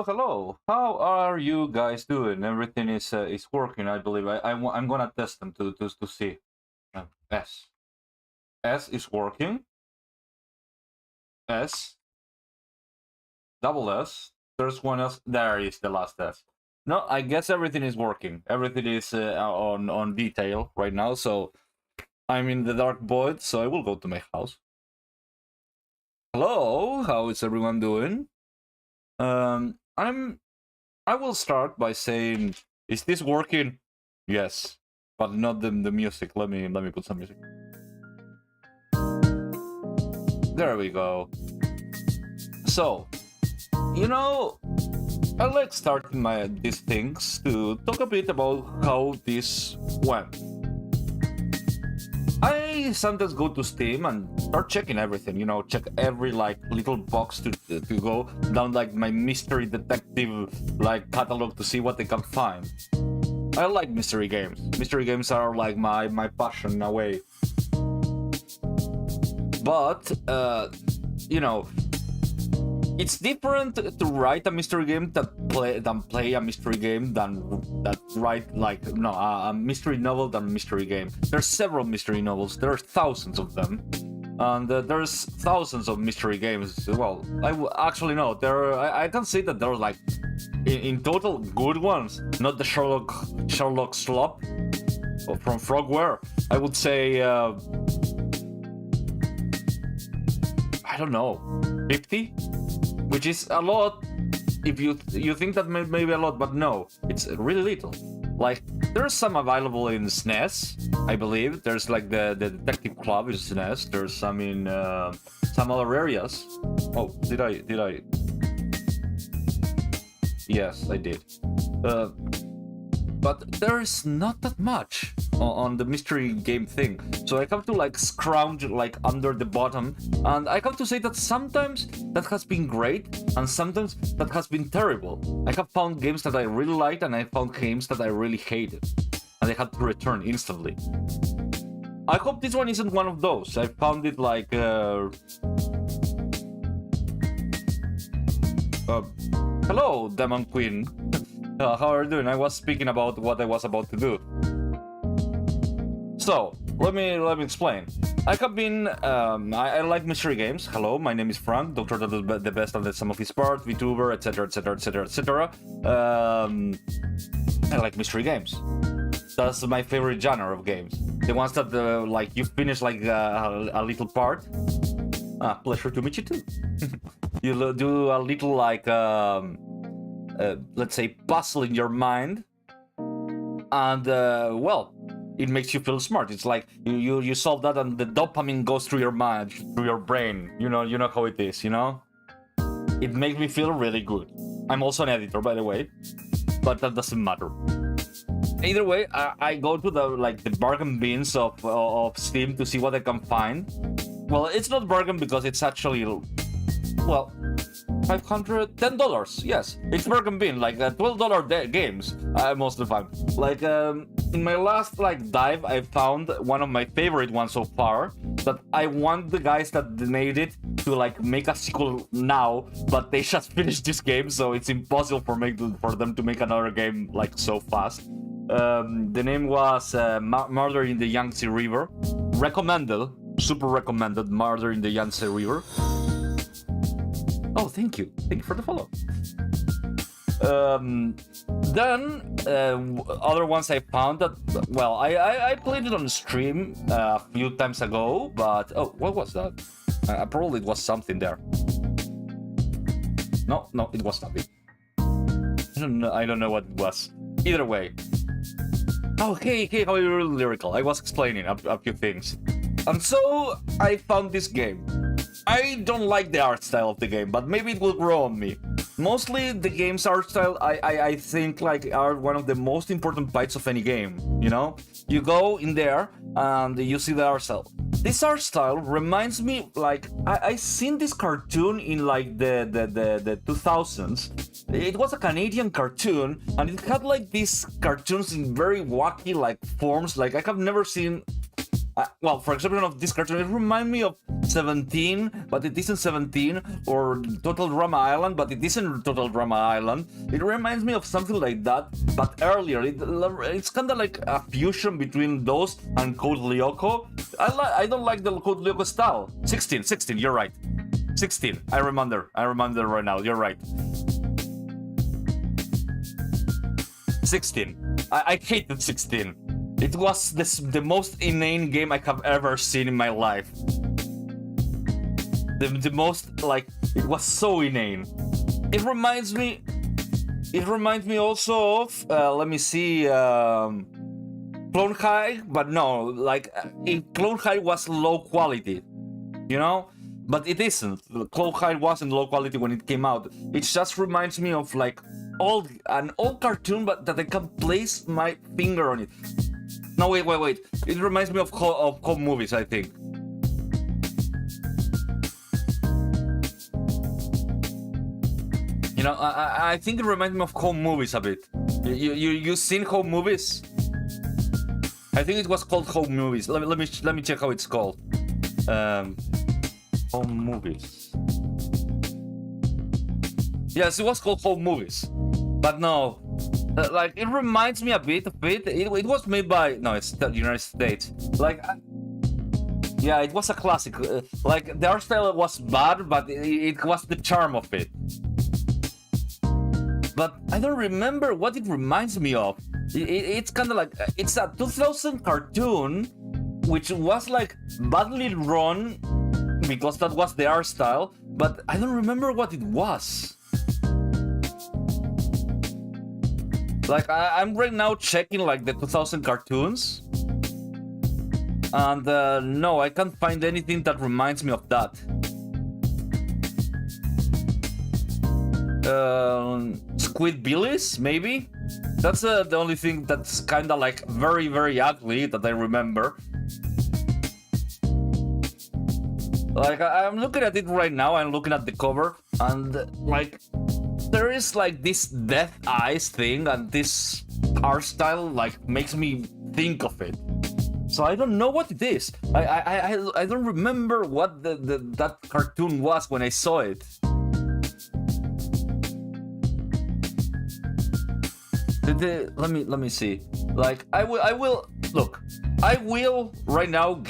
hello. How are you guys doing? Everything is working, I believe. I'm gonna test them to see. S. S is working. S. Double S. There's one S. There is the last S. No, I guess everything is working. Everything is on detail right now. So I'm in the dark void. So I will go to my house. Hello. How is everyone doing? I will start by saying, is this working? Yes, but not the music. Let me put some music. There we go. So, I like starting these things to talk a bit about how this went. I sometimes go to Steam and start checking everything, check every little box to go down my mystery detective catalog to see what they can find. I like mystery games. Mystery games are my passion in a way. But it's different to write a mystery game than play a mystery game than write a mystery novel than mystery game. There's several mystery novels. There are thousands of them, and there's thousands of mystery games. Well, actually no. I can say that there are in total good ones, not the Sherlock slop from Frogware. I would say I don't know, 50. Which is a lot if you think that maybe a lot, but no, it's really little. There's some available in SNES, I believe. There's the Detective Club in SNES. There's some in some other areas. Oh, did I? Yes, I did. But there is not that much on the mystery game thing, so I have to scrounge under the bottom, and I have to say that sometimes that has been great and sometimes that has been terrible. I have found games that I really liked and I found games that I really hated, and I had to return instantly. I hope this one isn't one of those. I found it hello, Demon Queen. How are you doing? I was speaking about what I was about to do. So, let me explain. I have been, I like mystery games. Hello, my name is Frank, Doctor the best of the sum of his parts, VTuber, etc, etc, etc, etc. I like mystery games. That's my favorite genre of games. The ones that, you finish a little part. Pleasure to meet you too. You do a little let's say puzzle in your mind, and well, it makes you feel smart. It's you solve that and the dopamine goes through your mind, through your brain. You know how it is, It makes me feel really good. I'm also an editor, by the way, but that doesn't matter. Either way, I go to the bargain bins of Steam to see what I can find. Well, it's not bargain because it's actually, well, $10. Yes, it's bargain bin, $12 games most of the time. In my last dive, I found one of my favorite ones so far that I want the guys that made it to make a sequel now, but they just finished this game, so it's impossible for them to make another game so fast. The name was Murder in the Yangtze River. Recommended, super recommended. Murder in the Yangtze River. Oh, thank you for the follow. Then other ones I found that, well, I played it on stream a few times ago, but oh, what was that? Probably it was something there. No, it was nothing. I don't know what it was. Either way. Oh, hey, how are you lyrical? I was explaining a few things. And so I found this game. I don't like the art style of the game, but maybe it will grow on me. Mostly the game's art style, I think are one of the most important bites of any game, You go in there and you see the art style. This art style reminds me, I seen this cartoon in the 2000s. It was a Canadian cartoon, and it had these cartoons in very wacky forms. I have never seen well, for example, of this cartoon, it reminds me of 17, but it isn't 17, or Total Drama Island, but it isn't Total Drama Island. It reminds me of something like that, but earlier. It's kind of like a fusion between those and Code Lyoko. I don't like the Code Lyoko style. 16, you're right. 16, I remember right now, you're right. 16. I hated 16. It was the most inane game I have ever seen in my life. The most, like, it was so inane. It reminds me also of, let me see, Clone High, but no, like, Clone High was low quality, you know? But it isn't. Clone High wasn't low quality when it came out. It just reminds me of, like, an old cartoon, but that I can place my finger on it. No, wait. It reminds me of home movies, I think. You know, I think it reminds me of home movies a bit. You seen home movies? I think it was called home movies. Let me check how it's called. Home movies. Yes, it was called home movies. But no, like, it reminds me a bit of it. It was made by, no, it's the United States. Like, yeah, it was a classic. Like, the art style was bad, but it was the charm of it. But I don't remember what it reminds me of. It's kind of like, it's a 2000 cartoon, which was like badly run because that was the art style, but I don't remember what it was. Like, I'm right now checking like the 2000 cartoons, and no, I can't find anything that reminds me of that. Squidbillies, maybe? That's the only thing that's kind of like very, very ugly that I remember. Like, I'm looking at it right now, I'm looking at the cover, and like, there is like this death eyes thing, and this art style like makes me think of it. So I don't know what it is. I don't remember what that cartoon was when I saw it. Let me see. Like, I will look. I will right now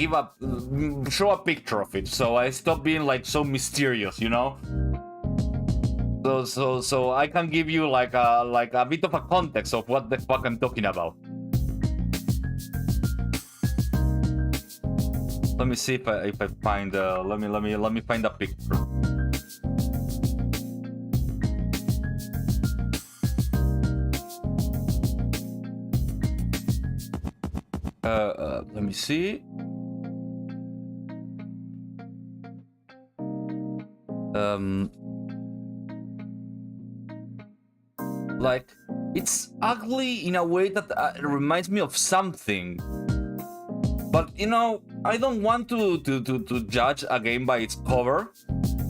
show a picture of it, so I stop being like so mysterious, you know. So I can give you like a bit of a context of what the fuck I'm talking about. Let me see if I find let me find a picture. Let me see. Like, it's ugly in a way that it reminds me of something. But, you know, I don't want to judge a game by its cover.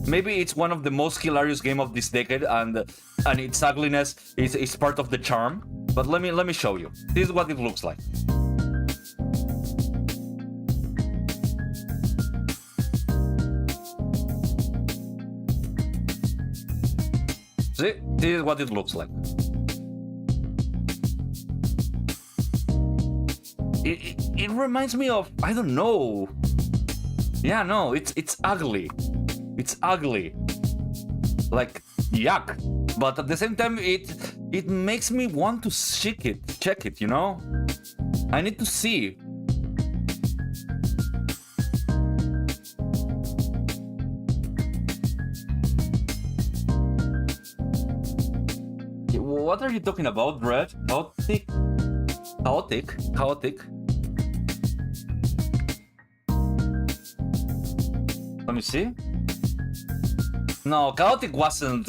Maybe it's one of the most hilarious games of this decade, and its ugliness is part of the charm. But let me show you. This is what it looks like. See? This is what it looks like. It reminds me of, I don't know. Yeah, no, it's ugly. It's ugly. Like, yuck. But at the same time, it makes me want to check it, you know? I need to see. What are you talking about, Brad? Chaotic? Let me see. No, chaotic wasn't.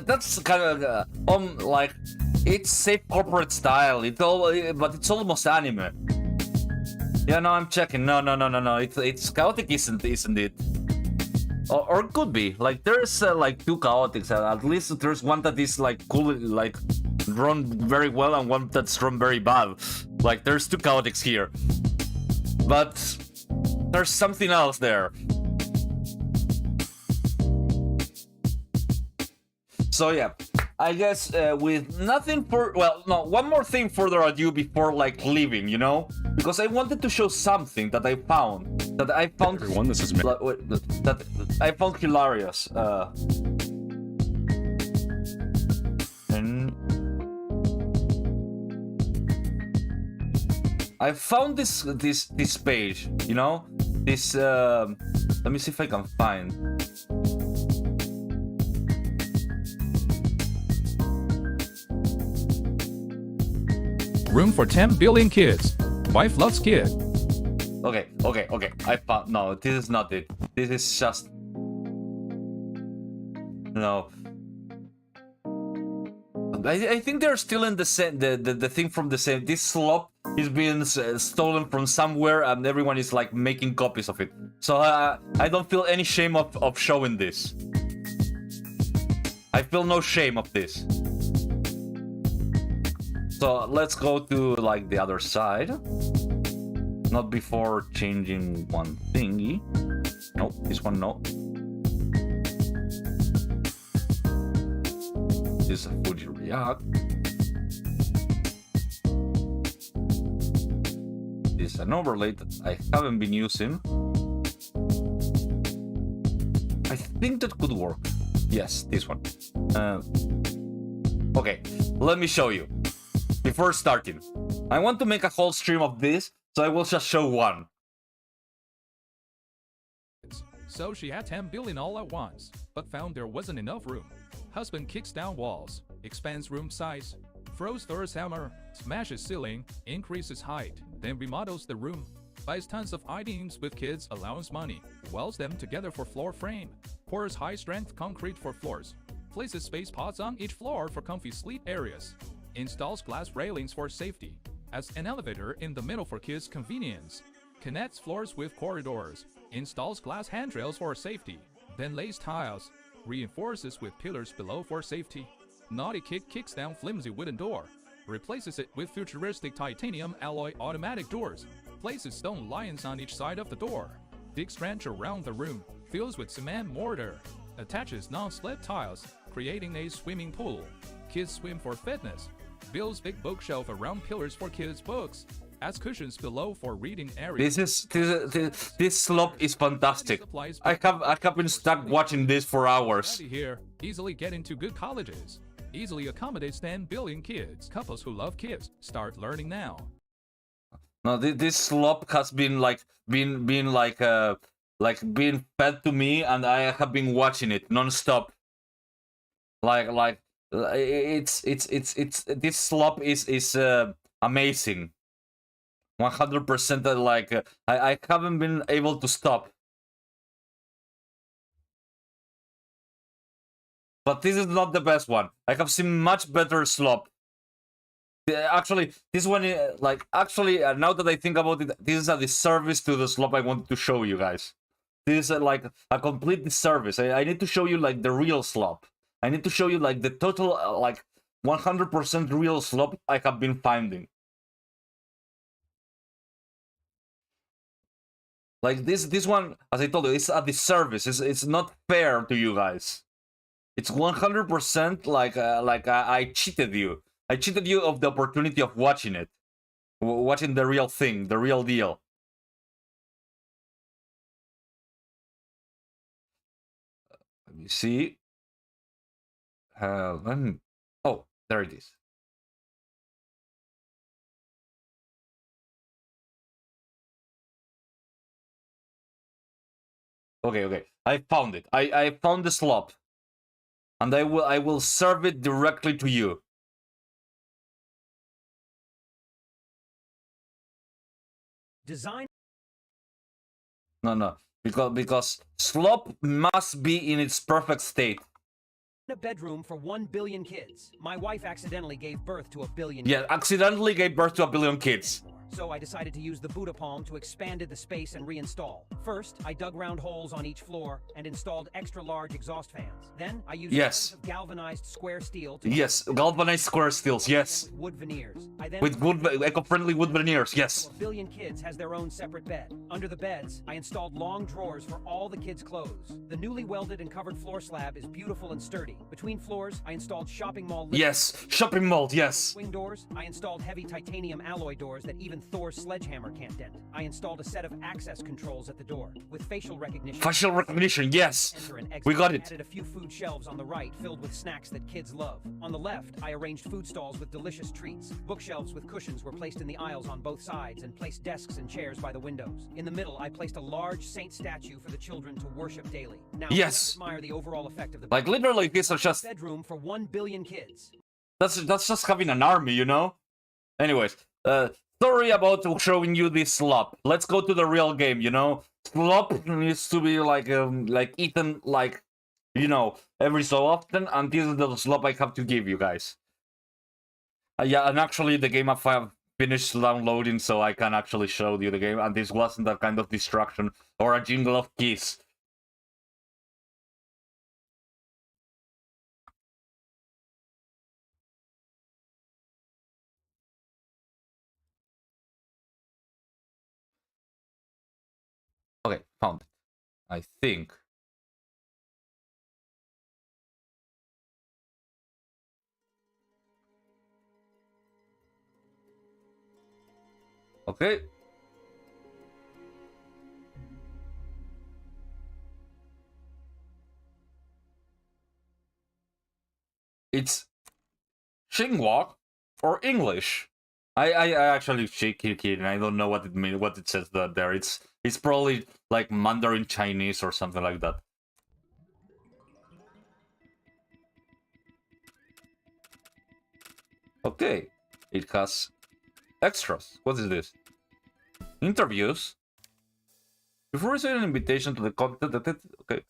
That's kind of like, it's safe corporate style. But it's almost anime. Yeah, no, I'm checking. No. It's chaotic, isn't it? Or it could be. Like, there's like two chaotics. At least there's one that is like cool, like run very well, and one that's run very bad. Like, there's two chaotics here. But There's something else there. So yeah, I guess with nothing for, well, no, one more thing further ado before like leaving, you know, because I wanted to show something that I found Everyone, this is that I found hilarious. And I found this page, you know, this. Let me see if I can find. Room for 10 billion kids. Wife loves kid. Okay. I found. No, this is not it. This is just. No. I think they're still in the same. The thing from the same. This slop is being stolen from somewhere, and everyone is like making copies of it. So I don't feel any shame of showing this. I feel no shame of this. So let's go to like the other side. Not before changing one thingy. Nope, this one no. This is a Fuji React. This is an overlay that I haven't been using. I think that could work. Yes, this one. Okay, let me show you. Before starting, I want to make a whole stream of this, so I will just show one. So she had 10 billion all at once, but found there wasn't enough room. Husband kicks down walls, expands room size, throws Thor's hammer, smashes ceiling, increases height, then remodels the room, buys tons of items with kids' allowance money, welds them together for floor frame, pours high-strength concrete for floors, places space pods on each floor for comfy sleep areas, installs glass railings for safety, adds an elevator in the middle for kids' convenience, connects floors with corridors, installs glass handrails for safety, then lays tiles, reinforces with pillars below for safety. Naughty Kid kicks down flimsy wooden door, replaces it with futuristic titanium alloy automatic doors, places stone lions on each side of the door, digs trench around the room, fills with cement mortar, attaches non-slip tiles, creating a swimming pool. Kids swim for fitness, builds big bookshelf around pillars for kids' books, adds cushions below for reading areas. This slop is fantastic. I have been stuck watching this for hours. Here, easily get into good colleges. Easily accommodates 10 billion kids. Couples who love kids start learning now. No, this slop has been being fed to me, and I have been watching it non-stop. It's this slop is amazing. 100%. I haven't been able to stop. But this is not the best one. I have seen much better slop. Actually, this one, now that I think about it, this is a disservice to the slop I wanted to show you guys. This is like a complete disservice. I need to show you like the real slop. I need to show you like the total 100% real slop I have been finding. Like this one, as I told you, it's a disservice. It's not fair to you guys. It's 100% I cheated you. I cheated you of the opportunity of watching it. Watching the real thing, the real deal. Let me see. Oh, there it is. Okay. I found it. I found the slop. And I will serve it directly to you. Design. No. Because slop must be in its perfect state. A bedroom for 1 billion kids. My wife accidentally gave birth to a billion. Yeah, accidentally gave birth to a billion kids. so I decided to use the Buddha palm to expand the space and reinstall. First, I dug round holes on each floor and installed extra large exhaust fans. Then I used tons of galvanized square steel to galvanized square steels, yes. with wood veneers. I then With wood, eco-friendly wood veneers, yes. so a billion kids has their own separate bed. Under the beds, I installed long drawers for all the kids' clothes. The newly welded and covered floor slab is beautiful and sturdy. Between floors, I installed shopping mall Shopping mall, yes. Swing doors, I installed heavy titanium alloy doors that even Thor's sledgehammer can't dent. I installed a set of access controls at the door with facial recognition. Facial recognition, yes. Enter and exit. We got it. Added a few food shelves on the right filled with snacks that kids love. On the left, I arranged food stalls with delicious treats. Bookshelves with cushions were placed in the aisles on both sides and placed desks and chairs by the windows. In the middle, I placed a large saint statue for the children to worship daily. Now, let's admire the overall effect of the Like literally, these are just bedroom for 1 billion kids. that's just having an army, you know. Anyways, sorry about showing you this slop. Let's go to the real game, you know. Slop needs to be like eaten like, you know, every so often, and this is the slop I have to give you guys. Yeah, and actually the game I've finished downloading, so I can actually show you the game, and this wasn't that kind of distraction or a jingle of keys. Okay, found it. I think. Okay. It's Xinhua or English. I actually checked it and I don't know what it means, what it says there. It's probably like Mandarin Chinese or something like that. Okay, it has extras. What is this? Interviews. Before receiving an invitation to the content, okay.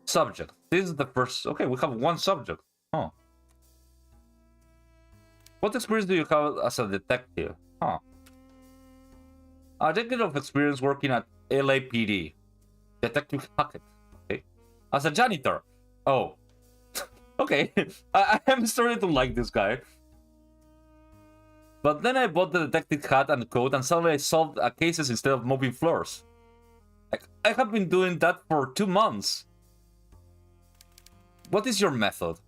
Subject. This is the first. Okay, we have one subject. Huh. What experience do you have as a detective? Huh. A decade of experience working at LAPD. Detective Hackett. Okay. As a janitor. Oh. Okay. I'm starting to like this guy. But then I bought the detective hat and coat, and suddenly I solved cases instead of mopping floors. I have been doing that for 2 months. What is your method?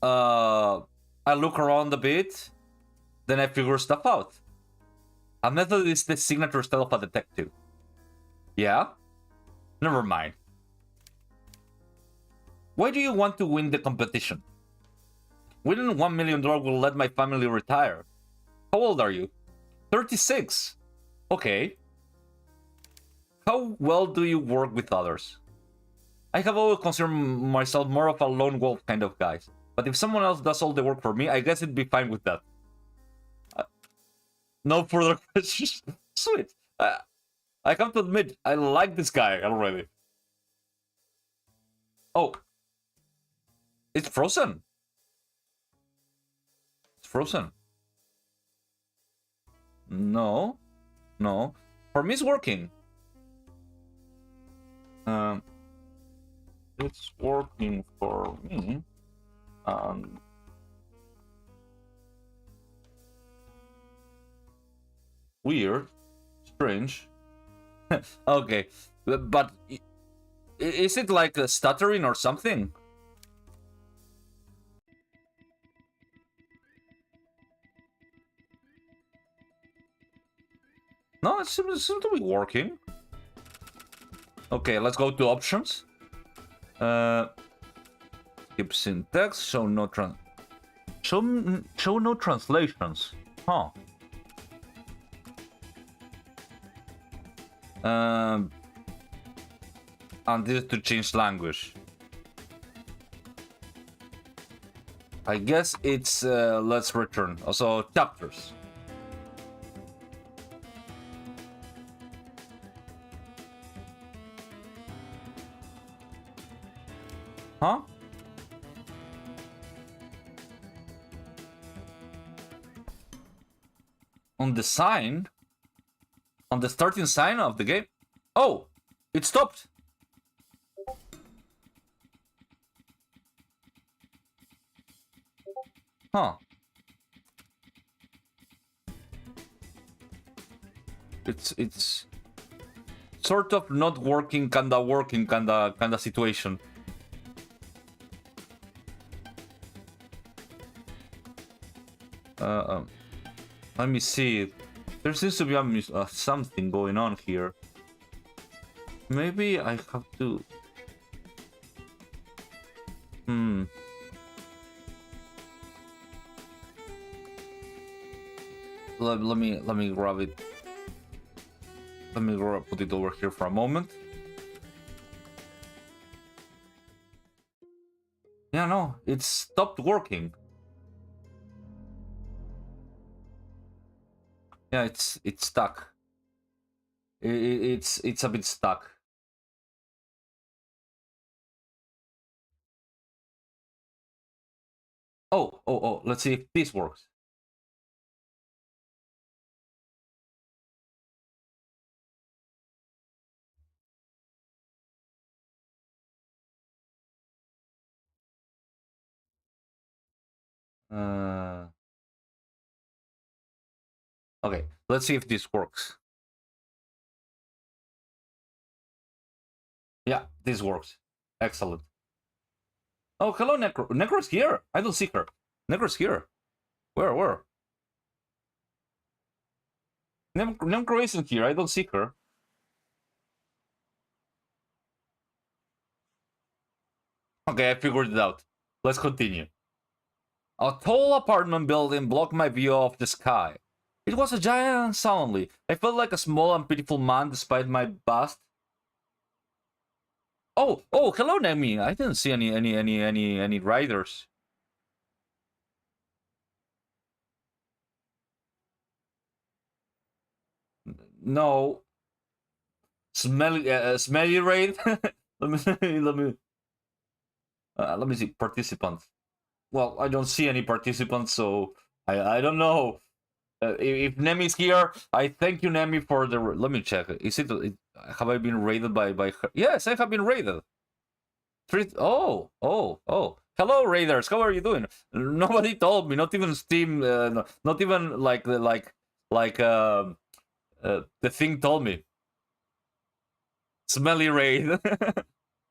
I look around a bit, then I figure stuff out. A method is the signature style of a detective. Yeah? Never mind. Why do you want to win the competition? Winning $1 million will let my family retire. How old are you? 36. Okay. How well do you work with others? I have always considered myself more of a lone wolf kind of guy. But if someone else does all the work for me, I guess it'd be fine with that. No further questions. Sweet. I have to admit, I like this guy already. Oh. It's frozen. It's frozen. No. No. For me, it's working. It's working for me. Weird. Strange. Okay. But is it like stuttering or something? No, it seems to be working. Okay, let's go to options. Skip syntax, show no translations. Huh. And this is to change language. I guess it's let's return. Also chapters. Huh? on the sign, on the starting sign of the game. Oh, it stopped. Huh. It's sort of not working, kinda situation. Let me see. There seems to be something going on here. Maybe I have to. Let me grab it. Let me put it over here for a moment. Yeah, no, it stopped working. Yeah, it's stuck. It's a bit stuck. Oh, let's see if this works. Okay, let's see if this works. Yeah, this works. Excellent. Oh, hello, Necro. Necro's here. I don't see her. Necro's here. Where? Necro isn't here. I don't see her. Okay, I figured it out. Let's continue. A tall apartment building blocked my view of the sky. It was a giant and suddenly I felt like a small and pitiful man despite my bust. Oh, hello, Nemi. I didn't see any riders. No. Smelly raid. let me see participants. Well, I don't see any participants, so I don't know. If Nemi's here, I thank you, Nemi, for the. Let me check. Is it? Have I been raided by her? Yes, I have been raided. Oh. Hello, raiders. How are you doing? Nobody told me. Not even Steam. Not even like the thing told me. Smelly raid.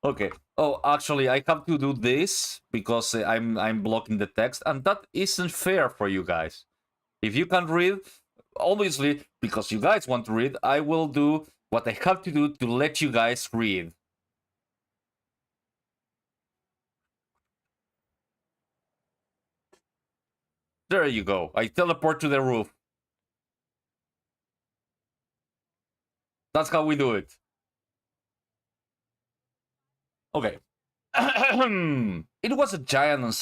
Okay. Oh, actually, I have to do this because I'm blocking the text, and that isn't fair for you guys. If you can't read, obviously, because you guys want to read, I will do what I have to do to let you guys read. There you go. I teleport to the roof. That's how we do it. Okay. It was a giant, and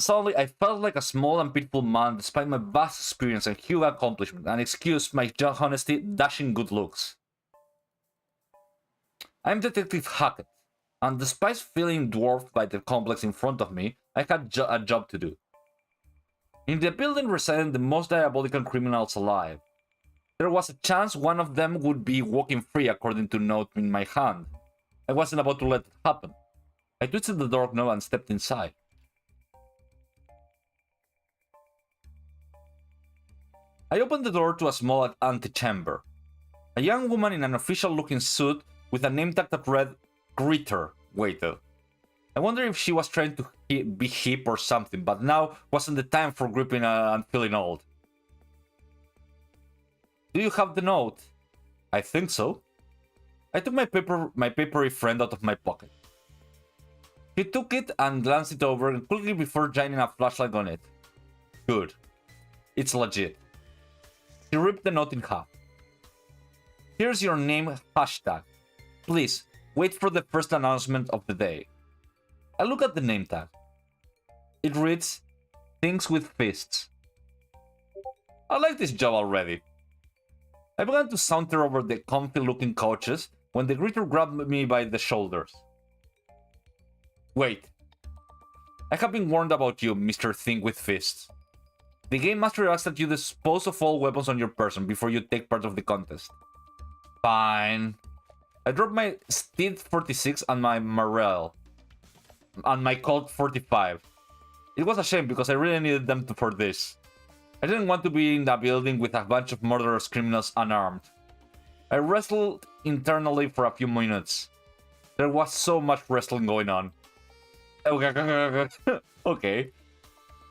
suddenly I felt like a small and pitiful man despite my vast experience and huge accomplishment, and excuse my honesty, dashing good looks. I'm Detective Hackett, and despite feeling dwarfed by the complex in front of me, I had a job to do. In the building resided the most diabolical criminals alive. There was a chance one of them would be walking free according to a note in my hand. I wasn't about to let it happen. I twisted the door knob and stepped inside. I opened the door to a small antechamber. A young woman in an official-looking suit with a name tag that read Greeter waited. I wondered if she was trying to be hip or something, but now wasn't the time for gripping and feeling old. Do you have the note? I think so. I took my papery friend out of my pocket. He took it and glanced it over quickly before shining a flashlight on it. Good. It's legit. He ripped the note in half. Here's your name hashtag. Please, wait for the first announcement of the day. I look at the name tag. It reads, Things with Fists. I like this job already. I began to saunter over the comfy-looking couches when the greeter grabbed me by the shoulders. Wait. I have been warned about you, Mr. Thing with Fists. The game master asks that you dispose of all weapons on your person before you take part of the contest. Fine. I dropped my Steed 46 and my Morel. And my Colt 45. It was a shame because I really needed them for this. I didn't want to be in a building with a bunch of murderous criminals unarmed. I wrestled internally for a few minutes. There was so much wrestling going on. Okay.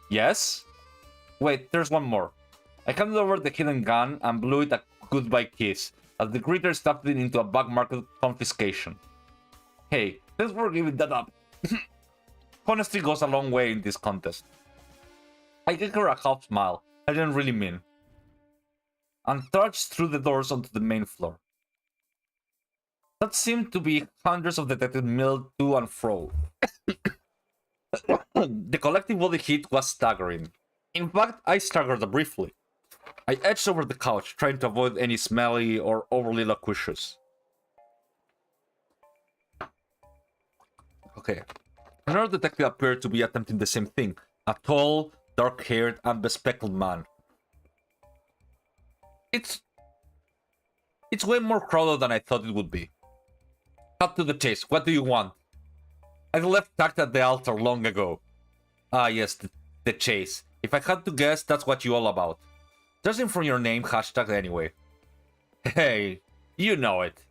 Yes? Wait, there's one more. I handed over the hidden gun and blew it a goodbye kiss, as the critter stuffed it into a back market confiscation. Hey, thanks for giving that up. Honesty goes a long way in this contest. I gave her a half smile, I didn't really mean, and trudged through the doors onto the main floor. That seemed to be hundreds of detectives milled to and fro. The collective body heat was staggering. In fact, I staggered briefly. I edged over the couch, trying to avoid any smelly or overly loquacious. Okay. Another detective appeared to be attempting the same thing. A tall, dark-haired, and bespectacled man. It's way more crowded than I thought it would be. Cut to the chase. What do you want? I left tacked at the altar long ago. Ah, yes, the chase. If I had to guess, that's what you're all about. Judging from your name, hashtag anyway. Hey, you know it.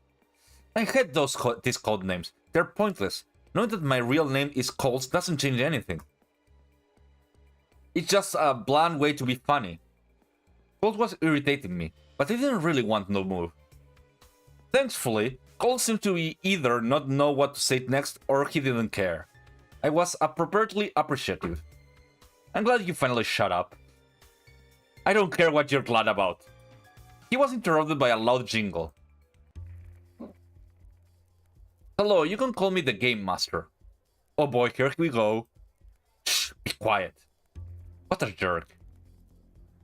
I hate these code names. They're pointless. Knowing that my real name is Coles doesn't change anything. It's just a bland way to be funny. Coles was irritating me, but I didn't really want no move. Thankfully, Coles seemed to either not know what to say next or he didn't care. I was appropriately appreciative. I'm glad you finally shut up. I don't care what you're glad about. He was interrupted by a loud jingle. Hello, you can call me the Game Master. Oh boy, here we go. Shh, be quiet. What a jerk.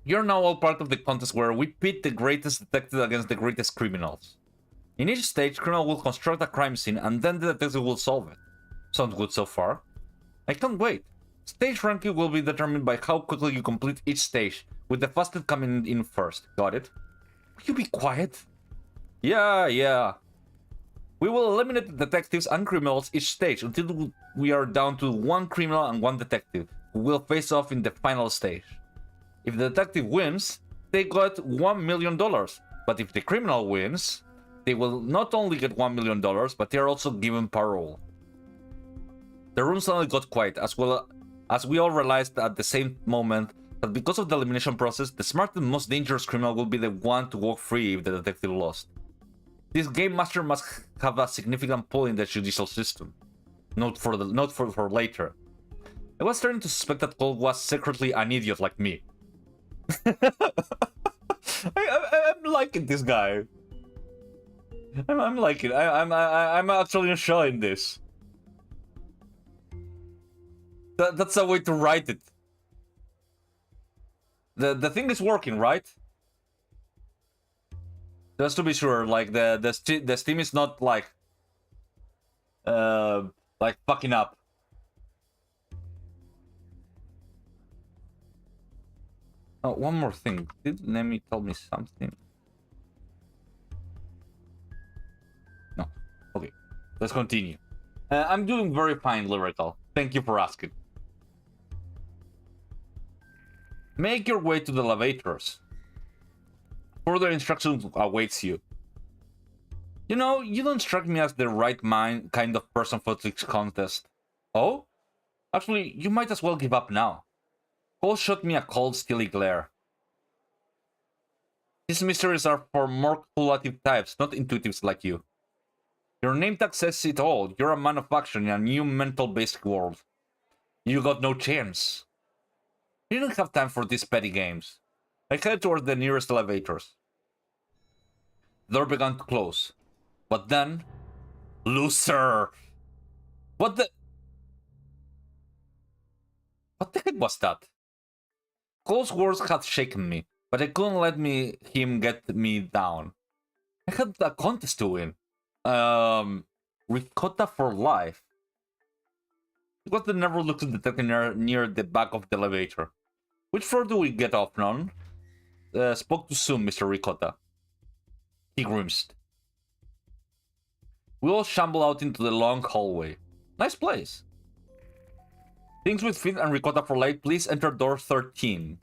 You're now all part of the contest where we pit the greatest detective against the greatest criminals. In each stage, criminal will construct a crime scene and then the detective will solve it. Sounds good so far. I can't wait. Stage ranking will be determined by how quickly you complete each stage, with the fastest coming in first. Got it? Will you be quiet? Yeah. We will eliminate the detectives and criminals each stage until we are down to one criminal and one detective, who will face off in the final stage. If the detective wins, they got $1 million, but if the criminal wins, they will not only get $1 million, but they are also given parole. The room suddenly got quiet, as we all realized at the same moment that because of the elimination process, the smartest and most dangerous criminal will be the one to walk free if the detective lost. This game master must have a significant pull in the judicial system. Note for later. I was starting to suspect that Cole was secretly an idiot like me. I'm liking this guy. I'm liking. I'm actually enjoying this. That's a way to write it. The thing is working, right? Just to be sure, like the Steam is not like fucking up. Oh, one more thing. Did Nemi tell me something? No. Okay. Let's continue. I'm doing very fine, Lyrical. Thank you for asking. Make your way to the elevators. Further instructions awaits you. You know, you don't strike me as the right kind of person for this contest. Oh? Actually, you might as well give up now. Cole shot me a cold, steely glare. These mysteries are for more calculative types, not intuitives like you. Your name tag says it all. You're a man of action in a new mental-based world. You got no chance. You didn't have time for these petty games. I headed toward the nearest elevators. The door began to close. But then... Loser! What the heck was that? Cole's words had shaken me, but I couldn't let him get me down. I had a contest to win. Ricotta for life. It was the never looked detective near the back of the elevator. Which floor do we get off on? Spoke too soon, Mr. Ricotta. He grimaced. We all shamble out into the long hallway. Nice place. Things with Finn and Ricotta for light, please enter door 13.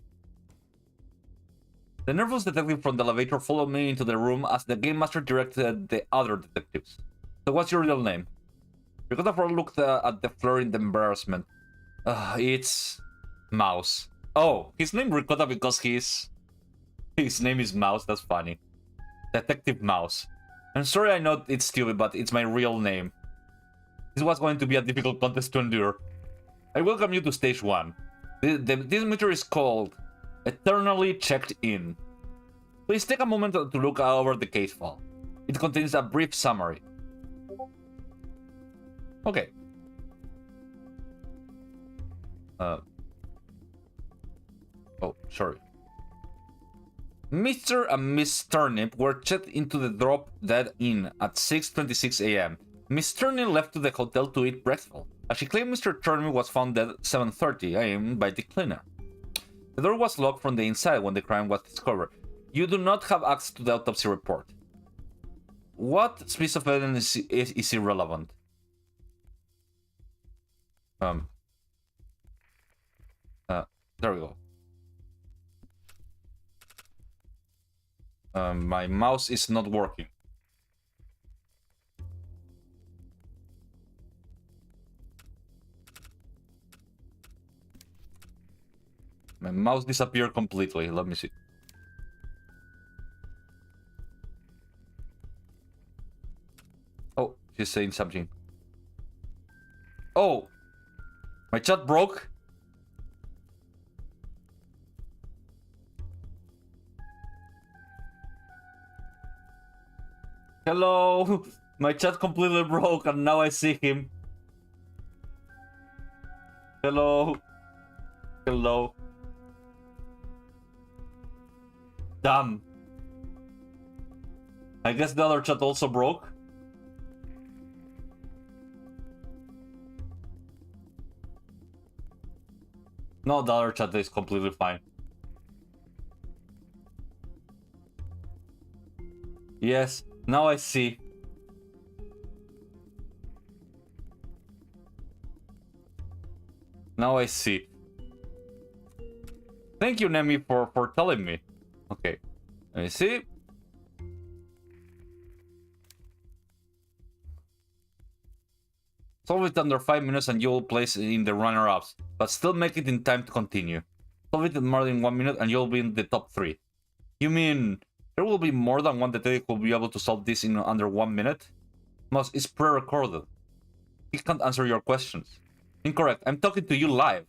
The nervous detective from the elevator followed me into the room as the game master directed the other detectives. So what's your real name? Ricotta looked at the floor in embarrassment. It's... Mouse. Oh, his name Ricotta because his name is Mouse, that's funny. Detective Mouse. I'm sorry I know it's stupid, but it's my real name. This was going to be a difficult contest to endure. I welcome you to stage 1. This meter is called Eternally Checked In. Please take a moment to look over the case file. It contains a brief summary. Okay. Oh, sorry. Mr. and Miss Turnip were checked into the Drop Dead Inn at 6:26 a.m. Miss Turnip left to the hotel to eat breakfast, as she claimed Mr. Turnip was found dead at 7:30 a.m. by the cleaner. The door was locked from the inside when the crime was discovered. You do not have access to the autopsy report. What piece of evidence is irrelevant? There we go. My mouse is not working. My mouse disappeared completely. Let me see. Oh, she's saying something. Oh! My chat broke? Hello! My chat completely broke and now I see him. Hello? Hello? Damn. I guess the other chat also broke. No, the other chat is completely fine. Yes, now I see. Now I see. Thank you, Nemi, for telling me. Okay, let me see. Solve it under 5 minutes and you will place it in the runner-ups, but still make it in time to continue. Solve it in more than 1 minute and you'll be in the top 3. You mean there will be more than one detective who will be able to solve this in under 1 minute? Most is pre-recorded. He can't answer your questions. Incorrect, I'm talking to you live.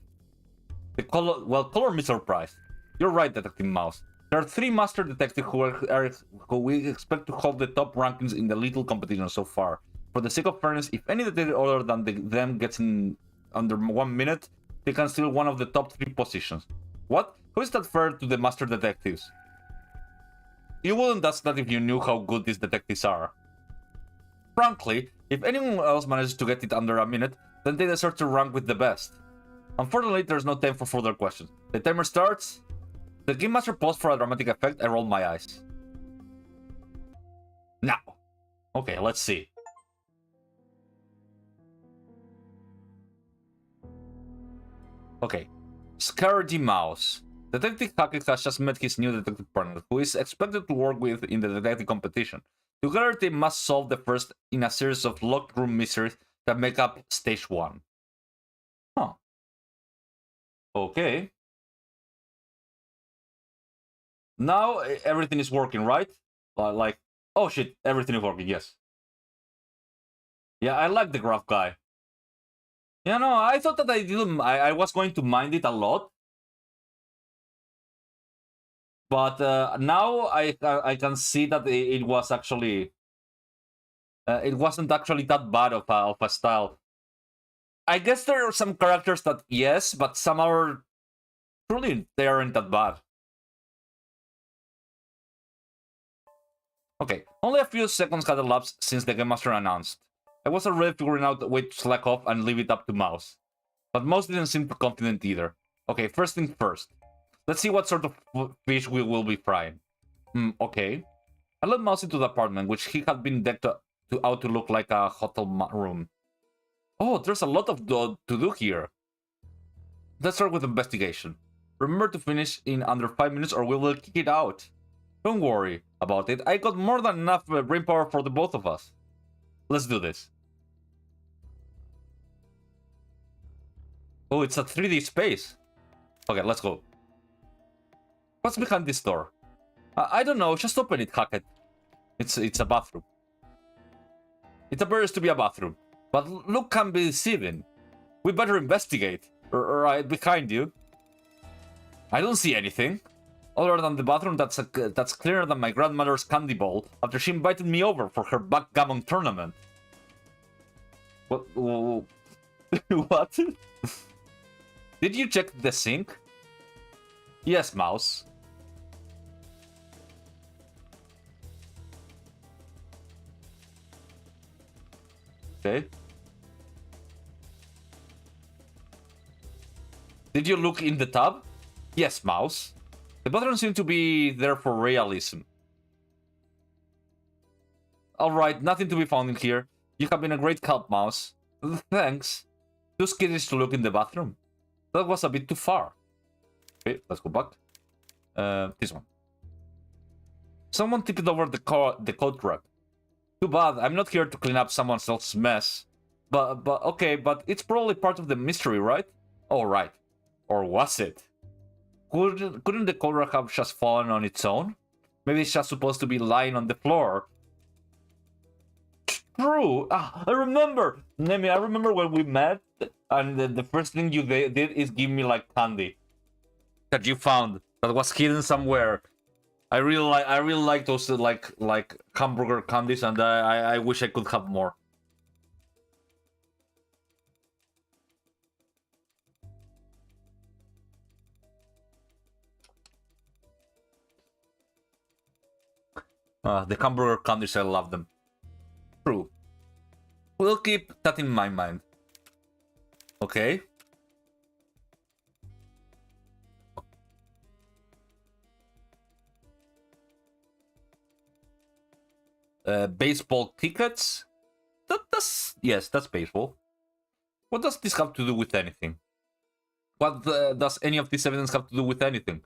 Color me surprised. You're right, Detective Mouse. There are 3 master detectives who we expect to hold the top rankings in the little competition so far. For the sake of fairness, if any detective other than them gets in under 1 minute, they can steal one of the top 3 positions. What? How is that fair to the master detectives? You wouldn't ask that if you knew how good these detectives are. Frankly, if anyone else manages to get it under a minute, then they deserve to rank with the best. Unfortunately, there's no time for further questions. The timer starts. The Game Master paused for a dramatic effect. I rolled my eyes. Now. Okay, let's see. Okay. Scaredy Mouse. Detective Hackett has just met his new detective partner, who is expected to work with in the detective competition. Together, they must solve the first in a series of locked room mysteries that make up stage 1. Huh. Okay. Now everything is working, right? Like, oh shit, everything is working, yes. Yeah, I like the graph guy. Yeah, no, I thought that I was going to mind it a lot. But now I can see that it was actually... it wasn't actually that bad of a style. I guess there are some characters that, yes, but some are... Truly, they aren't that bad. Okay, only a few seconds had elapsed since the Game Master announced. I was already figuring out a way to slack off and leave it up to Mouse. But Mouse didn't seem too confident either. Okay, first things first. Let's see what sort of fish we will be frying. Okay. I led Mouse into the apartment, which he had been decked out to look like a hotel room. Oh, there's a lot of to do here. Let's start with investigation. Remember to finish in under 5 minutes or we will kick it out. Don't worry about it. I got more than enough brain power for the both of us. Let's do this. Oh, it's a 3D space. Okay, let's go. What's behind this door? I don't know. Just open it, Hackett. It's a bathroom. It appears to be a bathroom, but look can be deceiving. We better investigate. Right behind you. I don't see anything. Other than the bathroom that's clearer than my grandmother's candy bowl after she invited me over for her backgammon tournament. What? What? Did you check the sink? Yes, Mouse. Okay. Did you look in the tub? Yes, Mouse. The bathroom seemed to be there for realism. Alright, nothing to be found in here. You have been a great help, Mouse. Thanks. Too skittish to look in the bathroom. That was a bit too far. Okay, let's go back. This one. Someone tipped over the coat rack. Too bad, I'm not here to clean up someone else's mess. But okay, but it's probably part of the mystery, right? Oh, right. Or was it? Couldn't the coat rack have just fallen on its own? Maybe it's just supposed to be lying on the floor. True. I remember. Nemi, I remember when we met, and the first thing you did is give me like candy that you found that was hidden somewhere. I really like those like hamburger candies, and I wish I could have more. The hamburger candies, I love them. True. We'll keep that in my mind. Okay. Baseball tickets? Yes, that's baseball. What does this have to do with anything? What does any of this evidence have to do with anything?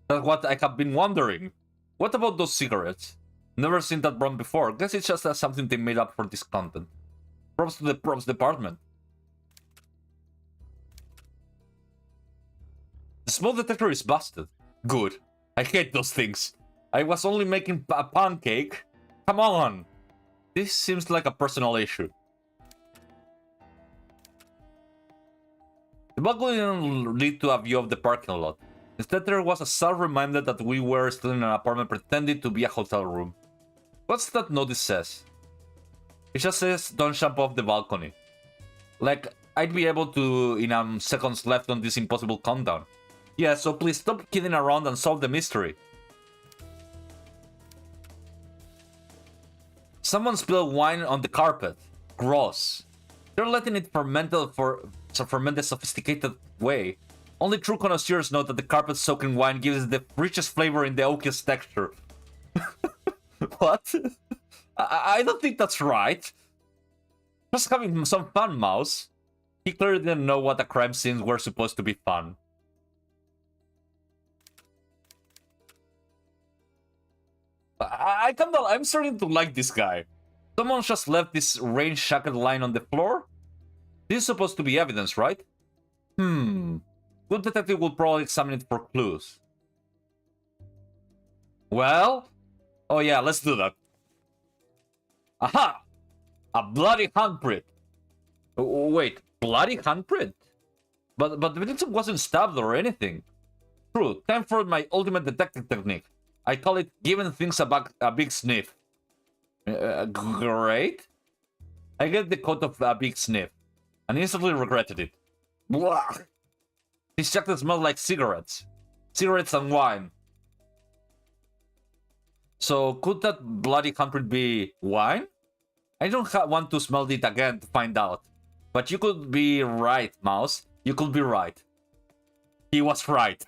That's what I have been wondering. What about those cigarettes? Never seen that brand before. Guess it's just something they made up for this content. Props to the props department. The smoke detector is busted. Good. I hate those things. I was only making a pancake. Come on. This seems like a personal issue. The balcony didn't lead to a view of the parking lot. Instead, there was a sad reminder that we were still in an apartment pretending to be a hotel room. What's that notice says? It just says, don't jump off the balcony. Like, I'd be able to in seconds left on this impossible countdown. Yeah, so please stop kidding around and solve the mystery. Someone spilled wine on the carpet. Gross. They're letting it ferment a sophisticated way. Only true connoisseurs know that the carpet-soaking wine gives the richest flavor in the oakiest texture. What? I don't think that's right. Just having some fun, Mouse. He clearly didn't know what the crime scenes were supposed to be fun. I'm starting to like this guy. Someone just left this rain jacket lying on the floor? This is supposed to be evidence, right? Good detective will probably examine it for clues. Well? Oh yeah, let's do that. Aha! A bloody handprint. Wait, bloody handprint? But the victim wasn't stabbed or anything. True, time for my ultimate detective technique. I call it giving things a big sniff. Great. I get the coat of a big sniff, and instantly regretted it. Blah. This jacket smells like cigarettes. Cigarettes and wine. So, could that bloody handprint be wine? I don't want to smell it again to find out. But you could be right, Mouse. You could be right. He was right.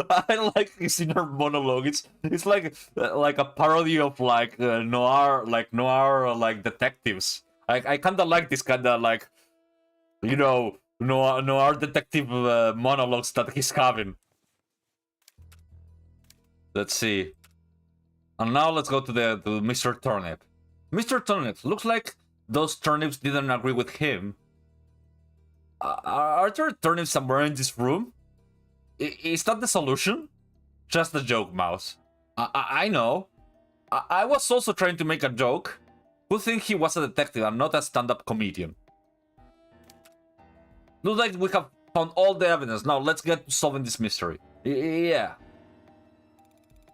I like his inner monologue. It's like a parody of like noir, like detectives. I kind of like this kind of like, you know, noir detective monologues that he's having. Let's see. And now let's go to Mr. Turnip. Mr. Turnip, looks like those turnips didn't agree with him. Are there turnips somewhere in this room? Is that the solution? Just a joke, Mouse. I know. I was also trying to make a joke. Who think he was a detective and not a stand-up comedian? Looks like we have found all the evidence. Now let's get to solving this mystery. Yeah.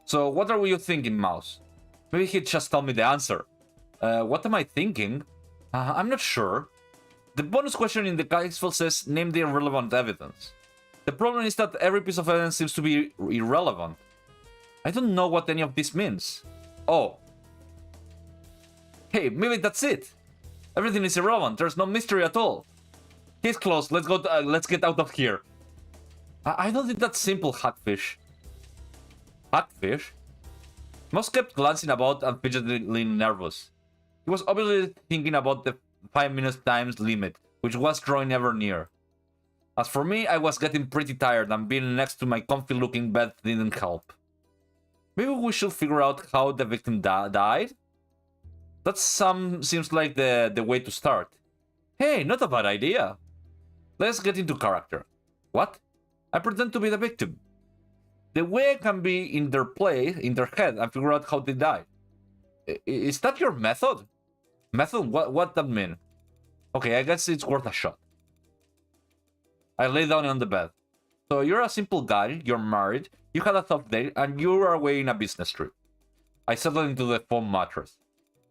So what are you thinking, Mouse? Maybe he'd just tell me the answer. What am I thinking? I'm not sure. The bonus question in the guidance field says, name the irrelevant evidence. The problem is that every piece of evidence seems to be irrelevant. I don't know what any of this means. Oh. Hey, maybe that's it. Everything is irrelevant. There's no mystery at all. Case closed. Let's go. Let's get out of here. I don't think that's simple, Hackfish. Hackfish? Mouse kept glancing about and fidgetily nervous. He was obviously thinking about the 5 minutes times limit, which was drawing ever near. As for me, I was getting pretty tired, and being next to my comfy-looking bed didn't help. Maybe we should figure out how the victim died? That seems like the way to start. Hey, not a bad idea. Let's get into character. What? I pretend to be the victim. The way I can be in their head, and figure out how they died. Is that your method? Method? What that mean? Okay, I guess it's worth a shot. I lay down on the bed. So you're a simple guy, you're married, you had a tough day, and you are away in a business trip. I settle into the foam mattress.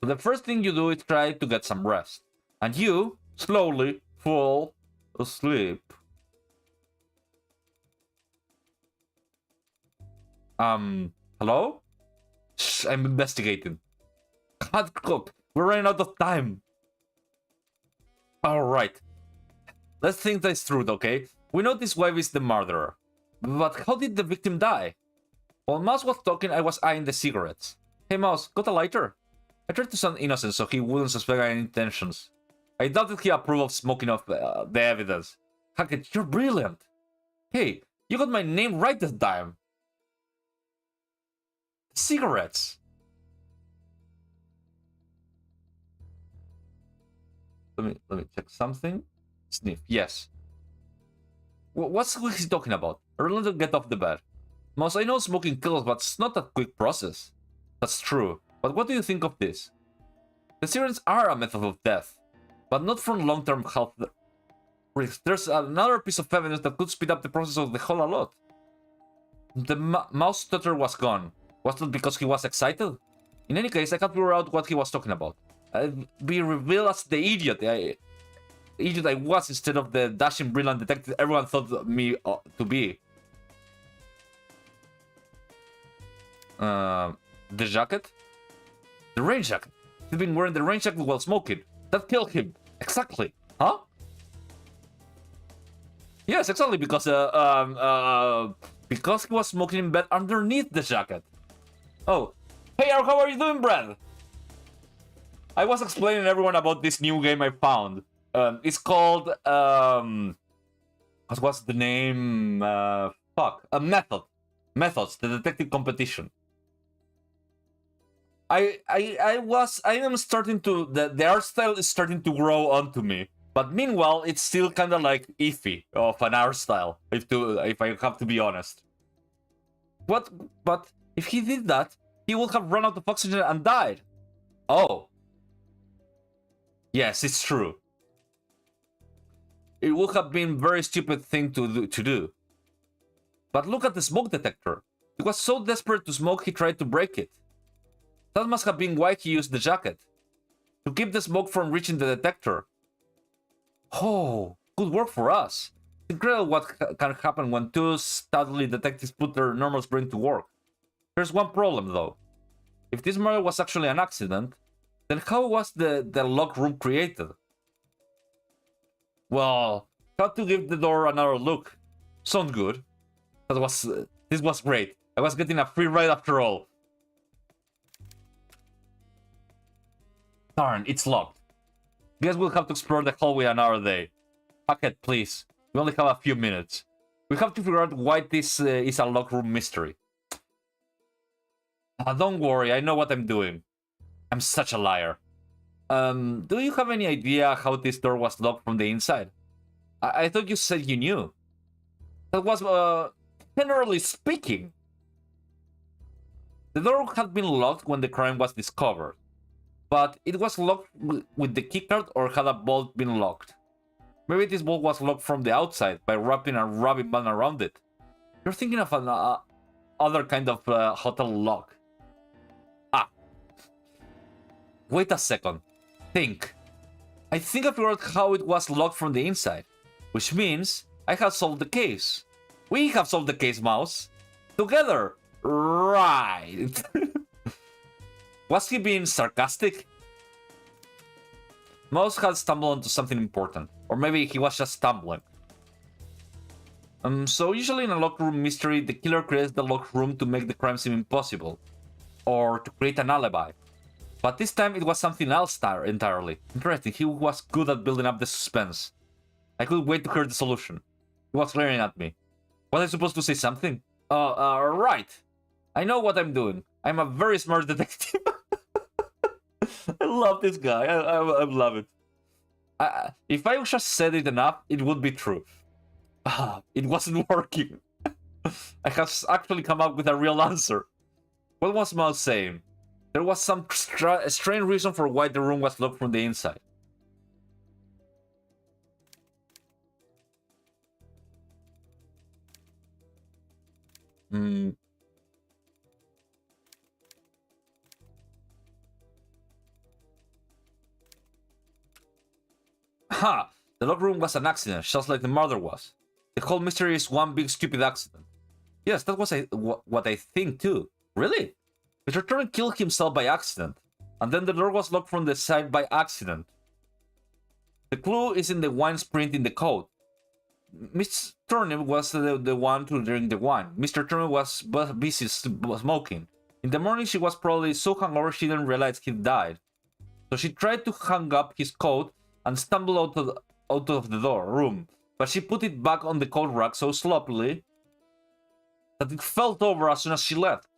So the first thing you do is try to get some rest. And you, slowly, fall asleep. Hello? Shh, I'm investigating. God, cook, we're running out of time. Alright. Let's think this through, okay? We know this wife is the murderer. But how did the victim die? While Mouse was talking, I was eyeing the cigarettes. Hey Mouse, got a lighter? I tried to sound innocent so he wouldn't suspect any intentions. I doubted he approved of smoking off the evidence. Hackett, you're brilliant. Hey, you got my name right this time. Cigarettes. Let me check something. Sniff. Yes. What's he talking about? Orlando, get off the bed. Mouse, I know smoking kills, but it's not a quick process. That's true. But what do you think of this? The cigarettes are a method of death, but not from long-term health risks. There's another piece of evidence that could speed up the process of the whole a lot. The mouse stutter was gone. Was it because he was excited? In any case, I can't figure out what he was talking about. I'd be revealed as the idiot I was instead of the dashing, brilliant detective everyone thought me to be. The jacket? The rain jacket. He'd been wearing the rain jacket while smoking. That killed him. Exactly. Huh? Yes, exactly, because he was smoking in bed underneath the jacket. Oh. Hey, how are you doing, Brad? I was explaining to everyone about this new game I found. It's called, what's the name? Methods, the detective competition. I am starting to, the art style is starting to grow onto me. But meanwhile, it's still kind of like iffy of an art style, if I have to be honest. But if he did that, he would have run out of oxygen and died. Oh. Yes, it's true. It would have been a very stupid thing to do. But look at the smoke detector. He was so desperate to smoke, he tried to break it. That must have been why he used the jacket. To keep the smoke from reaching the detector. Oh, good work for us. It's incredible what can happen when two studly detectives put their normal brain to work. There's one problem, though. If this murder was actually an accident, then how was the locked room created? Well, had to give the door another look. Sound good. That was This was great. I was getting a free ride after all. Darn, it's locked. Guess we'll have to explore the hallway another day. Packet, please. We only have a few minutes. We have to figure out why this is a locked room mystery. Don't worry, I know what I'm doing. I'm such a liar. Do you have any idea how this door was locked from the inside? I thought you said you knew. That was, generally speaking. The door had been locked when the crime was discovered. But it was locked with the keycard, or had a bolt been locked? Maybe this bolt was locked from the outside by wrapping a rubber band around it. You're thinking of an other kind of hotel lock. Ah. Wait a second. I think I figured out how it was locked from the inside. Which means I have solved the case. We have solved the case, Mouse. Together. Right. Was he being sarcastic? Mouse had stumbled onto something important. Or maybe he was just stumbling. So usually in a locked room mystery, the killer creates the locked room to make the crime seem impossible. Or to create an alibi. But this time it was something else entirely. Interesting, he was good at building up the suspense. I couldn't wait to hear the solution. He was glaring at me. Was I supposed to say something? Right. I know what I'm doing. I'm a very smart detective. I love this guy. I love it. If I just said it enough, it would be true. It wasn't working. I have actually come up with a real answer. What was Mouse saying? There was some strange reason for why the room was locked from the inside. Ha! The locked room was an accident, just like the murder was. The whole mystery is one big stupid accident. Yes, that was what I think too. Really? Mr. Turner killed himself by accident, and then the door was locked from the side by accident. The clue is in the wine's print in the code. Miss Turner was the one to drink the wine. Mr. Turner was busy smoking. In the morning, she was probably so hungover she didn't realize he died. So she tried to hang up his coat and stumbled out of the room, but she put it back on the coat rack so sloppily that it fell over as soon as she left,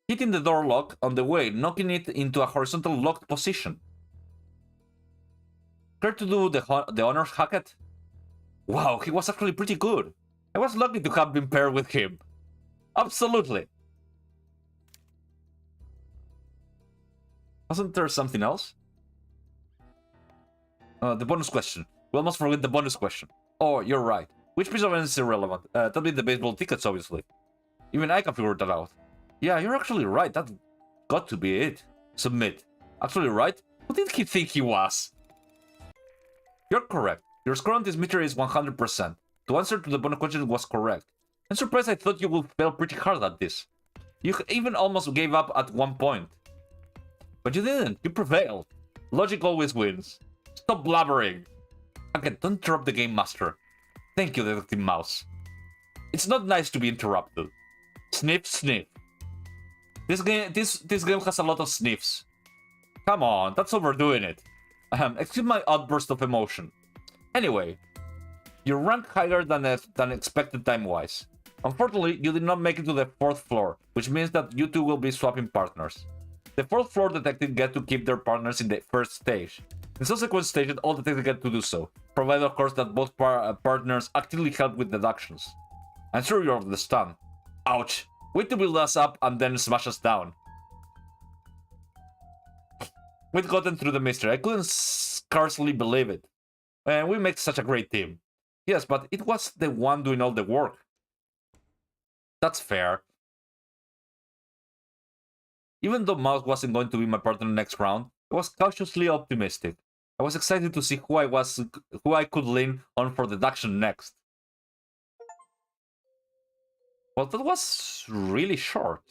hitting the door lock on the way, knocking it into a horizontal locked position. Care to do the honors, Hackett? Wow, he was actually pretty good. I was lucky to have been paired with him. Absolutely. Wasn't there something else? The bonus question. We almost forget the bonus question. Oh, you're right. Which piece of evidence is irrelevant? That'd be the baseball tickets, obviously. Even I can figure that out. Yeah, you're actually right. That got to be it. Submit. Actually right? Who did he think he was? You're correct. Your score on this meter is 100%. The answer to the bonus question was correct. I'm surprised. I thought you would fail pretty hard at this. You even almost gave up at one point. But you didn't. You prevailed. Logic always wins. Stop blabbering. Okay, don't interrupt the game master. Thank you, Detective Mouse. It's not nice to be interrupted. Sniff, sniff. This game has a lot of sniffs. Come on, that's overdoing it. Excuse my outburst of emotion. Anyway, you rank higher than expected time-wise. Unfortunately, you did not make it to the 4th floor, which means that you two will be swapping partners. The 4th floor detectives get to keep their partners in the 1st stage. In subsequent stages, all detectives get to do so, provided of course that both partners actively help with deductions. I'm sure you understand. Ouch. Wait to build us up and then smash us down. We'd gotten through the mystery. I couldn't scarcely believe it. And we make such a great team. Yes, but it was the one doing all the work. That's fair. Even though Mouse wasn't going to be my partner next round, I was cautiously optimistic. I was excited to see who I could lean on for deduction next. Well, that was really short.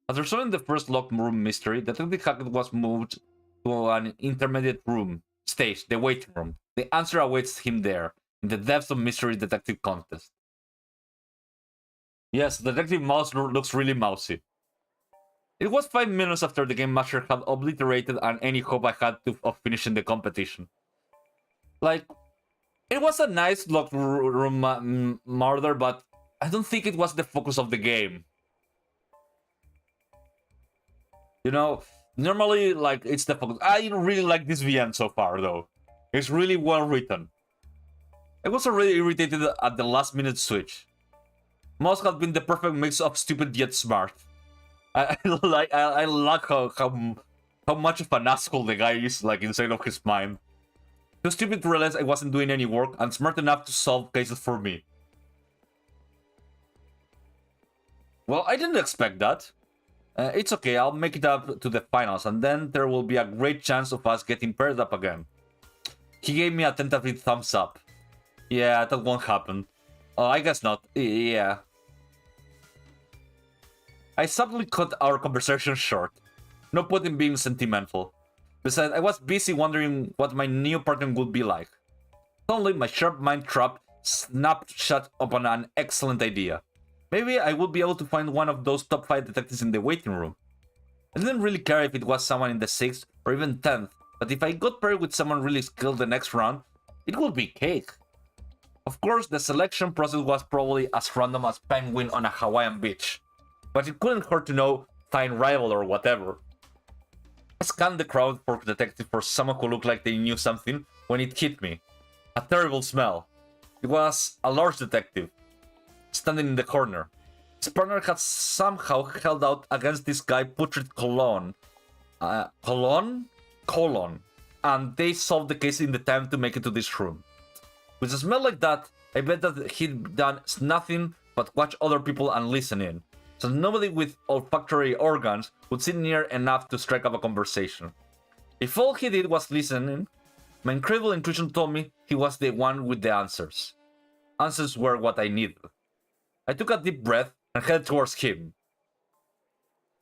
After solving the first locked room mystery, Detective Hackett was moved to an intermediate room stage, the waiting room. The answer awaits him there, in the depths of Mystery Detective Contest. Yes, Detective Mouse looks really mousy. It was 5 minutes after the Game Master had obliterated any hope I had of finishing the competition. Like, it was a nice locked room murder, but I don't think it was the focus of the game. You know, normally, like, it's the focus. I really like this VN so far, though. It's really well written. I was already irritated at the last minute switch. Mouse had been the perfect mix of stupid yet smart. I like how much of an asshole the guy is, like, inside of his mind. Too stupid to realize I wasn't doing any work, and smart enough to solve cases for me. Well, I didn't expect that. It's okay, I'll make it up to the finals, and then there will be a great chance of us getting paired up again. He gave me a tentative thumbs up. Yeah, that won't happen. Oh, I guess not. Yeah. I suddenly cut our conversation short. No point in being sentimental. Besides, I was busy wondering what my new partner would be like. Suddenly, my sharp mind trap snapped shut upon an excellent idea. Maybe I would be able to find one of those top 5 detectives in the waiting room. I didn't really care if it was someone in the 6th or even 10th, but if I got paired with someone really skilled the next round, it would be cake. Of course, the selection process was probably as random as penguin on a Hawaiian beach, but it couldn't hurt to know find rival or whatever. I scanned the crowd for detective for someone who looked like they knew something when it hit me. A terrible smell. It was a large detective, standing in the corner. His partner had somehow held out against this guy putrid cologne. Colon. And they solved the case in the time to make it to this room. With a smell like that, I bet that he'd done nothing but watch other people and listen in. So nobody with olfactory organs would sit near enough to strike up a conversation. If all he did was listening, my incredible intuition told me he was the one with the answers. Answers were what I needed. I took a deep breath and headed towards him.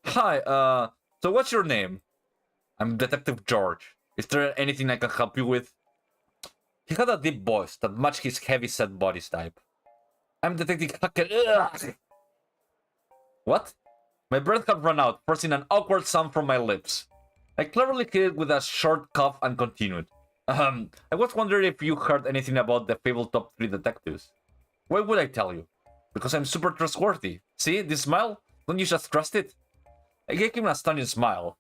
Hi, so what's your name? I'm Detective George. Is there anything I can help you with? He had a deep voice that matched his heavy-set body type. I'm Detective Hacker. Ugh. What? My breath had run out, forcing an awkward sound from my lips. I cleverly hid it with a short cough and continued. I was wondering if you heard anything about the fabled top 3 detectives. Why would I tell you? Because I'm super trustworthy. See, this smile? Don't you just trust it? I gave him a stunning smile.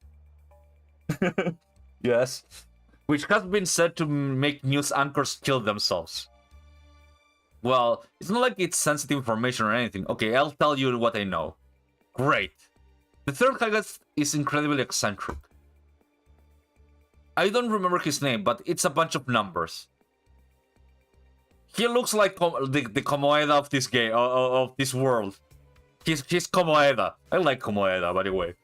Yes. Which has been said to make news anchors kill themselves. Well, it's not like it's sensitive information or anything. Okay, I'll tell you what I know. Great. The third highest is incredibly eccentric. I don't remember his name, but it's a bunch of numbers. He looks like the Komoeda of this game, of this world. He's Komoeda. I like Komoeda, by the way.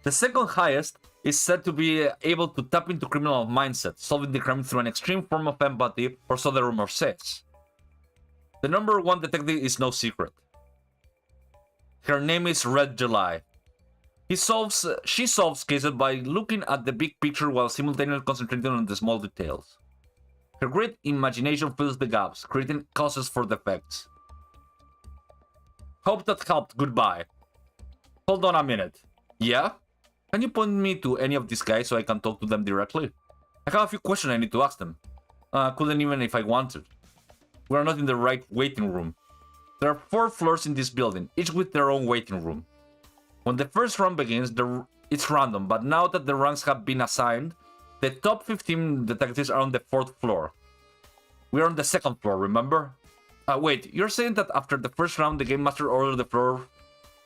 The second highest is said to be able to tap into criminal mindset, solving the crime through an extreme form of empathy, or so the rumor says. The number 1 detective is no secret. Her name is Red July. She solves cases by looking at the big picture while simultaneously concentrating on the small details. Her great imagination fills the gaps, creating causes for defects. Hope that helped. Goodbye. Hold on a minute. Yeah? Can you point me to any of these guys so I can talk to them directly? I have a few questions I need to ask them. Couldn't even if I wanted. We are not in the right waiting room. There are 4 floors in this building, each with their own waiting room. When the first round begins, it's random, but now that the ranks have been assigned, the top 15 detectives are on the 4th floor. We are on the 2nd floor, remember? Wait, you're saying that after the first round, the Game Master ordered the floor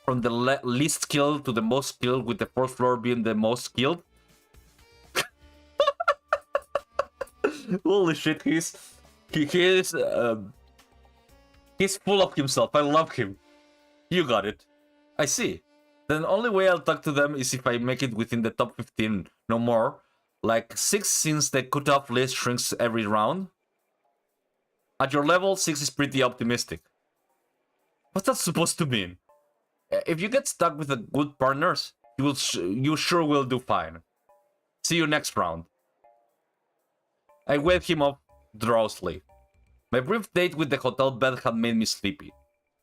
from the least skilled to the most skilled, with the 4th floor being the most skilled? Holy shit, he's full of himself. I love him. You got it. I see. Then the only way I'll talk to them is if I make it within the top 15, no more. Like 6 since the cutoff list shrinks every round. At your level, 6 is pretty optimistic. What's that supposed to mean? If you get stuck with a good partners, you sure will do fine. See you next round. I wake him up drowsily. My brief date with the hotel bed had made me sleepy.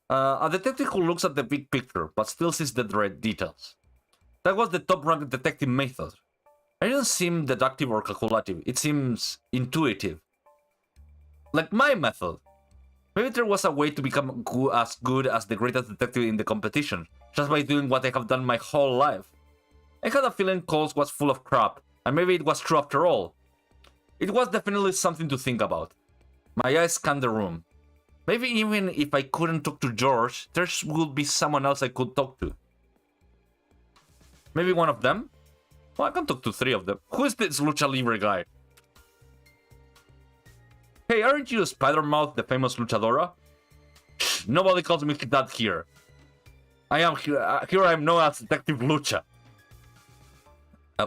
A detective who looks at the big picture, but still sees the details. That was the top-ranked detective method. I didn't seem deductive or calculative, it seems intuitive. Like my method. Maybe there was a way to become as good as the greatest detective in the competition, just by doing what I have done my whole life. I had a feeling Coles was full of crap, and maybe it was true after all. It was definitely something to think about. My eyes scanned the room. Maybe even if I couldn't talk to George, there would be someone else I could talk to. Maybe one of them? Well, I can talk to 3 of them. Who is this Lucha Libre guy? Hey, aren't you Spider-Mouth, the famous luchadora? Shh, nobody calls me that here. I am here. Here I am known as Detective Lucha.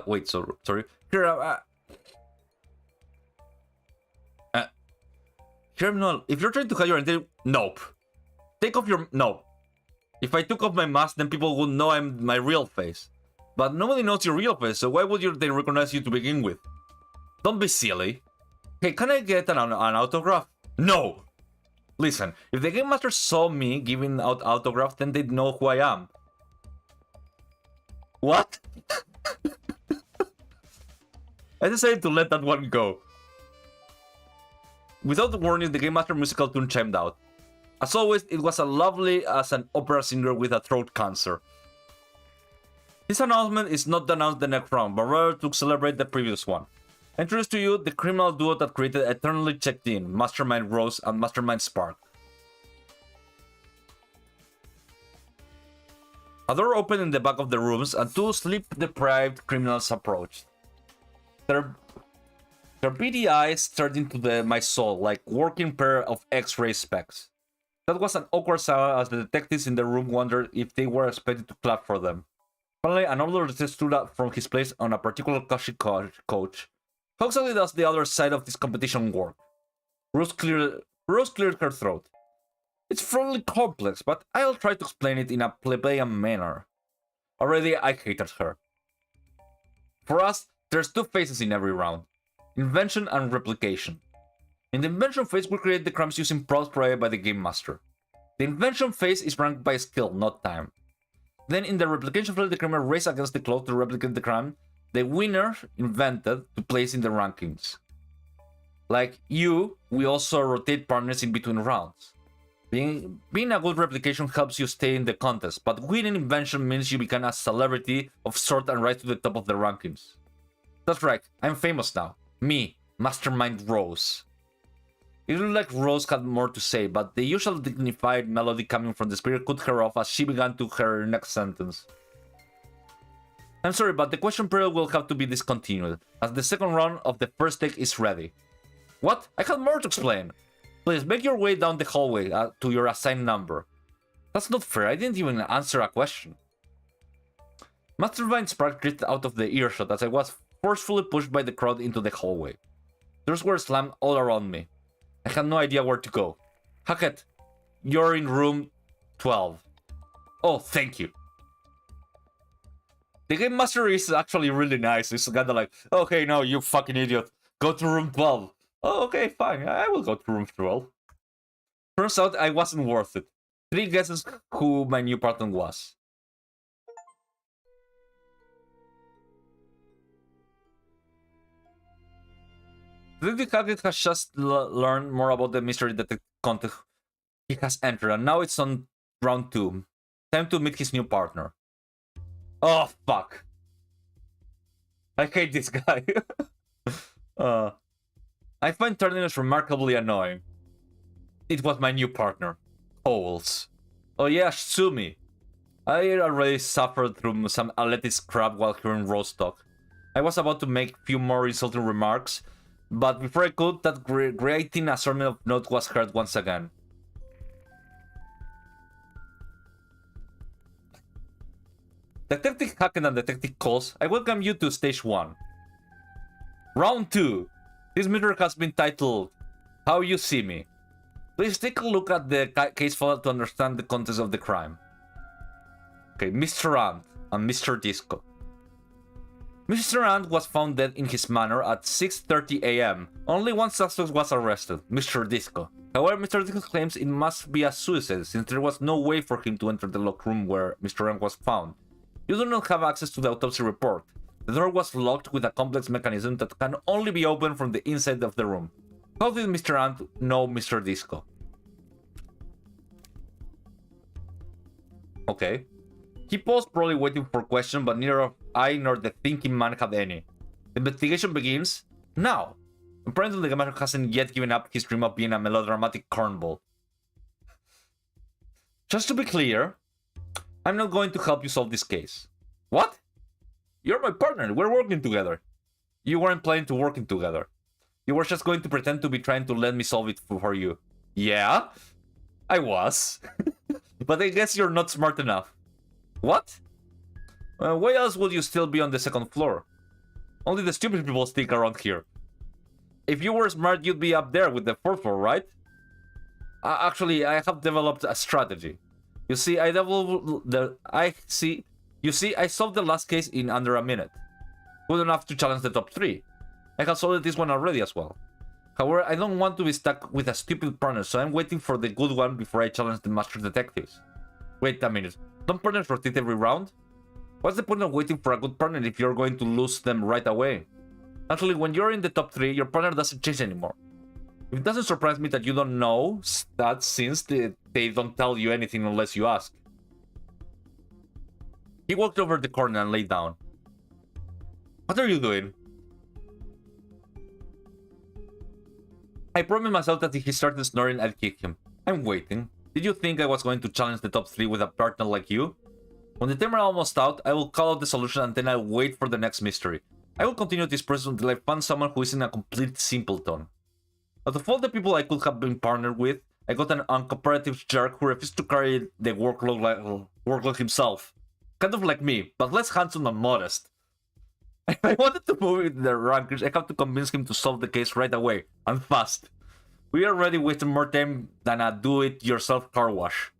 Wait, sorry. Here I'm not. If you're trying to hide your identity, nope. Take off your no. If I took off my mask, then people would know I'm my real face. But nobody knows your real face, so why would they recognize you to begin with? Don't be silly. Hey, can I get an autograph? No! Listen, if the Game Master saw me giving out autographs, then they'd know who I am. What? I decided to let that one go. Without warning, the Game Master musical tune chimed out. As always, it was as lovely as an opera singer with a throat cancer. This announcement is not to announce the next round, but rather to celebrate the previous one. I introduce to you the criminal duo that created Eternally Checked In, Mastermind Rose and Mastermind Spark. A door opened in the back of the rooms and 2 sleep-deprived criminals approached. Their beady eyes stared into my soul like working pair of X-ray specs. That was an awkward silence as the detectives in the room wondered if they were expected to clap for them. Finally, an older detective stood up from his place on a particular coach. How exactly does the other side of this competition work? Rose cleared her throat. It's fairly complex, but I'll try to explain it in a plebeian manner. Already, I hated her. For us, there's 2 phases in every round. Invention and replication. In the invention phase, we create the crimes using props provided by the Game Master. The invention phase is ranked by skill, not time. Then in the replication phase, the criminal race against the clock to replicate the crime the winner invented to place in the rankings. Like you, we also rotate partners in between rounds. Being a good replication helps you stay in the contest, but winning invention means you become a celebrity of sort and rise to the top of the rankings. That's right, I'm famous now. Me, Mastermind Rose. It looked like Rose had more to say, but the usual dignified melody coming from the spirit cut her off as she began to her next sentence. I'm sorry, but the question period will have to be discontinued, as the second round of the first take is ready. What? I have more to explain. Please, make your way down the hallway to your assigned number. That's not fair, I didn't even answer a question. Mastermind Spark drifted out of the earshot as I was forcefully pushed by the crowd into the hallway. Doors were slammed all around me. I had no idea where to go. Hackett, you're in room 12. Oh, thank you. The Game Master is actually really nice. It's kinda like, okay, no, you fucking idiot. Go to room 12. Oh, okay, fine. I will go to room 12. Turns out I wasn't worth it. 3 guesses who my new partner was. Detective Hackett has just learned more about the mystery detective contest he has entered, and now it's on round 2. Time to meet his new partner. Oh, fuck. I hate this guy. I find Tardiness remarkably annoying. It was my new partner, Coles. Oh yeah, sue me. I already suffered through some athletic crap while hearing Rose talk. I was about to make a few more insulting remarks, but before I could, that grating assortment of notes was heard once again. Detective Hackett and Detective Coles, I welcome you to Stage 1. Round 2. This mirror has been titled, How You See Me. Please take a look at the case file to understand the context of the crime. Okay, Mr. Ant and Mr. Disco. Mr. Ant was found dead in his manor at 6:30 a.m. Only one suspect was arrested, Mr. Disco. However, Mr. Disco claims it must be a suicide since there was no way for him to enter the locked room where Mr. Ant was found. You do not have access to the autopsy report. The door was locked with a complex mechanism that can only be opened from the inside of the room. How did Mr. Ant know Mr. Disco? Okay. He paused, probably waiting for questions, but neither I nor the thinking man had any. The investigation begins now. Apparently, the man hasn't yet given up his dream of being a melodramatic cornball. Just to be clear, I'm not going to help you solve this case. What? You're my partner. We're working together. You weren't planning to working together. You were just going to pretend to be trying to let me solve it for you. Yeah, I was. But I guess you're not smart enough. What? Why else would you still be on the second floor? Only the stupid people stick around here. If you were smart, you'd be up there with the fourth floor, right? Actually, I have developed a strategy. You see, I solved the last case in under a minute. Good enough to challenge the top 3. I have solved this one already as well. However, I don't want to be stuck with a stupid partner, so I'm waiting for the good one before I challenge the master detectives. Wait a minute. Don't partners rotate every round? What's the point of waiting for a good partner if you're going to lose them right away? Actually, when you're in the top 3, your partner doesn't change anymore. It doesn't surprise me that you don't know that since they don't tell you anything unless you ask. He walked over the corner and lay down. What are you doing? I promised myself that if he started snoring, I'd kick him. I'm waiting. Did you think I was going to challenge the top 3 with a partner like you? When the timer is almost out, I will call out the solution and then I'll wait for the next mystery. I will continue this process until I find someone who isn't a complete simpleton. Out of all the people I could have been partnered with, I got an uncooperative jerk who refused to carry the workload himself. Kind of like me, but less handsome and modest. If I wanted to move in the rankings, I have to convince him to solve the case right away, and fast. We are already wasting more time than a do-it-yourself car wash.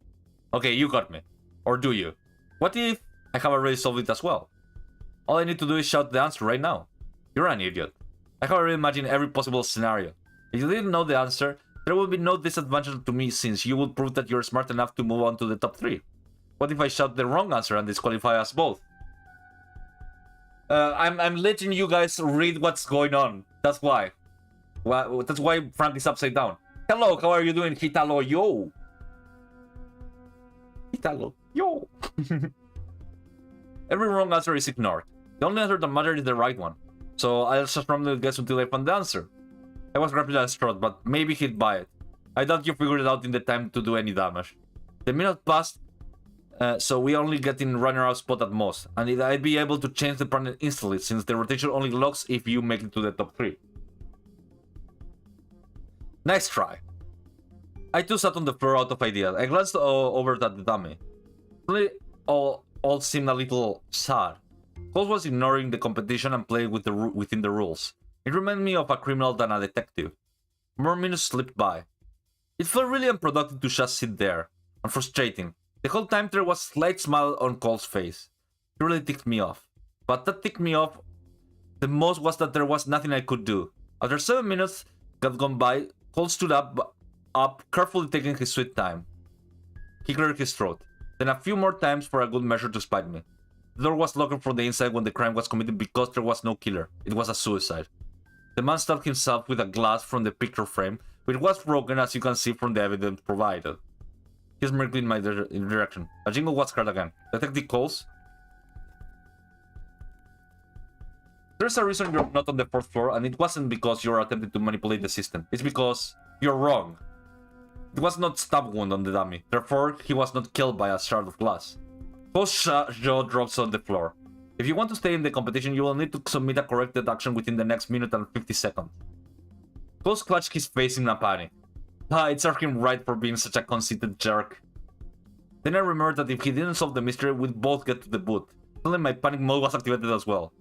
Okay, you got me. Or do you? What if I have already solved it as well? All I need to do is shout the answer right now. You're an idiot. I have already imagined every possible scenario. If you didn't know the answer, there would be no disadvantage to me since you would prove that you're smart enough to move on to the top 3. What if I shout the wrong answer and disqualify us both? I'm letting you guys read what's going on. That's why. Well, that's why Frank is upside down. Hello, how are you doing, Hitalo? Yo! Hitalo, yo! Every wrong answer is ignored. The only answer that matters is the right one. So I'll just randomly guess until I find the answer. I was grabbing at straw, but maybe hit by it. I doubt you figured it out in the time to do any damage. The minute passed, so we only get in runner-out spot at most, and I'd be able to change the partner instantly since the rotation only locks if you make it to the top 3. Nice try. I too sat on the floor out of ideas. I glanced over at the dummy. Really, all seemed a little sad. Cole was ignoring the competition and playing within the rules. It reminded me of a criminal than a detective. More minutes slipped by. It felt really unproductive to just sit there, and frustrating. The whole time there was a slight smile on Cole's face. It really ticked me off. But that ticked me off the most was that there was nothing I could do. After 7 minutes had gone by, Cole stood up, carefully taking his sweet time. He cleared his throat, then a few more times for a good measure to spite me. The door was locked from the inside when the crime was committed because there was no killer. It was a suicide. The man stabbed himself with a glass from the picture frame, which was broken as you can see from the evidence provided. He smirked in my direction. A jingle was heard again. Detective calls. There's a reason you're not on the 4th floor, and it wasn't because you're attempting to manipulate the system. It's because you're wrong. It was not stab wound on the dummy. Therefore, he was not killed by a shard of glass. Cole's jaw drops on the floor. If you want to stay in the competition, you will need to submit a corrected action within the next minute and 50 seconds. Cole clutched his face in a panic. It served him right for being such a conceited jerk. Then I remembered that if he didn't solve the mystery, we'd both get to the booth. Suddenly my panic mode was activated as well.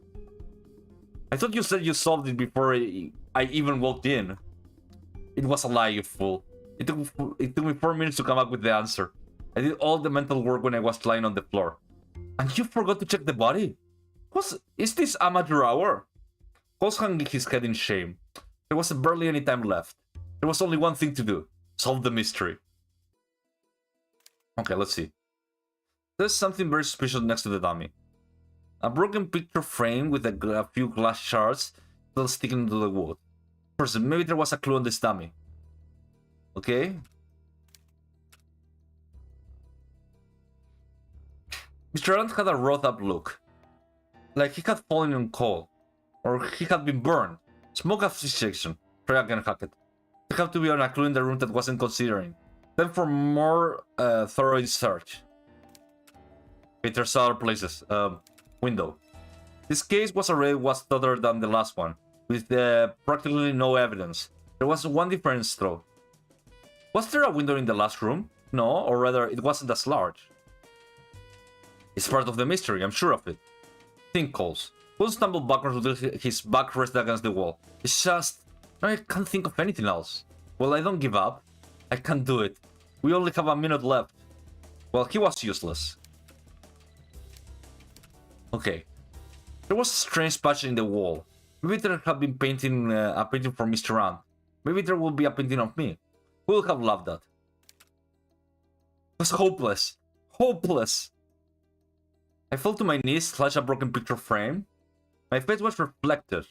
I thought you said you solved it before I even walked in. It was a lie, you fool. It took me 4 minutes to come up with the answer. I did all the mental work when I was lying on the floor. And you forgot to check the body? Is this amateur hour? Coles hung his head in shame. There was barely any time left. There was only one thing to do. Solve the mystery. Okay, let's see. There's something very suspicious next to the dummy. A broken picture frame with a few glass shards still sticking to the wood. First, maybe there was a clue on this dummy. Okay. Mr. Ant had a wrought up look. Like he had fallen in coal. Or he had been burned. Smoke asphyxiation. Try again, Hackett. There have to be a clue in the room that wasn't considering. Then for more thorough search. Okay, there's other places. Window. This case was tougher than the last one, with practically no evidence. There was one difference though. Was there a window in the last room? No, or rather, it wasn't as large. It's part of the mystery, I'm sure of it. Think, Coles. Coles stumbled backwards with his back rested against the wall. It's just... I can't think of anything else. Well, I don't give up. I can't do it. We only have a minute left. Well, he was useless. Okay. There was a strange patch in the wall. Maybe there had been painting, a painting from Mr. Ant. Maybe there will be a painting of me. Who would have loved that? It was hopeless. Hopeless! I fell to my knees, slashed a broken picture frame. My face was reflected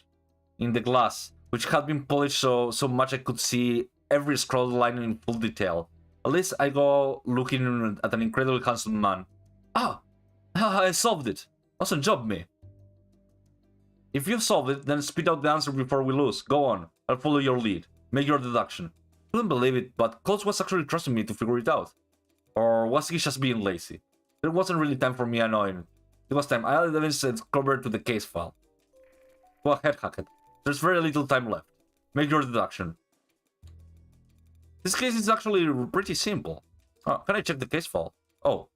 in the glass, which had been polished so much I could see every scroll line in full detail. At least I go looking at an incredibly handsome man. I solved it. Awesome job, me. If you've solved it, then spit out the answer before we lose. Go on. I'll follow your lead. Make your deduction. Couldn't believe it, but Coles was actually trusting me to figure it out. Or was he just being lazy? There wasn't really time for me annoying. It was time. I added evidence covered to the case file. Go ahead, Hackett. There's very little time left. Make your deduction. This case is actually pretty simple. Can I check the case file? Oh.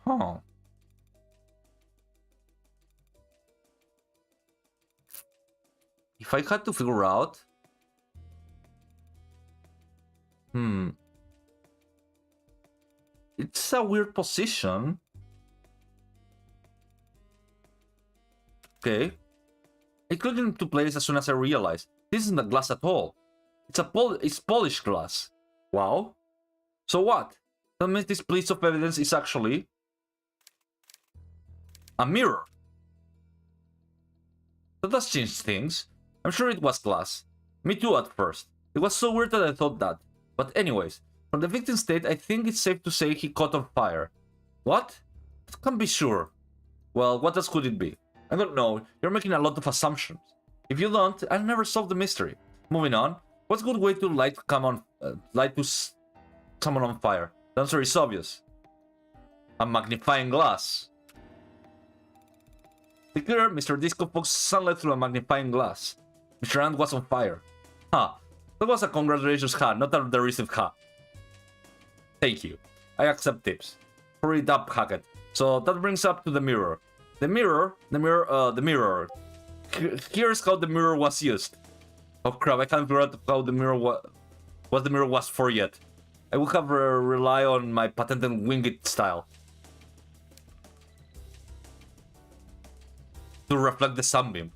Huh. If I had to figure out... It's a weird position. Okay. I clicked into place as soon as I realized. This isn't a glass at all. It's polished glass. Wow. So what? That means this piece of evidence is actually... a mirror. That does change things. I'm sure it was glass. Me too at first. It was so weird that I thought that. But anyways, from the victim's state, I think it's safe to say he caught on fire. What? I can't be sure. Well, what else could it be? I don't know. You're making a lot of assumptions. If you don't, I'll never solve the mystery. Moving on. What's a good way to light someone on fire? The answer is obvious. A magnifying glass. To be clear, Mr. Disco focused sunlight through a magnifying glass. Mr. Ant was on fire. That was a congratulations hat, not a derisive hat. Thank you. I accept tips. Hurry it up, Hackett. So that brings up to the mirror. The mirror. Here's how the mirror was used. Oh crap, I can't figure out how the mirror what the mirror was for yet. I will have to rely on my patented winged style. To reflect the sunbeam.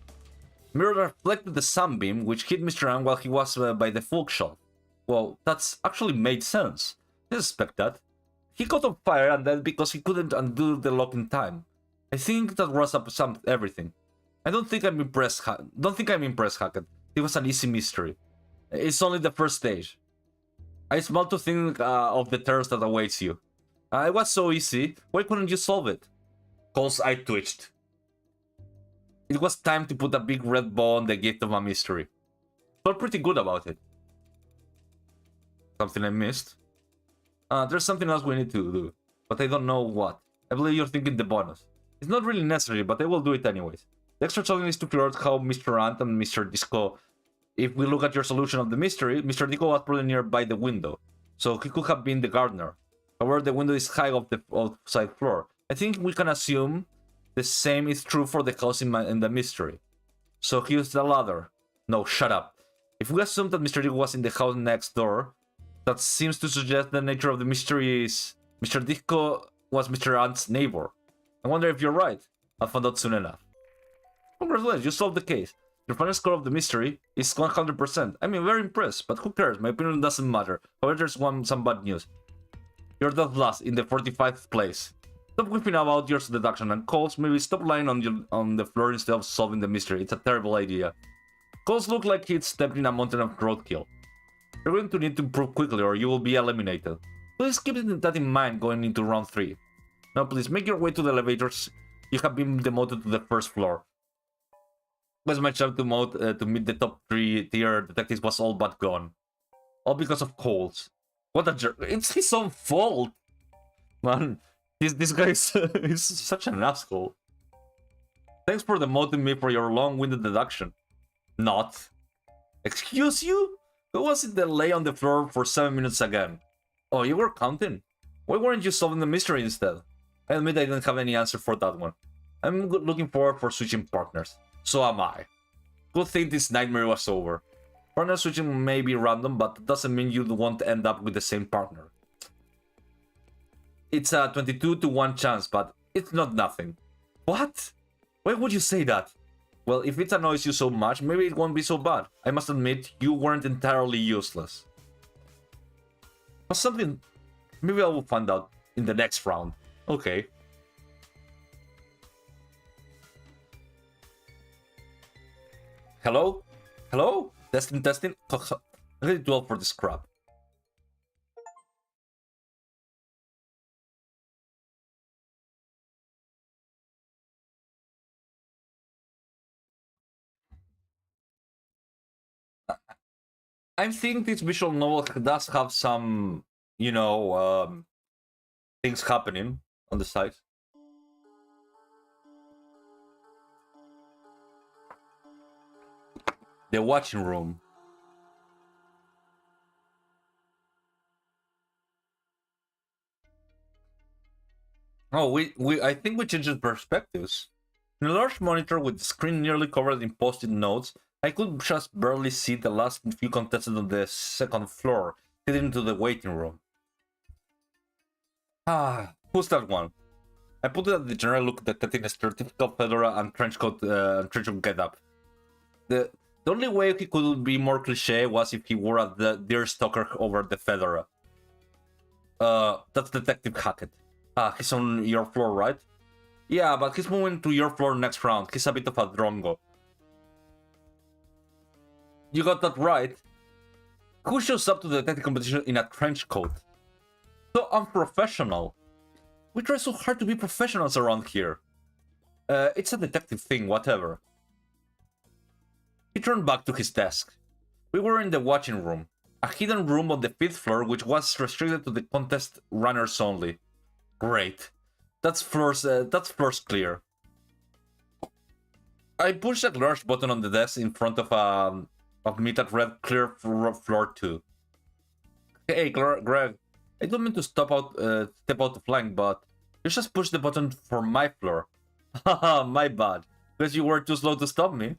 Mirror reflected the sunbeam, which hit Mr. Ant while he was by the bookshelf. Well, that's actually made sense. I suspect that. He caught on fire and then because he couldn't undo the lock in time. I think that was up everything. I don't think I'm impressed, Hackett. It was an easy mystery. It's only the first stage. I smile to think of the terrors that awaits you. It was so easy. Why couldn't you solve it? Cole's eye twitched. It was time to put a big red bow on the gift of a mystery. Felt pretty good about it. Something I missed? There's something else we need to do, but I don't know what. I believe you're thinking the bonus. It's not really necessary, but I will do it anyways. The extra challenge is to figure out how Mr. Ant and Mr. Disco... If we look at your solution of the mystery, Mr. Disco was probably nearby the window, so he could have been the gardener. However, the window is high off the outside floor. I think we can assume the same is true for the house in the mystery. So he used the ladder. No, shut up. If we assume that Mr. Disco was in the house next door, that seems to suggest the nature of the mystery is... Mr. Disco was Mr. Ant's neighbor. I wonder if you're right. I'll find out soon enough. Congratulations, you solved the case. Your final score of the mystery is 100%. I mean, very impressed, but who cares? My opinion doesn't matter. However, there's some bad news. You're dead last in the 45th place. Stop whipping about your deduction and calls. Maybe stop lying on the floor instead of solving the mystery. It's a terrible idea. Calls look like he'd stepped in a mountain of roadkill. You're going to need to improve quickly or you will be eliminated. Please keep that in mind going into round 3. Now please make your way to the elevators. You have been demoted to the first floor. Was my chance to meet the top 3 tier detectives was all but gone. All because of Coles. What a jerk. It's his own fault. Man, this guy is such an asshole. Thanks for demoting me for your long-winded deduction. Not. Excuse you? Who was it that lay on the floor for 7 minutes again? Oh, you were counting? Why weren't you solving the mystery instead? I admit I didn't have any answer for that one. I'm looking forward for switching partners. So am I. Good thing this nightmare was over. Partner switching may be random, but that doesn't mean you won't end up with the same partner. It's a 22 to 1 chance, but it's not nothing. What? Why would you say that? Well, if it annoys you so much, maybe it won't be so bad. I must admit, you weren't entirely useless. But something... Maybe I will find out in the next round. Okay. Hello? Hello? Testing, testing. I'm ready to for this crap. I think this visual novel does have some, you know, things happening on the side. The watching room. Oh, I think we changed perspectives. In a large monitor with the screen nearly covered in post-it notes, I could just barely see the last few contestants on the second floor, heading into the waiting room. Ah, who's that one? I put it at the general look detecting a stereotypical fedora and trench coat getup. The only way he could be more cliche was if he wore a deerstalker over the fedora. That's Detective Hackett. Ah, he's on your floor, right? Yeah, but he's moving to your floor next round. He's a bit of a drongo. You got that right. Who shows up to the detective competition in a trench coat? So unprofessional. We try so hard to be professionals around here. It's a detective thing, whatever. He turned back to his desk. We were in the watching room, a hidden room on the 5th floor which was restricted to the contest runners only. Great. That's floors clear. I pushed a large button on the desk in front of me that read clear floor 2. Hey, Greg. I don't mean to step out the flank, but you just pushed the button for my floor. Haha, my bad. Because you were too slow to stop me.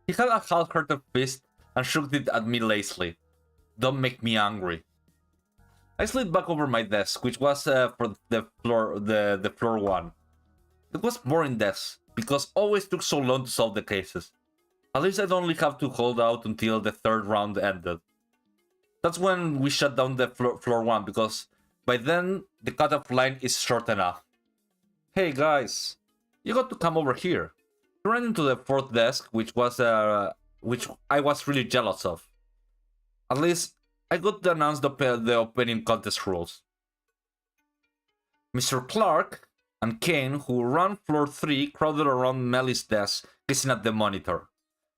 He had a half-hearted fist and shook it at me lazily. Don't make me angry. I slid back over my desk, which was for the floor 1. It was boring desk, because always took so long to solve the cases. At least I'd only have to hold out until the 3rd round ended. That's when we shut down the floor 1, because by then the cutoff line is short enough. Hey guys, you got to come over here. We ran into the 4th desk, which I was really jealous of. At least I got to announce the opening contest rules. Mr. Clark and Kane, who ran floor 3, crowded around Mellie's desk, gazing at the monitor.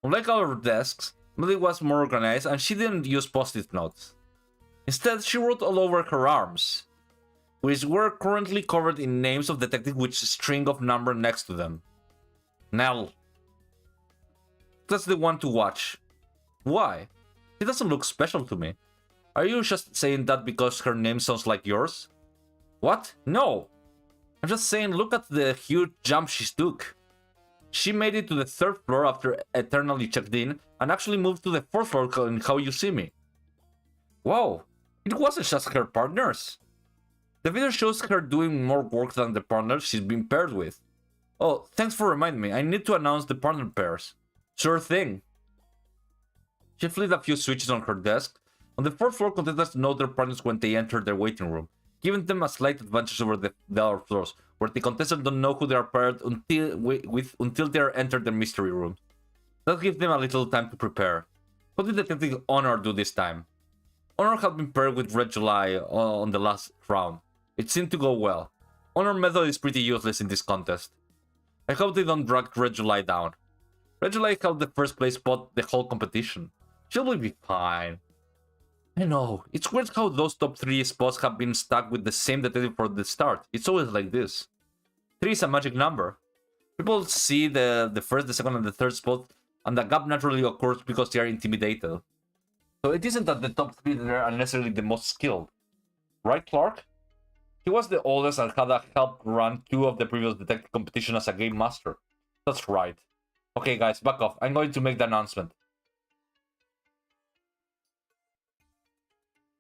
Unlike our desks, Mellie was more organized and she didn't use post-it notes. Instead, she wrote all over her arms, which were currently covered in names of detectives with a string of numbers next to them. Nell. That's the one to watch. Why? She doesn't look special to me. Are you just saying that because her name sounds like yours? What? No! I'm just saying look at the huge jump she took. She made it to the 3rd floor after eternally checked in and actually moved to the 4th floor in How You See Me. Wow, it wasn't just her partners. The video shows her doing more work than the partner she's been paired with. Oh, thanks for reminding me. I need to announce the partner pairs. Sure thing. She flipped a few switches on her desk. On the fourth floor, contestants know their partners when they enter their waiting room, giving them a slight advantage over the other floors, where the contestants don't know who they are paired until they are entered the mystery room. That gives them a little time to prepare. What did Detective Honor do this time? Honor had been paired with Red July on the last round. It seemed to go well. Honor method is pretty useless in this contest. I hope they don't drag Red July down. Red July held the first place spot the whole competition. She'll be fine. I know, it's weird how those top 3 spots have been stuck with the same detective from the start. It's always like this. 3 is a magic number. People see the first, the second, and the third spot, and the gap naturally occurs because they are intimidated. So it isn't that the top 3 are necessarily the most skilled. Right, Clark? He was the oldest and had helped run 2 of the previous detective competition as a game master. That's right. Okay guys, back off. I'm going to make the announcement.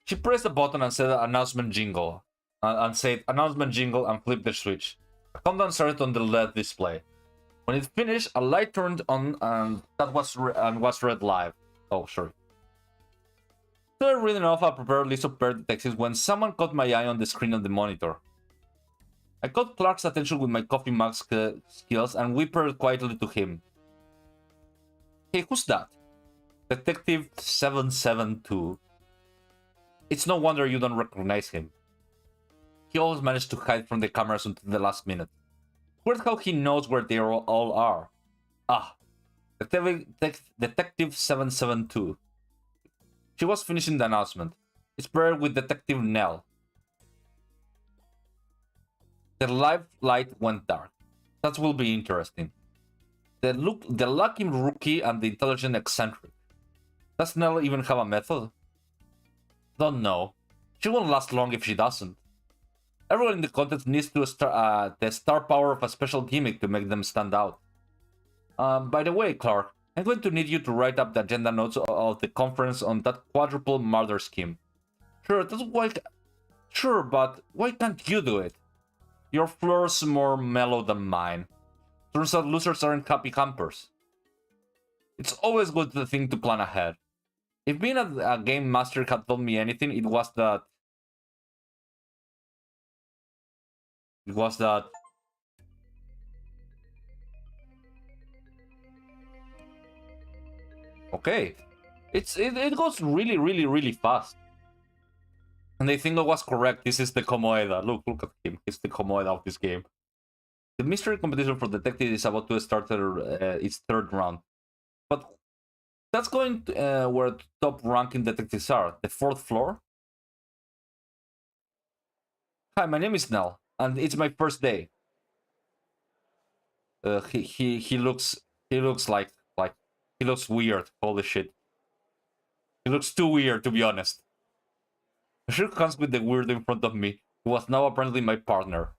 She pressed the button and said announcement jingle. And said announcement jingle and flipped the switch. A countdown started on the LED display. When it finished, a light turned on and that was read live. Oh, sorry. Still reading off a prepared list of paired detectives when someone caught my eye on the screen on the monitor. I caught Clark's attention with my coffee mug skills and whispered quietly to him. Hey, who's that? Detective 772. It's no wonder you don't recognize him. He always managed to hide from the cameras until the last minute. Weird how he knows where they all are. Ah, Detective 772. She was finishing the announcement. It's paired with Detective Nell. The live light went dark. That will be interesting. The lucky rookie and the intelligent eccentric. Does Nell even have a method? Don't know. She won't last long if she doesn't. Everyone in the contest needs to the star power of a special gimmick to make them stand out. By the way, Clark, I'm going to need you to write up the agenda notes of the conference on that quadruple murder scheme. Sure, but why can't you do it? Your floor's more mellow than mine. Turns out losers aren't happy campers. It's always good thing to plan ahead. If being a game master had told me anything, it was that... Okay. It goes really fast. And I think I was correct. This is the Komoeda. Look at him. He's the Komoeda of this game. The mystery competition for detective is about to start its 3rd round. But that's going to, where top ranking detectives are. The 4th floor. Hi, my name is Nell, and it's my first day. He looks weird. Holy shit. He looks too weird, to be honest. I shook hands with the weirdo in front of me, who was now apparently my partner.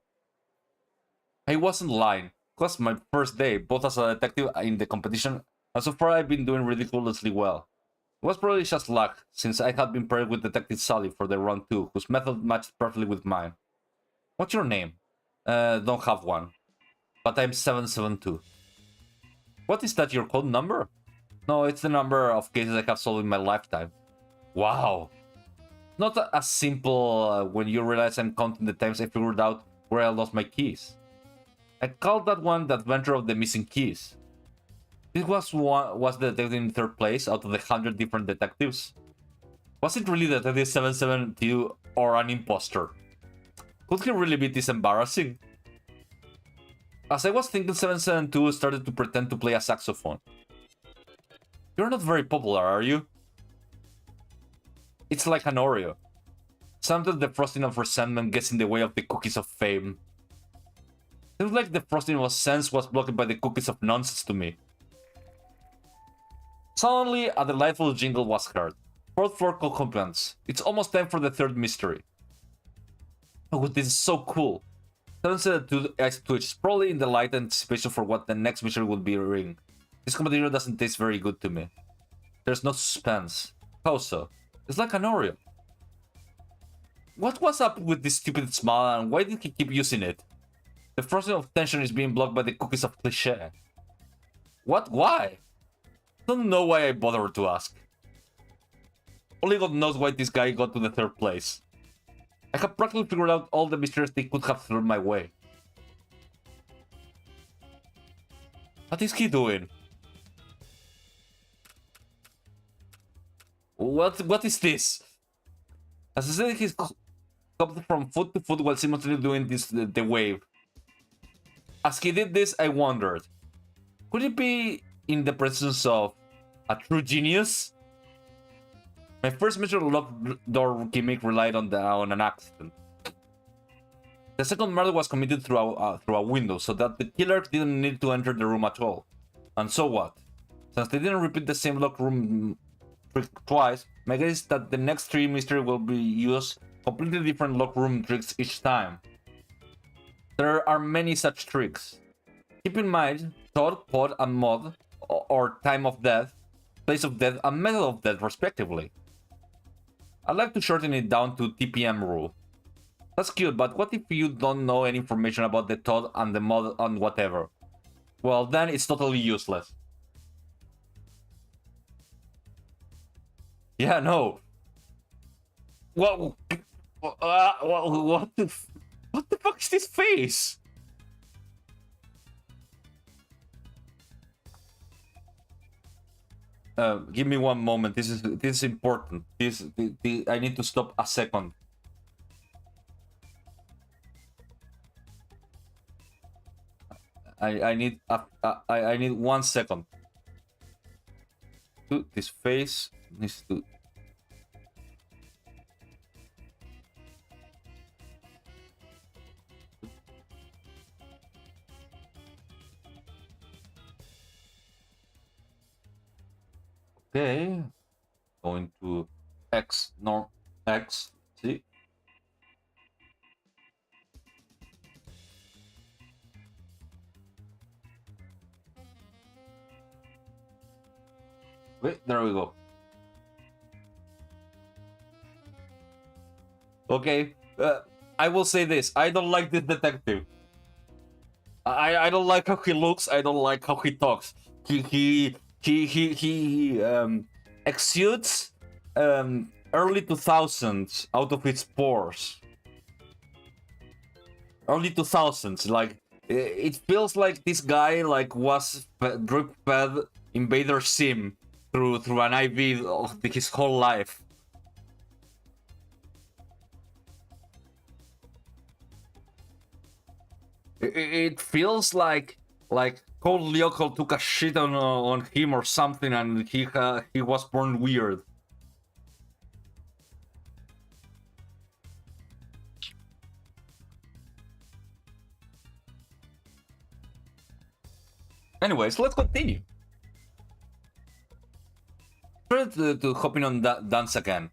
I wasn't lying. It was my first day, both as a detective in the competition, and so far I've been doing ridiculously well. It was probably just luck, since I had been paired with Detective Sally for the round 2, whose method matched perfectly with mine. What's your name? Don't have one. But I'm 772. What is that, your code number? No, it's the number of cases I have solved in my lifetime. Wow. Not as simple when you realize I'm counting the times I figured out where I lost my keys. I called that one the adventure of the missing keys. This was the detective in 3rd place out of the 100 different detectives. Was it really Detective 772 or an imposter? Could he really be this embarrassing? As I was thinking, 772 started to pretend to play a saxophone. You're not very popular, are you? It's like an Oreo. Sometimes the frosting of resentment gets in the way of the cookies of fame. Seems like the frosting of sense was blocked by the cookies of nonsense to me. Suddenly, a delightful jingle was heard. 4th floor compliments. It's almost time for the 3rd mystery. Oh, this is so cool. 772 eyes twitched, probably in the light anticipation for what the next mystery will be ring. This competition doesn't taste very good to me. There's no suspense. How so? It's like an Oreo. What was up with this stupid smile and why did he keep using it? The frozen of tension is being blocked by the cookies of cliché. What? Why? Don't know why I bothered to ask. Only God knows why this guy got to the third place. I have practically figured out all the mysteries they could have thrown my way. What is he doing? What is this? As I said, he's hopped from foot to foot while simultaneously doing the wave. As he did this, I wondered, could it be in the presence of a true genius? My first major locked door gimmick relied on an accident. The second murder was committed through a window, so that the killer didn't need to enter the room at all. And so what? Since they didn't repeat the same locked room trick twice, my guess is that the next 3 mysteries will be used completely different locked room tricks each time. There are many such tricks. Keep in mind, Todd, Pod, and Mod, or Time of Death, Place of Death, and Method of Death, respectively. I'd like to shorten it down to TPM rule. That's cute, but what if you don't know any information about the Todd and the Mod and whatever? Well, then it's totally useless. Yeah, no. What the fuck is this face? Give me one moment. This is important. I need to stop a second. I need 1 second. Dude, this face needs to. Okay, going to X, norm, X, see? Wait, there we go. Okay, I will say this, I don't like this detective. I don't like how he looks, I don't like how he talks. He exudes early 2000s out of its pores. Early 2000s, like it feels like this guy like was drip fed Invader Sim through an IV of his whole life. It feels like Cole Lyoko took a shit on him or something, and he was born weird. Anyways, let's continue. Try to hopping on that dance again.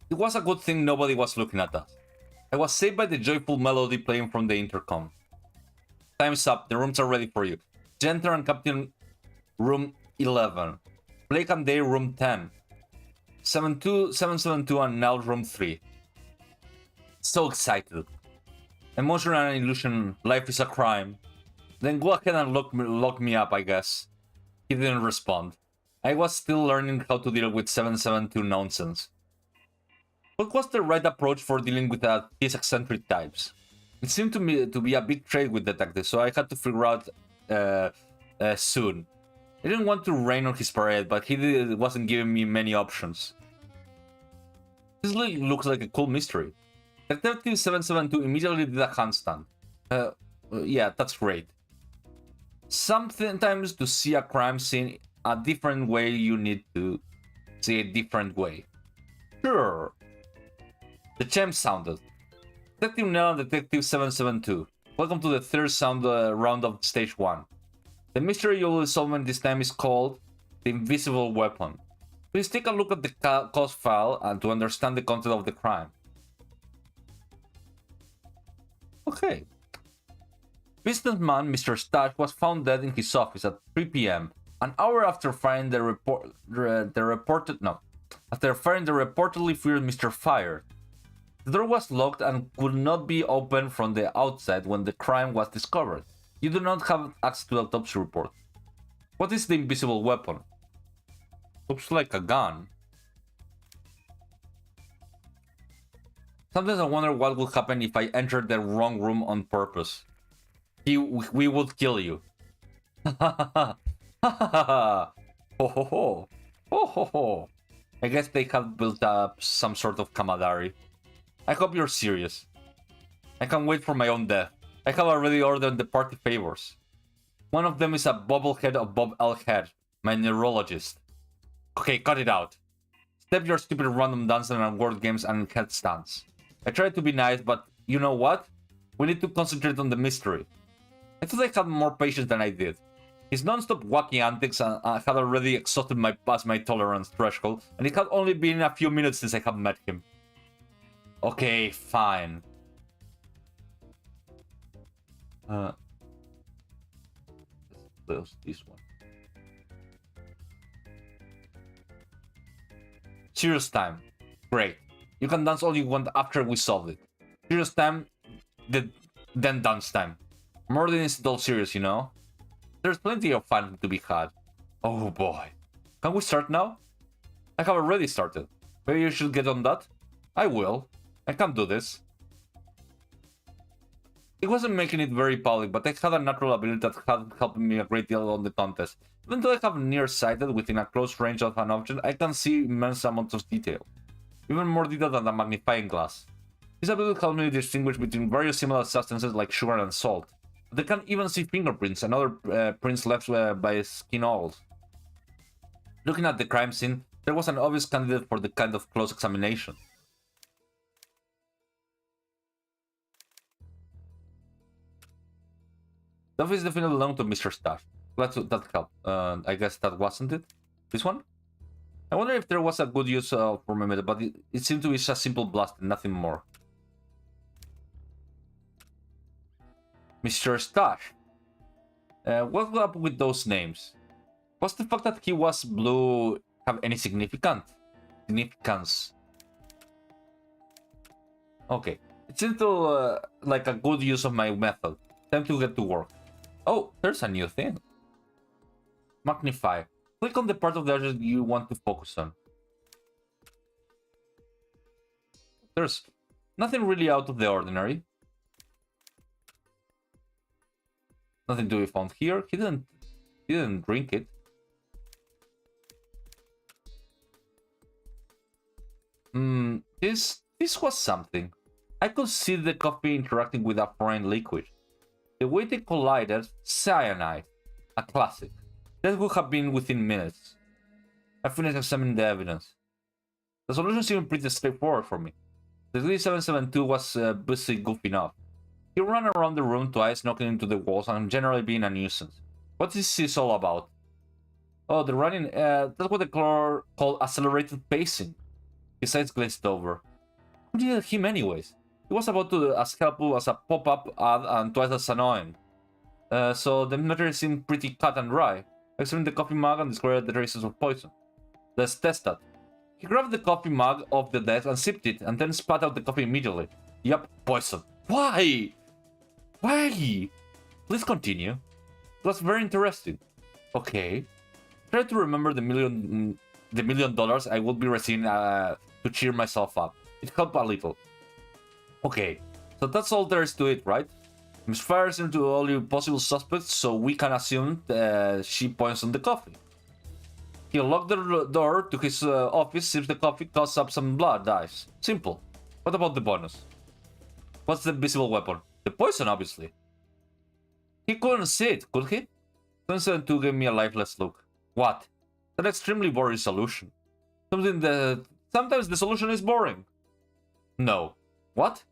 It was a good thing nobody was looking at us. I was saved by the joyful melody playing from the intercom. Time's up. The rooms are ready for you. Genter and Captain room 11. Blake and Day room 10. 772 and Nell room 3. So excited. Emotion and illusion. Life is a crime. Then go ahead and lock me up, I guess. He didn't respond. I was still learning how to deal with 772 nonsense. What was the right approach for dealing with these eccentric types? It seemed to me to be a big trade with detectives, so I had to figure out soon. I didn't want to rain on his parade, but he wasn't giving me many options. This looks like a cool mystery. Detective 772 immediately did a handstand. Yeah, that's great. Sometimes to see a crime scene a different way, you need to see a different way. Sure. The chime sounded. Detective Nell and Detective 772. Welcome to the third round of stage 1. The mystery you will solve this time is called the Invisible Weapon. Please take a look at the cause file and to understand the content of the crime. Okay. Businessman Mr. Stash was found dead in his office at 3 p.m. an hour after firing the reportedly feared Mr. Fire. The door was locked and could not be opened from the outside when the crime was discovered. You do not have access to the autopsy report. What is the invisible weapon? Looks like a gun. Sometimes I wonder what would happen if I entered the wrong room on purpose. We would kill you. Ha ha ha ha. Ho ho ho. Ho ho ho. I guess they have built up some sort of camaraderie. I hope you're serious. I can't wait for my own death. I have already ordered the party favors. One of them is a bobblehead of Bob L. Head, my neurologist. Okay, cut it out. Step your stupid random dancing and word games and headstands. I tried to be nice, but you know what? We need to concentrate on the mystery. I thought I had more patience than I did. His non-stop wacky antics had already exhausted my tolerance threshold, and it had only been a few minutes since I had met him. Okay, fine. Let's close this one. Serious time. Great. You can dance all you want after we solve it. Serious time, then dance time. More than it's all serious, you know? There's plenty of fun to be had. Oh boy. Can we start now? I have already started. Maybe you should get on that? I will. I can't do this. It wasn't making it very public, but I had a natural ability that had helped me a great deal on the contest. Even though I have nearsighted within a close range of an object, I can see immense amounts of detail. Even more detail than a magnifying glass. This ability helps me distinguish between various similar substances like sugar and salt. They can even see fingerprints and other prints left by skin holes. Looking at the crime scene, there was an obvious candidate for the kind of close examination. The office definitely belonged to Mr. Stash. Glad that helped. I guess that wasn't it? This one? I wonder if there was a good use for my method, but it seemed to be just a simple blast and nothing more. Mr. Stash. What's up with those names? What's the fact that he was blue have any significance? Okay. It seems to like a good use of my method. Time to get to work. Oh, there's a new thing. Magnify. Click on the part of the object you want to focus on. There's nothing really out of the ordinary. Nothing to be found here. He didn't drink it. This was something. I could see the coffee interacting with a foreign liquid. The way they collided, cyanide. A classic. That would have been within minutes. I finished examining the evidence. The solution seemed pretty straightforward for me. The 3772 was busy goofing off. He ran around the room twice, knocking into the walls and generally being a nuisance. What is this all about? Oh, the running, that's what they call accelerated pacing. His eyes glazed over. Who needed him anyways? He was about to as helpful as a pop-up ad and twice as annoying. So the matter seemed pretty cut and dry. I examined the coffee mug and discovered the traces of poison. Let's test that. He grabbed the coffee mug off the desk and sipped it, and then spat out the coffee immediately. Yup, poison. Why? Why? Please continue. It was very interesting. Okay. Try to remember the $1 million I would be receiving to cheer myself up. It helped a little. Okay, so that's all there is to it, right? Miss fires into all your possible suspects, so we can assume she poisoned the coffee. He unlocked the door to his office, sips the coffee, coughs up some blood, dies. Simple. What about the bonus? What's the visible weapon? The poison, obviously. He couldn't see it, could he? 772 gave me a lifeless look. What? An extremely boring solution. Sometimes the solution is boring. No. What?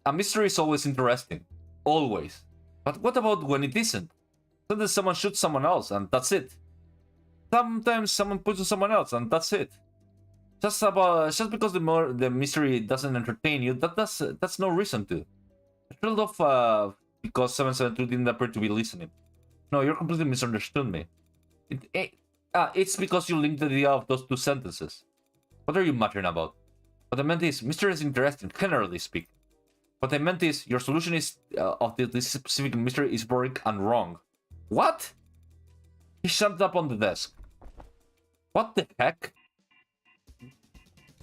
A mystery is always interesting. Always. But what about when it isn't? Sometimes someone shoots someone else, and that's it. Sometimes someone poisons someone else, and that's it. Just because the mystery doesn't entertain you, that's no reason to. I trailed off because 772 didn't appear to be listening. No, you're completely misunderstood me. It's because you linked the idea of those two sentences. What are you muttering about? What I meant is, mystery is interesting, generally speaking. What I meant is, your solution is of this specific mystery is boring and wrong. What? He jumped up on the desk. What the heck?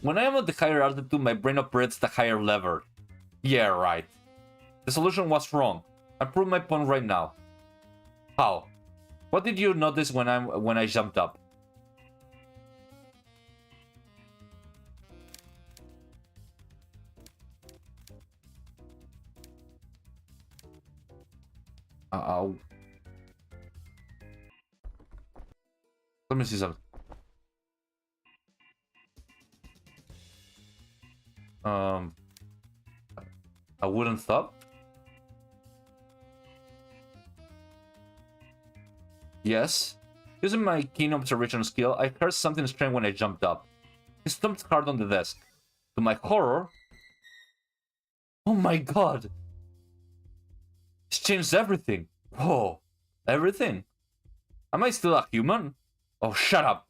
When I am at the higher altitude, my brain operates the higher lever. Yeah, right. The solution was wrong. I prove my point right now. How? What did you notice when I jumped up? Let me see something. I wouldn't stop. Yes. Using my keen observation skill, I heard something strange when I jumped up. He stomped hard on the desk. To my horror... Oh my god! It's changed everything. Whoa. Everything? Am I still a human? Oh, shut up.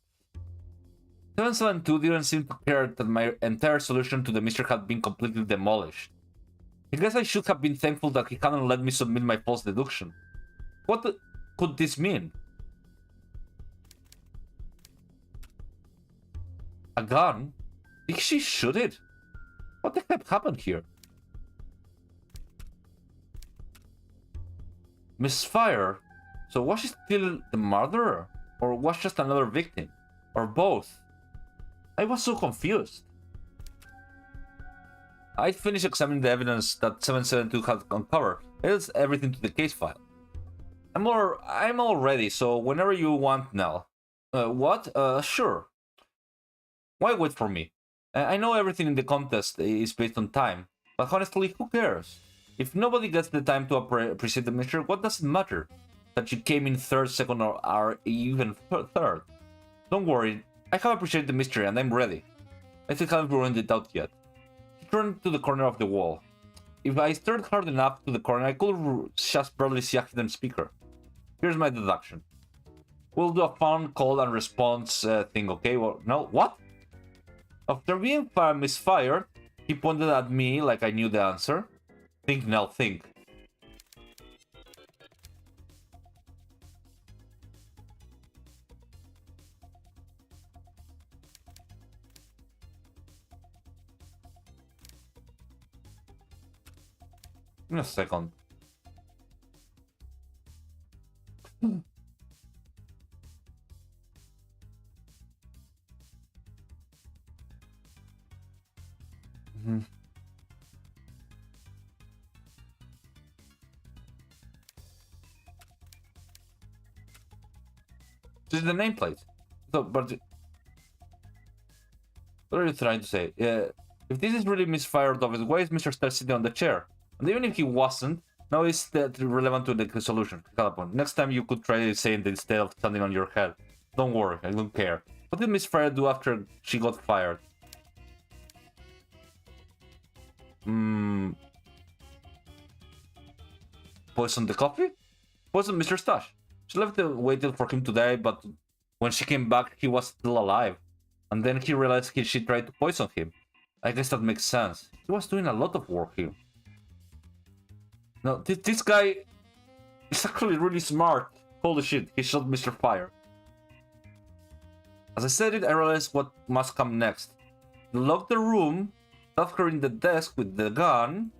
772 didn't seem to care that my entire solution to the mystery had been completely demolished. I guess I should have been thankful that he hadn't let me submit my false deduction. What could this mean? A gun? Did she shoot it? What the heck happened here? Misfire? So was she still the murderer? Or was just another victim? Or both? I was so confused. I finished examining the evidence that 772 had uncovered. I added everything to the case file. I'm all ready, so whenever you want now. What? Sure. Why wait for me? I know everything in the contest is based on time, but honestly, who cares? If nobody gets the time to appreciate the mystery, what does it matter? That you came in third, second, or even third. Don't worry, I have appreciated the mystery and I'm ready. I still haven't ruined it out yet. He turned to the corner of the wall. If I stared hard enough to the corner, I could just barely see a hidden speaker. Here's my deduction. We'll do a phone call and response thing, okay? Well, no, what? After being misfired, he pointed at me like I knew the answer. Think now, think. In a second. This is the nameplate. So, but what are you trying to say? If this is really misfired of it, why is Mr. Star sitting on the chair? And even if he wasn't, now it's that relevant to the solution. Next time you could try saying it instead of standing on your head. Don't worry, I don't care. What did Miss Fire do after she got fired? Poison the coffee? Poison Mr. Stash. She left and waited for him to die, but when she came back, he was still alive. And then he realized she tried to poison him. I guess that makes sense. He was doing a lot of work here. No, this guy is actually really smart. Holy shit, he shot Mr. Fire. As I said it, I realized what must come next. He locked the room, left her in the desk with the gun,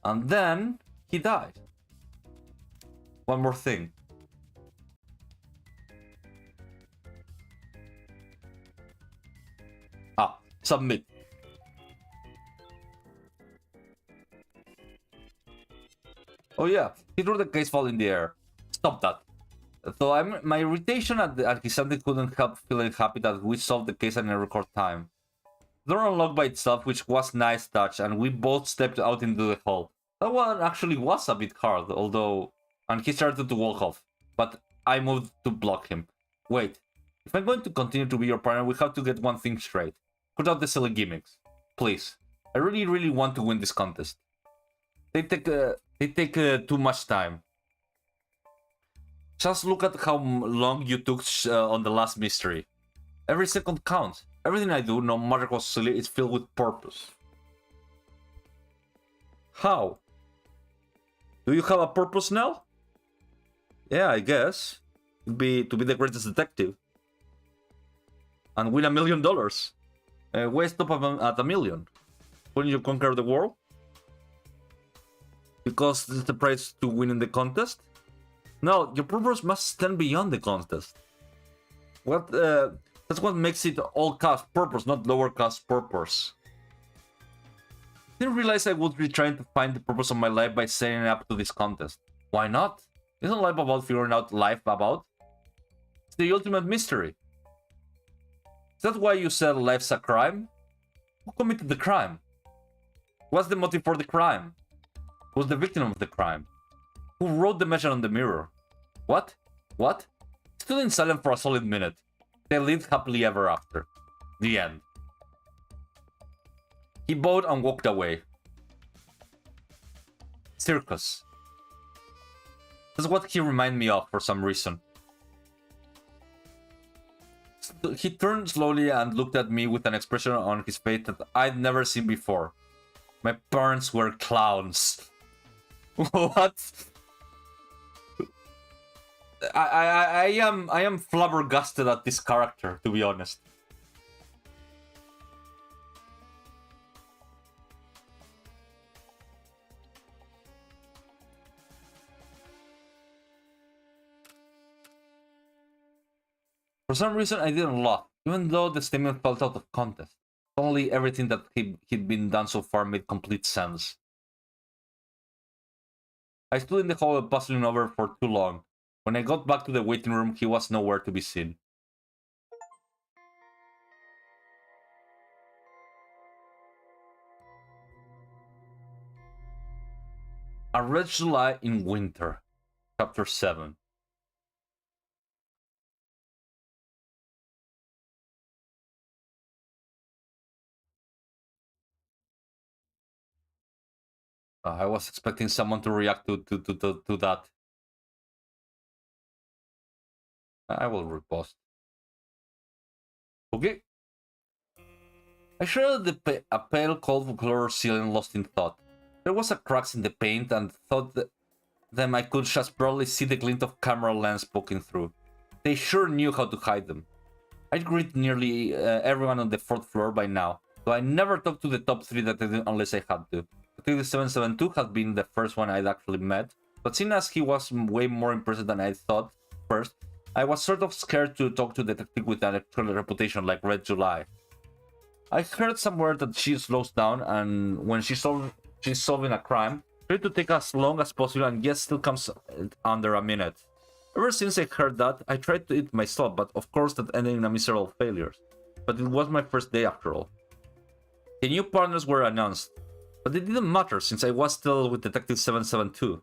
and then he died. One more thing. Submit. Oh yeah, he threw the case file in the air. Stop that. So my irritation at his ending couldn't help feeling happy that we solved the case in a record time. The door unlocked by itself, which was nice touch, and we both stepped out into the hall. That one actually was a bit hard, although... And he started to walk off, but I moved to block him. Wait, if I'm going to continue to be your partner, we have to get one thing straight. Put out the silly gimmicks. Please. I really want to win this contest. They take too much time. Just look at how long you took on the last mystery. Every second counts. Everything I do, no matter how silly, is filled with purpose. How? Do you have a purpose now? Yeah, I guess. It'd be to be the greatest detective. And win $1 million. Why stop at $1 million? Wouldn't you conquer the world? Because this is the price to win in the contest? No, your purpose must stand beyond the contest. That's what makes it all caste purpose, not lower caste purpose. Didn't realize I would be trying to find the purpose of my life by signing up to this contest. Why not? Isn't life about figuring out life about? It's the ultimate mystery. Is that why you said life's a crime? Who committed the crime? What's the motive for the crime? Who's the victim of the crime? Who wrote the message on the mirror? What? What? Stood in silence for a solid minute. They lived happily ever after. The end. He bowed and walked away. Circus. That's what he reminded me of for some reason. He turned slowly and looked at me with an expression on his face that I'd never seen before. My parents were clowns. What? I am flabbergasted at this character, to be honest. For some reason, I didn't laugh, even though the statement felt out of context. Only everything that he'd been done so far made complete sense. I stood in the hallway puzzling over for too long. When I got back to the waiting room, he was nowhere to be seen. A Red July in Winter, Chapter 7. I was expecting someone to react to that. I will repost. Okay. I shadowed a pale cold color ceiling, lost in thought. There was a cracks in the paint and thought that them I could just barely see the glint of camera lens poking through. They sure knew how to hide them. I'd greet nearly everyone on the 4th floor by now, though I never talked to the top 3 that I did unless I had to. Detective 772 had been the first one I'd actually met, but seeing as he was way more impressive than I thought first, I was sort of scared to talk to a detective with an actual reputation like Red July. I heard somewhere that she slows down and when she's solving a crime, tries to take as long as possible and yet still comes under a minute. Ever since I heard that, I tried to eat myself, but of course that ended in a miserable failure. But it was my first day after all. The new partners were announced, but it didn't matter since I was still with Detective 772.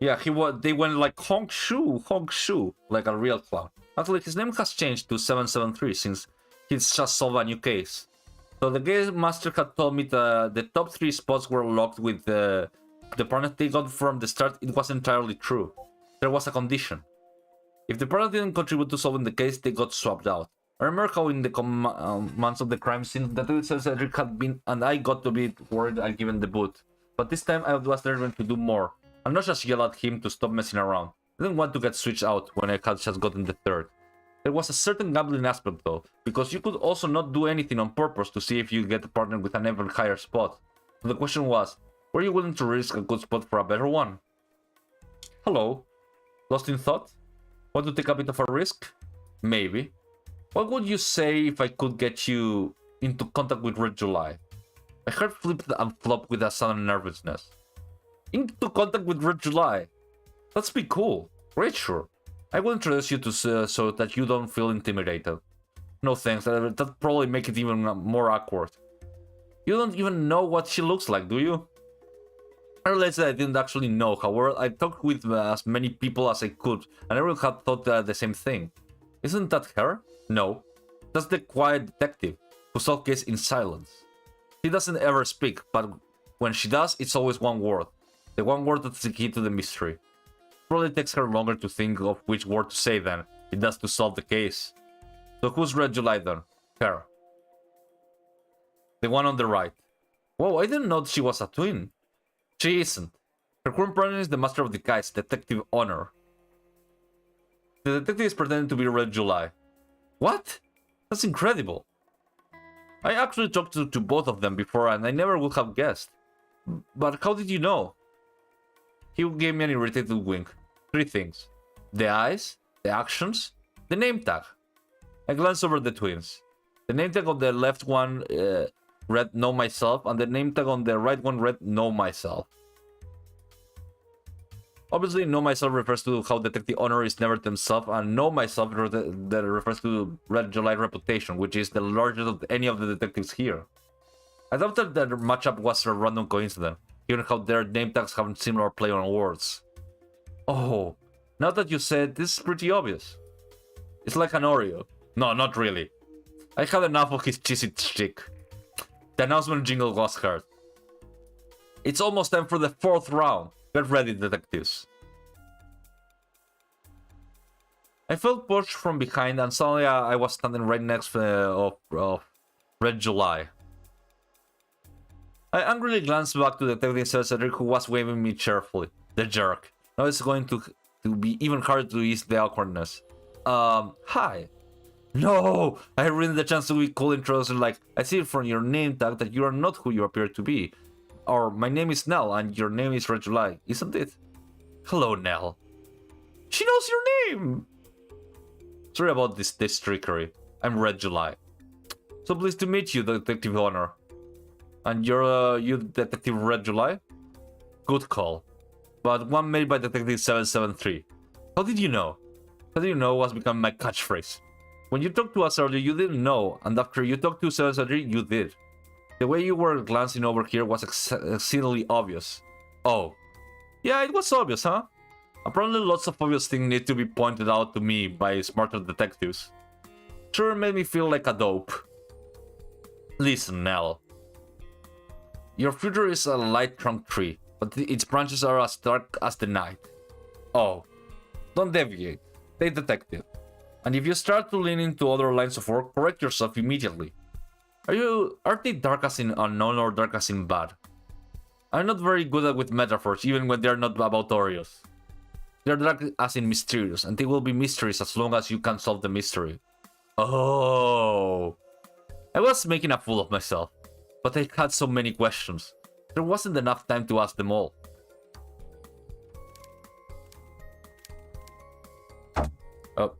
Yeah, they went like honk shoo, like a real clown. Actually, his name has changed to 773 since he's just solved a new case. So the game master had told me that the top 3 spots were locked with the partners they got from the start. It wasn't entirely true. There was a condition. If the partner didn't contribute to solving the case, they got swapped out. I remember how in the months of the crime scene, that Cedric had been, and I got to be worried and given the boot. But this time I was determined to do more, and not just yell at him to stop messing around. I didn't want to get switched out when I had just gotten the 3rd. There was a certain gambling aspect though, because you could also not do anything on purpose to see if you get a partner with an even higher spot. So the question was, were you willing to risk a good spot for a better one? Hello? Lost in thought? Want to take a bit of a risk? Maybe. What would you say if I could get you into contact with Red July? My heart flipped and flopped with a sudden nervousness. Into contact with Red July? Let's be cool. Great, sure. I will introduce you to so that you don't feel intimidated. No thanks, that'd probably make it even more awkward. You don't even know what she looks like, do you? I realized that I didn't actually know. However, I talked with as many people as I could, and everyone had thought the same thing. Isn't that her? No. That's the quiet detective, who solves cases in silence. She doesn't ever speak, but when she does, it's always one word. The one word that's the key to the mystery. Probably takes her longer to think of which word to say then. it does to solve the case. So who's Red July then? Her. The one on the right. Whoa, I didn't know she was a twin. She isn't. Her current partner is the Master of Disguise, Detective Honor. The detective is pretending to be Red July. What? That's incredible. I actually talked to both of them before and I never would have guessed. But how did you know? He gave me an irritated wink. 3 things. The eyes, the actions, the name tag. I glanced over the twins. The name tag on the left one read Know Myself, and the name tag on the right one read Know Myself. Obviously, Know Myself refers to how Detective Honor is never themselves, and Know Myself that refers to Red July reputation, which is the largest of any of the detectives here. I thought that their matchup was a random coincidence, given how their name tags have a similar play on words. Oh, now that you said, this is pretty obvious. It's like an Oreo. No, not really. I had enough of his cheesy chick. The announcement jingle was heard. It's almost time for the 4th round. Get ready, detectives. I felt pushed from behind and suddenly I was standing right next to Red July. I angrily glanced back to Detective Cedric, who was waving me cheerfully. The jerk. Now it's going to be even harder to ease the awkwardness. Hi. No! I ruined the chance to be cool introduction like, I see from your name tag that you are not who you appear to be. Or, my name is Nell and your name is Red July, isn't it? Hello, Nell. She knows your name! Sorry about this trickery. I'm Red July. So pleased to meet you, Detective Honor. And you're, you Detective Red July? Good call. But one made by Detective 773. How did you know? How did you know was becoming my catchphrase? When you talked to us earlier, you didn't know, and after you talked to 773, you did. The way you were glancing over here was exceedingly obvious. Oh. Yeah, it was obvious, huh? Apparently lots of obvious things need to be pointed out to me by smarter detectives. Sure made me feel like a dope. Listen, Nell. Your future is a light trunk tree, but its branches are as dark as the night. Oh. Don't deviate. Stay detective. And if you start to lean into other lines of work, correct yourself immediately. Are they dark as in unknown or dark as in bad? I'm not very good with metaphors, even when they're not about Oreos. They're dark as in mysterious, and they will be mysteries as long as you can solve the mystery. Oh. I was making a fool of myself, but I had so many questions. There wasn't enough time to ask them all. Oh.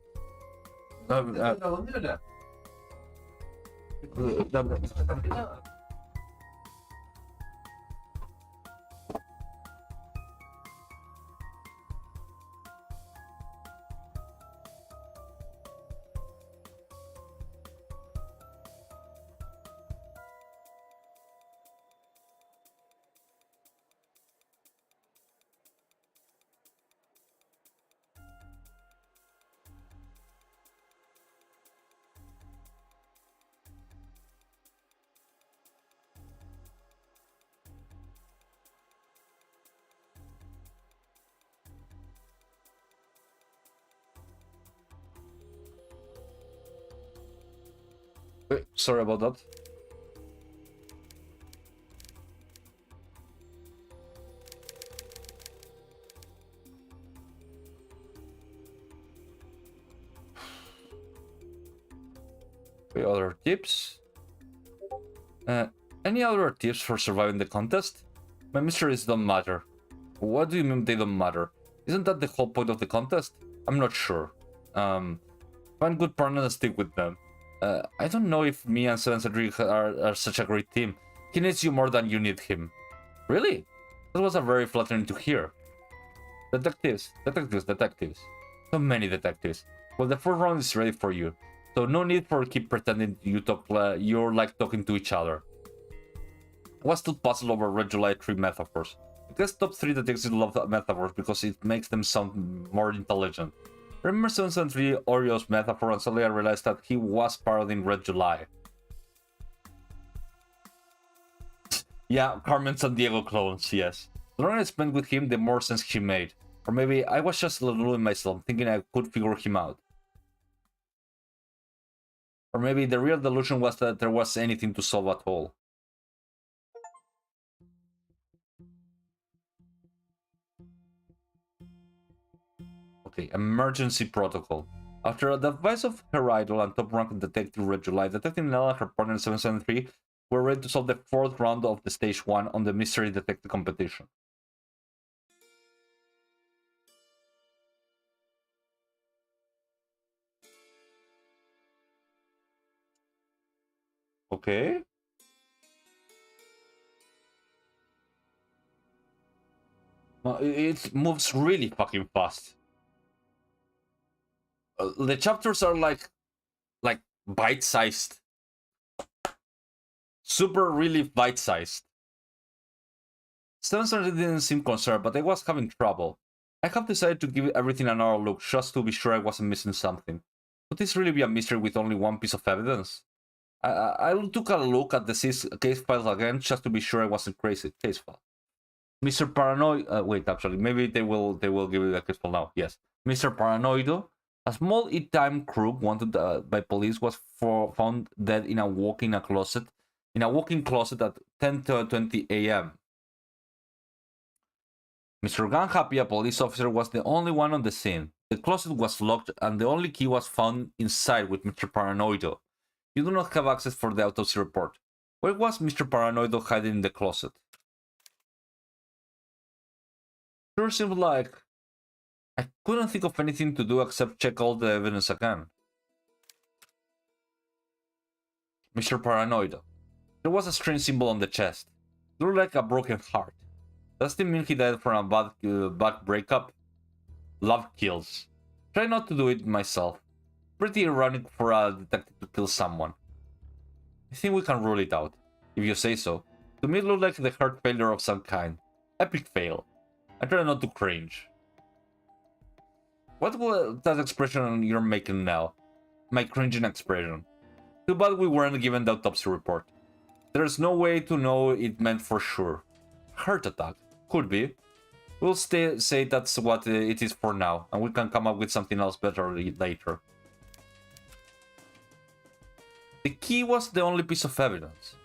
Sorry about that. Okay, other tips? Any other tips for surviving the contest? My mysteries don't matter. What do you mean they don't matter? Isn't that the whole point of the contest? I'm not sure. Find good partners and stick with them. I don't know if me and Seven Cedric are such a great team. He needs you more than you need him. Really? That was a very flattering to hear. Detectives. So many detectives. Well, the 4th round is ready for you. So no need for keep pretending you're like talking to each other. I was still puzzled over Red July 3 metaphors. I guess top 3 detectives love metaphors because it makes them sound more intelligent. Remember 773 Oreo's metaphor, and suddenly I realized that he was parodying Red July. Yeah, Carmen Sandiego clones, yes. The longer I spent with him, the more sense he made. Or maybe I was just deluding myself, thinking I could figure him out. Or maybe the real delusion was that there was anything to solve at all. Okay, emergency protocol. After the advice of her idol and top-ranked detective Red July, Detective Nella and her partner 773 were ready to solve the 4th round of the Stage 1 on the Mystery Detective competition. Okay. Well, it moves really fucking fast. The chapters are like bite-sized. Super really bite-sized. 770 didn't seem concerned, but I was having trouble. I have decided to give everything another look just to be sure I wasn't missing something. Could this really be a mystery with only one piece of evidence? I took a look at the case files again just to be sure I wasn't crazy. Case file. Mr. Paranoid. Wait, actually, maybe they will give you a case file now. Yes, Mr. Paranoido, a small E-Time crew wanted by police, was found dead in a walk-in closet. In a walk-in closet at 10:20 a.m. Mr. Gunhappy, a police officer, was the only one on the scene. The closet was locked, and the only key was found inside with Mr. Paranoido. You do not have access for the autopsy report. Where was Mr. Paranoido hiding in the closet? Sure seems like I couldn't think of anything to do except check all the evidence again. Mr. Paranoido. There was a strange symbol on the chest. It looked like a broken heart. Does it mean he died from a bad breakup? Love kills. Try not to do it myself. Pretty ironic for a detective to kill someone. I think we can rule it out, if you say so. To me it looked like the heart failure of some kind. Epic fail. I try not to cringe. What was that expression you're making now? My cringing expression. Too bad we weren't given the autopsy report. There's no way to know it meant for sure. Heart attack. Could be. We'll say that's what it is for now, and we can come up with something else better later. The key was the only piece of evidence.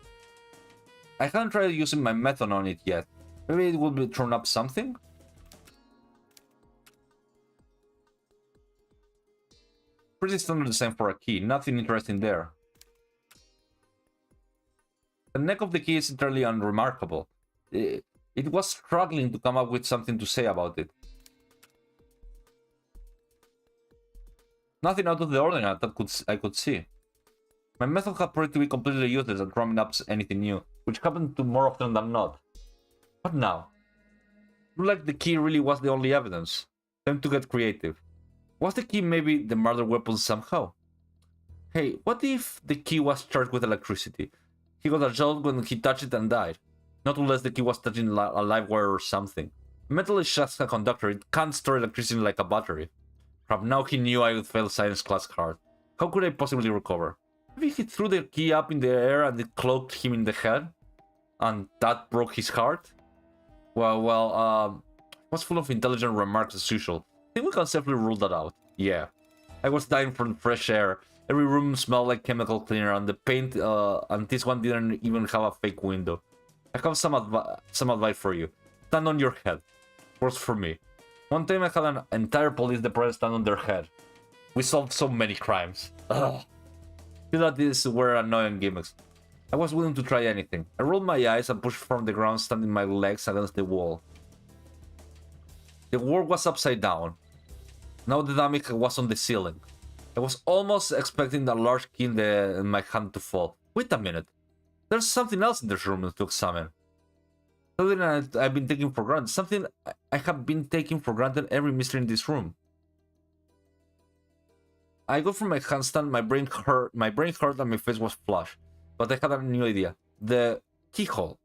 I haven't tried using my method on it yet. Maybe it will turn up something? Pretty standard design for a key, nothing interesting there. The neck of the key is entirely unremarkable. It was struggling to come up with something to say about it. Nothing out of the ordinary that I could see. My method had proved to be completely useless at drumming up anything new, which happened to more often than not. What now? Looked like the key really was the only evidence. Time to get creative. Was the key maybe the murder weapon somehow? Hey, what if the key was charged with electricity? He got a jolt when he touched it and died. Not unless the key was touching a live wire or something. Metal is just a conductor, it can't store electricity like a battery. From now he knew I would fail science class hard. How could I possibly recover? Maybe he threw the key up in the air and it cloaked him in the head? And that broke his heart? Was full of intelligent remarks as usual. I think we can safely rule that out. Yeah. I was dying from fresh air. Every room smelled like chemical cleaner, and the paint, and this one didn't even have a fake window. I have some advice for you. Stand on your head. Works for me. One time I had an entire police department stand on their head. We solved so many crimes. Ugh. I feel that these were annoying gimmicks. I was willing to try anything. I rolled my eyes and pushed from the ground, standing my legs against the wall. The wall was upside down. Now the dummy was on the ceiling. I was almost expecting a large key in my hand to fall. Wait a minute. There's something else in this room to examine. Something I've been taking for granted. Something I have been taking for granted every mystery in this room. I got from my handstand, my brain hurt and my face was flushed. But I had a new idea. The keyhole.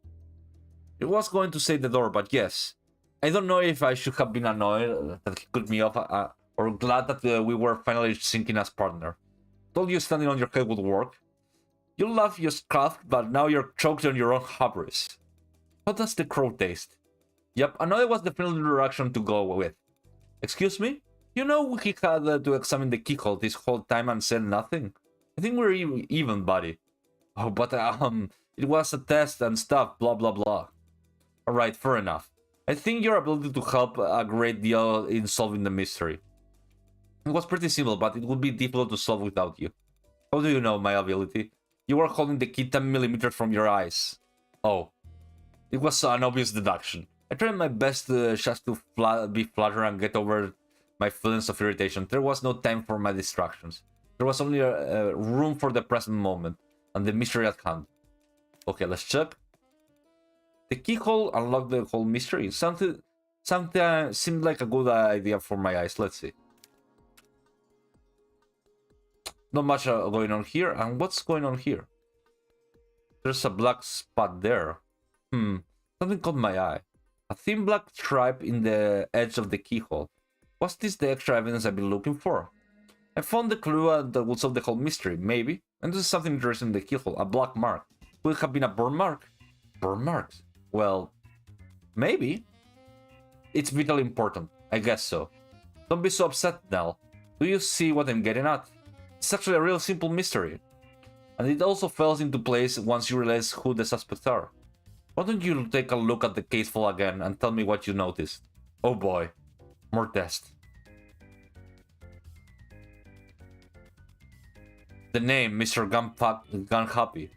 It was going to say the door, but yes. I don't know if I should have been annoyed that he cut me off or glad that we were finally syncing as partner. Told you standing on your head would work. You love your craft, but now you're choked on your own hubris. How does the crow taste? Yep, I know it was the final interaction to go with. Excuse me? You know he had to examine the keyhole this whole time and said nothing? I think we're even, buddy. Oh, but it was a test and stuff, blah blah blah. Alright, fair enough. I think your ability to help a great deal in solving the mystery. It was pretty simple, but it would be difficult to solve without you. How do you know my ability? You were holding the key 10 millimeters from your eyes. Oh. It was an obvious deduction. I tried my best just to be flattered and get over my feelings of irritation. There was no time for my distractions. There was only room for the present moment and the mystery at hand. Okay, let's check. The keyhole unlocked the whole mystery. Something seemed like a good idea for my eyes. Let's see. Not much going on here. And what's going on here? There's a black spot there. Something caught my eye. A thin black stripe in the edge of the keyhole. Was this the extra evidence I've been looking for? I found the clue that would solve the whole mystery, maybe. And this is something interesting in the keyhole. A black mark. Would it have been a burn mark? Burn marks? Well, maybe. It's vitally important. I guess so. Don't be so upset, Nell. Do you see what I'm getting at? It's actually a real simple mystery. And it also falls into place once you realize who the suspects are. Why don't you take a look at the case file again and tell me what you noticed? Oh boy. More tests. The name, Mr. Gunhappy.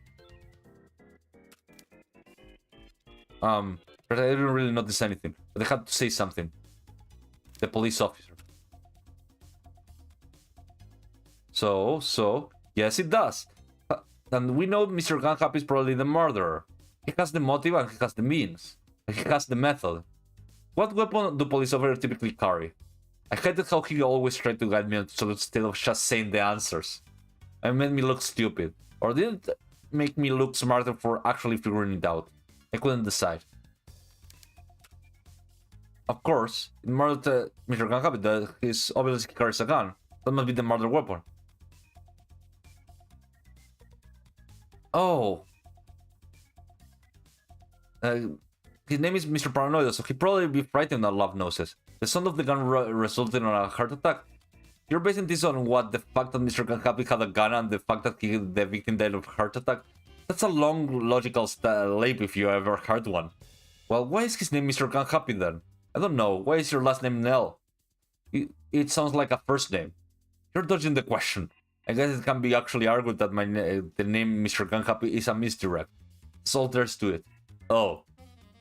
But I didn't really notice anything. But I had to say something. The police officer. So, yes it does. And we know Mr. Gunhappy is probably the murderer. He has the motive and he has the means. He has the method. What weapon do police officers typically carry? I hated how he always tried to guide me instead of just saying the answers. It made me look stupid. Or did it make me look smarter for actually figuring it out? I couldn't decide. Of course, in murder Mr. Gunhappy, he obviously carries a gun. That must be the murder weapon. Oh. His name is Mr. Paranoid, so he'd probably be frightened at love noses. The sound of the gun resulted in a heart attack. You're basing this on what? The fact that Mr. Gunhappy had a gun and the fact that the victim died of a heart attack? That's a long logical leap if you ever heard one. Well, why is his name Mr. Gunhappy then? I don't know. Why is your last name Nell? It sounds like a first name. You're dodging the question. I guess it can be actually argued that the name Mr. Gunhappy is a misdirect. That's all there's to it. Oh,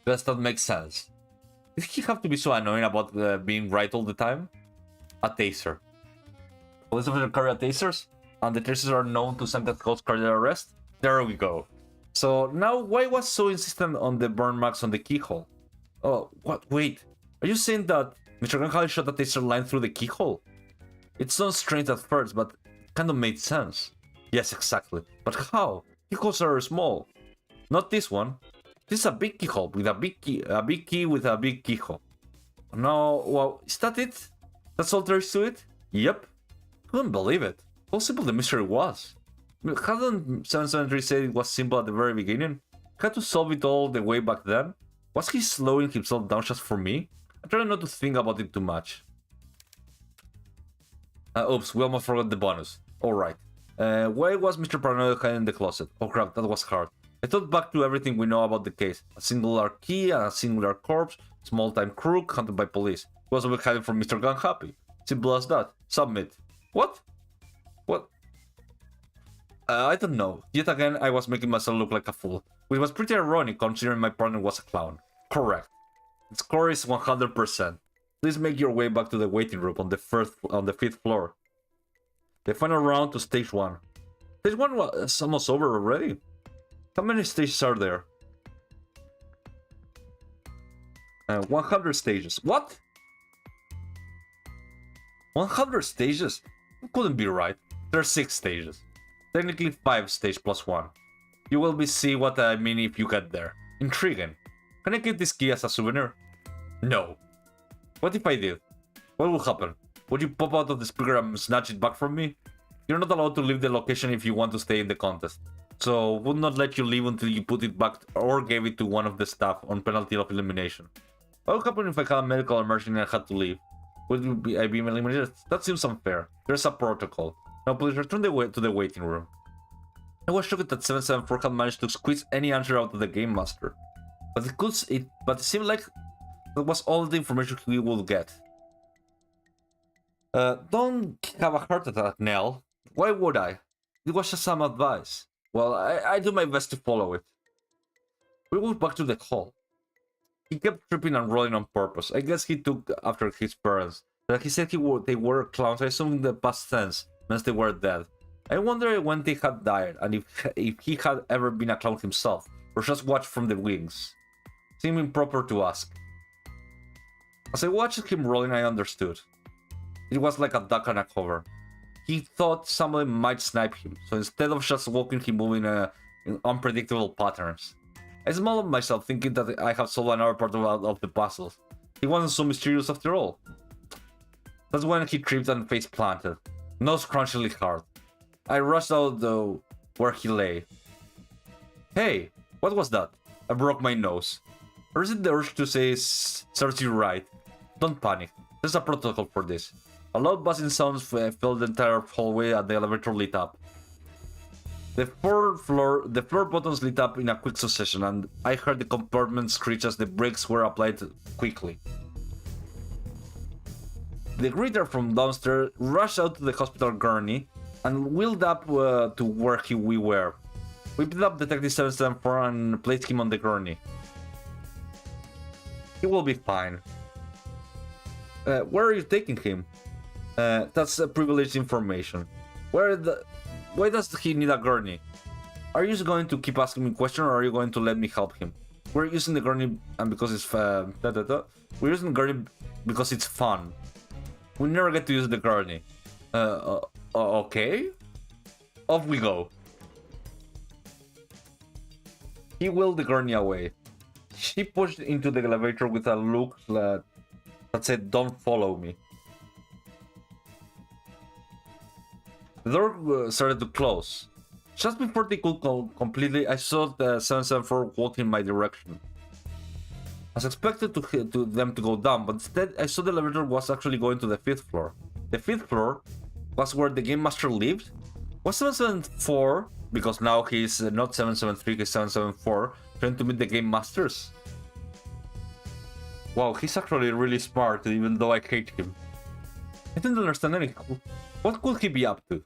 does that make sense? Did he have to be so annoying about being right all the time? A taser. Police officers carry tasers, and the tasers are known to sometimes cause cardiac arrest? There we go. So now, why was so insistent on the burn marks on the keyhole? Oh, what? Wait. Are you saying that Mr. Gunhappy shot a taser line through the keyhole? It sounds strange at first, but it kind of made sense. Yes, exactly. But how? Keyholes are small. Not this one. This is a big keyhole with a big key with a big keyhole. No, well, is that it? That's all there is to it? Yep. Couldn't believe it. How simple the mystery was. Hadn't 773 said it was simple at the very beginning? Had to solve it all the way back then? Was he slowing himself down just for me? I try not to think about it too much. Oops, we almost forgot the bonus. Alright. Why was Mr. Paranoid hiding in the closet? Oh crap, that was hard. I thought back to everything we know about the case. A singular key, a singular corpse, small-time crook, hunted by police. He was always hiding from Mr. Gunhappy. Simple as that. Submit. What? What? I don't know. Yet again, I was making myself look like a fool. Which was pretty ironic considering my partner was a clown. Correct. The score is 100%. Please make your way back to the waiting room on the 5th floor. The final round to stage 1. Stage 1 was almost over already. How many stages are there? 100 stages. What? 100 stages? It couldn't be right. There are 6 stages. Technically 5 stage plus 1. You will see what I mean if you get there. Intriguing. Can I keep this key as a souvenir? No. What if I did? What will happen? Would you pop out of the speaker and snatch it back from me? You're not allowed to leave the location if you want to stay in the contest. So, would not let you leave until you put it back or gave it to one of the staff on penalty of elimination. What would happen if I had a medical emergency and I had to leave? Would I be eliminated? That seems unfair. There's a protocol. Now please return to the waiting room. I was shocked that 774 had managed to squeeze any answer out of the Game Master. But it seemed like that was all the information we would get. Don't have a heart attack, Nell. Why would I? It was just some advice. Well, I do my best to follow it. We moved back to the hall. He kept tripping and rolling on purpose. I guess he took after his parents. That he said they were clowns. I assume in the past tense means they were dead. I wonder when they had died, and if he had ever been a clown himself, or just watched from the wings. Seemed improper to ask. As I watched him rolling, I understood. It was like a duck on a cover. He thought somebody might snipe him, so instead of just walking, he moved in unpredictable patterns. I smiled at myself, thinking that I have solved another part of the puzzle. He wasn't so mysterious after all. That's when he tripped and face planted, nose crunchingly hard. I rushed out though where he lay. Hey, what was that? I broke my nose. Or is it the urge to say serves you right? Don't panic. There's a protocol for this. A loud buzzing sound filled the entire hallway and the elevator lit up. The floor buttons lit up in a quick succession, and I heard the compartment screech as the brakes were applied quickly. The greeter from downstairs rushed out to the hospital gurney and wheeled up to where we were. We picked up Detective 774 and placed him on the gurney. He will be fine. Where are you taking him? That's privileged information. Why does he need a gurney? Are you just going to keep asking me questions, or are you going to let me help him? We're using the gurney and because it's We're using the gurney because it's fun. We never get to use the gurney. Okay. Off we go. He wheeled the gurney away. She pushed into the elevator with a look that said, "Don't follow me." The door started to close. Just before they could completely, I saw the 774 walk in my direction. I was expected to them to go down, but instead I saw the elevator was actually going to the 5th floor. The 5th floor was where the Game Master lived? Was 774, because now he's not 773, he's 774, trying to meet the Game Masters? Wow, he's actually really smart, even though I hate him. I didn't understand anything. What could he be up to?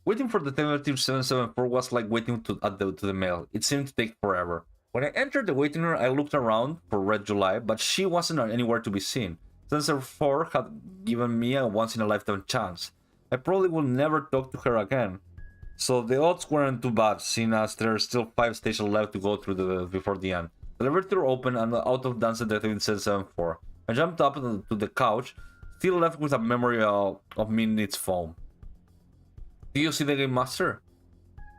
Waiting for Detective 774 was like waiting to the mail. It seemed to take forever. When I entered the waiting room, I looked around for Red July, but she wasn't anywhere to be seen. 774 had given me a once-in-a-lifetime chance. I probably will never talk to her again. So the odds weren't too bad, seeing as there's still 5 stations left to go through before the end. The elevator opened and out of dance Detective 774. I jumped up to the couch, still left with a memory of me in its phone. Do you see the Game Master?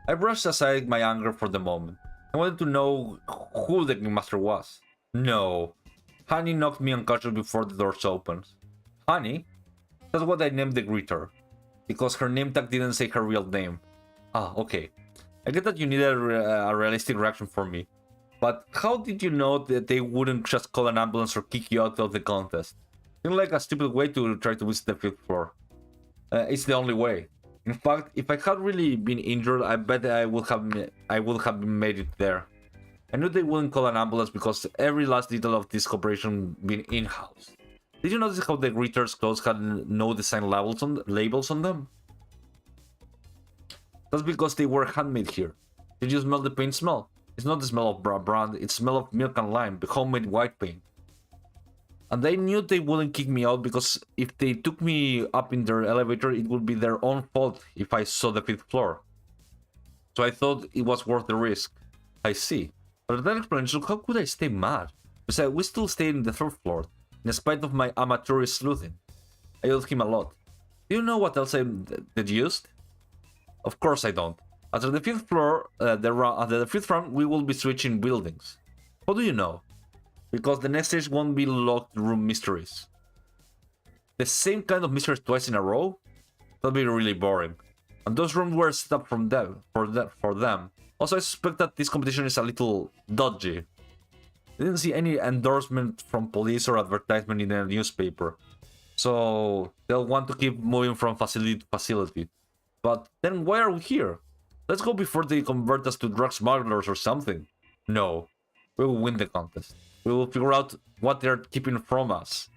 I brushed aside my anger for the moment. I wanted to know who the Game Master was. No. Honey knocked me unconscious before the doors opened. Honey? That's what I named the greeter. Because her name tag didn't say her real name. Ah, okay. I get that you needed a realistic reaction from me. But how did you know that they wouldn't just call an ambulance or kick you out of the contest? Seems like a stupid way to try to visit the 5th floor. It's the only way. In fact, if I had really been injured, I bet I would have made it there. I knew they wouldn't call an ambulance because every last detail of this operation been in-house. Did you notice how the greeter's clothes had no design labels on them? That's because they were handmade here. Did you smell the paint smell? It's not the smell of brand, it's the smell of milk and lime, the homemade white paint. And they knew they wouldn't kick me out because if they took me up in their elevator, it would be their own fault if I saw the 5th floor. So I thought it was worth the risk. I see. But with that explanation, how could I stay mad? Besides, we still stayed in the 3rd floor, in spite of my amateurish sleuthing. I owed him a lot. Do you know what else I deduced? Of course I don't. After the 5th floor, at the 5th round, we will be switching buildings. How do you know? Because the next stage won't be locked room mysteries. The same kind of mysteries twice in a row? That'd be really boring. And those rooms were set up for them. Also, I suspect that this competition is a little dodgy. I didn't see any endorsement from police or advertisement in the newspaper. So they'll want to keep moving from facility to facility. But then why are we here? Let's go before they convert us to drug smugglers or something. No. We will win the contest. We will figure out what they're keeping from us.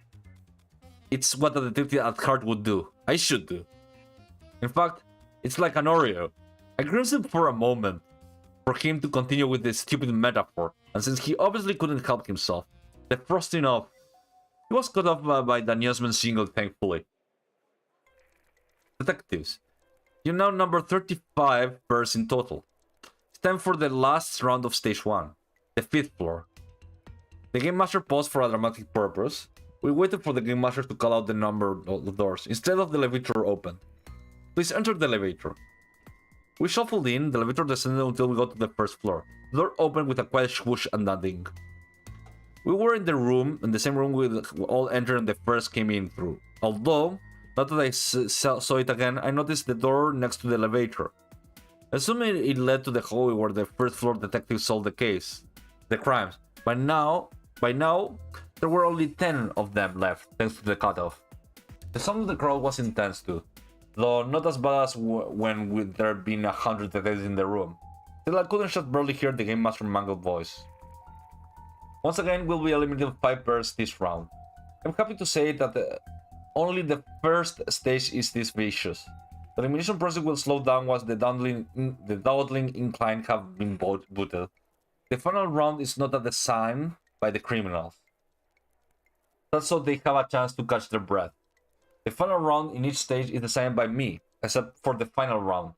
It's what a detective at heart would do. I should do. In fact, it's like an Oreo. I grimaced him for a moment for him to continue with this stupid metaphor, and since he obviously couldn't help himself, the frosting off, he was cut off by the newsman's jingle, thankfully. Detectives, you're now number 35 pairs in total. It's time for the last round of stage 1, the 5th floor. The Game Master paused for a dramatic purpose. We waited for the Game Master to call out the number of the doors, instead of the elevator open. Please enter the elevator. We shuffled in, the elevator descended until we got to the 1st floor. The door opened with a quiet swoosh and a ding. We were in the same room we all entered and the first came in through. Although, now that I saw it again, I noticed the door next to the elevator. Assuming it led to the hallway where the 1st floor detective solved the crimes. By now, there were only 10 of them left, thanks to the cutoff. The sound of the crowd was intense too, though not as bad as when there had been 100 detectives in the room. Still, I couldn't just barely hear the Game Master's mangled voice. Once again, we'll be eliminating 5 pairs this round. I'm happy to say that only the first stage is this vicious. The elimination process will slow down once the dawdling incline have been booted. The final round is not a design by the criminals. That's so they have a chance to catch their breath. The final round in each stage is designed by me, except for the final round.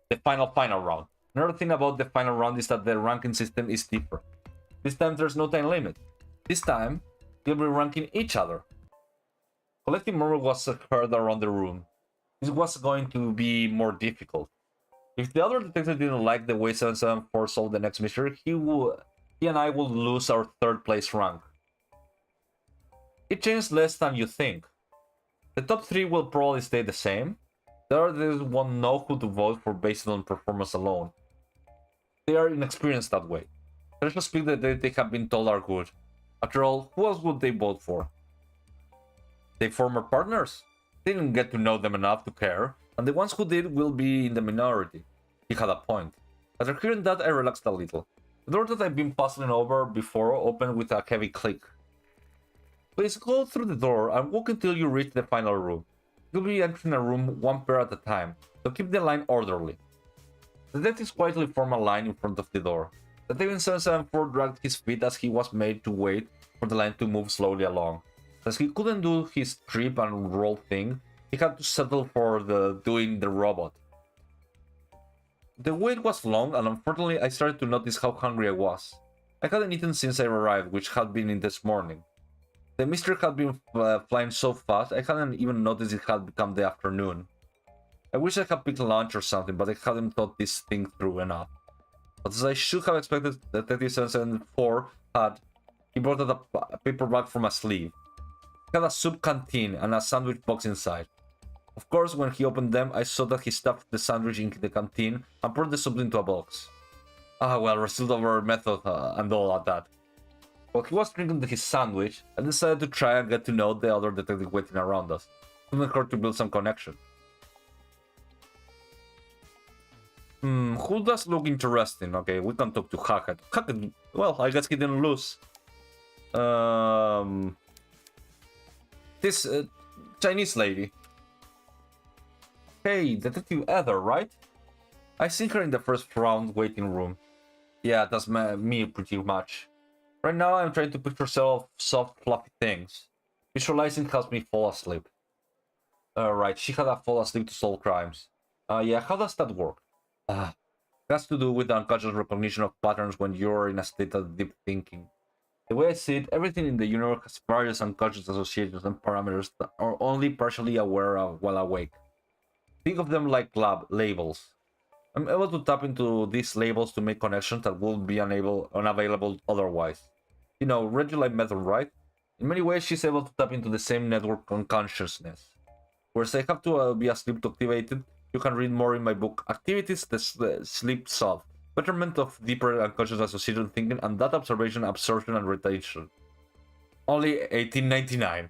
The final round. Another thing about the final round is that the ranking system is different. This time there's no time limit. This time, you'll be ranking each other. Collective murmur was heard around the room. This was going to be more difficult. If the other detective didn't like the way 774 solved the next mystery, he and I would lose our 3rd place rank. It changed less than you think. The top 3 will probably stay the same. The others won't know who to vote for based on performance alone. They are inexperienced that way. Let's just speak that they have been told are good. After all, who else would they vote for? Their former partners? They didn't get to know them enough to care, and the ones who did will be in the minority. He had a point. After hearing that, I relaxed a little. The door that I've been puzzling over before opened with a heavy click. Please go through the door and walk until you reach the final room. You'll be entering a room 1 pair at a time, so keep the line orderly. The detectives quietly formed a line in front of the door. Detective 774 dragged his feet as he was made to wait for the line to move slowly along. As he couldn't do his trip and roll thing, he had to settle for doing the robot. The wait was long, and unfortunately I started to notice how hungry I was. I hadn't eaten since I arrived, which had been in this morning. The mystery had been flying so fast, I hadn't even noticed it had become the afternoon. I wish I had picked lunch or something, but I hadn't thought this thing through enough. But as I should have expected, Detective 774 had, he brought out a paper bag from a sleeve. It had a soup canteen and a sandwich box inside. Of course, when he opened them, I saw that he stuffed the sandwich into the canteen and poured the soup into a box. Ah well, received over method and all of that. While he was drinking his sandwich, I decided to try and get to know the other detective waiting around us. It couldn't hurt to build some connection. Who does look interesting? Okay, we can talk to Hackett. Hackett, well, I guess he didn't lose. This Chinese lady. Hey, Detective Heather, right? I seen her in the 1st round waiting room. Yeah, that's me pretty much. Right now I'm trying to picture soft, fluffy things. Visualizing helps me fall asleep. Right, she had a fall asleep to solve crimes. Yeah, how does that work? It has to do with the unconscious recognition of patterns when you're in a state of deep thinking. The way I see it, everything in the universe has various unconscious associations and parameters that are only partially aware of while awake. Think of them like labels. I'm able to tap into these labels to make connections that would be unavailable otherwise. You know, red light method, right? In many ways, she's able to tap into the same network on consciousness. Whereas I have to be asleep to activate it. You can read more in my book. Activities that sleep solve. Betterment of deeper unconscious association thinking and data observation, absorption, and retention. Only $18.99.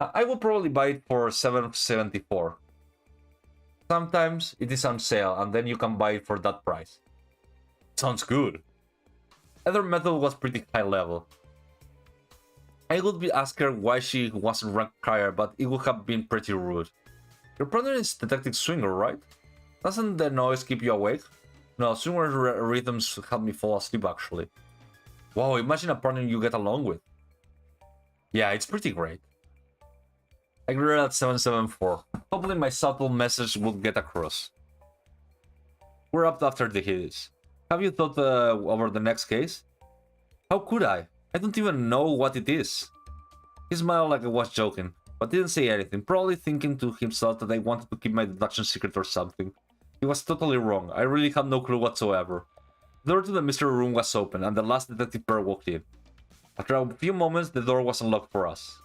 I will probably buy it for $7.74. Sometimes it is on sale and then you can buy it for that price. Sounds good. Other method was pretty high level. I would be asked her why she wasn't ranked higher, but it would have been pretty rude. Your partner is Detective Swinger, right? Doesn't the noise keep you awake? No, Swinger's rhythms help me fall asleep actually. Wow, imagine a partner you get along with. Yeah, it's pretty great. I agree at 774. Hopefully my subtle message will get across. We're up after the hits. Have you thought over the next case? How could I? I don't even know what it is. He smiled like I was joking, but didn't say anything, probably thinking to himself that I wanted to keep my deduction secret or something. He was totally wrong. I really had no clue whatsoever. The door to the mystery room was open, and the last detective pair walked in. After a few moments, the door was unlocked for us.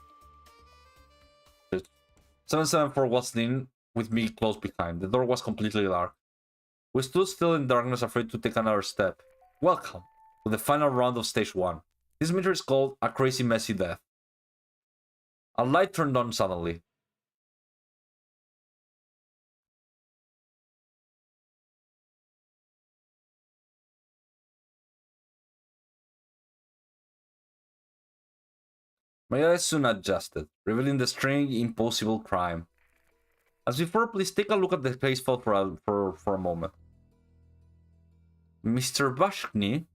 774 was in, with me close behind. The door was completely dark. We stood still in darkness, afraid to take another step. Welcome to the final round of Stage 1. This meter is called A Crazy Messy Death. A light turned on suddenly. My eyes soon adjusted, revealing the strange, impossible crime. As before, please take a look at the case file for a moment. Mr. Bashkny,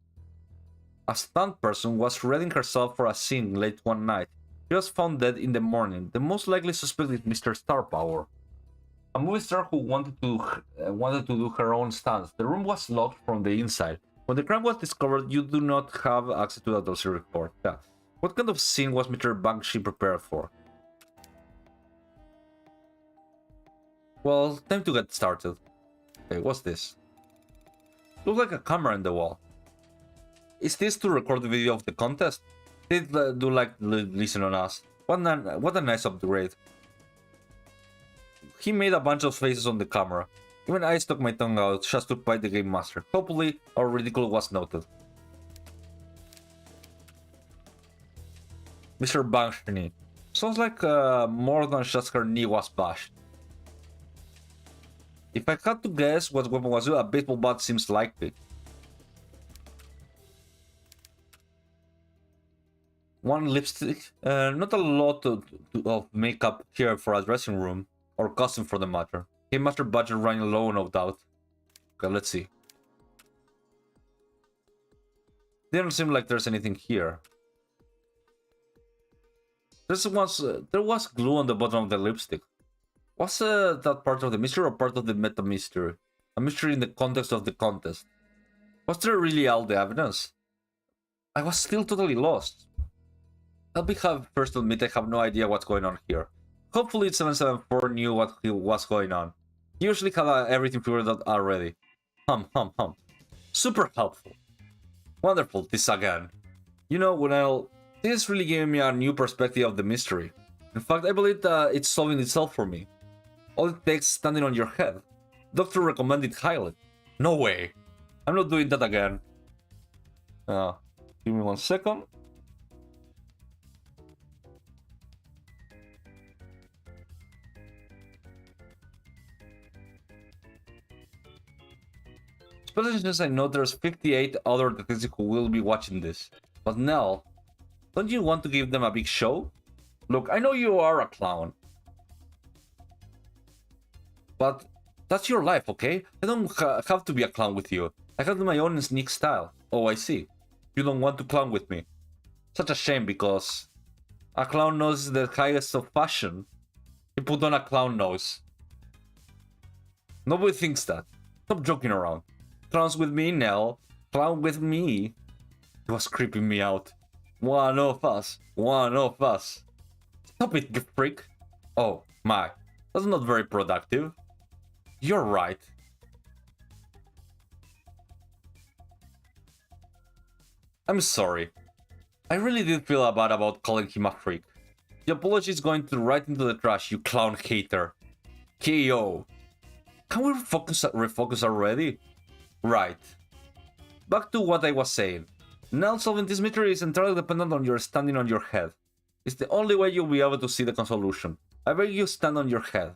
a stunt person, was readying herself for a scene late one night. She was found dead in the morning. The most likely suspect is Mr. Star Power, a movie star who wanted to do her own stunts. The room was locked from the inside. When the crime was discovered, you do not have access to the autopsy report. Yeah. What kind of scene was Mr. Banksy prepared for? Well, time to get started. Okay, what's this? Looks like a camera in the wall. Is this to record the video of the contest? They do like listen on us. What a nice upgrade. He made a bunch of faces on the camera. Even I stuck my tongue out just to bite the game master. Hopefully, our ridicule was noted. Mr. Banksy. Sounds like more than just her knee was bashed. If I had to guess what weapon was, a baseball bat seems likely. One lipstick, not a lot of makeup here for a dressing room, or costume for the matter. Game master budget running low, no doubt. Okay, let's see. Didn't seem like there's anything here. There was glue on the bottom of the lipstick. Was that part of the mystery or part of the meta mystery? A mystery in the context of the contest. Was there really all the evidence? I was still totally lost. I'll be first to admit I have no idea what's going on here. Hopefully 774 knew what was going on. He usually had everything figured out already. Hum. Super helpful. Wonderful, this again. You know, well, this really gave me a new perspective of the mystery. In fact, I believe that it's solving itself for me. All it takes is standing on your head. Doctor recommended highly. No way. I'm not doing that again. Give me 1 second. Especially since I know there's 58 other detectives who will be watching this. But Nell, don't you want to give them a big show? Look, I know you are a clown. But that's your life, okay? I don't have to be a clown with you. I have my own sneak style. Oh, I see. You don't want to clown with me. Such a shame because a clown nose is the highest of fashion. You put on a clown nose. Nobody thinks that. Stop joking around. Clowns with me, Nell. Clown with me. It was creeping me out. One of us. One of us. Stop it, you freak. Oh, my. That's not very productive. You're right. I'm sorry. I really did feel bad about calling him a freak. The apology is going right into the trash, you clown hater. KO. Can we refocus already? Right. Back to what I was saying. Now solving this mystery is entirely dependent on your standing on your head. It's the only way you'll be able to see the solution. I beg you stand on your head.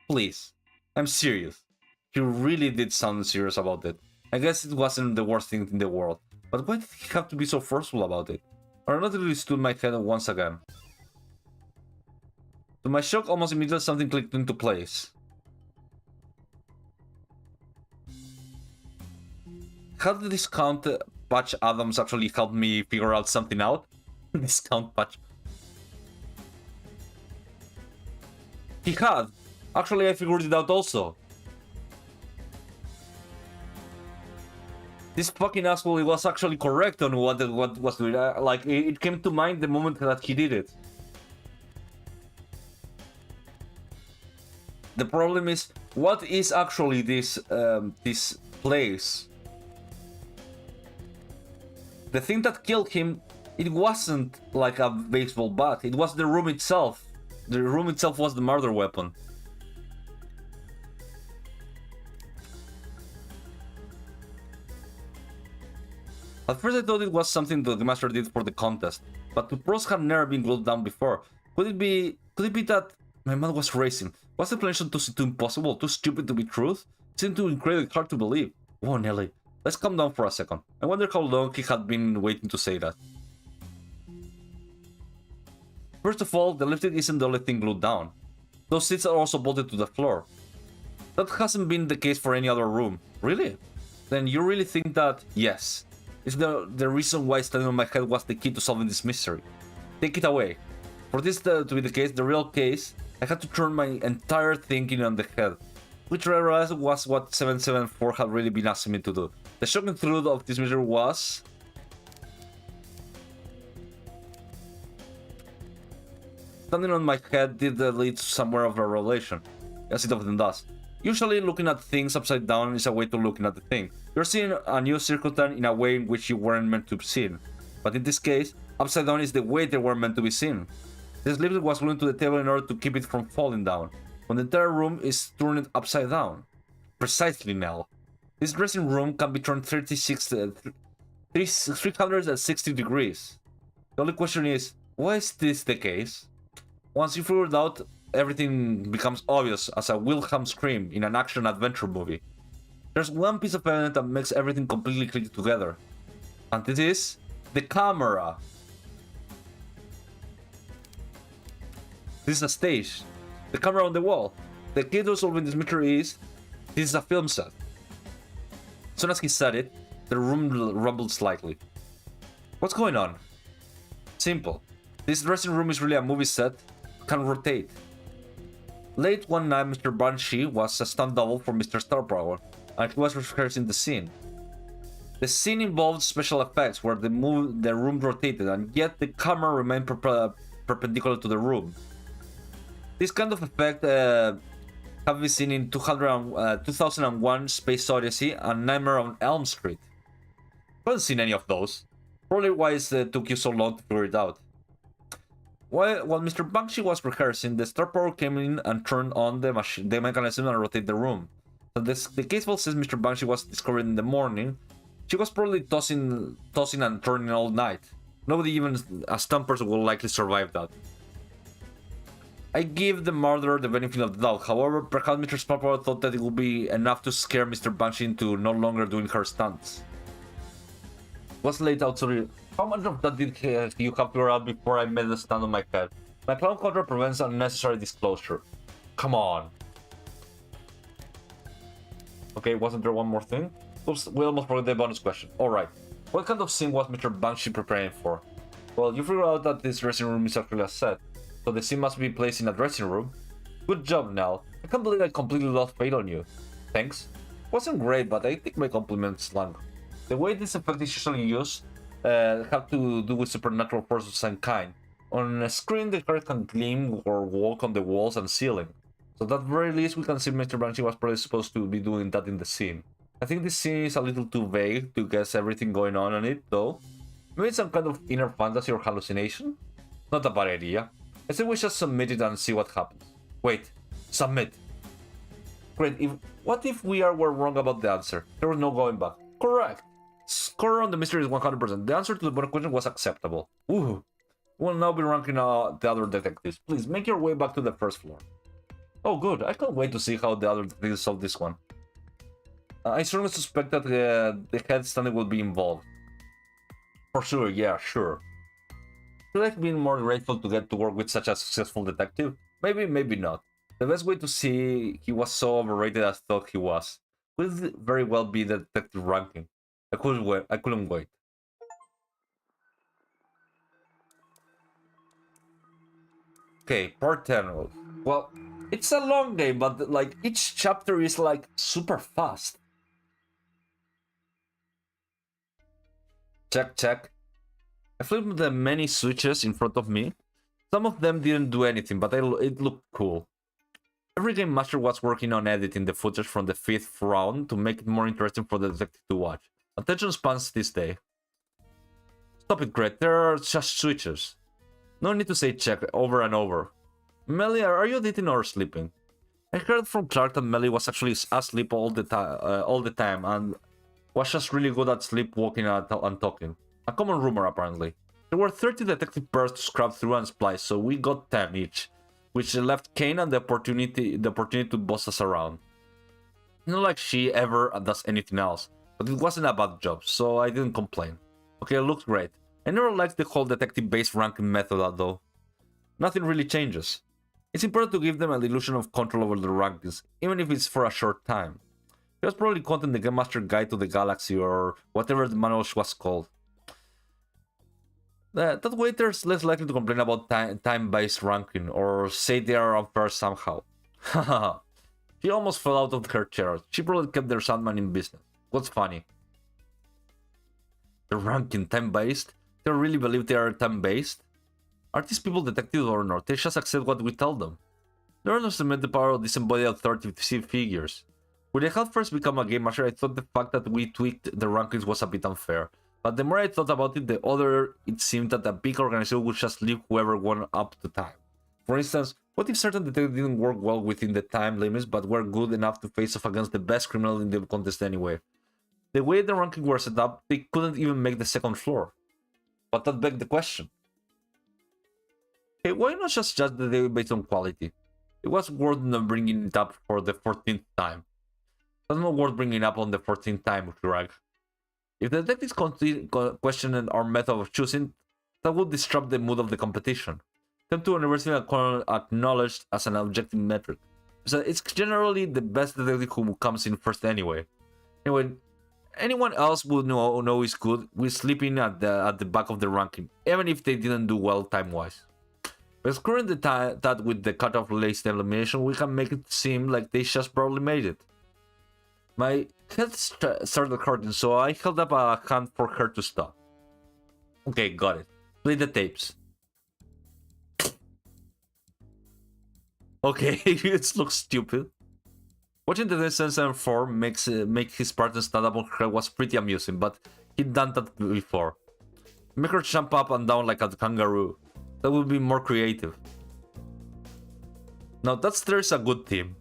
Please. I'm serious. He really did sound serious about it. I guess it wasn't the worst thing in the world. But why did he have to be so forceful about it? I automatically stood my head once again. To my shock, almost immediately something clicked into place. How did Discount Patch Adams actually help me figure out something out? Discount Patch. He had. Actually, I figured it out also. This fucking asshole, he was actually correct on what was doing. Like, it came to mind the moment that he did it. The problem is, what is actually this this place? The thing that killed him, it wasn't like a baseball bat. It was the room itself. The room itself was the murder weapon. At first I thought it was something that the master did for the contest, but the pros had never been glued down before. Could it be that my mind was racing? Was the explanation too impossible, too stupid to be truth? It seemed too incredibly hard to believe. Whoa, Nelly, let's calm down for a second. I wonder how long he had been waiting to say that. First of all, the lifting isn't the only thing glued down. Those seats are also bolted to the floor. That hasn't been the case for any other room. Really? Then you really think that, yes, it's the reason why standing on my head was the key to solving this mystery. Take it away. For this to be the case, the real case, I had to turn my entire thinking on the head, which I realized was what 774 had really been asking me to do. The shocking truth of this mystery was... standing on my head did lead to somewhere of a revelation, as it often does. Usually, looking at things upside down is a way to looking at the thing. You're seeing a new circumstance in a way in which you weren't meant to be seen. But in this case, upside down is the way they were meant to be seen. This lift was glued to the table in order to keep it from falling down, when the entire room is turned upside down. Precisely, Nell. This dressing room can be turned 360 degrees. The only question is, why is this the case? Once you figure it out, everything becomes obvious as a Wilhelm scream in an action-adventure movie. There's one piece of evidence that makes everything completely click together. And it is the camera. This is a stage. The camera on the wall. The key to solving this mystery is, this is a film set. As soon as he said it, the room rumbled slightly. What's going on? Simple. This dressing room is really a movie set. Can rotate. Late one night, Mr. Banshee was a stunt double for Mr. Star Power, and he was rehearsing the scene. The scene involved special effects where the room rotated, and yet the camera remained perpendicular to the room. This kind of effect have been seen in 2001 Space Odyssey and Nightmare on Elm Street. I haven't seen any of those. Probably why it took you so long to figure it out. While Mr. Banshee was rehearsing, the Star Power came in and turned on the mechanism and rotated the room. So the case file says Mr. Banshee was discovered in the morning. She was probably tossing and turning all night. Nobody, even a stunt person, will likely survive that. I give the murderer the benefit of the doubt. However, perhaps Mr. Star Power thought that it would be enough to scare Mr. Banshee into no longer doing her stunts. It was laid out, sorry. How much of that did you have figured out before I made the stand on my head? My clown control prevents unnecessary disclosure. Come on. Okay, wasn't there one more thing? Oops, we almost forgot the bonus question. Alright. What kind of scene was Mr. Banshee preparing for? Well, you figured out that this dressing room is actually a set, so the scene must be placed in a dressing room. Good job, Nell. I can't believe I completely lost faith on you. Thanks. Wasn't great, but I think my compliments land. The way this effect is usually used have to do with supernatural forces of some kind. On a screen, the character can gleam or walk on the walls and ceiling. So at the very least, we can see Mr. Banshee was probably supposed to be doing that in the scene. I think this scene is a little too vague to guess everything going on it, though. Maybe it's some kind of inner fantasy or hallucination? Not a bad idea. I think we should submit it and see what happens. Wait, submit. Great, what if we were wrong about the answer? There was no going back. Correct. Score on the mystery is 100%. The answer to the bonus question was acceptable. Ooh. We'll now be ranking the other detectives. Please, make your way back to the first floor. Oh, good. I can't wait to see how the other detectives solve this one. I certainly suspect that the head standing will be involved. For sure, yeah, sure. I feel like being more grateful to get to work with such a successful detective. Maybe, maybe not. The best way to see he was so overrated as I thought he was could very well be the detective ranking. I couldn't wait. Okay, part 10. Well, it's a long game, but like each chapter is like super fast. Check, check. I flipped the many switches in front of me. Some of them didn't do anything, but it looked cool. Every game master was working on editing the footage from the 5th round to make it more interesting for the detective to watch. Attention spans this day. Stop it, Greg. There are just switches. No need to say check over and over. Melly, are you editing or sleeping? I heard from Clark that Melly was actually asleep all the time and was just really good at sleepwalking and talking. A common rumor, apparently. There were 30 detective pairs to scrub through and splice, so we got 10 each, which left Kane and the opportunity to boss us around. Not like she ever does anything else, but it wasn't a bad job, so I didn't complain. Okay, it looks great. I never liked the whole detective-based ranking method, though. Nothing really changes. It's important to give them an illusion of control over the rankings, even if it's for a short time. It was probably content in the Game Master Guide to the Galaxy or whatever the manual was called. That way there's less likely to complain about time-based ranking or say they are unfair somehow. Haha. She almost fell out of her chair. She probably kept their Sandman in business. What's funny? The ranking time-based? They really believe they are time-based? Are these people detectives or not? They just accept what we tell them. They underestimate the power of disembodied authority figures. When I had first become a game master, I thought the fact that we tweaked the rankings was a bit unfair. But the more I thought about it, the other it seemed that a big organization would just leave whoever won up to time. For instance, what if certain detectives didn't work well within the time limits but were good enough to face off against the best criminal in the contest anyway? The way the rankings were set up, they couldn't even make the second floor. But that begged the question. Hey, why not just judge the day based on quality? It was worth not bringing it up for the 14th time. That's not worth bringing up on the 14th time, Greg. If the detectives question our method of choosing, that would disrupt the mood of the competition. Them to universally acknowledged as an objective metric. So it's generally the best detective who comes in first anyway. Anyway, anyone else would know is good with sleeping at the back of the ranking, even if they didn't do well time-wise. By screwing that with the cutoff laced elimination, we can make it seem like they just probably made it. My head started hurting, so I held up a hand for her to stop. Okay, got it. Play the tapes. Okay, it looks stupid. Watching the Sensen 4 make his partner stand up on her was pretty amusing, but he'd done that before. Make her jump up and down like a kangaroo. That would be more creative. Now there's a good team.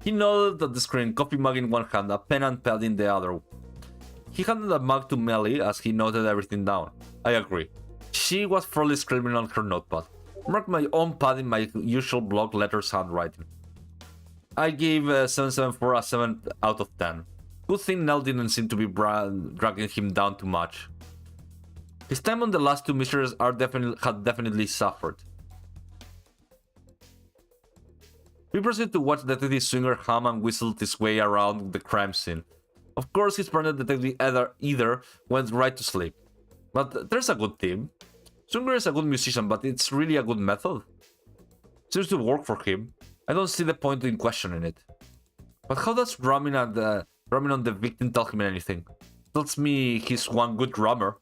He nodded at the screen, coffee mug in one hand, a pen and pad in the other. He handed a mug to Melly as he noted everything down. I agree. She was fairly scribbling on her notepad. Marked my own pad in my usual block letters handwriting. I gave 774 a 7 out of 10. Good thing Nell didn't seem to be dragging him down too much. His time on the last two mysteries had definitely suffered. We proceeded to watch Detective Swinger hum and whistle his way around the crime scene. Of course, his partner detective either went right to sleep. But there's a good team. Swinger is a good musician, but it's really a good method. Seems to work for him. I don't see the point in questioning it. But how does drumming on the victim tell him anything? Tells me he's one good drummer.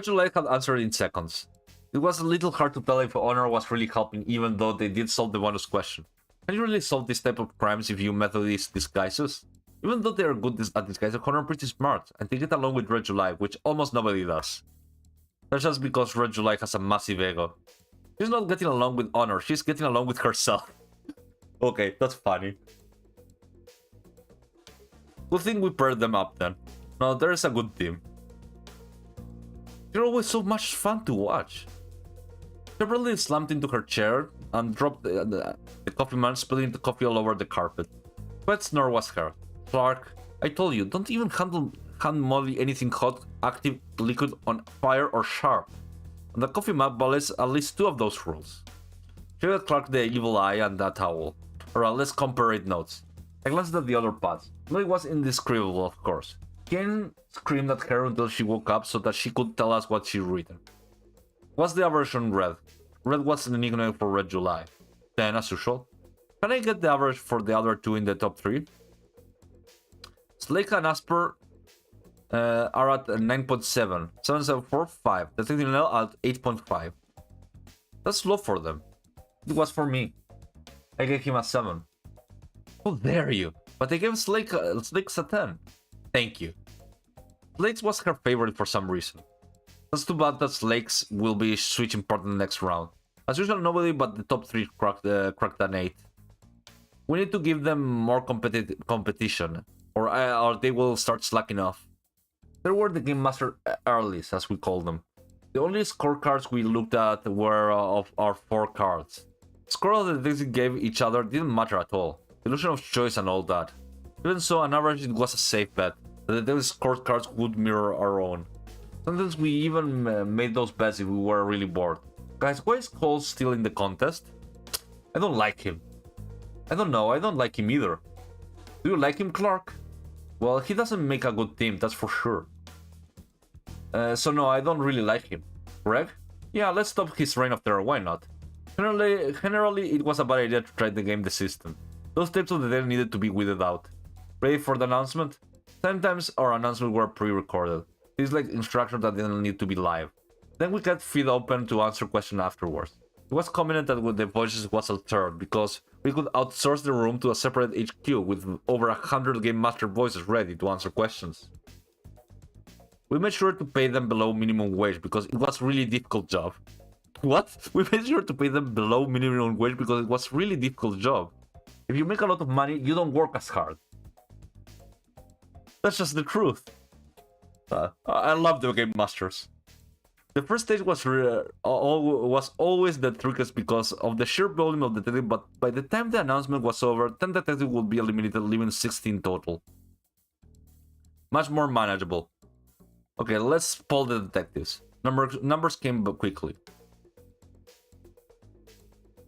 Light had answered in seconds. It was a little hard to tell if Honor was really helping, even though they did solve the bonus question. Can you really solve this type of crimes if you method these disguises? Even though they are good at disguise, Connor are pretty smart, and they get along with Red July, which almost nobody does. That's just because Red July has a massive ego. She's not getting along with Honor, she's getting along with herself. Okay, that's funny. Good thing we paired them up then. No, there's a good team. They're always so much fun to watch. Kimberly slammed into her chair and dropped the coffee man, spilling the coffee all over the carpet. Quite snore was her. Clark, I told you, don't even hand Molly anything hot, active, liquid, on fire, or sharp. And the coffee map violates at least 2 of those rules. She gave Clark the evil eye and that towel. Alright, let's compare notes. I glanced at the other pads. Molly was indescribable, of course. Kane screamed at her until she woke up so that she could tell us what she'd written. What's the average on Red? Red was an nickname for Red July. 10 as usual. Can I get the average for the other 2 in the top 3? Slake and Asper are at 9.7, 7.74, 5. Detective Nell at 8.5. That's low for them. It was for me. I gave him a 7. How dare you? But I gave Slake's a 10. Thank you. Slake's was her favorite for some reason. That's too bad that Slake's will be switching part in the next round. As usual, nobody but the top 3 cracked an 8. We need to give them more competition, or they will start slacking off. They were the Game Master earlies, as we call them. The only scorecards we looked at were of our 4 cards. The score that they gave each other didn't matter at all. The illusion of choice and all that. Even so, on average, it was a safe bet that the scorecards would mirror our own. Sometimes we even made those bets if we were really bored. Guys, why is Cole still in the contest? I don't like him. I don't know, I don't like him either. Do you like him, Clark? Well, he doesn't make a good team, that's for sure. So no, I don't really like him. Greg? Yeah, let's stop his reign of terror, why not? Generally, it was a bad idea to try to game the system. Those tapes of the day needed to be weeded out. Ready for the announcement? Sometimes our announcements were pre-recorded. This is like instructions that didn't need to be live. Then we kept feed open to answer questions afterwards. It was commented that with the voices was altered because we could outsource the room to a separate HQ with over 100 Game Master voices ready to answer questions. We made sure to pay them below minimum wage because it was a really difficult job. What? We made sure to pay them below minimum wage because it was a really difficult job. If you make a lot of money, you don't work as hard. That's just the truth. I love the Game Masters. The first stage was always the trickiest because of the sheer volume of the detective, but by the time the announcement was over, 10 detectives would be eliminated, leaving 16 total. Much more manageable. Okay, let's poll the detectives. Numbers came quickly.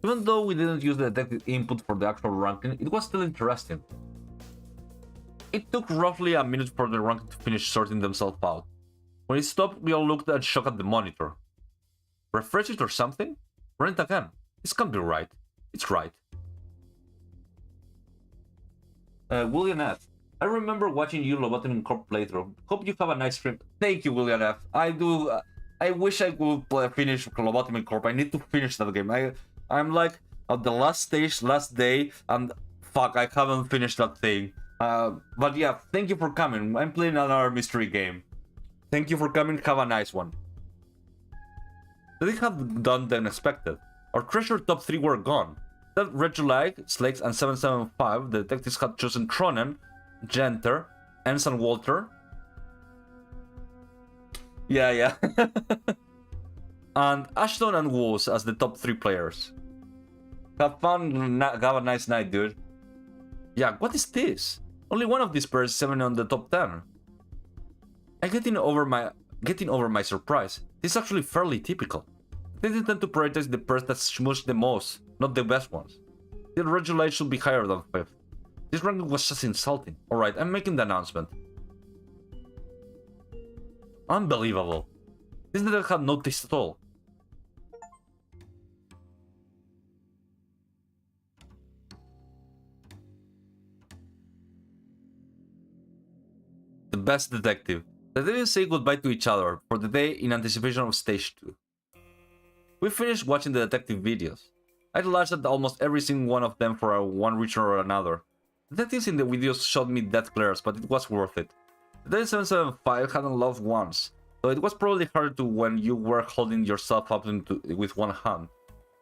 Even though we didn't use the detective input for the actual ranking, it was still interesting. It took roughly a minute for the ranking to finish sorting themselves out. When it stopped, we all looked and shocked at the monitor. Refresh it or something? Run it again. This can't be right. It's right. William F. I remember watching you Lobotomy Corp playthrough. Hope you have a nice stream. Thank you, William F. I do. I wish I could finish Lobotomy Corp. I need to finish that game. I'm like at the last stage, last day, and fuck, I haven't finished that thing. But yeah, thank you for coming. I'm playing another mystery game. Thank you for coming. Have a nice one. They have done the unexpected. Our treasure top 3 were gone. That Red July, Slakes, and 775, the detectives had chosen Tronen, Genter, Enns and Walter. Yeah. And Ashton and Woos as the top 3 players. Have fun, have a nice night, dude. Yeah, what is this? Only one of these pairs is 7 on the top 10. I'm getting over my surprise. This is actually fairly typical. They tend to prioritize the pairs that smoosh the most, not the best ones. The Red July should be higher than 5th. This ranking was just insulting. Alright, I'm making the announcement. Unbelievable. This didn't have no taste at all. The best detective. They didn't say goodbye to each other for the day in anticipation of stage 2. We finished watching the detective videos. I laughed at almost every single one of them for one reason or another. Detectives in the videos showed me death glares, but it was worth it. The 775 hadn't loved once, so it was probably harder to when you were holding yourself up with one hand.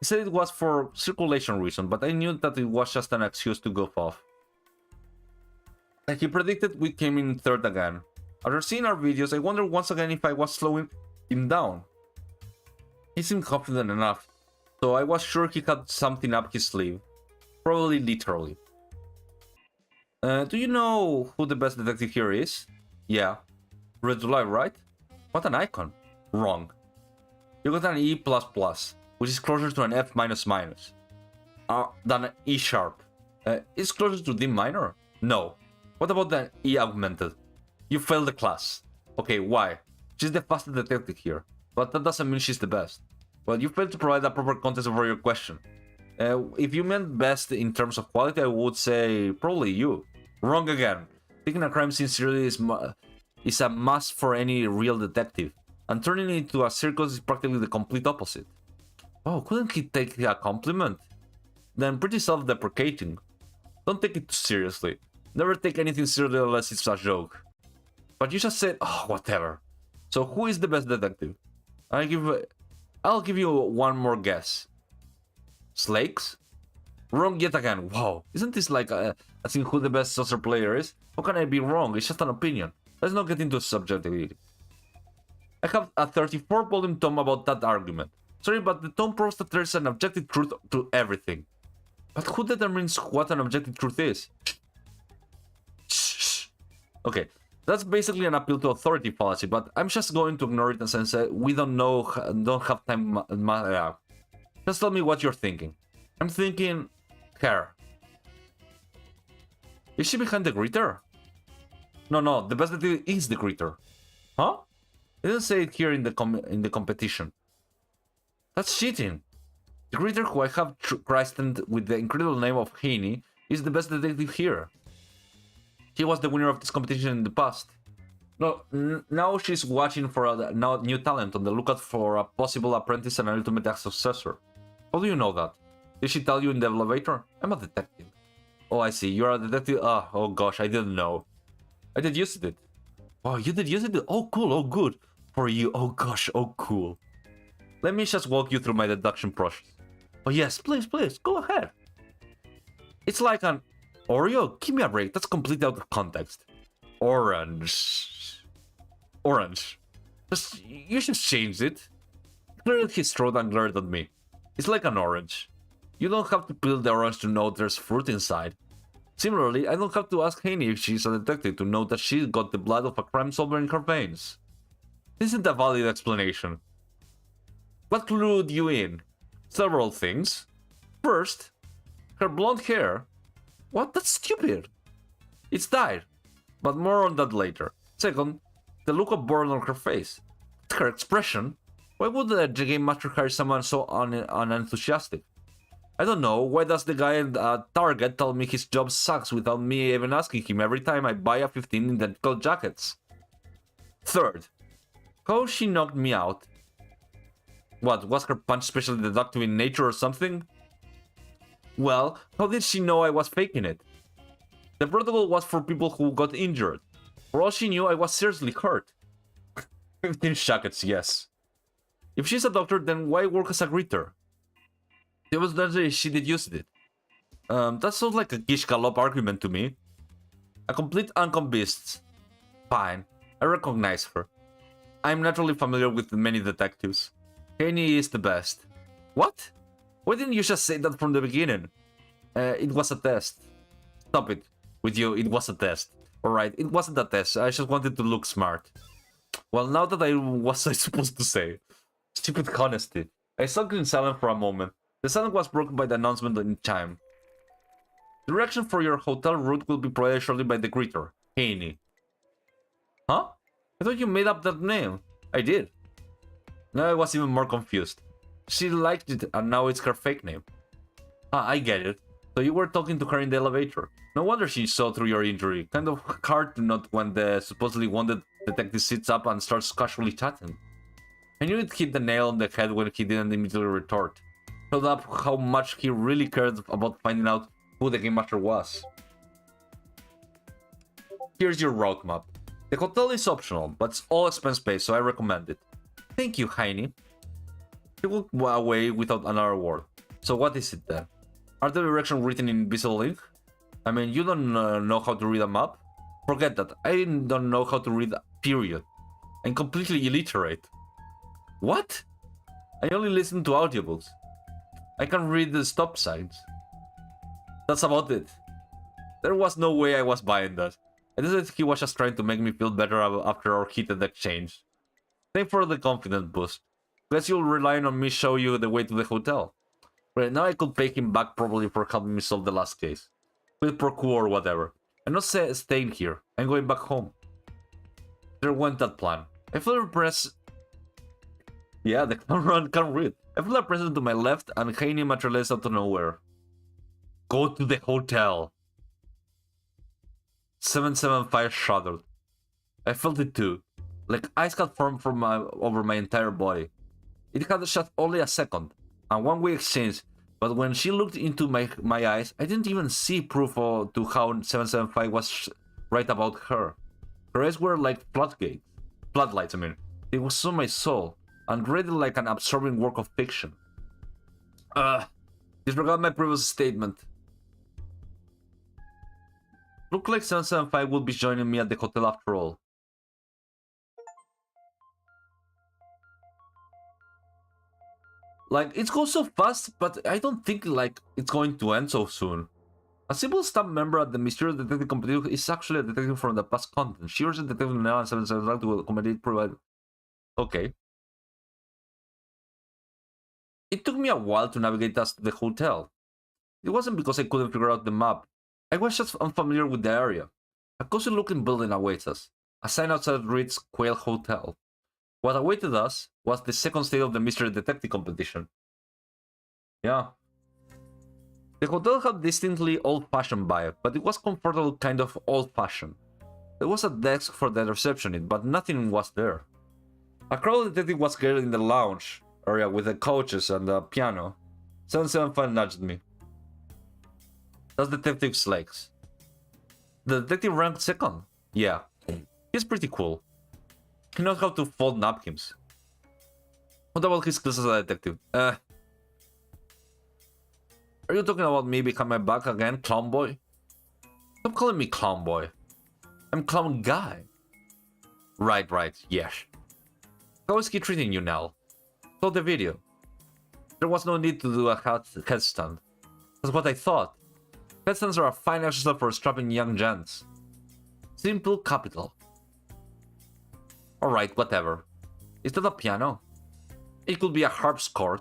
He said it was for circulation reasons, but I knew that it was just an excuse to goof off. Like he predicted, we came in third again. After seeing our videos, I wondered once again if I was slowing him down. He seemed confident enough, so I was sure he had something up his sleeve. Probably literally. Do you know who the best detective here is? Yeah. Red July, right? What an icon. Wrong. You got an E++, which is closer to an F-, than an E sharp. It's closer to D minor? No. What about the E augmented? You failed the class. Okay, why? She's the fastest detective here, but that doesn't mean she's the best. Well, you failed to provide a proper context for your question. If you meant best in terms of quality, I would say probably you. Wrong again. Taking a crime scene seriously is a must for any real detective, and turning it into a circus is practically the complete opposite. Oh, couldn't he take a compliment? Then pretty self-deprecating. Don't take it too seriously. Never take anything seriously unless it's a joke. But you just said, oh, whatever. So who is the best detective? I'll give you one more guess. Slakes? Wrong yet again. Wow, isn't this like asking who the best saucer player is? How can I be wrong? It's just an opinion. Let's not get into subjectivity. I have a 34-volume tome about that argument. Sorry, but the tome proves that there's an objective truth to everything. But who determines what an objective truth is? Shh. Okay, that's basically an appeal to authority fallacy, but I'm just going to ignore it and say we don't have time. Just tell me what you're thinking. I'm thinking her. Is she behind the greeter? No, the best detective is the greeter. Huh? It didn't say it here in the competition. That's cheating. The greeter, who I have christened with the incredible name of Haney, is the best detective here. She was the winner of this competition in the past. No, now she's watching for a new talent, on the lookout for a possible apprentice and an ultimate successor. How do you know that? Did she tell you in the elevator? I'm a detective. Oh, I see. You're a detective. Oh gosh, I didn't know. I deduced it. Wow, you deduced it? Oh, cool. Oh, good. For you. Oh gosh. Oh, cool. Let me just walk you through my deduction process. Oh yes, please. Go ahead. It's like an Oreo? Give me a break. That's completely out of context. Orange. You should change it. Cleared his throat and glared at me. It's like an orange. You don't have to peel the orange to know there's fruit inside. Similarly, I don't have to ask Haney if she's a detective to know that she's got the blood of a crime solver in her veins. This isn't a valid explanation. What clued you in? Several things. First, her blonde hair. What? That's stupid. It's dyed. But more on that later. Second, the look of boredom on her face. Her expression. Why would the game master hire someone so unenthusiastic? I don't know. Why does the guy at Target tell me his job sucks without me even asking him every time I buy a 15 identical jackets? Third, how she knocked me out. What, was her punch specially deductive in nature or something? Well, how did she know I was faking it? The protocol was for people who got injured. For all she knew, I was seriously hurt. 15 jackets, yes. If she's a doctor, then why work as a greeter? It was that she deduced it. That sounds like a Gish Gallop argument to me. A complete unconvinced. Fine, I recognize her. I'm naturally familiar with many detectives. Haney is the best. What? Why didn't you just say that from the beginning? It was a test. Stop it. With you, it was a test. Alright, it wasn't a test. I just wanted to look smart. Well, now that was I supposed to say? Stupid honesty. I sat in silence for a moment. The silence was broken by the announcement in chime. Direction for your hotel route will be provided shortly by the greeter, Haney. Huh? I thought you made up that name. I did. Now I was even more confused. She liked it and now it's her fake name. Ah, I get it. So you were talking to her in the elevator. No wonder she saw through your injury. Kind of hard to note when the supposedly wounded detective sits up and starts casually chatting. I knew it hit the nail on the head when he didn't immediately retort. Showed up how much he really cared about finding out who the game master was. Here's your route map. The hotel is optional, but it's all expense paid, so I recommend it. Thank you, Heine. He walked away without another word. So what is it then? Are the directions written in invisible ink? I mean, you don't know how to read a map? Forget that. I don't know how to read, period. I'm completely illiterate. What? I only listen to audiobooks. I can read the stop signs. That's about it. There was no way I was buying that. I decided he was just trying to make me feel better after our heated exchange. Thanks for the confidence boost. Guess you'll rely on me show you the way to the hotel. Right now I could pay him back probably for helping me solve the last case. With procure or whatever. I'm not staying here. I'm going back home. There went that plan. I felt impressed. Yeah, the camera can't read. I felt a presence to my left and Heine materialized out of nowhere. Go to the hotel. 775 shuddered. I felt it too. Like ice had formed from over my entire body. It had shot only a second, and one we exchanged, but when she looked into my eyes, I didn't even see proof to how 775 was right about her. Her eyes were like floodlights, I mean. It was so my soul, and read it like an absorbing work of fiction. Disregard my previous statement. Looked like 775 would be joining me at the hotel after all. Like, it goes so fast, but I don't think like it's going to end so soon. A simple staff member at the Mystery Detective competition is actually a detective from the past content. She urges Detective now and 775 to accommodate provide. Okay. It took me a while to navigate us to the hotel. It wasn't because I couldn't figure out the map. I was just unfamiliar with the area. A cozy-looking building awaits us. A sign outside reads Quail Hotel. What awaited us was the second stage of the Mystery Detective competition. Yeah. The hotel had distinctly old-fashioned vibe, but it was comfortable kind of old-fashioned. There was a desk for the receptionist, but nothing was there. A crowd detective was gathered in the lounge area with the couches and the piano. 775 nudged me. That's Detective's legs. The detective ranked second. Yeah. He's pretty cool. He knows how to fold napkins. What about his skills as a detective? Are you talking about me behind my back again, clown boy? Stop calling me clown boy. I'm clown guy. Right, yes. How is he treating you now? Saw the video. There was no need to do a headstand. That's what I thought. Headstands are a fine exercise for strapping young gents. Simple capital. Alright, whatever. Is that a piano? It could be a harpsichord.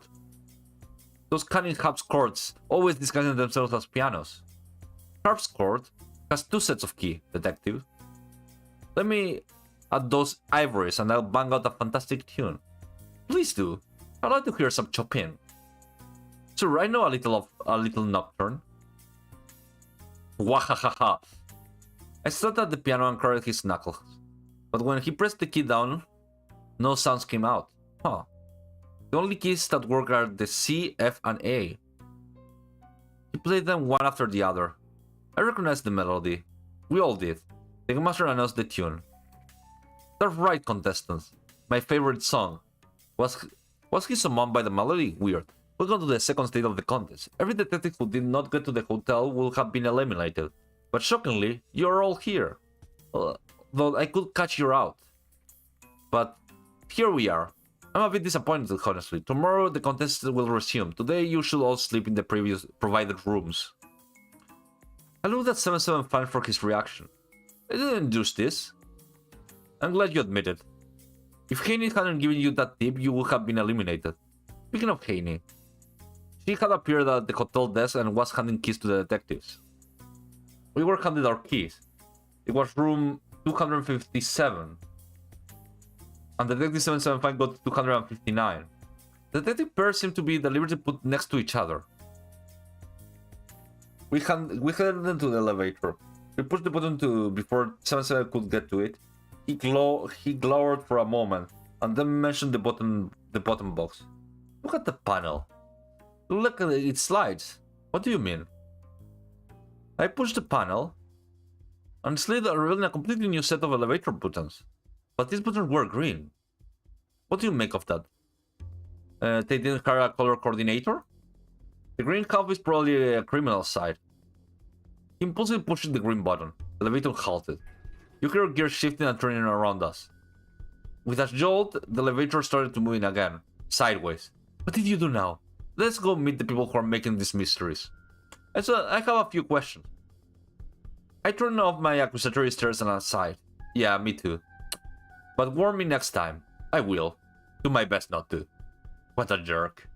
Those cunning harpsichords always disguising themselves as pianos. Harpsichord has 2 sets of key, detective. Let me add those ivories and I'll bang out a fantastic tune. Please do. I'd like to hear some Chopin. Sure, I know a little nocturne. Wahahaha. I sat at the piano and cracked his knuckles. But when he pressed the key down, no sounds came out. Huh. The only keys that work are the C, F, and A. He played them one after the other. I recognized the melody. We all did. The master announced the tune. That's right, contestants. My favorite song. Was he summoned by the melody? Weird. Welcome to the second stage of the contest. Every detective who did not get to the hotel will have been eliminated. But shockingly, you're all here. Though I could catch you out. But here we are. I'm a bit disappointed, honestly. Tomorrow the contest will resume. Today you should all sleep in the previous provided rooms. I looked at 775 for his reaction. I didn't induce this. I'm glad you admit it. If Heine hadn't given you that tip, you would have been eliminated. Speaking of Heine, she had appeared at the hotel desk and was handing keys to the detectives. We were handed our keys. It was room 257. And Detective 775 got 259. The detective pairs seemed to be deliberately put next to each other. We headed into the elevator. We pushed the button before 775 could get to it. He glowered for a moment, and then mentioned the bottom box. Look at the panel. Look at it slides. What do you mean? I pushed the panel. Honestly, they're revealing a completely new set of elevator buttons. But these buttons were green. What do you make of that? They didn't hire a color coordinator? The green half is probably a criminal side. He impulsively pushed the green button. The elevator halted. You hear gears shifting and turning around us. With a jolt, the elevator started to move in again, sideways. What did you do now? Let's go meet the people who are making these mysteries. I have a few questions. I turned off my accusatory stares and aside. Yeah, me too. But warn me next time. I will. Do my best not to. What a jerk.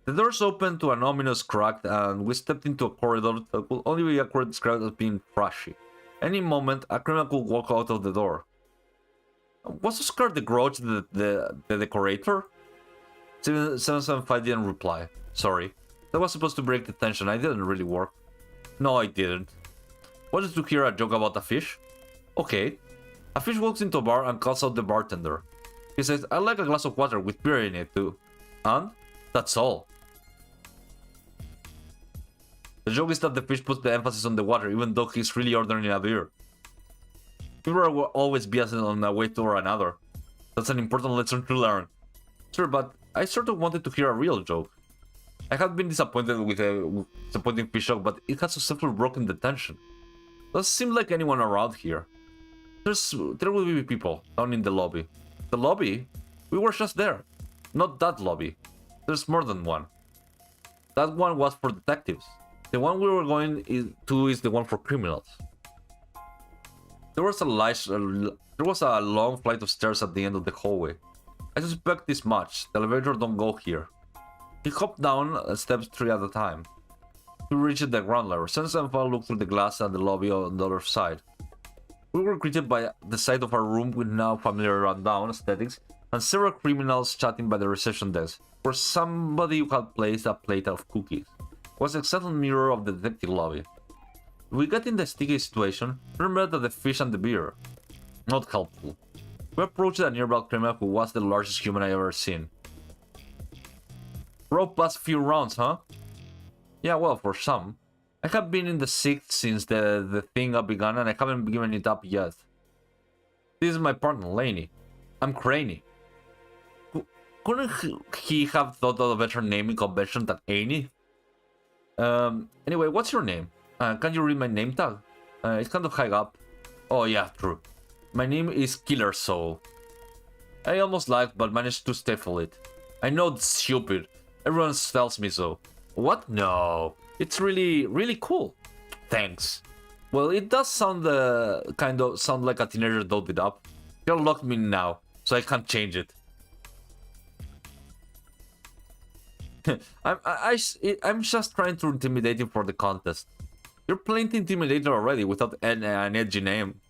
The doors opened to an ominous crack and we stepped into a corridor that could only be accurately described as being trashy. Any moment, a criminal could walk out of the door. Was Oscar the Grouch the decorator? 775 didn't reply. Sorry. That was supposed to break the tension. I didn't really work. No, I didn't. Wanted to hear a joke about a fish? Okay. A fish walks into a bar and calls out the bartender. He says, I'd like a glass of water with beer in it too. And? That's all. The joke is that the fish puts the emphasis on the water even though he's really ordering a beer. People are always biased on a way to or another. That's an important lesson to learn. Sure, but I sort of wanted to hear a real joke. I had been disappointed with a disappointing fish joke, but it had successfully broken the tension. Doesn't seem like anyone around here. There will be people down in the lobby. The lobby? We were just there. Not that lobby. There's more than one. That one was for detectives. The one we were going to is the one for criminals. There was a long flight of stairs at the end of the hallway. I suspect this much. The elevator don't go here. He hopped down steps 3 at a time. He reached the ground level. Sense and Fall looked through the glass at the lobby on the other side. We were greeted by the sight of our room with now familiar rundown aesthetics and several criminals chatting by the reception desk, where somebody had placed a plate of cookies. It was the exact mirror of the detective lobby. If we got in the sticky situation, remember that the fish and the beer. Not helpful. We approached a nearby criminal who was the largest human I ever seen. Rope past few rounds, huh? Yeah, well, for some. I have been in the 6th since the thing began and I haven't given it up yet. This is my partner, Laney. I'm Craney. Couldn't he have thought of a better naming convention than Annie? Anyway, what's your name? Can you read my name tag? It's kind of high up. Oh yeah, true. My name is Killer Soul. I almost laughed but managed to stifle it. I know it's stupid. Everyone tells me so. What? No. It's really cool. Thanks. Well, it does sound kind of sound like a teenager dolled it up. You're locked me in now, so I can't change it. I'm just trying to intimidate him for the contest. You're playing Intimidator already without an edgy name.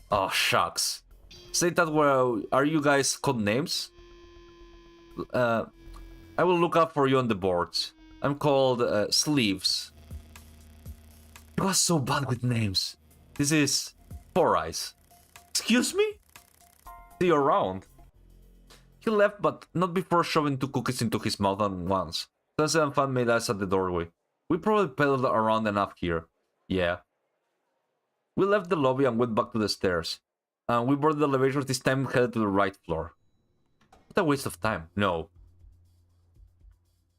Oh, shucks. Say that well, are you guys code names? I will look up for you on the boards. I'm called Sleeves. You are so bad with names. This is Four Eyes. Excuse me? See you around. He left, but not before shoving 2 cookies into his mouth at once. Sensei and Fan made eyes at the doorway. We probably pedaled around enough here. Yeah. We left the lobby and went back to the stairs. And we boarded the elevator, this time headed to the right floor. What a waste of time. No.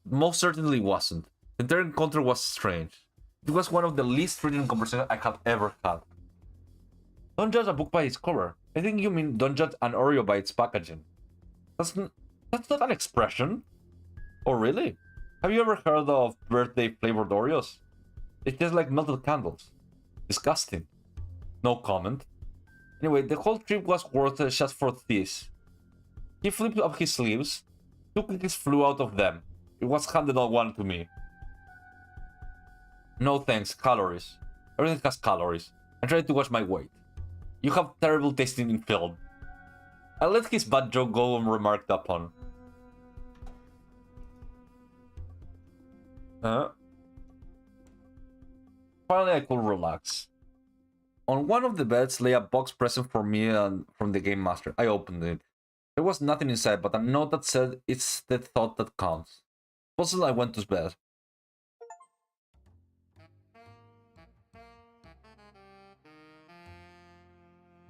Most certainly wasn't. The entire encounter was strange. It was one of the least threatening conversations I have ever had. Don't judge a book by its cover. I think you mean don't judge an Oreo by its packaging. That's not an expression. Oh really? Have you ever heard of birthday flavored Oreos? They taste like melted candles. Disgusting. No comment. Anyway, the whole trip was worth it just for this. He flipped up his sleeves. 2 cookies flew out of them. It was handed on one to me. No thanks, calories. Everything has calories. I tried to watch my weight. You have terrible tasting in film. I let his bad joke go unremarked upon. Finally, I could relax. On one of the beds lay a box present for me and from the Game Master. I opened it. There was nothing inside but a note that said, "It's the thought that counts." Puzzled, I went to bed.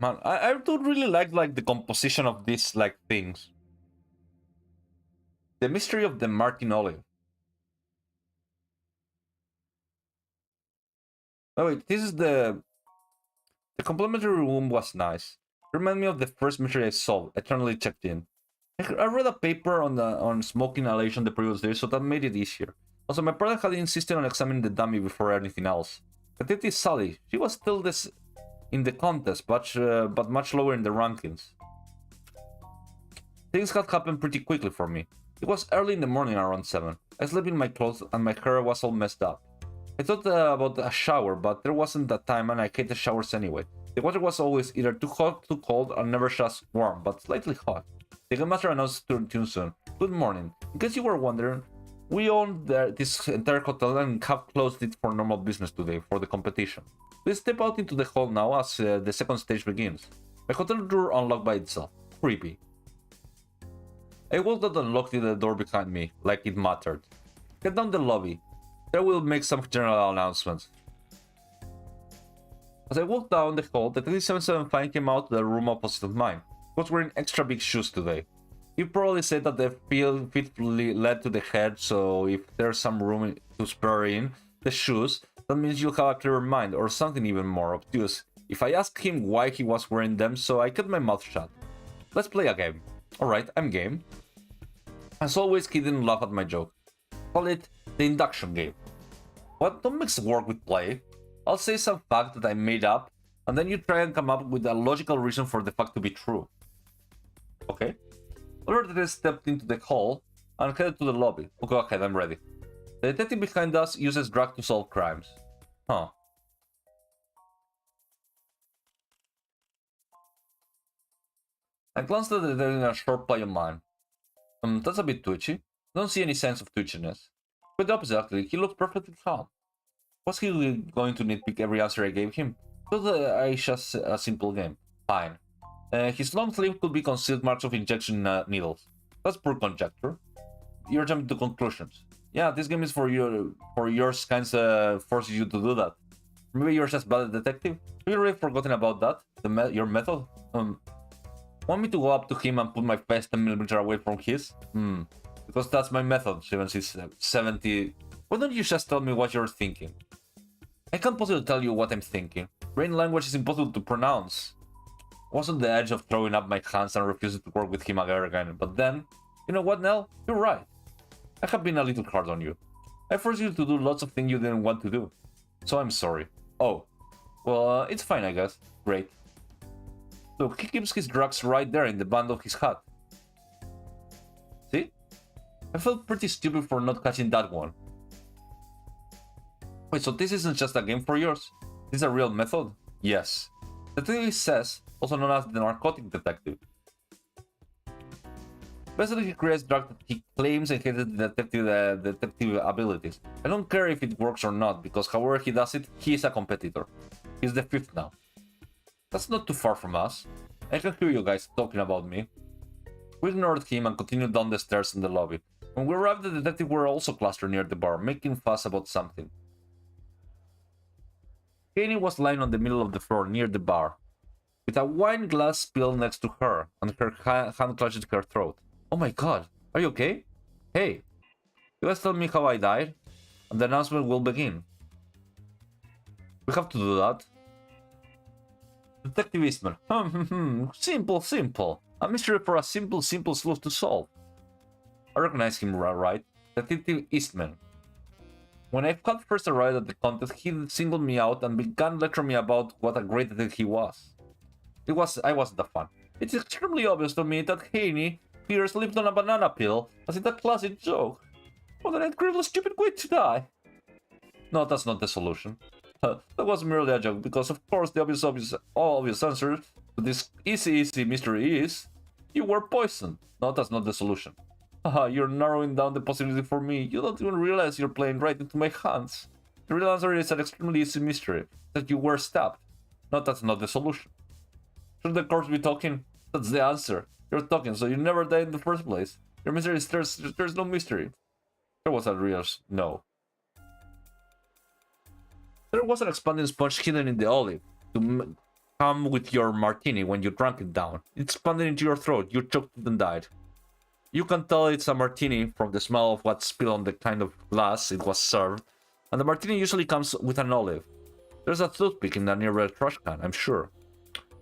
Man, I do really like the composition of these like things. The mystery of the Martin Olive. Oh wait, this is the complimentary room was nice. Remind me of the first mystery I solved. Eternally checked in. I read a paper on smoke inhalation the previous day, so that made it easier. Also, my partner had insisted on examining the dummy before anything else. Detective Sally, she was still this in the contest, but much lower in the rankings. Things had happened pretty quickly for me. It was early in the morning around 7. I slept in my clothes and my hair was all messed up. I thought about a shower, but there wasn't that time and I hated showers anyway. The water was always either too hot, too cold, or never just warm, but slightly hot. The game master announced too soon. Good morning. In case you were wondering, we own this entire hotel and have closed it for normal business today for the competition. Please step out into the hall now as the second stage begins. My hotel door unlocked by itself. Creepy. I walked out and locked the door behind me, like it mattered. Get down the lobby. There we'll make some general announcements. As I walked down the hall, the 377 came out to the room opposite of mine. He was wearing extra big shoes today. He probably said that the feet led to the head, so if there's some room to spare in the shoes, that means you'll have a clearer mind, or something even more obtuse. If I asked him why he was wearing them, so I kept my mouth shut. Let's play a game. Alright, I'm game. As always, he didn't laugh at my joke. Call it the induction game. What? Don't mix work with play. I'll say some fact that I made up, and then you try and come up with a logical reason for the fact to be true. Okay? Already stepped into the hall and headed to the lobby. Oh, go ahead, I'm ready. The detective behind us uses drug to solve crimes. Huh. I glanced at the detective in a short play of mine. That's a bit twitchy. Don't see any signs of twitchiness. Quite the opposite, actually. He looked perfectly calm. Was he going to nitpick every answer I gave him? Thought I just a simple game. Fine. His long sleeve could be concealed marks of injection needles. That's poor conjecture. You're jumping to conclusions. Yeah, this game is for yours kinda forces you to do that. Maybe you're just bad at detective? Have you already forgotten about that? Your method? Want me to go up to him and put my face 10mm away from his? Because that's my method, 70. Why don't you just tell me what you're thinking? I can't possibly tell you what I'm thinking. Brain language is impossible to pronounce. I was on the edge of throwing up my hands and refusing to work with him again, but then, you know what, Nell? You're right. I have been a little hard on you. I forced you to do lots of things you didn't want to do. So I'm sorry. Oh. Well, it's fine, I guess. Great. Look, he keeps his drugs right there in the band of his hat. See? I felt pretty stupid for not catching that one. Wait, so this isn't just a game for yours? This is a real method? Yes. The detective says, also known as the narcotic detective. Basically, he creates drugs that he claims enhances the detective abilities. I don't care if it works or not, because however he does it, he is a competitor. He's the 5th now. That's not too far from us. I can hear you guys talking about me. We ignored him and continued down the stairs in the lobby. When we arrived, the detectives were also clustered near the bar, making fuss about something. Katie was lying on the middle of the floor near the bar, with a wine glass spilled next to her, and her hand clutched her throat. Oh my god, are you okay? Hey, you guys tell me how I died, and the announcement will begin. We have to do that. Detective Eastman. Simple. A mystery for a simple sleuth to solve. I recognize him, right? Detective Eastman. When I had first arrived at the contest, he singled me out and began lecturing me about what a great detective he was. I wasn't a fan. It's extremely obvious to me that Haney here slipped on a banana peel, as in a classic joke. What an incredibly stupid way to die. No, that's not the solution. That was merely a joke, because of course the obvious answer to this easy mystery is... You were poisoned. No, that's not the solution. Haha, you're narrowing down the possibility for me. You don't even realize you're playing right into my hands. The real answer is an extremely easy mystery, that you were stabbed. No, that's not the solution. Should the corpse be talking? That's the answer. You're talking, so you never died in the first place. Your mystery is there's no mystery. There was a real no. There was an expanding sponge hidden in the olive. come with your martini when you drank it down. It expanded into your throat, you choked it and died. You can tell it's a martini from the smell of what spilled on the kind of glass it was served, and the martini usually comes with an olive. There's a toothpick in the nearby trash can, I'm sure.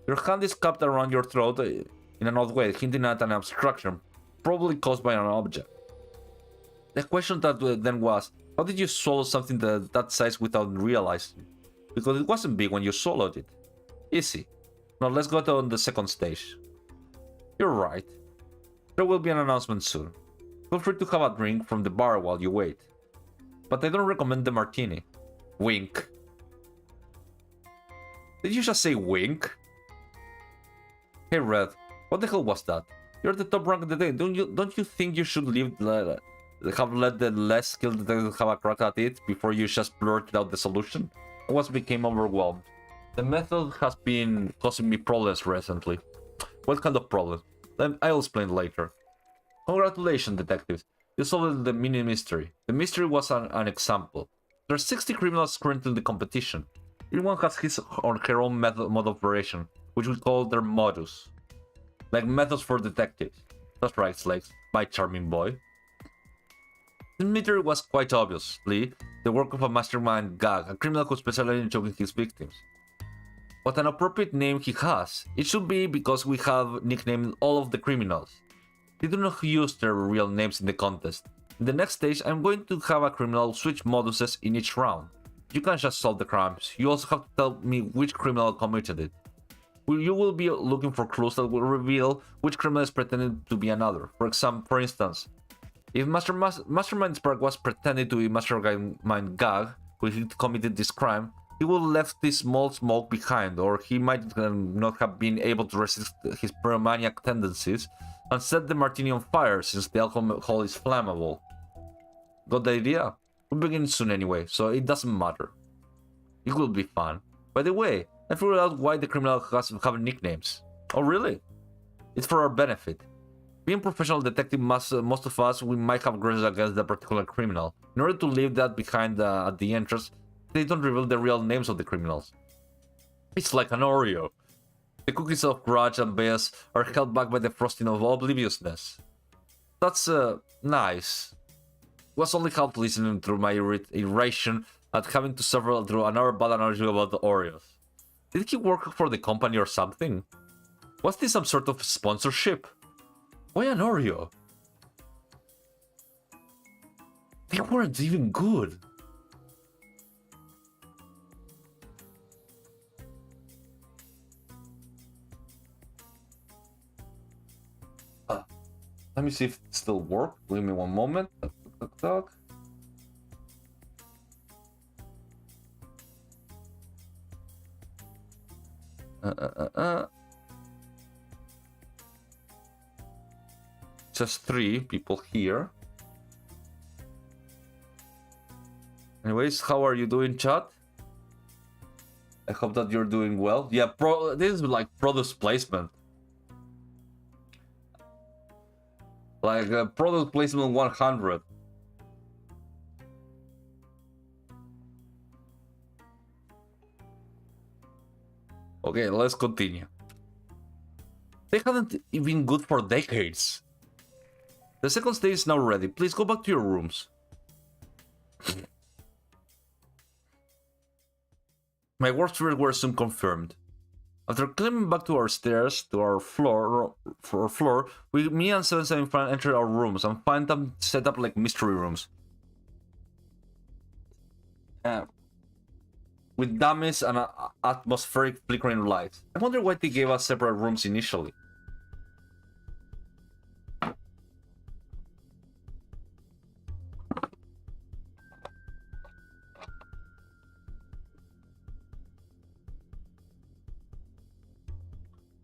Your hand is cupped around your throat in an odd way, hinting at an obstruction, probably caused by an object. The question that then was, how did you swallow something that size without realizing? Because it wasn't big when you swallowed it. Easy. Now let's go on the second stage. You're right. There will be an announcement soon. Feel free to have a drink from the bar while you wait. But I don't recommend the martini. Wink. Did you just say wink? Hey Red, what the hell was that? You're the top rank of the day. Don't you think you should have let the less skilled detectives have a crack at it before you just blurted out the solution? I became overwhelmed. The method has been causing me problems recently. What kind of problems? I'll explain later. Congratulations, detectives. You solved the mini mystery. The mystery was an example. There are 60 criminals currently in the competition. Everyone has his or her own mode of operation, which we call their modus. Like methods for detectives. That's right, Slakes, my charming boy. The mystery was quite obviously the work of a mastermind gag, a criminal who specializes in choking his victims. What an appropriate name he has. It should be because we have nicknamed all of the criminals. They do not use their real names in the contest. In the next stage, I'm going to have a criminal switch moduses in each round. You can't just solve the crimes, you also have to tell me which criminal committed it. You will be looking for clues that will reveal which criminal is pretending to be another. For instance, if Mastermind Spark was pretending to be Mastermind Gag, who he committed this crime, he would have left this small smoke behind, or he might not have been able to resist his pyromaniac tendencies and set the martini on fire since the alcohol is flammable. Got the idea? We'll begin soon anyway, so it doesn't matter. It will be fun. By the way, I figured out why the criminal have nicknames. Oh really? It's for our benefit. Being professional detective, most of us, we might have grudges against that particular criminal. In order to leave that behind at the entrance, they don't reveal the real names of the criminals. It's like an Oreo. The cookies of grudge and bias are held back by the frosting of obliviousness. That's nice. It was only half listening through my irritation at having to suffer through another bad analogy about the Oreos. Did he work for the company or something? Was this some sort of sponsorship? Why an Oreo? They weren't even good. Let me see if it still works. Give me one moment. Talk. Just 3 people here. Anyways, how are you doing, chat? I hope that you're doing well. Yeah, this is like product placement. Like product placement 100. Okay, let's continue. They haven't been good for decades. The second stage is now ready. Please go back to your rooms. My worst fears were soon confirmed. After climbing back to our stairs, to our floor, me and 775 enter our rooms and find them set up like mystery rooms. With dummies and atmospheric flickering lights. I wonder why they gave us separate rooms initially.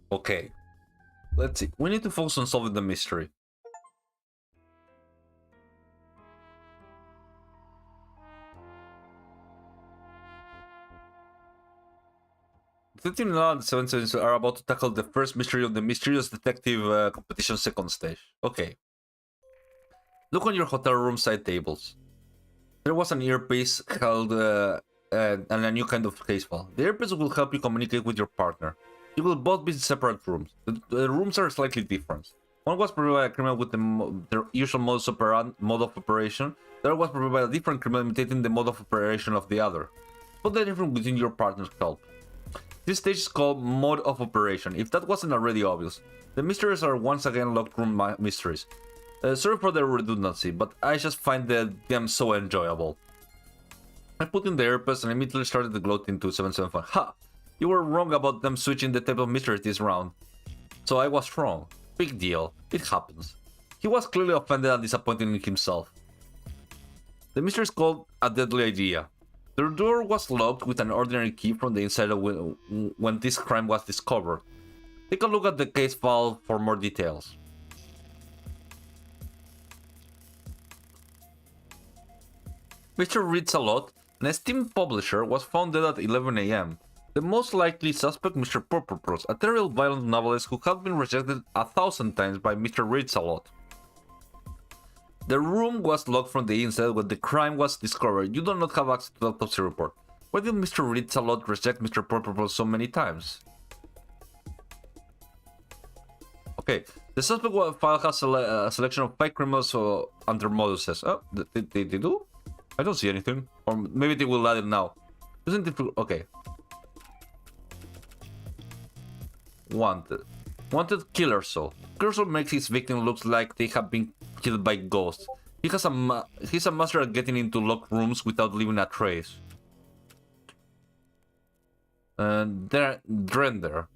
Okay, let's see. We need to focus on solving the mystery. The team now and the 7 are about to tackle the first mystery of the mysterious detective competition second stage. Okay. Look on your hotel room side tables. There was an earpiece held and a new kind of case file. The earpiece will help you communicate with your partner. You will both be in separate rooms. The rooms are slightly different. One was provided by a criminal with their usual mode of operation. The other was provided by a different criminal imitating the mode of operation of the other. Put the difference within your partner's help. This stage is called mode of operation, if that wasn't already obvious. The mysteries are once again locked room mysteries. Sorry for the redundancy, but I just find them so enjoyable. I put in the earpiece and immediately started to gloat into 775. Ha! You were wrong about them switching the type of mysteries this round. So I was wrong. Big deal. It happens. He was clearly offended and disappointed in himself. The mystery is called A Deadly Idea. The door was locked with an ordinary key from the inside when this crime was discovered. Take a look at the case file for more details. Mr. Reads a Lot, an esteemed publisher, was found dead at 11 AM. The most likely suspect, Mr. Purpose, a terrible violent novelist who had been rejected 1,000 times by Mr. Reads a Lot. The room was locked from the inside when the crime was discovered. You do not have access to the autopsy report. Why did Mr. Reads a Lot reject Mr. Purpose so many times? Okay, the suspect file has a selection of 5 criminals under moduses. Oh, they do? I don't see anything. Or maybe they will add it now. Isn't it? Okay. Wanted Killer Soul. Killer Soul makes his victim look like they have been killed by ghosts. He's a master at getting into locked rooms without leaving a trace. Drender.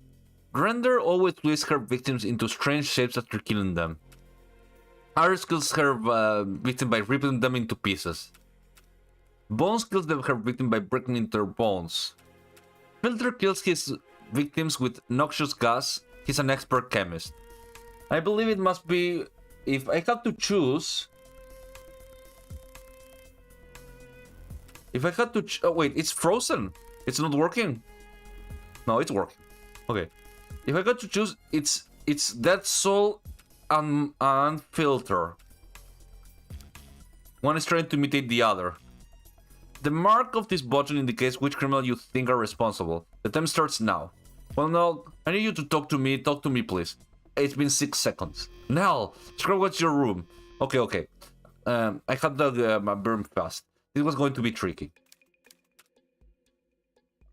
Drender always twists her victims into strange shapes after killing them. Iris kills her victim by ripping them into pieces. Bones kills her victim by breaking into their bones. Filter kills his victims with noxious gas. He's an expert chemist. I believe it must be... If I had to choose... Oh wait, it's frozen. It's not working. No, it's working. Okay. If I got to choose, it's Dead Soul and Filter. One is trying to imitate the other. The mark of this button indicates which criminal you think are responsible. The time starts now. Well, Nell, I need you to talk to me. Talk to me, please. It's been 6 seconds. Nell, describe what's your room. Okay. I had my burn fast. It was going to be tricky.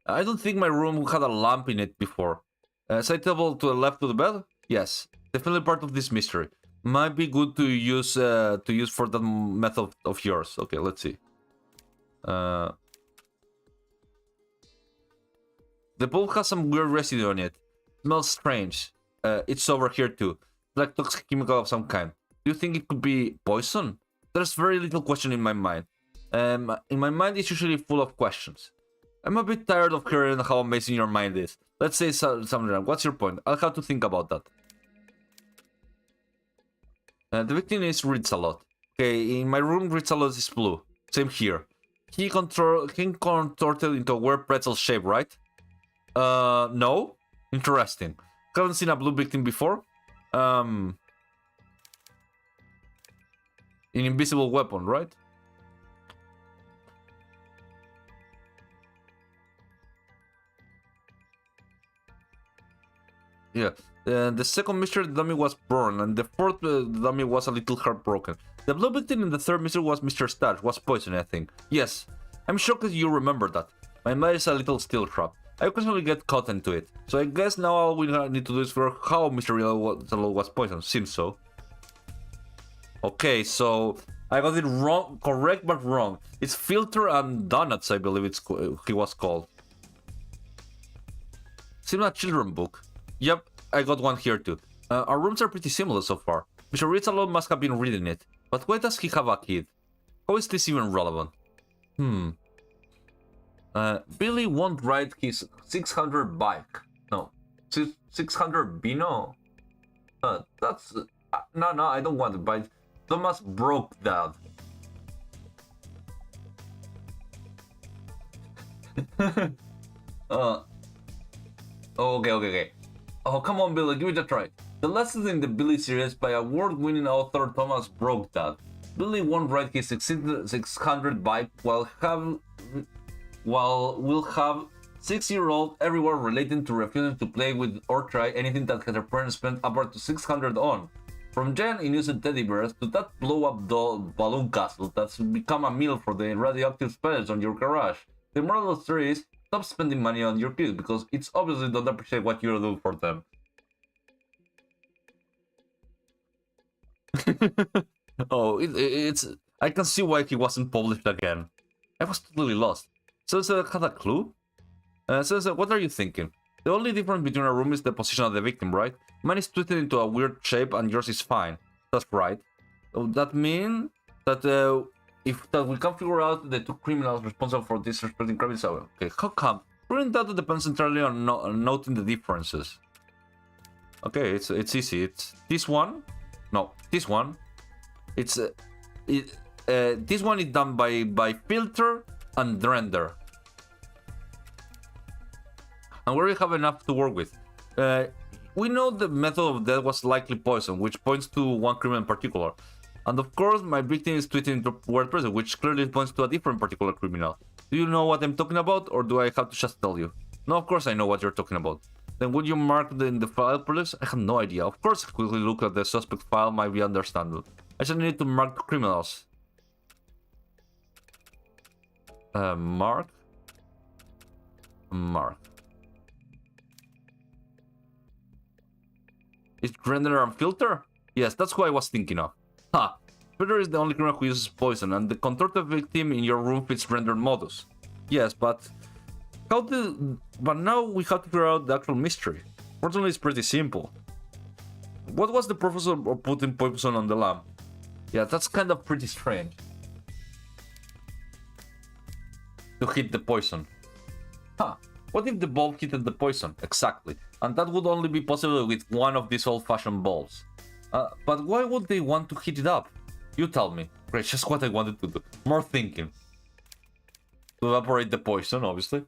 I don't think my room had a lamp in it before. Side table to the left of the bed? Yes. Definitely part of this mystery. Might be good to use for that method of yours. Okay, let's see. The bulb has some weird residue on it. Smells strange. It's over here too. Like toxic chemical of some kind. Do you think it could be poison? There's very little question in my mind. In my mind, it's usually full of questions. I'm a bit tired of hearing how amazing your mind is. Let's say something. What's your point? I'll have to think about that. The victim is Reads a Lot. Okay, in my room, Reads a Lot is blue. Same here. He contorted into a weird pretzel shape, right? No? Interesting. Haven't seen a blue victim before? An invisible weapon, right? Yeah. The second mystery dummy was burned, and the fourth dummy was a little heartbroken. The blue victim in the third mystery was Mr. Stash, was poisoned, I think. Yes. I'm shocked that you remember that. My mind is a little steel trap. I occasionally get caught into it. So I guess now all we need to do is figure out how Mr. Yellow was poisoned. Seems so. Okay, so I got it wrong, correct but wrong. It's Filter and Donuts, I believe he was called. Seems a children's book. Yep, I got one here too. Our rooms are pretty similar so far. Mr. Reads a Lot must have been reading it. But why does he have a kid? How is this even relevant? Billy won't ride his 600 bike. No, 600 Bino? That's... No, I don't want to buy it. Thomas broke that. Okay. Oh, come on, Billy, give it a try. The lessons in the Billy series by award-winning author Thomas broke that. Billy won't ride his 600 bike while while we'll have 6-year-old everywhere relating to refusing to play with or try anything that her parents spent upward to 600 on. From giant innocent teddy bears to that blow-up doll balloon castle that's become a meal for the radioactive spiders on your garage. The moral of the story is, stop spending money on your kids because it's obviously don't appreciate what you're doing for them. Oh, it's... I can see why he wasn't published again. I was totally lost. So had a clue? So what are you thinking? The only difference between our room is the position of the victim, right? Mine is twisted into a weird shape and yours is fine. That's right. So that means that we can figure out the two criminals responsible for this respecting crimes. Okay, how come? Figuring that depends entirely on noting the differences. Okay, it's easy. It's this one. No, this one. It's this one is done by filter and render. And we already have enough to work with. We know the method of death was likely poison, which points to one criminal in particular. And of course, my victim is tweeting into word person, which clearly points to a different particular criminal. Do you know what I'm talking about, or do I have to just tell you? No, of course I know what you're talking about. Then would you mark in the file, please? I have no idea. Of course, quickly look at the suspect file might be understandable. I just need to mark the criminals. Mark. Is render and filter? Yes, that's who I was thinking of. Ha! Filter is the only criminal who uses poison, and the contorted victim in your room fits rendered modus. Yes, but now we have to figure out the actual mystery. Fortunately, it's pretty simple. What was the purpose of putting poison on the lamp? Yeah, that's kind of pretty strange. To hit the poison. Huh. What if the bulb hit the poison? Exactly. And that would only be possible with one of these old-fashioned bulbs. But why would they want to heat it up? You tell me. Great, just what I wanted to do. More thinking. To evaporate the poison, obviously.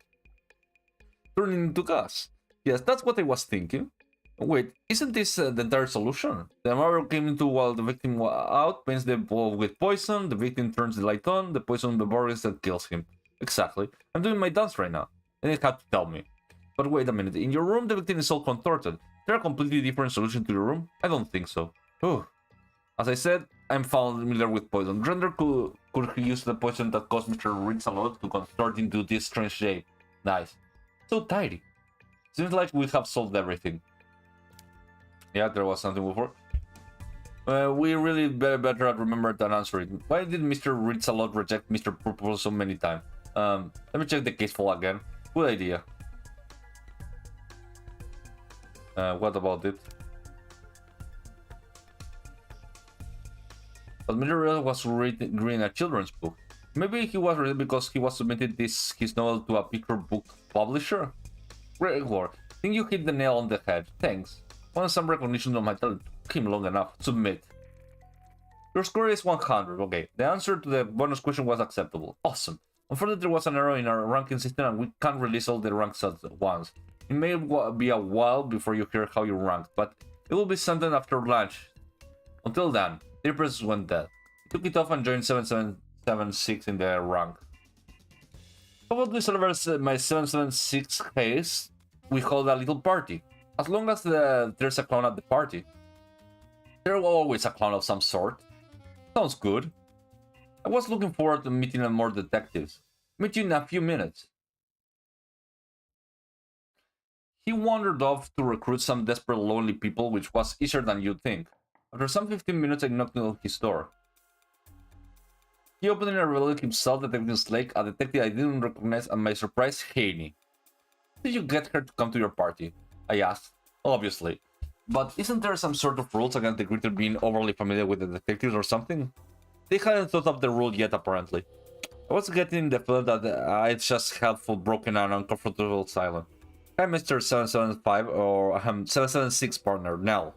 Turn it into gas. Yes, that's what I was thinking. Wait, isn't this the entire solution? The marble came into while the victim was out, paints the bulb with poison, the victim turns the light on, the poison evaporates and kills him. Exactly. I'm doing my dance right now. And it had to tell me. But wait a minute, in your room the victim is all contorted. Is there a completely different solution to your room? I don't think so. Oh. As I said, I'm familiar with poison. Render could he use the poison that caused Mr. Ritz-a-lot to contort into this strange shape? Nice. So tidy. Seems like we have solved everything. Yeah, there was something before. We really better at remember than answering. Why did Mr. Ritz-a-lot reject Mr. Purple so many times? Let me check the case file again. Good idea. What about it? But Miller was reading a children's book. Maybe he was reading because he was submitting his novel to a picture book publisher? Great work. I think you hit the nail on the head. Thanks. Want some recognition of my talent? Took him long enough. Submit. Your score is 100. Okay. The answer to the bonus question was acceptable. Awesome. Unfortunately, there was an error in our ranking system and we can't release all the ranks at once. It may be a while before you hear how you ranked, but it will be sometime after lunch. Until then, the princess went dead. I took it off and joined 7776 in the rank. How about we celebrate my 776 case? We hold a little party. As long as there's a clown at the party. There's always a clown of some sort. Sounds good. I was looking forward to meeting more detectives. Meet you in a few minutes. He wandered off to recruit some desperate lonely people, which was easier than you'd think. After some 15 minutes, I knocked on his door. He opened it and revealed himself, Detective Slake, a detective I didn't recognize, and my surprise, Haney. Did you get her to come to your party? I asked. Obviously. But isn't there some sort of rules against the creature being overly familiar with the detectives or something? They hadn't thought of the rule yet, apparently. I was getting the feeling that I'd just helpful, broken, and uncomfortable silence. Hi, Mr. 775, or 776 partner, Nell.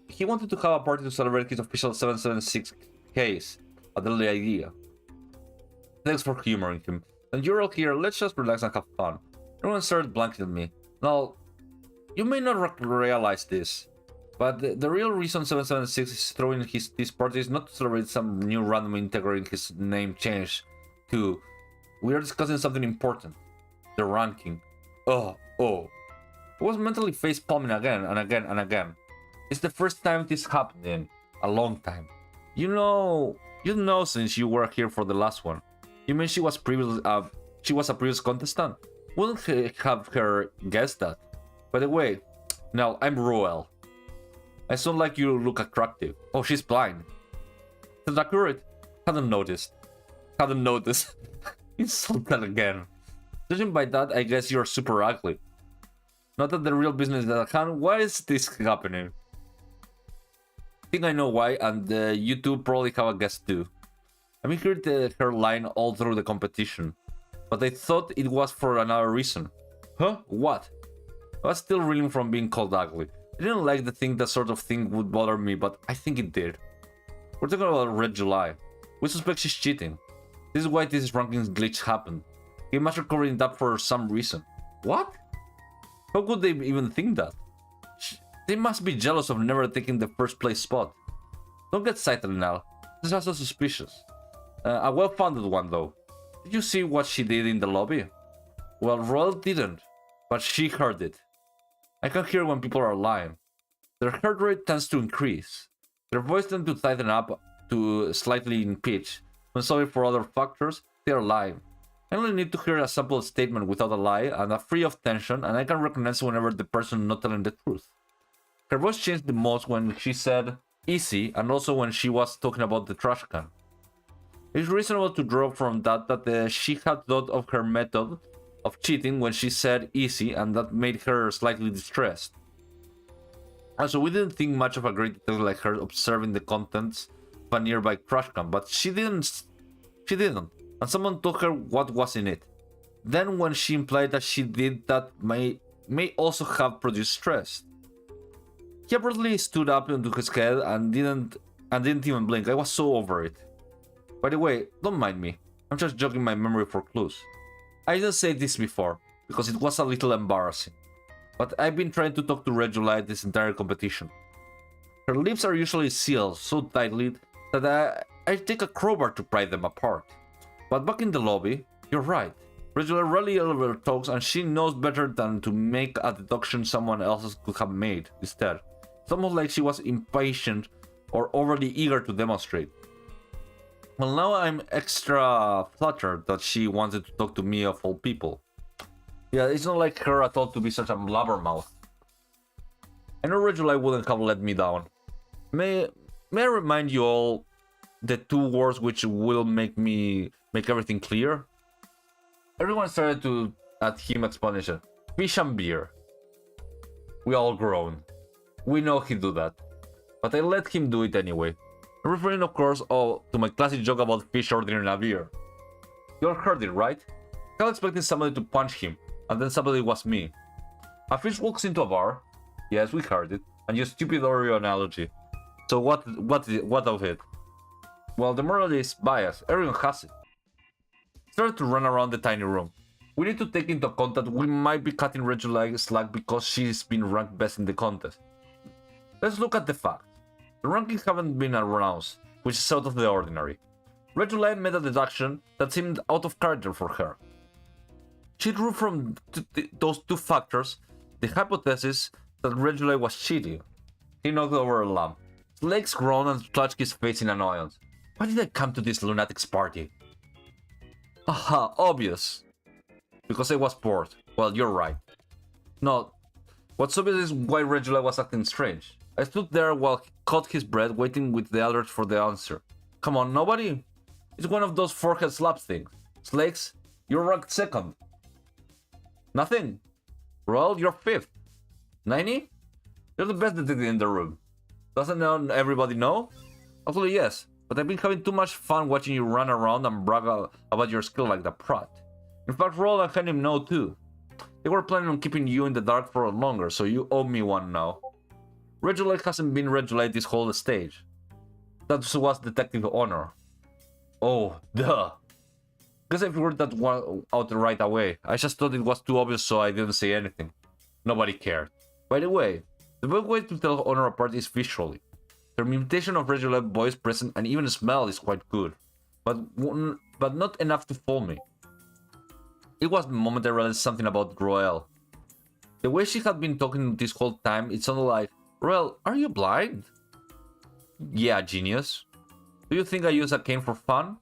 He wanted to have a party to celebrate his official 776 case. A deadly idea. Thanks for humoring him. And you're all here, let's just relax and have fun. Everyone started blanking at me. Now, you may not realize this, but the real reason 776 is throwing this party is not to celebrate some new random integer in his name change to We are discussing something important. The ranking. Oh. I was mentally face-palming again and again and again. It's the first time this happened in a long time. You know since you were here for the last one. You mean she was a previous contestant? Wouldn't have her guessed that. By the way, now I'm Roel. I sound like you look attractive. Oh, she's blind. Is that accurate? Hadn't noticed. Insulted again. Judging by that, I guess you're super ugly. Not that the real business is at hand. Why is this happening? I think I know why, and you two probably have a guess too. I've been hearing her line all through the competition, but I thought it was for another reason. Huh? What? I was still reeling from being called ugly. I didn't like to think that sort of thing would bother me, but I think it did. We're talking about Red July. We suspect she's cheating. This is why this rankings glitch happened. He must have covered it up for some reason. What? How could they even think that? They must be jealous of never taking the first place spot. Don't get excited now. This is also suspicious. A well-founded one though. Did you see what she did in the lobby? Well, Royal didn't, but she heard it. I can hear when people are lying. Their heart rate tends to increase. Their voice tends to tighten up to slightly in pitch. When sorry for other factors, they are lying. I only need to hear a simple statement without a lie and a free of tension, and I can recognize whenever the person is not telling the truth. Her voice changed the most when she said easy, and also when she was talking about the trash can. It's reasonable to draw from that she had thought of her method of cheating when she said easy, and that made her slightly distressed. Also, we didn't think much of a great detail like her observing the contents of a nearby trash can, but she didn't, and someone told her what was in it. Then when she implied that she did that may also have produced stress. He abruptly stood up into his head and didn't even blink. I was so over it. By the way, don't mind me. I'm just jogging my memory for clues. I didn't say this before, because it was a little embarrassing. But I've been trying to talk to Red July this entire competition. Her lips are usually sealed so tightly that I take a crowbar to pry them apart. But back in the lobby, you're right. Red July rarely ever talks, and she knows better than to make a deduction someone else could have made instead. It's almost like she was impatient or overly eager to demonstrate. Well, now I'm extra flattered that she wanted to talk to me of all people. Yeah, it's not like her at all to be such a blabbermouth. I know Red July wouldn't have let me down. May I remind you all the two words which will make everything clear? Everyone started at him explanation. Fish and beer. We all groan. We know he'd do that. But I let him do it anyway. I'm referring, of course, to my classic joke about fish ordering a beer. You all heard it, right? I was expecting somebody to punch him, and then somebody was me. A fish walks into a bar. Yes, we heard it. And your stupid Oreo analogy. So what of it? Well, the moral is bias. Everyone has it. Started to run around the tiny room. We need to take into account that we might be cutting Red July slack because she's been ranked best in the contest. Let's look at the facts. The rankings haven't been announced, which is out of the ordinary. Red July made a deduction that seemed out of character for her. She drew from those two factors the hypothesis that Red July was cheating. He knocked over a lamp. His legs groaned and clutched his face in annoyance. Why did I come to this lunatic's party? Aha, obvious. Because I was bored. Well, you're right. No, what's obvious is why Red July was acting strange. I stood there while he caught his breath, waiting with the others for the answer. Come on, nobody? It's one of those forehead slap things. Slakes, you're ranked second. Nothing. Roll, you're fifth. 90? You're the best detective in the room. Doesn't everybody know? Actually, yes, but I've been having too much fun watching you run around and brag about your skill like the prat. In fact, Roll and Henry know too. They were planning on keeping you in the dark for longer, so you owe me one now. Red July hasn't been Red July this whole stage. That was Detective Honor. Oh, duh. Guess I figured that one out right away. I just thought it was too obvious, so I didn't say anything. Nobody cared. By the way, the best way to tell Honor apart is visually. Their imitation of Red July voice, presence, and even smell is quite good. But not enough to fool me. It was the moment I realized something about Roel. The way she had been talking this whole time, it sounded like, Roel, are you blind? Yeah, genius. Do you think I use a cane for fun?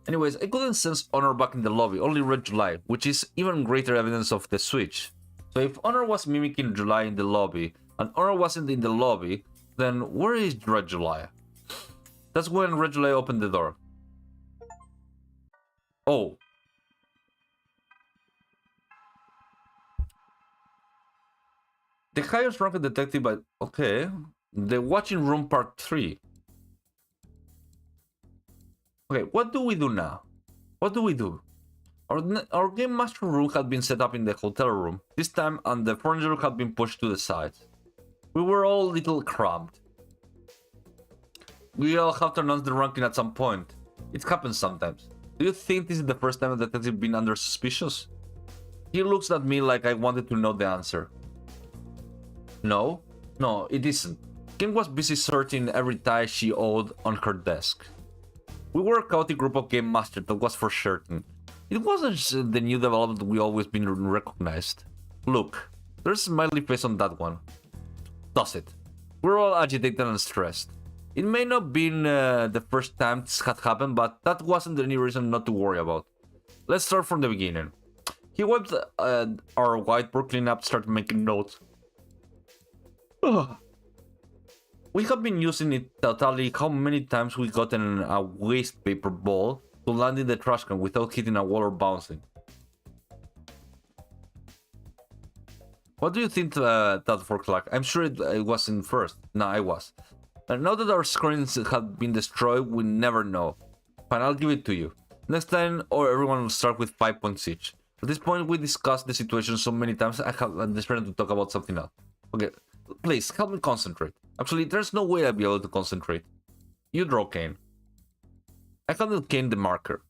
Anyways, I couldn't sense Honor back in the lobby, only Red July, which is even greater evidence of the switch. So if Honor was mimicking July in the lobby, and Honor wasn't in the lobby, then where is Red July? That's when Red July opened the door. Oh. The highest ranked detective by... Okay. The watching room part 3. Okay, what do we do now? What do we do? Our game master room had been set up in the hotel room, this time, and the furniture had been pushed to the side. We were all a little cramped. We all have to announce the ranking at some point. It happens sometimes. Do you think this is the first time a detective been under suspicious? He looks at me like I wanted to know the answer. No, it isn't. Kim was busy sorting every tie she owed on her desk. We were a chaotic group of game masters, that was for certain. It wasn't the new development we always been recognized. Look, there's a smiley face on that one. Does it? We're all agitated and stressed. It may not have been the first time this had happened, but that wasn't any reason not to worry about. Let's start from the beginning. He wiped our whiteboard, cleaned up, started making notes. We have been using it totally how many times we gotten a waste paper ball to land in the trash can without hitting a wall or bouncing. What do you think that for Clark? I'm sure it wasn't first. No, I was. And now that our screens have been destroyed, we never know. Fine, I'll give it to you. Next time, everyone will start with 5 points each. At this point, we discussed the situation so many times, I'm desperate to talk about something else. Okay, please, help me concentrate. Actually, there's no way I'll be able to concentrate. You draw Kane. I handled Kane the marker.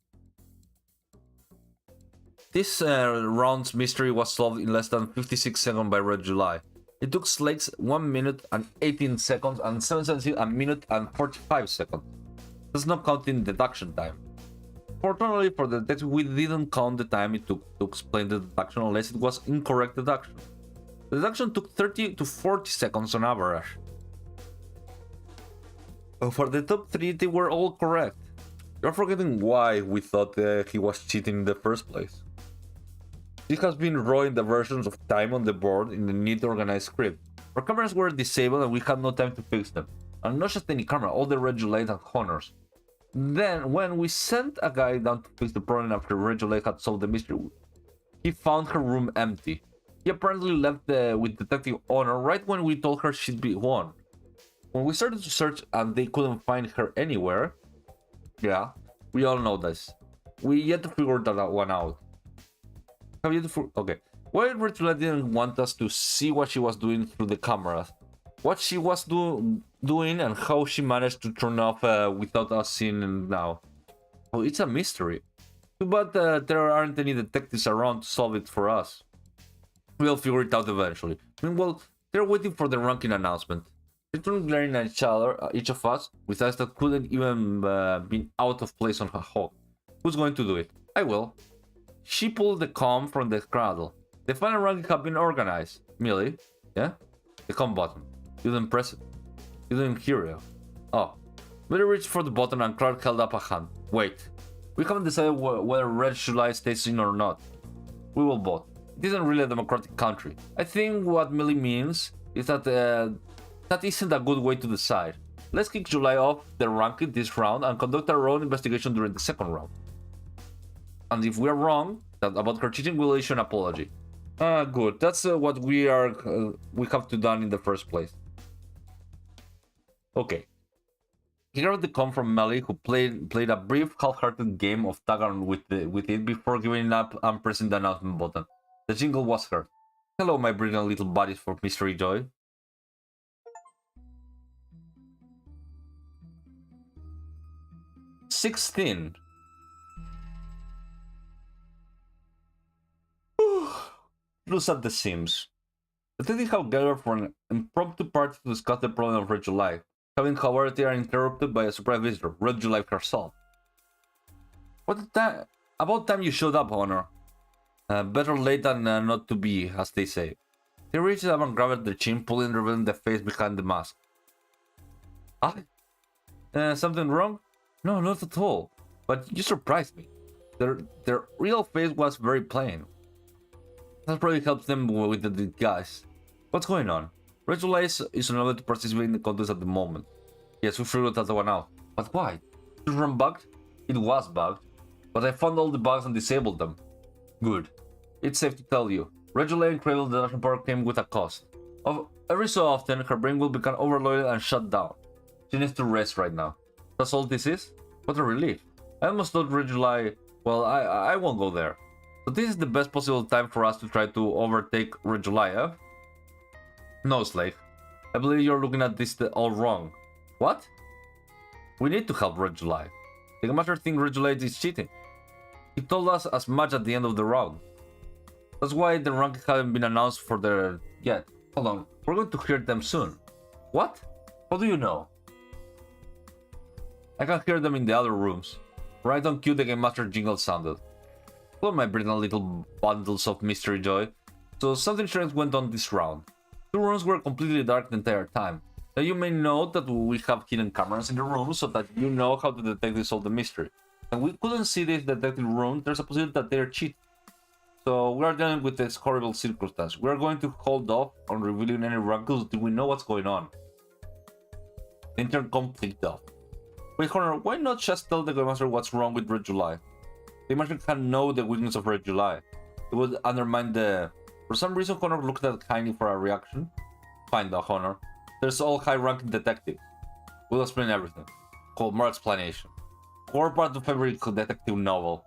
This round's mystery was solved in less than 56 seconds by Red July. It took Slake's 1 minute and 18 seconds and 7 a minute and 45 seconds. That's not counting deduction time. Fortunately for the detective, we didn't count the time it took to explain the deduction unless it was incorrect deduction. The deduction took 30 to 40 seconds on average. For the top 3, they were all correct. You're forgetting why we thought he was cheating in the first place. He has been drawing the versions of time on the board in a neat organized script. Our cameras were disabled and we had no time to fix them. And not just any camera, all the Red July and Honors. Then, when we sent a guy down to fix the problem after Red July had solved the mystery, he found her room empty. He apparently left with Detective Honor right when we told her she'd be won. When we started to search and they couldn't find her anywhere, yeah, we all know this. We yet to figure that one out. Have you okay. Why Red July didn't want us to see what she was doing through the cameras? What she was doing and how she managed to turn off without us seeing it now. Oh, it's a mystery. Too bad there aren't any detectives around to solve it for us. We'll figure it out eventually. Meanwhile, they're waiting for the ranking announcement. They turned glaring at each of us, with eyes that couldn't even be out of place on her hawk. Who's going to do it? I will. She pulled the comb from the cradle. The final ranking had been organized. Millie? Yeah? The comb button. You didn't press it. You didn't hear it. Oh. Millie reached for the button and Clark held up a hand. Wait. We haven't decided whether Red July stays in or not. We will vote. It isn't really a democratic country. I think what Millie means is that that isn't a good way to decide. Let's kick July off the ranking this round and conduct our own investigation during the second round. And if we're wrong about her cheating, we'll issue an apology. Good. That's what we have to done in the first place. Okay. He grabbed the comb from Melly, who played a brief, half-hearted game of tag on with it before giving up and pressing the announcement button. The jingle was heard. Hello, my brilliant little buddies for Mystery Joy. $16. Loose at the seams. The Teddy have gathered for an impromptu party to discuss the problem of Red July. Having, however, they are interrupted by a surprise visitor, Red July herself. About time you showed up, Honor. Better late than not to be, as they say. He reaches up and grabs the chin, pulling, revealing the face behind the mask. Ah? Something wrong? No, not at all. But you surprised me. Their real face was very plain. That probably helps them with the disguise. What's going on? Rachel is unable to participate in the contest at the moment. Yes, we figured that one out. But why? Is the run bugged? It was bugged. But I found all the bugs and disabled them. Good. It's safe to tell you. Rachel and Cradle the National Park came with a cost. Every so often, her brain will become overloaded and shut down. She needs to rest right now. That's all this is? What a relief. I almost thought Rachel well, I won't go there. But this is the best possible time for us to try to overtake Rachel, No, Slake. I believe you're looking at this all wrong. What? We need to help Rachel. The Master thinks Rachel is cheating. He told us as much at the end of the round. That's why the rank haven't been announced for the yet. Hold on, we're going to hear them soon. What? How do you know? I can hear them in the other rooms. Right on cue the Game Master jingle sounded. Hello my brilliant little bundles of mystery joy. So something strange went on this round. The rooms were completely dark the entire time. Now you may note that we have hidden cameras in the room so that you know how to detect and solve the mystery. And we couldn't see this detected room, there's a possibility that they're cheating. So we are dealing with this horrible circumstance. We are going to hold off on revealing any rankles until we know what's going on. The intercom clicked off. Wait, Connor, why not just tell the Game Master what's wrong with Red July? The Master can know the weakness of Red July. It would undermine the... For some reason, Connor looked at Heine for a reaction. Fine though, Connor. There's all high-ranking detectives. We'll explain everything. Called more explanation. Core part of every detective novel.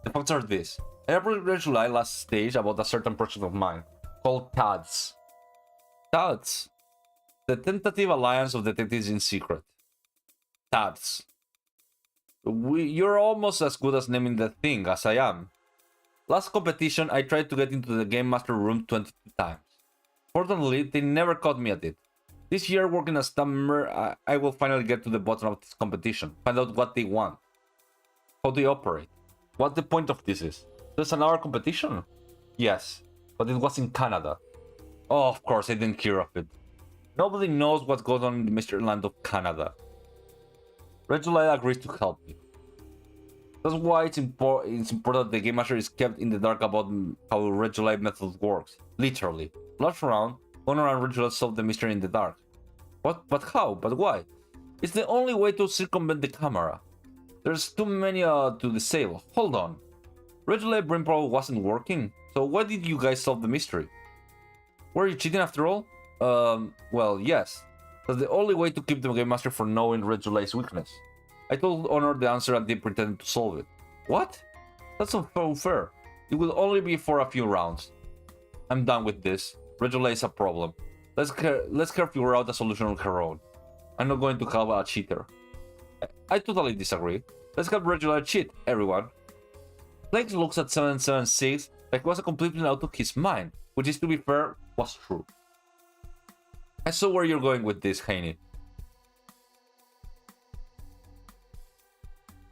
The facts are this. I approached Red July last stage about a certain project of mine, called TADS. TADS. The Tentative Alliance of Detectives in Secret. TADS. You're almost as good as naming the thing as I am. Last competition, I tried to get into the Game Master room 22 times. Fortunately, they never caught me at it. This year, working as staff member, I will finally get to the bottom of this competition, find out what they want, how they operate, what the point of this is. There's an hour competition? Yes, but it was in Canada. Oh, of course, I didn't hear of it. Nobody knows what goes on in the mystery land of Canada. Red July agrees to help me. That's why it's important that the Game Master is kept in the dark about how Red July method works. Literally. Last round, Honor and Red July solved the mystery in the dark. What? But how? But why? It's the only way to circumvent the camera. There's too many to disable. Hold on. Red July brain power wasn't working, so why did you guys solve the mystery? Were you cheating after all? Well, yes. That's the only way to keep the Game Master from knowing Red July's weakness. I told Honor the answer and they pretended to solve it. What? That's not so fair. It will only be for a few rounds. I'm done with this. Red July is a problem. Let's her figure out a solution on her own. I'm not going to help a cheater. I totally disagree. Let's help Red July cheat, everyone. Blake looks at 776 like he was completely out of his mind, which is, to be fair, was true. I saw where you're going with this, Heine.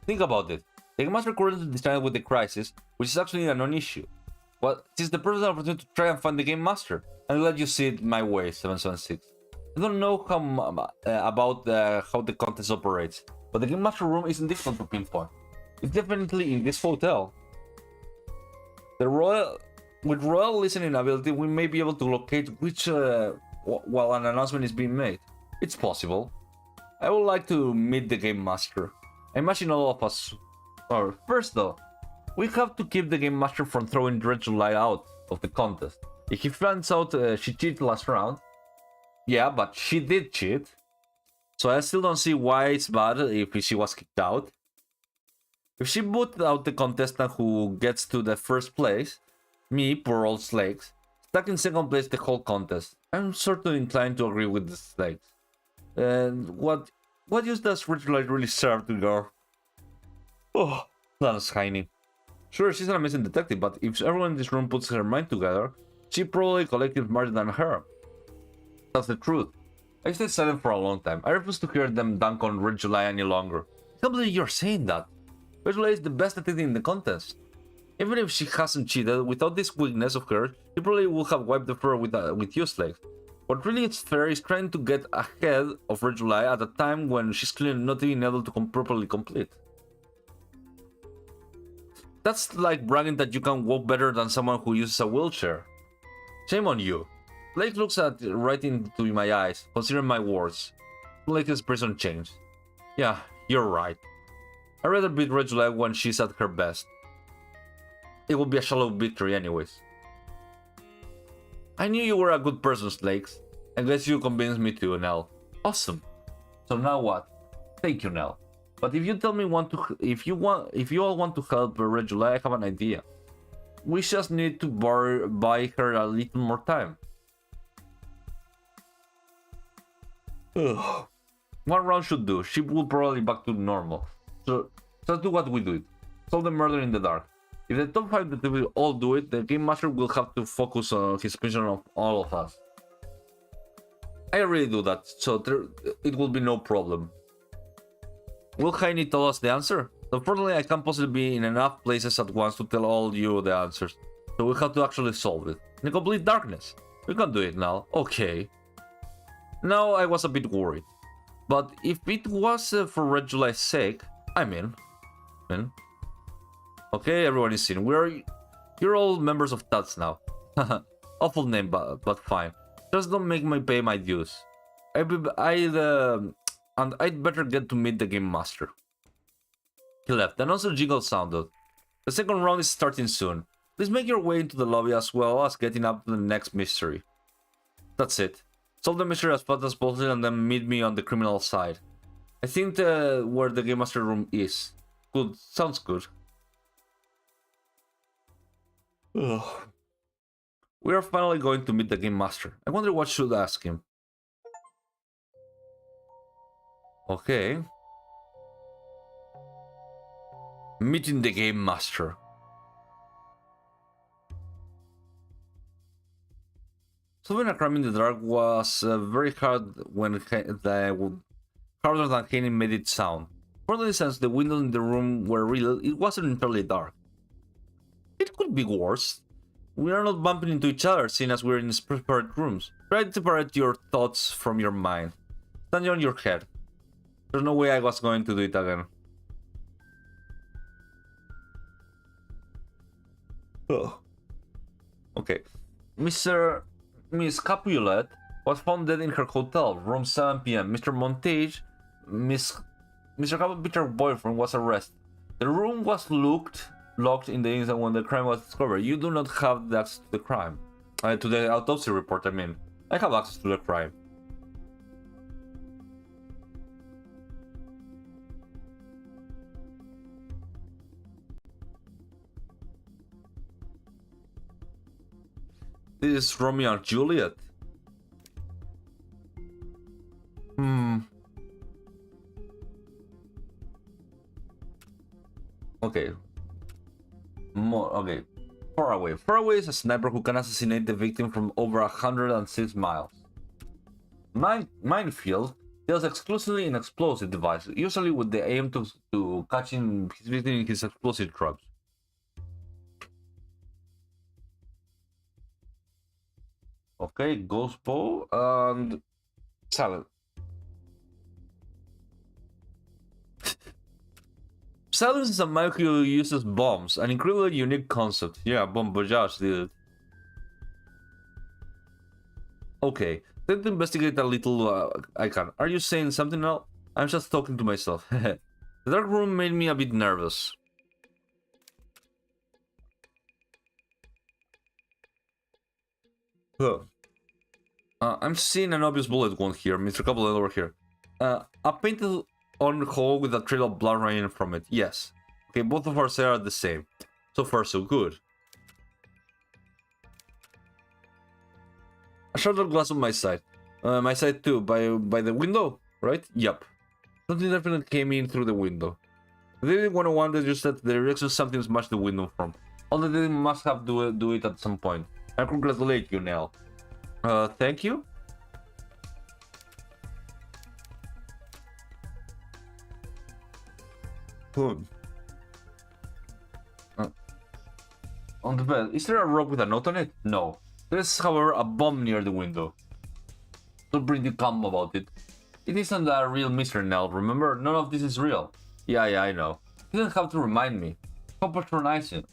Think about it. The Game Master currently decided with the crisis, which is actually a non-issue. Well, this is the perfect opportunity to try and find the Game Master, and I'll let you see it my way, 776. I don't know about how the contest operates, but the Game Master room isn't difficult to pinpoint. It's definitely in this hotel. With royal listening ability, we may be able to locate which while an announcement is being made. It's possible. I would like to meet the Game Master. I imagine all of us. First though, we have to keep the Game Master from throwing Red July out of the contest. If he finds out she cheated last round, yeah, but she did cheat. So I still don't see why it's bad if she was kicked out. If she booted out the contestant who gets to the first place, me, poor old Slakes, stuck in second place the whole contest, I'm sort of inclined to agree with the Slakes. And what use does Red July really serve to go? Oh, that's Heine. Sure, she's an amazing detective, but if everyone in this room puts her mind together, she probably collected smarter than her. That's the truth. I stayed silent for a long time. I refuse to hear them dunk on Red July any longer. I can't believe you're saying that. Red July is the best detective in the contest. Even if she hasn't cheated, without this weakness of hers, she probably would have wiped the floor with you, Slakes. What really is fair is trying to get ahead of Red July at a time when she's clearly not even able to properly complete. That's like bragging that you can walk better than someone who uses a wheelchair. Shame on you. Blake looks right into my eyes, considering my words. Blake's expression changed. Yeah, you're right. I'd rather beat Red July when she's at her best. It would be a shallow victory anyways. I knew you were a good person, Slakes. I guess you convinced me too, Nell. Awesome. So now what? Thank you, Nell. But if you tell me if you all want to help Red July, I have an idea. We just need to buy her a little more time. Ugh. One round should do. She will probably back to normal. So just do what we do. Solve the murder in the dark. If the top 5 detectives all do it, the Game Master will have to focus on his mission of all of us. I already do that, so it will be no problem. Will Heine tell us the answer? Unfortunately, I can't possibly be in enough places at once to tell all you the answers, so we have to actually solve it. In complete darkness. We can do it now. Okay. Now I was a bit worried. But if it was for Red July's sake, I'm in. Okay, everyone is in. You're all members of TATS now. Awful name, but fine. Just don't make me pay my dues. And I'd better get to meet the Game Master. He left. The announcer jingle sounded. The second round is starting soon. Please make your way into the lobby as well as getting up to the next mystery. That's it. Solve the mystery as fast as possible and then meet me on the criminal side. I think where the Game Master room is. Good. Sounds good. Ugh. We are finally going to meet the Game Master. I wonder what should ask him. Okay. Meeting the Game Master. Solving a crime in the dark was very hard harder than Heine made it sound. Fortunately, since the windows in the room were real, it wasn't entirely dark. It could be worse. We are not bumping into each other, seeing as we're in separate rooms. Try to separate your thoughts from your mind. Stand on your head. There's no way I was going to do it again. Oh. Okay. Miss Capulet was found dead in her hotel, room 7 p.m. Mr. Montage, Mr. Capuleta's boyfriend, was arrested. The room was locked in the instant when the crime was discovered. You do not have the access to the crime. To the autopsy report, I mean. I have access to the crime. This is Romeo and Juliet. Okay. Okay. Far away. Far away is a sniper who can assassinate the victim from over 106 miles. Minefield deals exclusively in explosive devices, usually with the aim to catching his victim in his explosive traps. Okay, Ghost Bow and Silent. Silence is a man who uses bombs, an incredibly unique concept. Yeah, Bombajage did it. Okay, time to investigate a little icon. Are you saying something now? I'm just talking to myself. The dark room made me a bit nervous. Huh. I'm seeing an obvious bullet wound here, Mr. Capulet over here. A painted on hole with a trail of blood running from it. Yes. Okay, both of ours are the same. So far, so good. A shattered glass on my side. My side too, by the window, right? Yup. Something definitely came in through the window. The David 101 that just said the direction something smashed the window from. Only they must have do it at some point. I congratulate you, Nell. Thank you? On the bed. Is there a rock with a note on it? No. There's, however, a bomb near the window. So pretty calm about it. It isn't a real mystery now, remember? None of this is real. Yeah, I know. You don't have to remind me. How patronizing.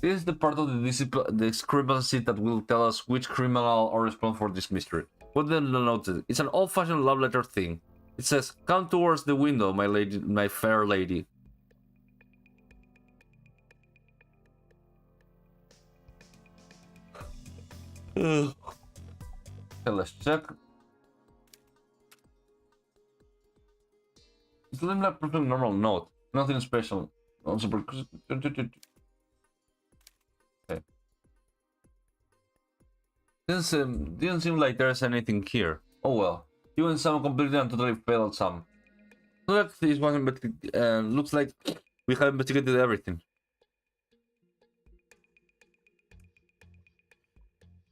This is the part of the discrepancy that will tell us which criminal are responsible for this mystery. What did you notice? It's an old-fashioned love letter thing. It says, "Come towards the window, my lady, my fair lady." Okay, let's check. It's like a perfect normal note. Nothing special. No super. Okay. Didn't seem like there's anything here. Oh well. You and Sam completely and totally failed some. Looks like we have investigated everything.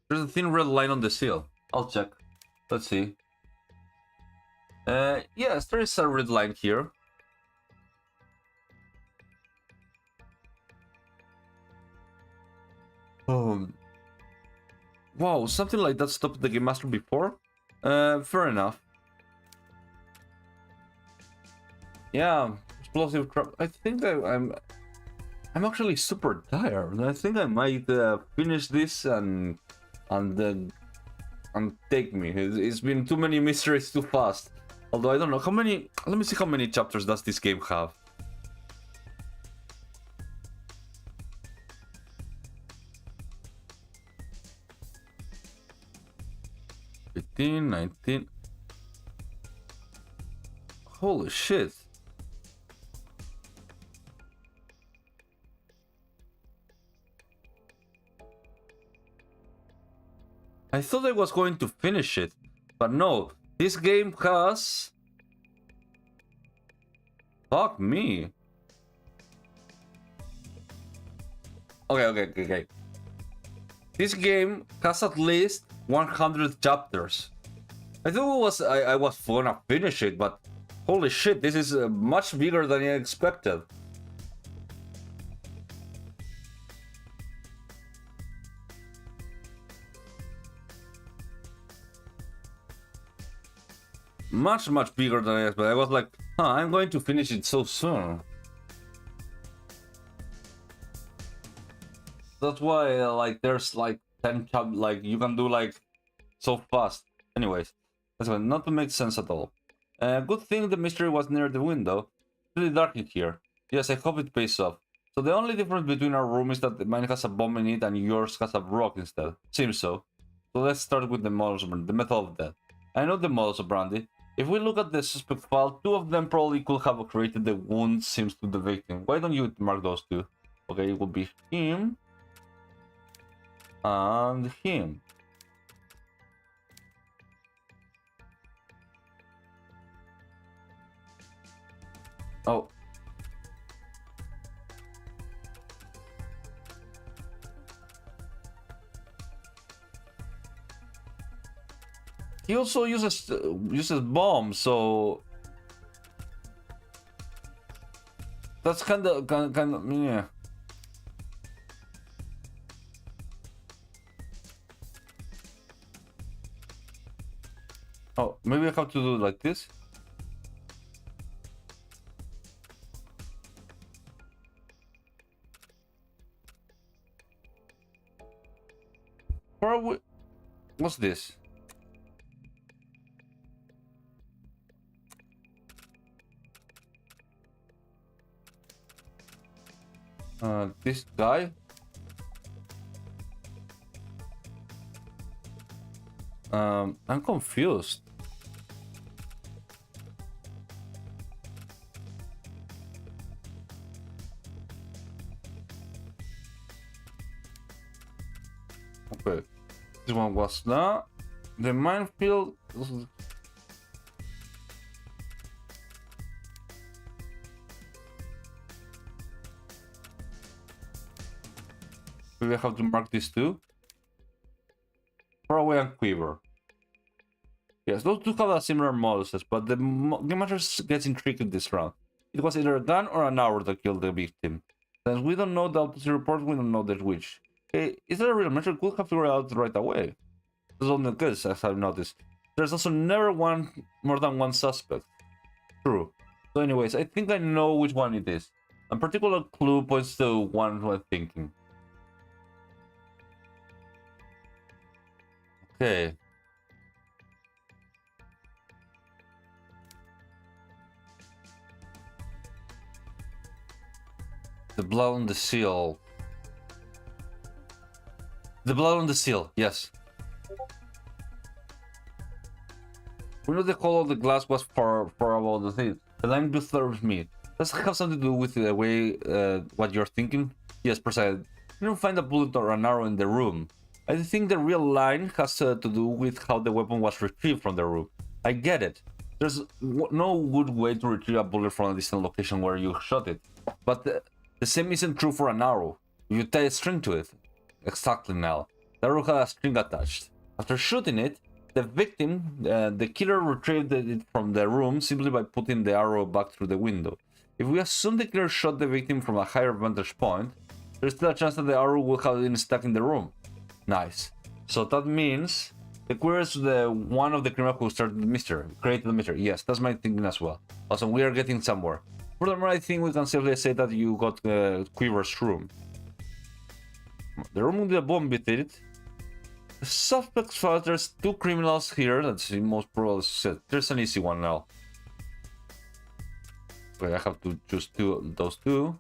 There's a thin red line on the seal. I'll check. Let's see. Yes, there is a red line here. Wow, something like that stopped the Game Master before? Fair enough. Yeah, explosive trap. I think I'm actually super tired. I think I might finish this and take me. It's been too many mysteries too fast. Although I don't know how many. Let me see how many chapters does this game have. 15, 19. Holy shit. I thought I was going to finish it, but no. This game has... Fuck me. Okay. This game has at least 100 chapters. I thought I was gonna finish it, but holy shit, this is much bigger than I expected. Much bigger than I expected. I was like, I'm going to finish it so soon. That's why, like, there's like 10 chapters, like, you can do like so fast. Anyways, that's not to make sense at all. Good thing the mystery was near the window. It's really dark in here. Yes, I hope it pays off. So the only difference between our room is that mine has a bomb in it and yours has a rock instead. Seems so. So let's start with the models, the method of death. I know the models of Brandy. If we look at the suspect file, 2 of them probably could have created the wound seams to the victim. Why don't you mark those 2? Okay, it will be him and him. Oh. He also uses bombs, so that's kind of yeah. Oh, maybe I have to do it like this. Or what's this? This guy? I'm confused. Okay, this one was that. The minefield. Maybe I have to mark these 2. Faraway and Quiver. Yes, those 2 have a similar models, but the game master gets intrigued this round. It was either a gun or an arrow that killed the victim. Since we don't know the autopsy report, we don't know the which. Hey, is there a real measure? Could have figured it out right away. There's only good, as I've noticed. There's also never more than one suspect. True. So anyways, I think I know which one it is. A particular clue points to one I'm thinking. Okay. The blood on the seal. The blood on the seal, yes. We know the color of the glass was far above the thing. The line disturbs me. Does it have something to do with the way what you're thinking? Yes, precisely. You don't find a bullet or an arrow in the room. I think the real line has to do with how the weapon was retrieved from the room. I get it. There's no good way to retrieve a bullet from a distant location where you shot it. But the same isn't true for an arrow. You tie a string to it. Exactly, now. The arrow had a string attached. After shooting it, the victim, the killer retrieved it from the room simply by putting the arrow back through the window. If we assume the killer shot the victim from a higher vantage point, there's still a chance that the arrow will have been stuck in the room. Nice. So that means the killer is the one of the criminals who started the mystery, created the mystery. Yes, that's my thinking as well. Also, we are getting somewhere. Furthermore, I think we can safely say that you got Quiver's room. The room with the bomb with it. The suspect's file, there's two criminals here. That's the most probable set. There's an easy one now. Okay, I have to choose those two.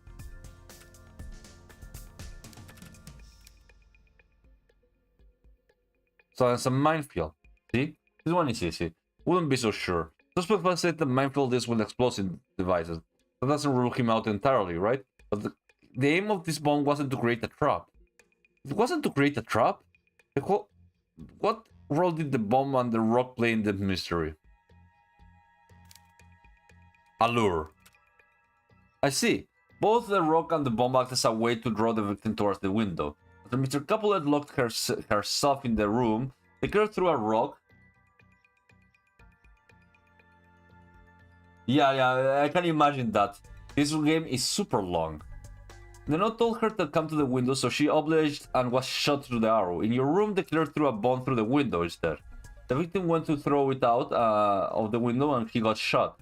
So it's a minefield. See? This one is easy. Wouldn't be so sure. Suspect file said the minefield is with explosive devices. That doesn't rule him out entirely, right? But the aim of this bomb wasn't to create a trap. It wasn't to create a trap? What role did the bomb and the rock play in the mystery? Allure. I see. Both the rock and the bomb act as a way to draw the victim towards the window. After Mr. Capulet locked herself in the room, the killer threw a rock. Yeah, I can imagine that. This game is super long. The note told her to come to the window, so she obliged and was shot through the arrow. In your room, the killer threw a bomb through the window instead. The victim went to throw it out of the window and he got shot.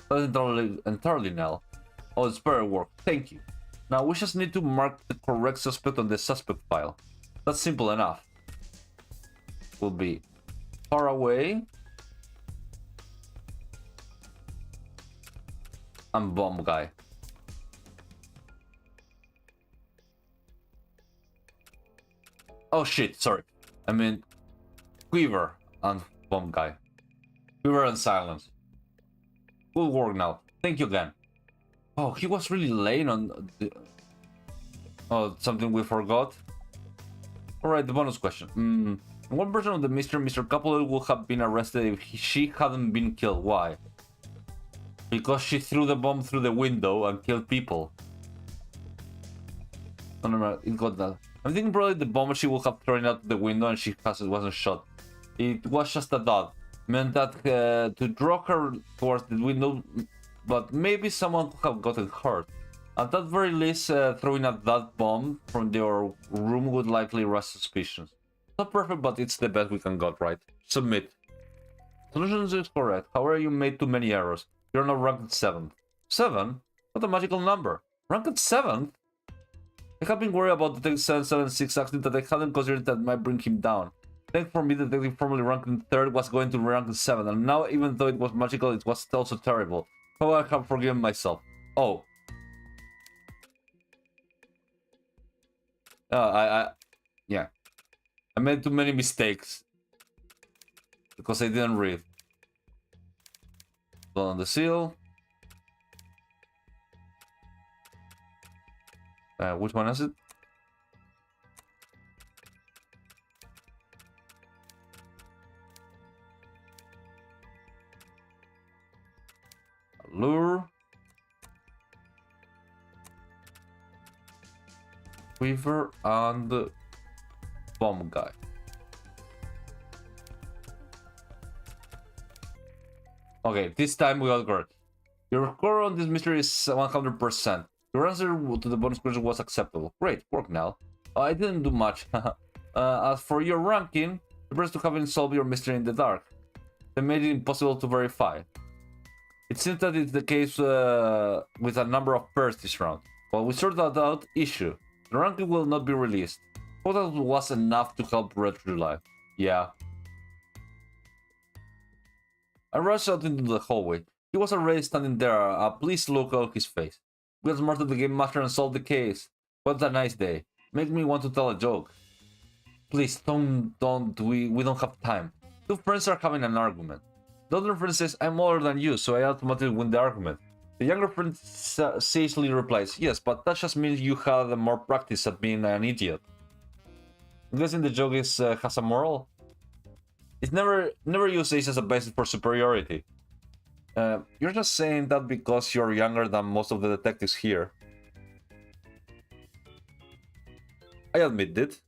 That's entirely Nell. Oh, it's better work. Thank you. Now we just need to mark the correct suspect on the suspect file. That's simple enough. Will be far away and bomb guy. Oh shit, sorry. I mean Quiver and bomb guy. Quiver and silence. Good work now. Thank you again. Oh, he was really late on the... Oh, something we forgot? Alright, the bonus question. One version of the mystery, Mr. Capulet would have been arrested if she hadn't been killed. Why? Because she threw the bomb through the window and killed people. Oh, no, it got that. I'm thinking probably the bomb she would have thrown out the window and she wasn't shot. It was just a dot. Meant that to draw her towards the window, but maybe someone could have gotten hurt. At that very least, throwing a that bomb from your room would likely raise suspicions. Not perfect, but it's the best we can get, right? Submit. Solutions is correct. However, you made too many errors. You're now ranked 7th. 7? What a magical number. Ranked 7th? I have been worried about Detective 776 acting that I hadn't considered that might bring him down. Thanks for me, the detective formerly ranked 3rd was going to rank 7, and now even though it was magical, it was also terrible. How I have forgiven myself. Oh. Yeah. I made too many mistakes. Because I didn't read. Blood on the seal. Which one is it? Allure. Quiver and bomb guy. Okay, this time we got correct. Your score on this mystery is 100%. Your answer to the bonus question was acceptable. Great work, now. I didn't do much. As for your ranking, the appears to have solved your mystery in the dark. They made it impossible to verify. It seems that it's the case with a number of pairs this round. While we sort that out, issue. The ranking will not be released. But that was enough to help Red through life. Yeah. I rushed out into the hallway. He was already standing there, a pleased look on his face. We had smarted the game master and solved the case. What a nice day. Make me want to tell a joke. Please, don't, we don't have time. Two friends are having an argument. The other friend says, I'm older than you, so I automatically win the argument. The younger friend sagely replies, yes, but that just means you had more practice at being an idiot. I'm guessing the joke is, has a moral? It's never use age as a basis for superiority. You're just saying that because you're younger than most of the detectives here. I admit it.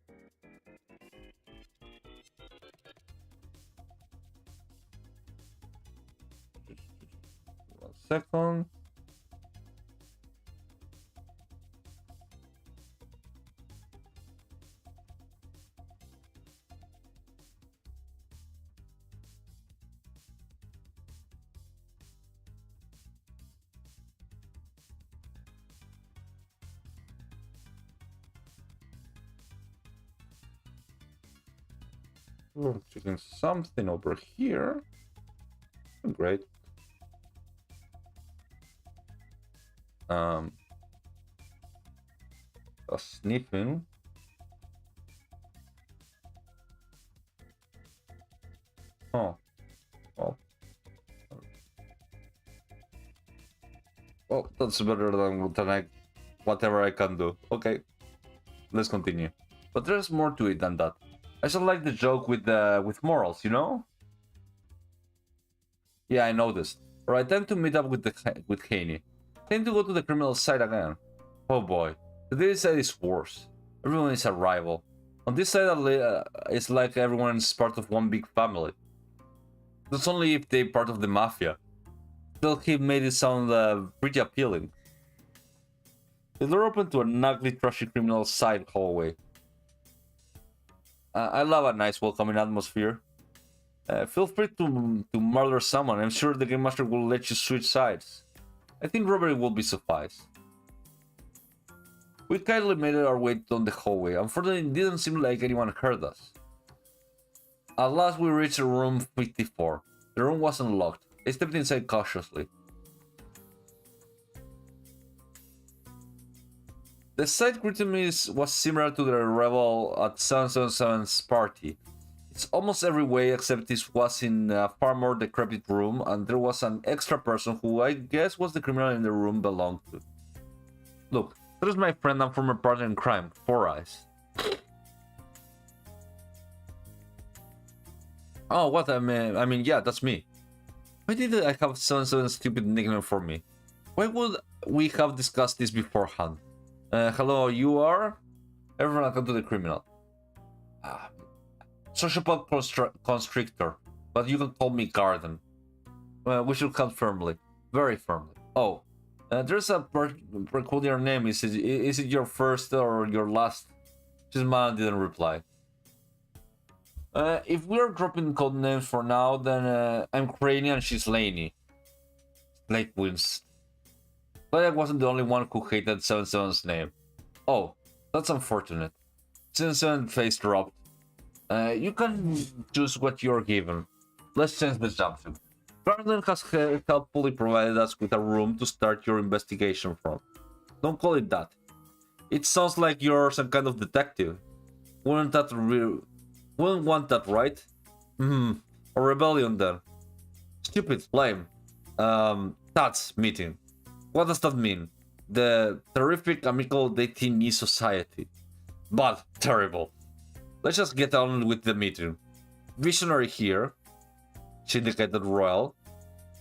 1 second. We're checking something over here. Great. A sniffing. Oh. Oh. Well, that's better than whatever I can do. Okay. Let's continue. But there's more to it than that. I just like the joke with morals, you know? Yeah, I noticed. Alright, time to meet up with Haney. Time to go to the criminal side again. Oh boy, this side is worse. Everyone is a rival. On this side, it's like everyone is part of one big family. That's only if they're part of the mafia. Still, he made it sound pretty appealing. The door opened to an ugly, trashy criminal side hallway. I love a nice, welcoming atmosphere. Feel free to murder someone. I'm sure the Game Master will let you switch sides. I think robbery will be suffice. We kindly made our way down the hallway. Unfortunately, it didn't seem like anyone heard us. At last, we reached room 54. The room wasn't locked. I stepped inside cautiously. The sight greeted me was similar to the revel at 777's party. It's almost every way except this was in a far more decrepit room, and there was an extra person who I guess was the criminal in the room belonged to. Look, there's my friend and former partner in crime, Four Eyes. Oh, what? I mean, yeah, that's me. Why did I have 777's stupid nickname for me? Why would we have discussed this beforehand? Hello, you are? Everyone come to the criminal. Sociopath constrictor, but you can call me Garden. We should count firmly, very firmly. Oh, there's a peculiar name. Is it your first or your last? His man didn't reply. If we're dropping code names for now, then I'm Craney and she's Laney. Lake wins. But I wasn't the only one who hated 77's name. Oh, that's unfortunate. 77 face dropped. You can choose what you're given. Let's change the subject. Garden has helpfully provided us with a room to start your investigation from. Don't call it that. It sounds like you're some kind of detective. Wouldn't want that, right? A rebellion then. Stupid, lame. That's meeting. What does that mean? The terrific amical dating society. But terrible. Let's just get on with the meeting. Visionary here, she indicated Royal,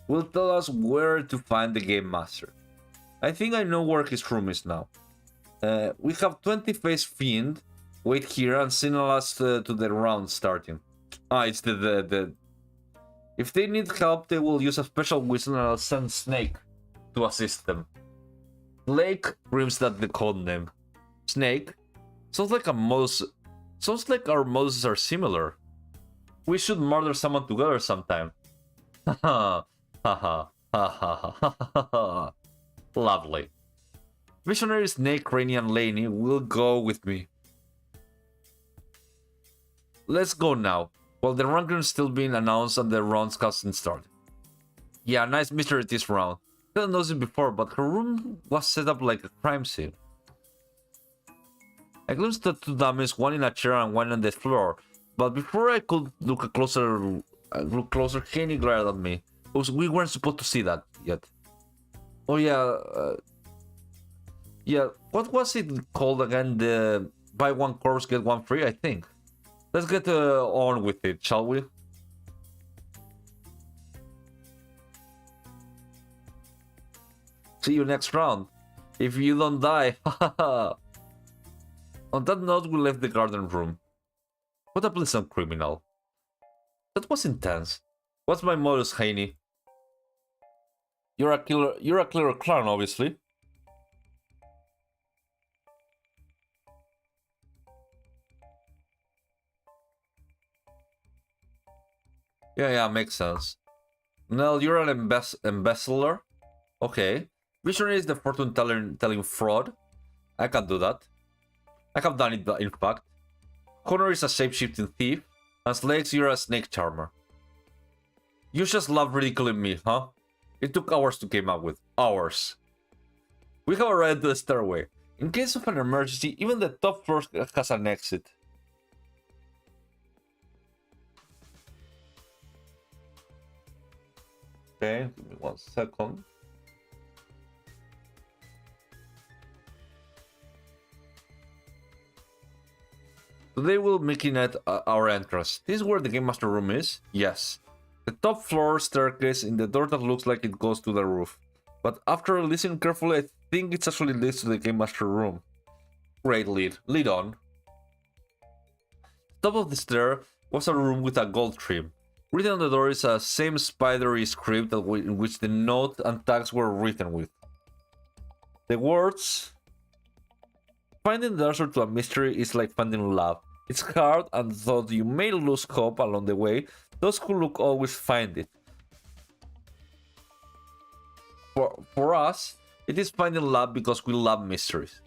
will tell us where to find the Game Master. I think I know where his room is now. We have 20-face fiend. Wait here and signal us to the round starting. It's the... If they need help, they will use a special whistle and I'll send Snake to assist them. Lake screams that the code name. Snake, Sounds like Sounds like our modus are similar. We should murder someone together sometime. Haha. Haha. Haha. Lovely. Visionary Snake, Rainy, and Laney will go with me. Let's go now, while the ranking is still being announced and the rounds casting start. Yeah, nice mystery this round. I didn't notice it before, but her room was set up like a crime scene. I glimpsed the two dummies, one in a chair and one on the floor, but before I could look closer, Haney glared at me. We weren't supposed to see that yet. Oh yeah, what was it called again? The buy one corpse, get one free, I think. Let's get on with it, shall we? See you next round. If you don't die, haha. On that note, we left the garden room. What a pleasant criminal. That was intense. What's my modus, Haney? You're a killer clown, obviously. Yeah, makes sense. Nell, you're an embezzler? Okay. Visionary is the fortune telling fraud. I can do that. I have done it, in fact. Connor is a shape-shifting thief. And Slakes, you're a snake charmer. You just love ridiculing me, huh? It took hours to come up with. Hours. We have arrived to the stairway. In case of an emergency, even the top floor has an exit. Okay, give me 1 second. Today we'll making it our entrance. This is where the Game Master room is? Yes. The top floor staircase in the door that looks like it goes to the roof. But after listening carefully, I think it actually leads to the Game Master room. Great lead. Lead on. Top of the stair was a room with a gold trim. Written on the door is a same spidery script in which the note and tags were written with. The words... Finding the answer to a mystery is like finding love. It's hard, and though you may lose hope along the way, those who look always find it. For us, it is finding love because we love mysteries.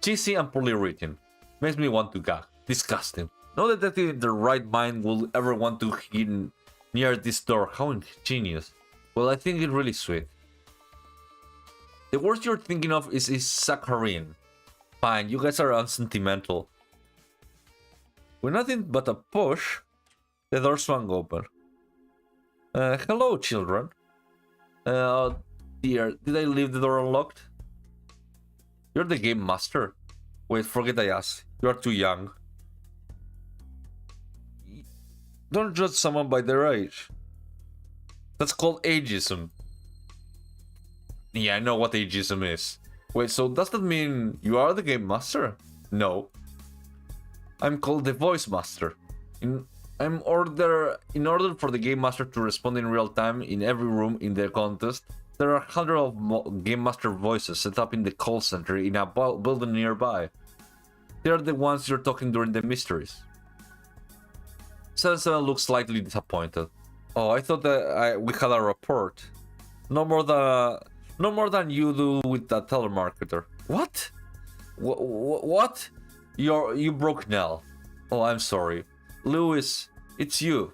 Cheesy and poorly written. Makes me want to gag. Disgusting. No detective in their right mind will ever want to hit near this door. How ingenious. Well, I think it's really sweet. The words you're thinking of is saccharine. Fine, you guys are unsentimental. With nothing but a push, the door swung open. Hello, children. Dear, did I leave the door unlocked? You're the game master. Wait, forget I asked. You are too young. Don't judge someone by their age. That's called ageism. Yeah, I know what ageism is. Wait, so does that mean you are the game master? No. I'm called the voice master. In order for the game master to respond in real time in every room in the contest, there are hundreds of game master voices set up in the call center in a building nearby. They are the ones you're talking during the mysteries. 77 looks slightly disappointed. Oh, I thought that we had a report. No more than you do with that telemarketer. What? What? You broke Nell. Oh, I'm sorry. Lewis, it's you.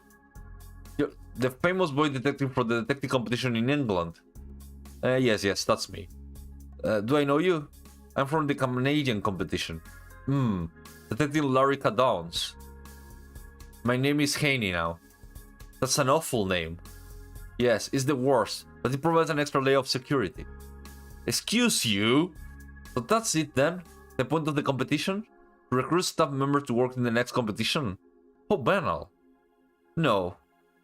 You're the famous boy detective for the detective competition in England. Yes, that's me. Do I know you? I'm from the Canadian competition. Detective Larika Downs. My name is Haney now. That's an awful name. Yes, it's the worst, but it provides an extra layer of security. Excuse you? So that's it then? The point of the competition? To recruit staff members to work in the next competition? How banal. No.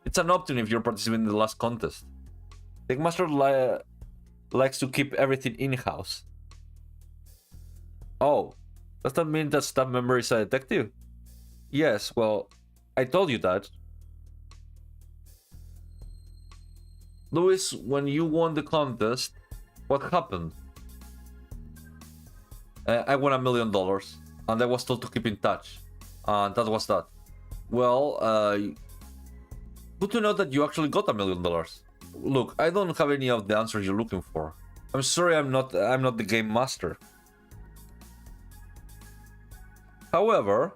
It's an option if you're participating in the last contest. The master likes to keep everything in-house. Oh. Does that mean that staff member is a detective? Yes, well, I told you that. Louis, when you won the contest, what happened? I won $1 million. and I was told to keep in touch. And that was that. Well, good to know that you actually got $1 million. Look, I don't have any of the answers you're looking for. I'm sorry, I'm not the game master. However,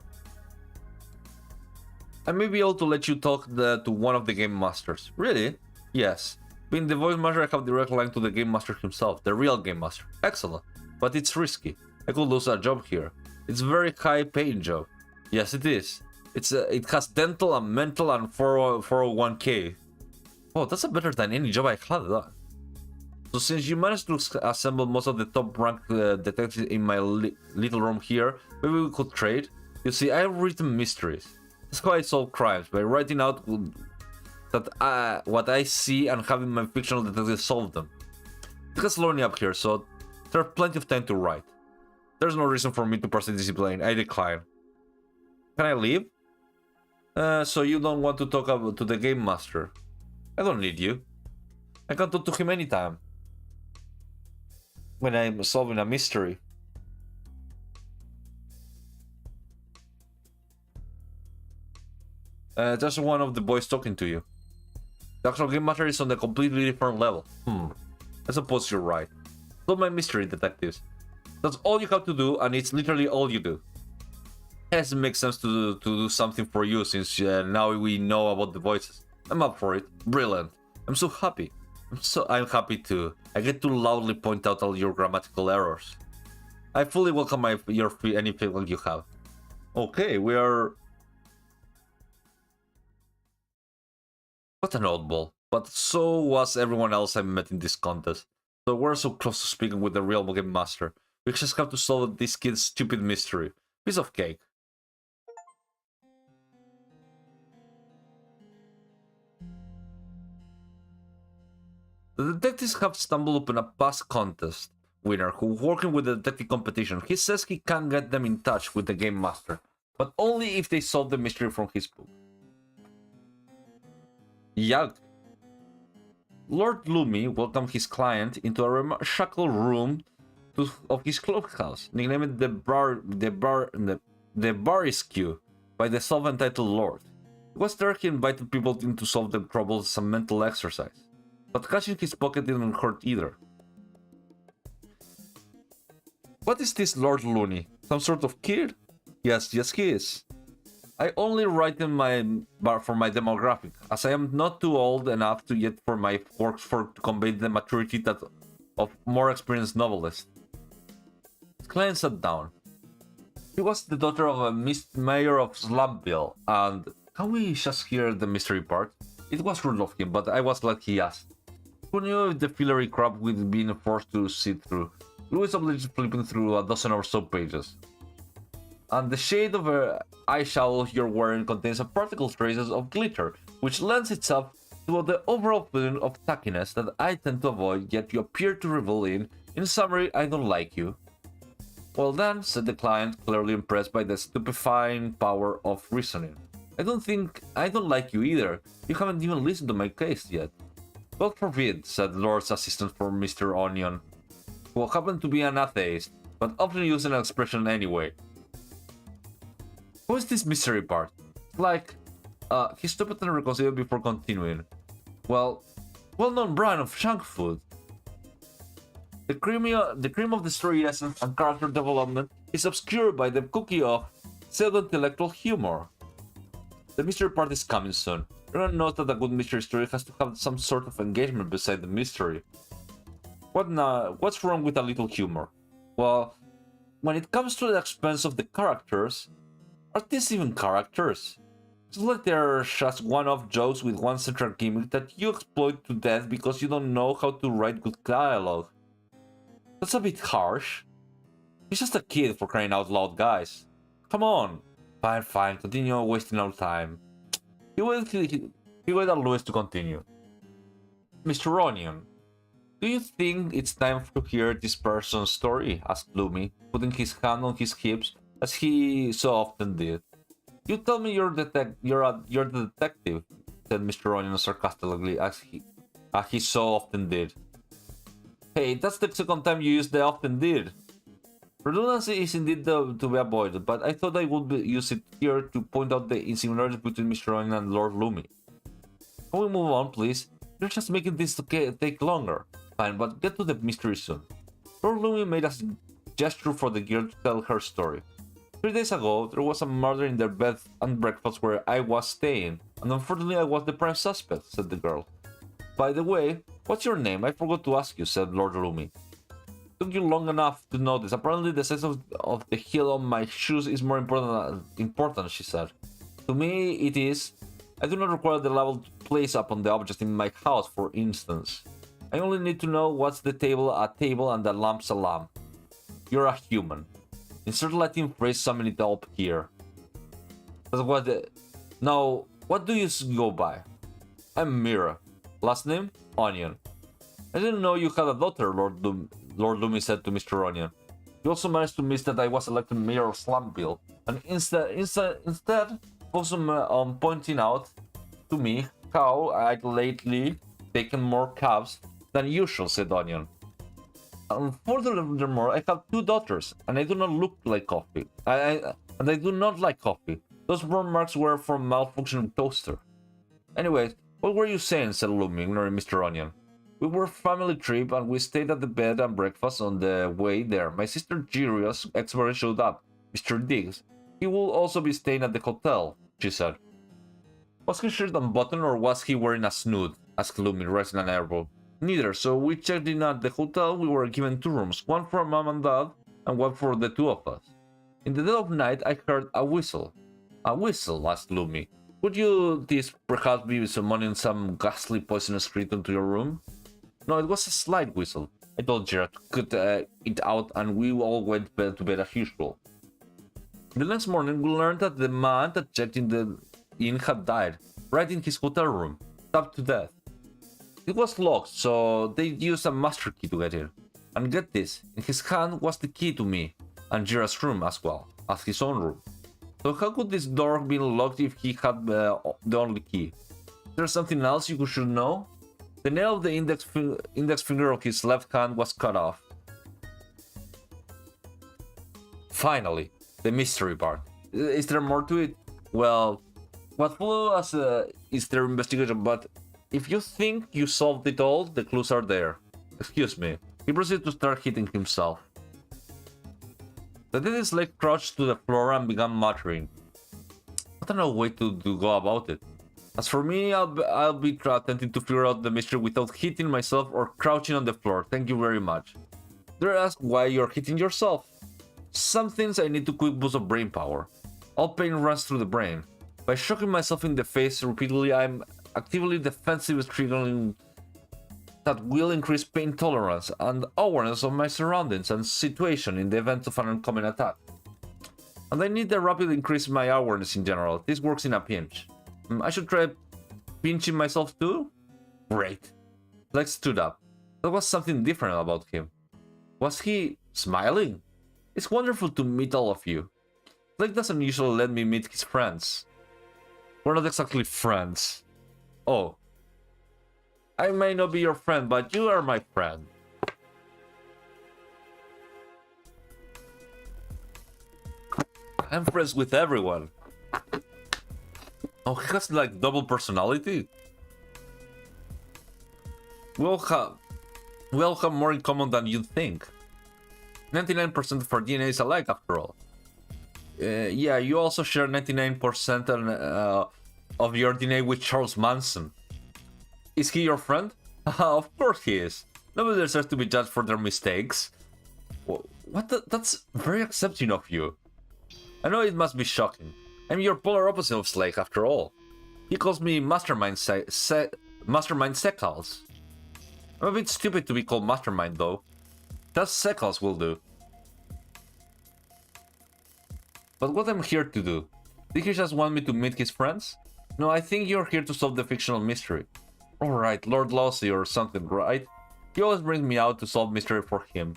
I may be able to let you talk to one of the game masters. Really? Yes. Being the voice master, I have direct line to the game master himself, the real game master. Excellent. But it's risky. I could lose a job here. It's a very high-paying job. Yes, it is. It has dental and mental and 401k. Oh, that's better than any job I had. So since you managed to assemble most of the top-ranked detectives in my little room here, maybe we could trade? You see, I've written mysteries. That's how I solve crimes, by writing out what I see and having my fictional detectives solve them. It gets lonely up here, so there's plenty of time to write. There's no reason for me to proceed discipline. I decline. Can I leave? So you don't want to talk to the game master? I don't need you. I can talk to him anytime. When I'm solving a mystery. Just one of the boys talking to you. The actual game master is on a completely different level. I suppose you're right. Solve my mystery, detectives. That's all you have to do, and it's literally all you do. Yes, it makes sense to do something for you, since now we know about the voices. I'm up for it. Brilliant. I'm so happy. I'm happy too. I get to loudly point out all your grammatical errors. I fully welcome any feedback you have. Okay, we are... What an oddball. But so was everyone else I met in this contest. So we're so close to speaking with the real game master. We just have to solve this kid's stupid mystery. Piece of cake. The detectives have stumbled upon a past contest winner who working with the detective competition. He says he can get them in touch with the game master, but only if they solve the mystery from his book. Yuck. Lord Loomy welcomed his client into a ramshackle room of his clubhouse, nicknamed the Barisque by the self-entitled Lord. It was there he invited people in to solve their troubles as a mental exercise. But cash in his pocket didn't hurt either. What is this Lord Looney? Some sort of kid? Yes, he is. I only write in for my demographic, as I am not too old enough to yet for my works to convey the maturity of more experienced novelists. His client sat down. She was the daughter of a mayor of Slumpville, and can we just hear the mystery part? It was rude of him, but I was glad he asked. Who knew if the fillery crap we'd been forced to sit through? Louis obliged flipping through a dozen or so pages. And the shade of eyeshadow you're wearing contains a particle traces of glitter, which lends itself to the overall feeling of tackiness that I tend to avoid, yet you appear to revel in. In summary, I don't like you. Well then, said the client, clearly impressed by the stupefying power of reasoning. I don't like you either. You haven't even listened to my case yet. God forbid, said Lord's assistant for Mr. Onion, who happened to be an atheist, but often used an expression anyway. Who is this mystery part? He stopped and reconsidered before continuing. Well-known brand of junk food. The cream of the story essence and character development is obscured by the cookie of pseudo-intellectual humor. The mystery part is coming soon. Everyone knows that a good mystery story has to have some sort of engagement beside the mystery. What's wrong with a little humor? Well, when it comes to the expense of the characters, are these even characters? It's like they're just one-off jokes with one central gimmick that you exploit to death because you don't know how to write good dialogue. That's a bit harsh. He's just a kid, for crying out loud, guys. Come on. Fine, continue wasting our time. He waited on Louis to continue. Mr. Onion, do you think it's time to hear this person's story? Asked Loomy, putting his hand on his hips as he so often did. You tell me you're the detective, said Mr. Onion sarcastically as he so often did. Hey, that's the second time you used the often did. Redundancy is indeed to be avoided, but I thought I would use it here to point out the insimilarities between Mr. Onion and Lord Loomy. Can we move on, please? You're just making this take longer. Fine, but get to the mystery soon. Lord Loomy made a gesture for the girl to tell her story. 3 days ago, there was a murder in their bed and breakfast where I was staying, and unfortunately I was the prime suspect, said the girl. By the way, what's your name? I forgot to ask you, said Lord Loomy. Took you long enough to notice. Apparently the size of the heel on my shoes is more important, she said. To me, it is. I do not require the level to place upon the objects in my house, for instance. I only need to know what's the table a table and the lamp's a lamp. You're a human. Insert Latin phrase, summon it up here. That's what Now, what do you go by? I'm Mira. Last name? Onion. I didn't know you had a daughter, Lord Loomy said to Mr. Onion. You also managed to miss that I was elected mayor of Slumpville, and instead focus on pointing out to me how I'd lately taken more cabs than usual, said Onion. And furthermore, I have 2 daughters, and I do not look like coffee. And I do not like coffee. Those burn marks were from malfunctioning toaster. Anyways, what were you saying, said Loomy, ignoring Mr. Onion. We were family trip and we stayed at the bed and breakfast on the way there. My sister Jirios ex-boyfriend showed up, Mr. Diggs. He will also be staying at the hotel, she said. Was his shirt unbuttoned or was he wearing a snood? Asked Loomy, raising an eyebrow. Neither, so we checked in at the hotel. We were given 2 rooms, one for Mom and Dad and one for the 2 of us. In the dead of night, I heard a whistle. A whistle, asked Loomy. Would this perhaps be summoning some ghastly poisonous creature into your room? No, it was a slight whistle. I told Gerard to cut it out and we all went to bed as usual. The next morning, we learned that the man that checked in the inn had died, right in his hotel room, stabbed to death. It was locked, so they used a master key to get in. And get this, in his hand was the key to me, and Gerard's room as well, as his own room. So how could this door be locked if he had the only key? Is there something else you should know? The nail of the index finger of his left hand was cut off. Finally, the mystery part. Is there more to it? Well, what follows is their investigation, but if you think you solved it all, the clues are there. Excuse me. He proceeded to start hitting himself. The dead leg crouched to the floor and began muttering. I don't know a way to go about it. As for me, I'll be attempting to figure out the mystery without hitting myself or crouching on the floor. Thank you very much. Dare I ask why you're hitting yourself? Some things I need to quick boost of brain power. All pain runs through the brain. By shocking myself in the face repeatedly, I'm actively defensive, triggering that will increase pain tolerance and awareness of my surroundings and situation in the event of an oncoming attack. And I need a rapid increase in my awareness in general. This works in a pinch. I should try pinching myself too? Great. Lex stood up. There was something different about him. Was he smiling? It's wonderful to meet all of you. Lex doesn't usually let me meet his friends. We're not exactly friends. Oh. I may not be your friend, but you are my friend. I'm friends with everyone. Oh, he has like double personality? We all have more in common than you'd think. 99% of our DNA is alike, after all. Yeah, you also share 99% of your DNA with Charles Manson. Is he your friend? Of course he is. Nobody deserves to be judged for their mistakes. That's very accepting of you. I know it must be shocking. I'm your polar opposite of Slake, after all. He calls me Mastermind Secals. I'm a bit stupid to be called Mastermind, though. Just Secals will do. But what I'm here to do? Did he just want me to meet his friends? No, I think you're here to solve the fictional mystery. Alright, Lord Lossy or something, right? He always brings me out to solve mystery for him.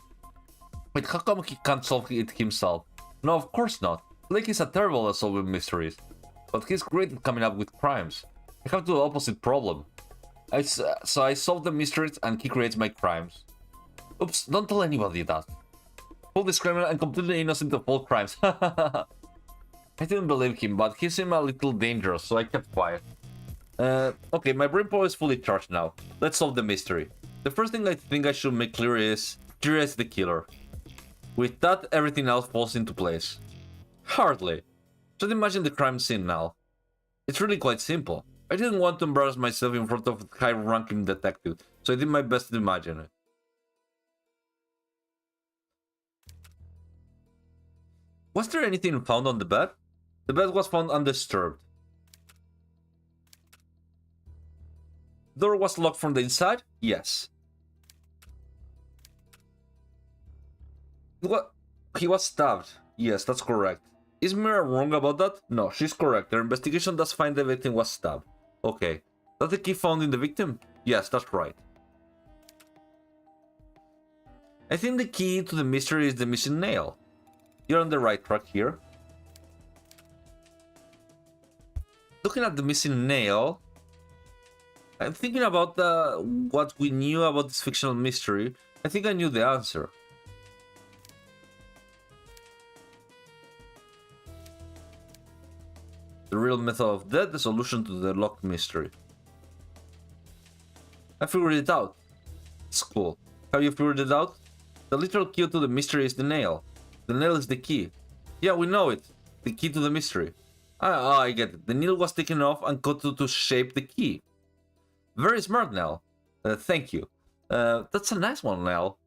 Wait, how come he can't solve it himself? No, of course not. Blake is a terrible at solving mysteries, but he's great at coming up with crimes. I have the opposite problem. So I solve the mysteries and he creates my crimes. Oops, don't tell anybody that. Fully criminal and completely innocent of all crimes. I didn't believe him, but he seemed a little dangerous, so I kept quiet. Okay, my brain power is fully charged now. Let's solve the mystery. The first thing I think I should make clear is Kira is the killer. With that, everything else falls into place. Hardly. Just imagine the crime scene now. It's really quite simple. I didn't want to embarrass myself in front of a high-ranking detective, so I did my best to imagine it. Was there anything found on the bed? The bed was found undisturbed. Door was locked from the inside? Yes. He was stabbed. Yes, that's correct. Is Mira wrong about that? No, she's correct. Their investigation does find the victim was stabbed. Okay. That's the key found in the victim? Yes, that's right. I think the key to the mystery is the missing nail. You're on the right track here. Looking at the missing nail, I'm thinking about what we knew about this fictional mystery. I think I knew the answer. The real method of death, the solution to the locked mystery. I figured it out. It's cool. Have you figured it out? The literal key to the mystery is the nail. The nail is the key. Yeah, we know it. The key to the mystery. I get it. The needle was taken off and cut to shape the key. Very smart, Nell. Thank you. That's a nice one, Nell.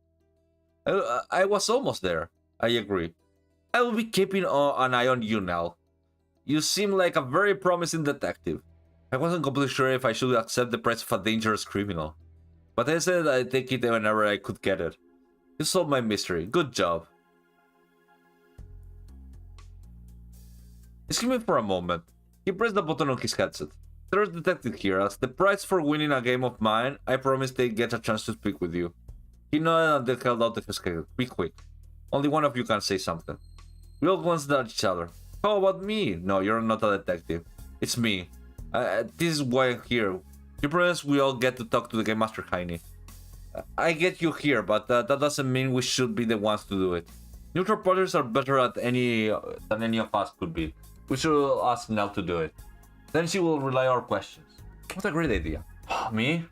I was almost there. I agree. I will be keeping an eye on you, Nell. You seem like a very promising detective. I wasn't completely sure if I should accept the price of a dangerous criminal. But I said I'd take it whenever I could get it. You solved my mystery. Good job. Excuse me for a moment. He pressed the button on his headset. There's detective here. As the prize for winning a game of mine, I promised they'd get a chance to speak with you. He nodded and then held out his hand. Be quick. Only one of you can say something. We all glanced at each other. How about me? No, you're not a detective. It's me. This is why I'm here. You promise we all get to talk to the Game Master, Heine. I get you here, but that doesn't mean we should be the ones to do it. Neutral parties are better at than any of us could be. We should ask Nell to do it. Then she will relay our questions. What a great idea. Me?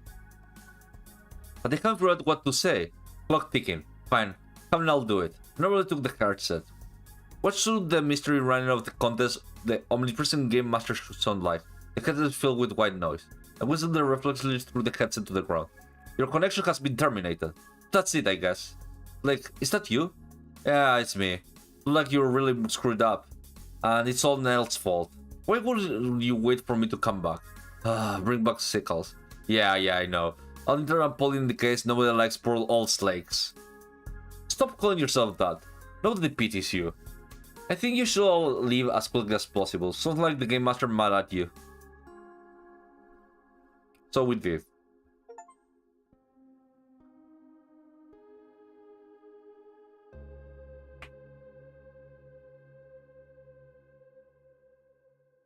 But I can't figure out what to say. Clock ticking. Fine. Have Nell do it. Nobody took the card set. What should the mystery running of the contest, the omnipresent Game Master should sound like? The headset is filled with white noise. I whistled the reflexively through the headset to the ground. Your connection has been terminated. That's it, I guess. Like, is that you? Yeah, it's me. Look like you're really screwed up. And it's all Nell's fault. Why would you wait for me to come back? Bring back sickles. Yeah, I know. I'll interrupt polling the case. Nobody likes poor old slakes. Stop calling yourself that. Nobody pities you. I think you should all leave as quickly as possible. Sounds like the Game Master mad at you. So we did.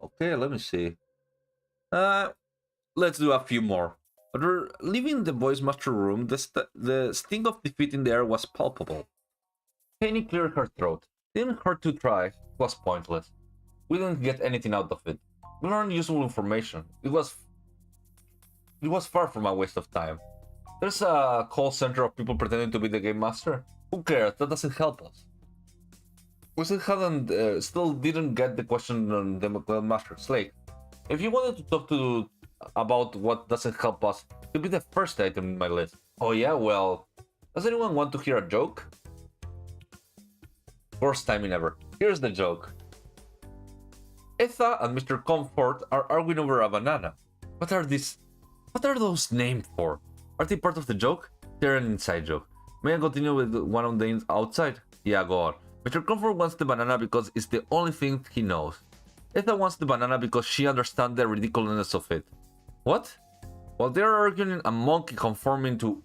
Okay, let me see. Let's do a few more. After leaving the boys' master room, the sting of defeat in the air was palpable. Penny cleared her throat. Didn't hurt to try. It was pointless. We didn't get anything out of it. We learned useful information. It was far from a waste of time. There's a call center of people pretending to be the game master. Who cares? That doesn't help us. We still didn't get the question on the master Slake. If you wanted to talk about what doesn't help us, it would be the first item in my list. Oh yeah, well, does anyone want to hear a joke? Worst timing ever. Here's the joke. Etha and Mr. Comfort are arguing over a banana. What are those named for? Are they part of the joke? They're an inside joke. May I continue with one on the outside? Yeah, go on. Mr. Comfort wants the banana because it's the only thing he knows. Etha wants the banana because she understands the ridiculousness of it. What? While they're arguing, a monkey conforming to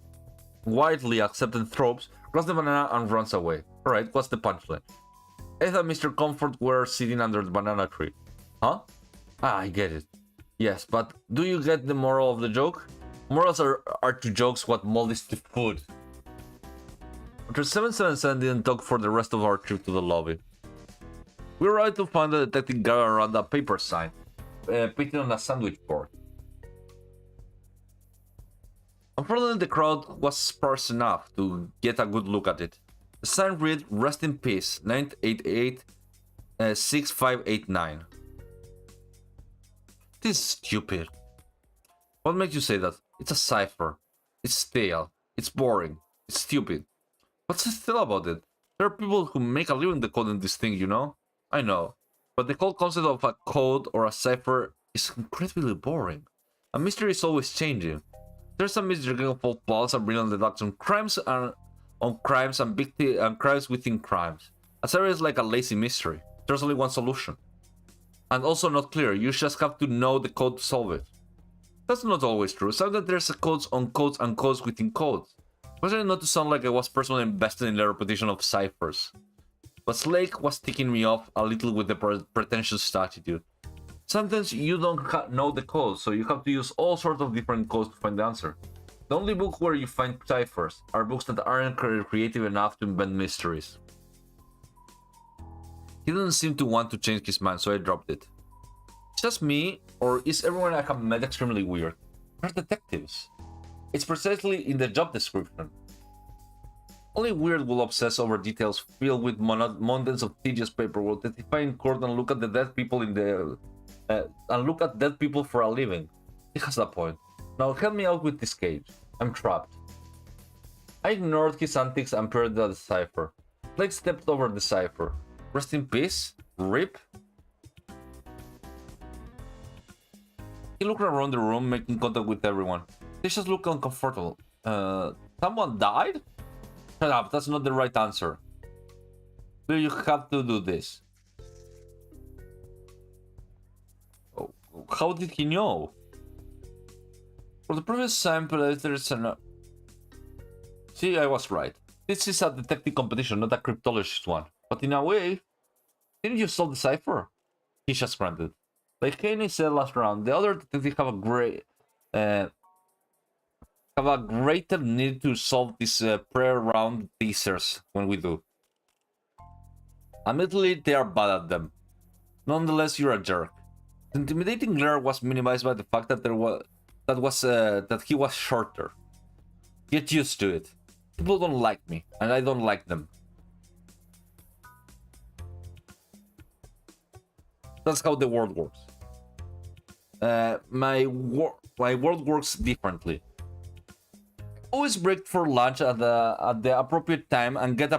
widely accepted tropes grabs the banana and runs away. Alright, what's the punchline? Etha and Mr. Comfort were sitting under the banana tree. Huh? I get it. Yes, but do you get the moral of the joke? Morals are to jokes what mold is to food. After 777 didn't talk for the rest of our trip to the lobby. We arrived to find the detective gathered around a paper sign, painted on a sandwich board. Unfortunately, the crowd was sparse enough to get a good look at it. The sign read, "Rest in peace, 988 6589. This is stupid. What makes you say that? It's a cipher. It's stale. It's boring. It's stupid. What's so stale about it? There are people who make a living decoding this thing, you know? I know. But the whole concept of a code or a cipher is incredibly boring. A mystery is always changing. There's a mystery of balls and brilliant deduction crimes and crimes within crimes. A cipher is like a lazy mystery. There's only one solution. And also not clear, you just have to know the code to solve it. That's not always true. Sometimes there's codes on codes and codes within codes. Was it not to sound like I was personally invested in the repetition of ciphers? But Slake was ticking me off a little with the pretentious attitude. Sometimes you don't know the code, so you have to use all sorts of different codes to find the answer. The only book where you find ciphers are books that aren't creative enough to invent mysteries. He didn't seem to want to change his mind, so I dropped it. It's just me, or is everyone I have met extremely weird? We're detectives. It's precisely in the job description. Only weird will obsess over details filled with mountains of tedious paperwork, testify in court and look at the dead people in the dead people for a living. He has a point. Now help me out with this cage. I'm trapped. I ignored his antics and peered at the cipher. Blake stepped over the cipher. Rest in peace? RIP? He looked around the room, making contact with everyone. They just looked uncomfortable. Someone died? Shut up, that's not the right answer. Do you have to do this? Oh, how did he know? For the previous sample, there's an... See, I was right. This is a detective competition, not a cryptologist one. But in a way, didn't you solve the cipher? He just granted. Like Haney said last round, the other detectives have a greater need to solve these pre-round teasers when we do. Admittedly, they are bad at them. Nonetheless, you're a jerk. The intimidating glare was minimized by the fact that that he was shorter. Get used to it. People don't like me, and I don't like them. That's how the world works. My world works differently. Always break for lunch at the appropriate time and get a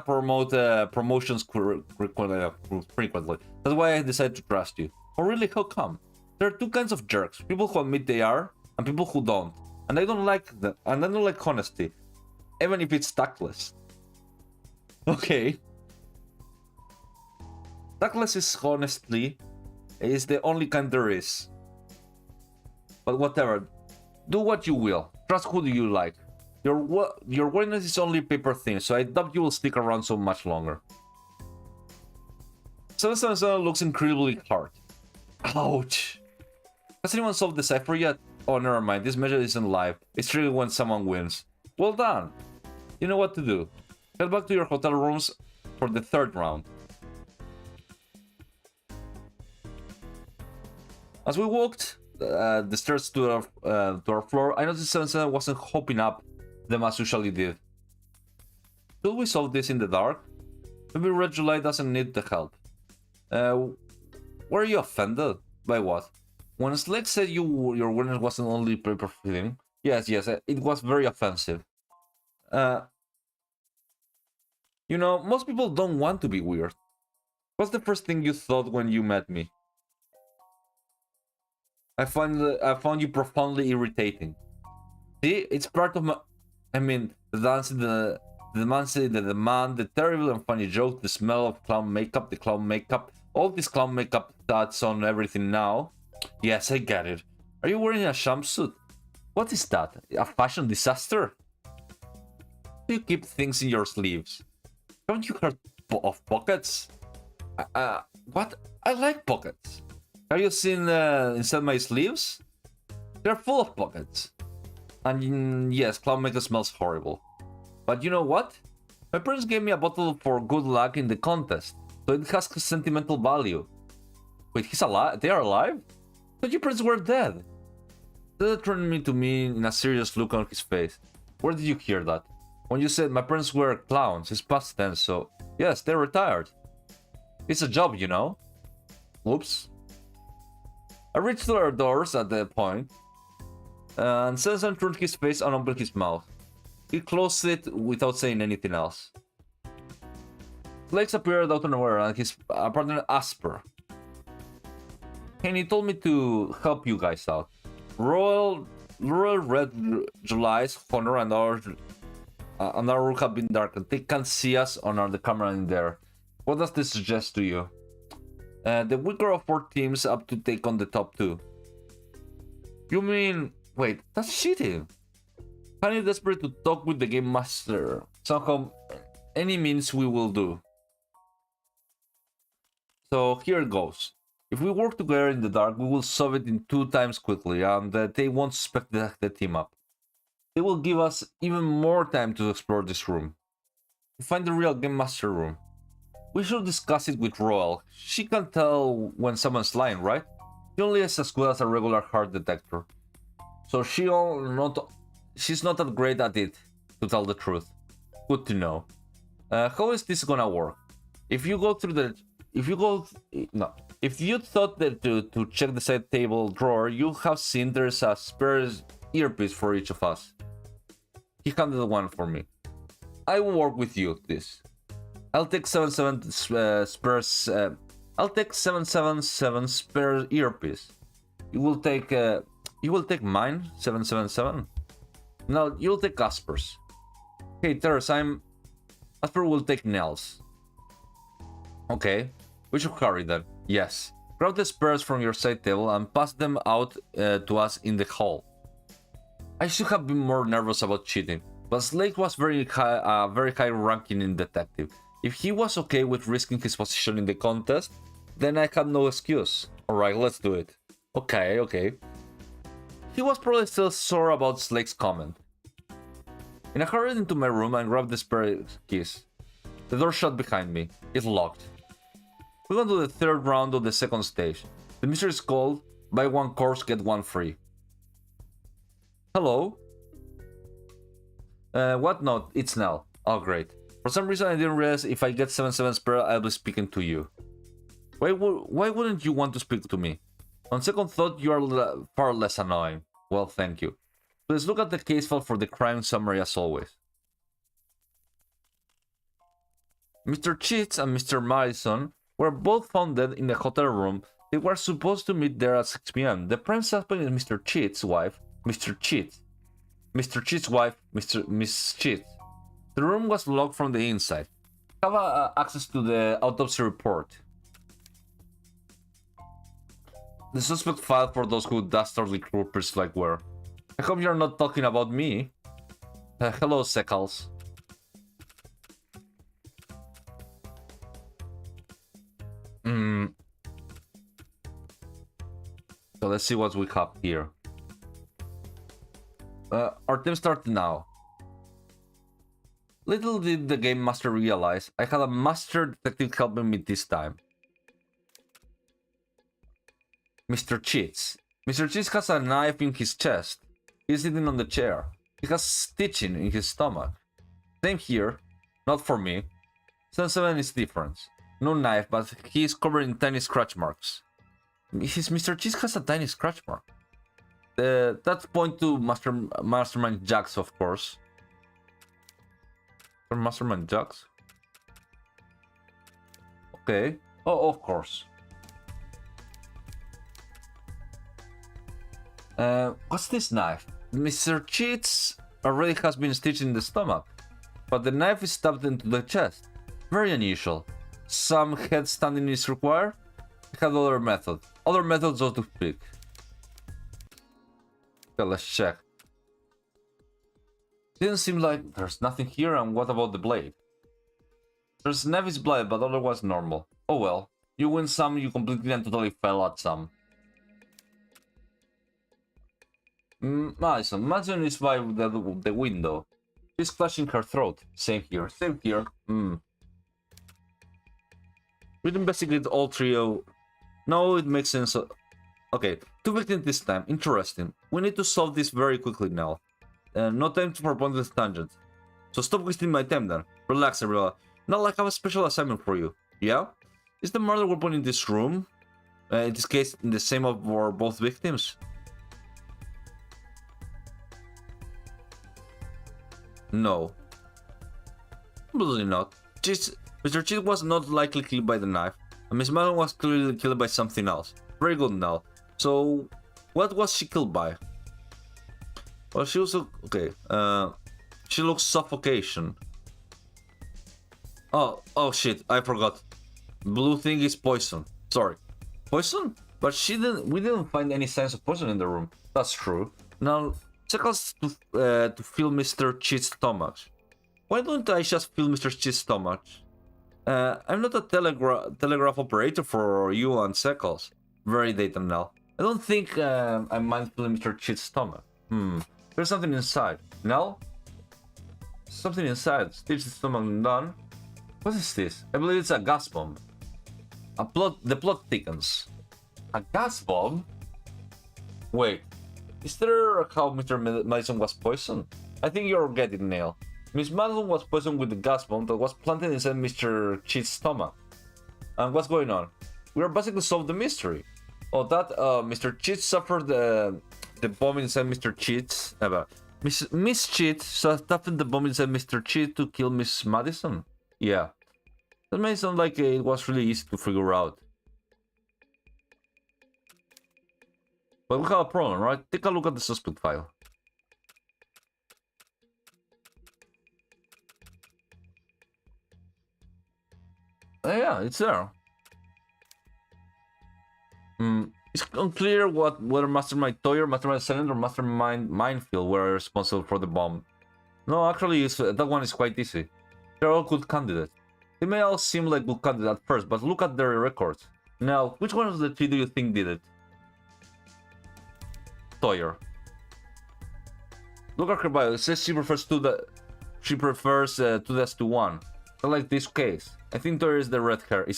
promotions frequently. That's why I decided to trust you. Or really, how come? There are two kinds of jerks: people who admit they are, and people who don't. And I don't like them. And I don't like honesty, even if it's tactless. Okay. Tactless is the only kind there is. But whatever, do what you will. Trust who do you like. Your willingness is only paper thin, so I doubt you will stick around so much longer. 777 looks incredibly hard. Ouch. Has anyone solved the cipher yet? Oh, never mind. This measure isn't live. It's triggered when someone wins. Well done. You know what to do. Head back to your hotel rooms for the third round. As we walked the stairs to our floor, I noticed 777 wasn't hopping up them as usually did. Should we solve this in the dark? Maybe Red July doesn't need the help. Were you offended? By what? When Slake said your willingness wasn't only paper thin, yes, it was very offensive. You know, most people don't want to be weird. What's the first thing you thought when you met me? I found you profoundly irritating. See, it's part of my... I mean, the dancing, the demand, the terrible and funny joke, the smell of clown makeup, the clown makeup, all this clown makeup that's on everything now. Yes, I get it. Are you wearing a jumpsuit? What is that? A fashion disaster? Do you keep things in your sleeves? Haven't you heard of pockets? What? I like pockets. Have you seen inside my sleeves? They're full of pockets. And yes, clown makeup smells horrible. But you know what? My parents gave me a bottle for good luck in the contest, so it has sentimental value. Wait, he's alive? They are alive? But your parents were dead. Dad turned to me in a serious look on his face. Where did you hear that? When you said my parents were clowns, it's past tense, so yes, they're retired. It's a job, you know. Oops. I reached their doors at that point, and Sensen turned his face and opened his mouth. He closed it without saying anything else. Legs appeared out of nowhere and his partner Asper. And he told me to help you guys out. Royal Red July's Honor and our room have been darkened. They can't see us on the camera in there. What does this suggest to you? The weaker of 4 teams up to take on the top 2. You mean... Wait, that's cheating. Honey desperate to talk with the game master. Somehow, any means we will do. So here it goes. If we work together in the dark, we will solve it in 2 times quickly, and they won't suspect the team up. They will give us even more time to explore this room. To find the real game master room. We should discuss it with Royal. She can tell when someone's lying, right? She only is as good as a regular heart detector. So she's not that great at it, to tell the truth. Good to know. How is this gonna work? If you thought that to check the side table drawer, you have seen there's a spare earpiece for each of us. He handed one for me. I will work with you this. I'll take 777 spare earpiece. You will take mine, 777. No, you'll take Asper's. Hey, Terrace, Asper will take Nels. Okay, we should hurry then. Yes. Grab the spares from your side table and pass them out to us in the hall. I should have been more nervous about cheating, but Slade was very high ranking in detective. If he was okay with risking his position in the contest, then I had no excuse. Alright, let's do it. Okay. He was probably still sore about Slake's comment. I hurried into my room and grabbed the spare keys. The door shut behind me. It's locked. We went to the 3rd round of the 2nd stage. The mystery is called Buy 1 course, get 1 free. Hello? What? No, it's Nell. Oh, great. For some reason I didn't realize if I get 77 spare, I'll be speaking to you. Why wouldn't you want to speak to me? On second thought, you are far less annoying. Well, thank you. Please look at the case file for the crime summary as always. Mr. Cheats and Mr. Madison were both found dead in the hotel room. They were supposed to meet there at 6 p.m. The prime suspect is Mr. Cheats' wife, Mr. Cheats. Mr. Cheats' wife, Miss Cheats. The room was locked from the inside. Have access to the autopsy report. The suspect filed for those who dastardly culprits like were. I hope you're not talking about me. Hello, Seckles. So let's see what we have here. Our team starts now. Little did the game master realize I had a master detective helping me this time. Mr. Cheats. Mr. Cheats has a knife in his chest. He's sitting on the chair. He has stitching in his stomach. Same here. Not for me. 77 is different. No knife, but he is covered in tiny scratch marks. Mr. Cheats has a tiny scratch mark. That point to Mastermind Jax, of course. Mastermind Jax? Okay. Oh, of course. What's this knife? Mr. Cheats already has been stitched in the stomach, but the knife is stabbed into the chest. Very unusual. Some head standing is required. We have other method. Other methods of to pick. Okay, let's check. Didn't seem like there's nothing here, and what about the blade? There's Nevis blade, but otherwise normal. Oh well. You win some, you completely and totally fail at some. Madison is by the window. She's clutching her throat. Same here. Same here. We'd investigate all trio. No, it makes sense. Okay, 2 victims this time. Interesting. We need to solve this very quickly now. No time for pointless tangents. So stop wasting my time then. Relax, everyone. Not like I have a special assignment for you. Yeah? Is the murder weapon in this room? In this case, in the same of for both victims? No. Absolutely not. Mr. Cheat was not likely killed by the knife, and Miss Madden was clearly killed by something else. Very good now. So, what was she killed by? Well, she was okay. She looks suffocation. Oh shit! I forgot. Blue thing is poison. Sorry, poison. But we didn't find any signs of poison in the room. That's true. Now, check us to fill Mr. Cheat's stomach. Why don't I just fill Mr. Cheat's stomach? I'm not a telegraph operator for you and Seckles. Very data now. I don't think I mind filling Mr. Cheat's stomach. There's something inside. No? Something inside. Stitch the stomach done. What is this? I believe it's a gas bomb. The plot thickens. A gas bomb? Wait. Is there how Mr. Madison was poisoned? I think you're getting nailed. Miss Madison was poisoned with the gas bomb that was planted inside Mr. Cheat's stomach. And what's going on? We are basically solved the mystery. Oh, that Mr. Cheat suffered the bomb inside Mr. Cheat's. Miss Cheat stuffed the bomb inside Mr. Cheat to kill Miss Madison. Yeah. That may sound like it was really easy to figure out. But we have a problem, right? Take a look at the suspect file. Yeah, it's there. It's unclear whether Mastermind Toyer, Mastermind Silent, or Mastermind Minefield were responsible for the bomb. No, actually, that one is quite easy. They're all good candidates. They may all seem like good candidates at first, but look at their records. Now, which one of the three do you think did it? Toyer. Look at her bio. It says she prefers two deaths to one. Like this case. I think Toyer is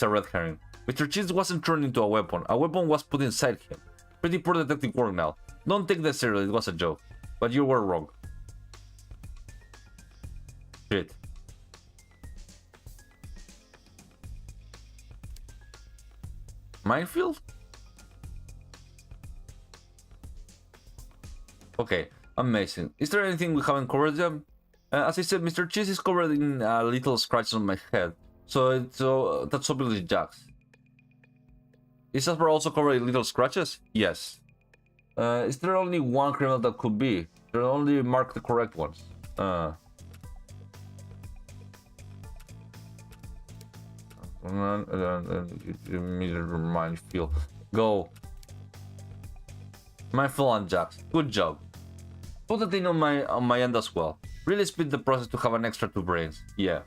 a red herring. Mr. Cheese wasn't turned into a weapon. A weapon was put inside him. Pretty poor detective work now. Don't take that seriously, it was a joke. But you were wrong. Shit. Minefield? Okay, amazing. Is there anything we haven't covered yet? As I said, Mr. Cheese is covered in little scratches on my head. So that's obviously Jax. Is Jasper also covered in little scratches? Yes. Is there only one criminal that could be? There only mark the correct ones. Minefield. Go. Minefield and Jax. Good job. Put that in on my end as well. Really speed the process to have an extra 2 brains. Yeah.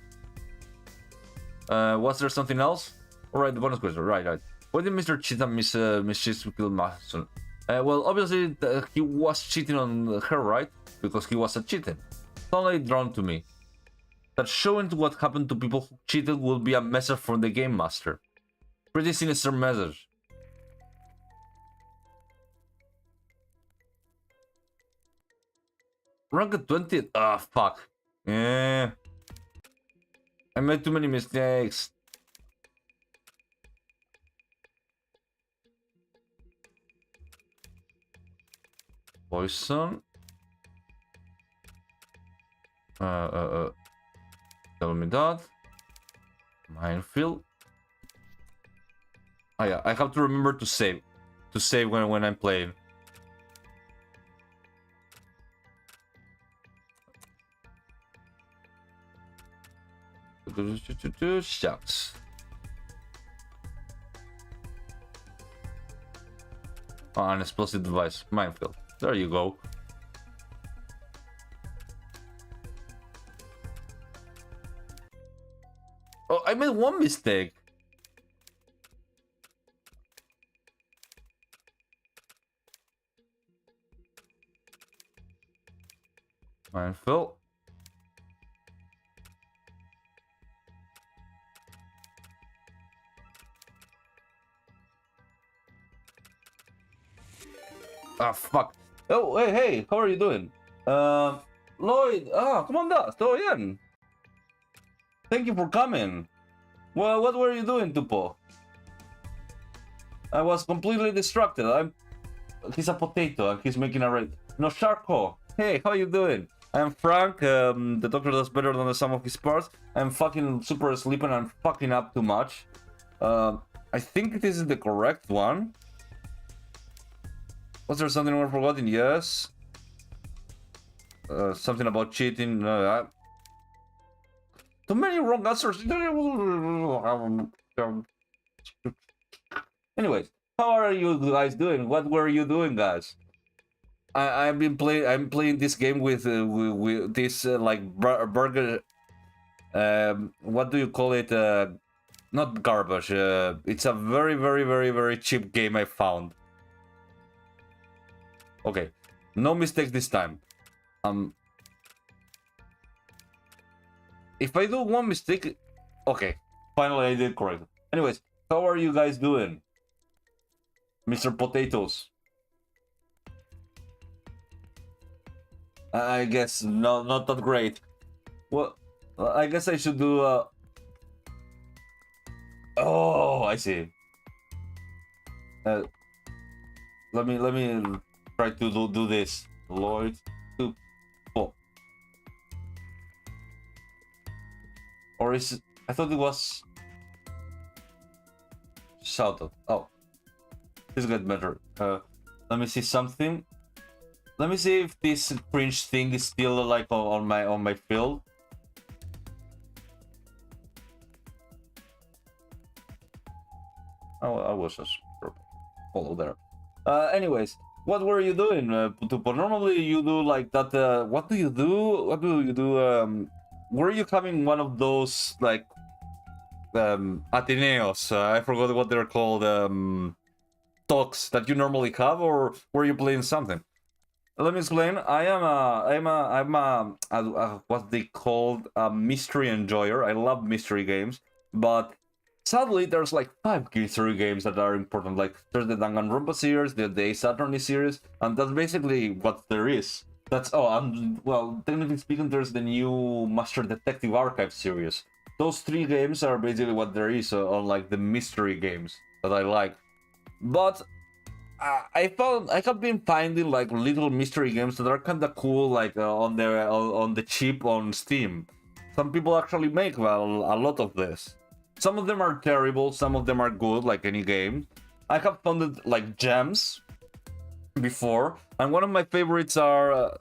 Was there something else? Alright, the bonus question. Right. Why did Mr. Cheat and Miss Cheat kill Madison? Well, obviously he was cheating on her, right? Because he wasn't cheating. It's only drawn to me. That showing what happened to people who cheated will be a message from the Game Master. Pretty sinister message. Rank 20? Ah, fuck. I made too many mistakes. Poison. Tell me that. Minefield. Oh yeah, I have to remember to save. To save when I'm playing. Shucks. Oh, an explosive device. Minefield. There you go. Oh, I made one mistake. Minefield. Ah, fuck. Oh, hey, how are you doing? Lloyd, ¿cómo andas? ¿Todo bien? Thank you for coming. Well, what were you doing, Tupo? I was completely distracted. He's a potato and he's making a raid. No, Sharko. Hey, how you doing? I'm Frank. The doctor does better than the sum of his parts. I'm fucking super asleep and I'm fucking up too much. I think this is the correct one. Was there something we're forgetting? Yes. Something about cheating. Too many wrong answers. Anyways, how are you guys doing? What were you doing, guys? I'm playing this game with this like burger. What do you call it? Not garbage. It's a very cheap game I found. Okay, no mistakes this time. If I do one mistake, okay, finally I did correct. Anyways, how are you guys doing, Mr. Potatoes? I guess not that great. Well, I guess I should do. Oh, I see. Let me try to do this. Lloyd, 2, 4. Or is it? I thought it was shouted. Oh, this got better. Let me see something. Let me see if this cringe thing is still like on my field. Oh, I was just follow there. Anyways, what were you doing, Putupo? Normally you do like that. What do you do? What do you do? Were you having one of those like Ateneos? I forgot what they're called. Talks that you normally have, or were you playing something? Let me explain. I'm a what they called a mystery enjoyer. I love mystery games, but sadly there's like 5 mystery games that are important. Like there's the Danganronpa series, the Ace Attorney series, and that's basically what there is. That's and well, technically speaking, there's the new Master Detective Archive series. Those 3 games are basically what there is on like the mystery games that I like. But I have been finding like little mystery games that are kind of cool, like on the cheap on Steam. Some people actually make a lot of this. Some of them are terrible, some of them are good, like any game. I have found it like gems before, and one of my favorites are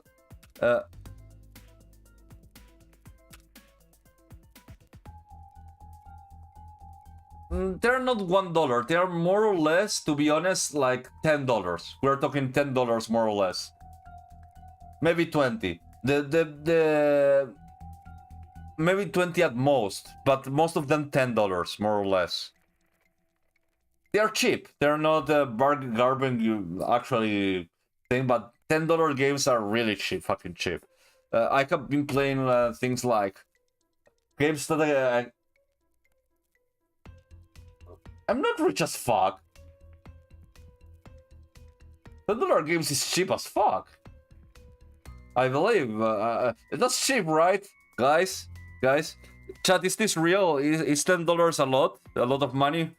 they're not $1. They are more or less, to be honest, like $10. We're talking $10 more or less. Maybe 20. The maybe 20 at most, but most of them $10 more or less. They are cheap. They're not garbage you actually thing, but $10 games are really cheap, fucking cheap. I have been playing things like games that I'm not rich as fuck. $10 games is cheap as fuck. I believe that's cheap, right, guys? Chat, is this real? Is $10 a lot? A lot of money?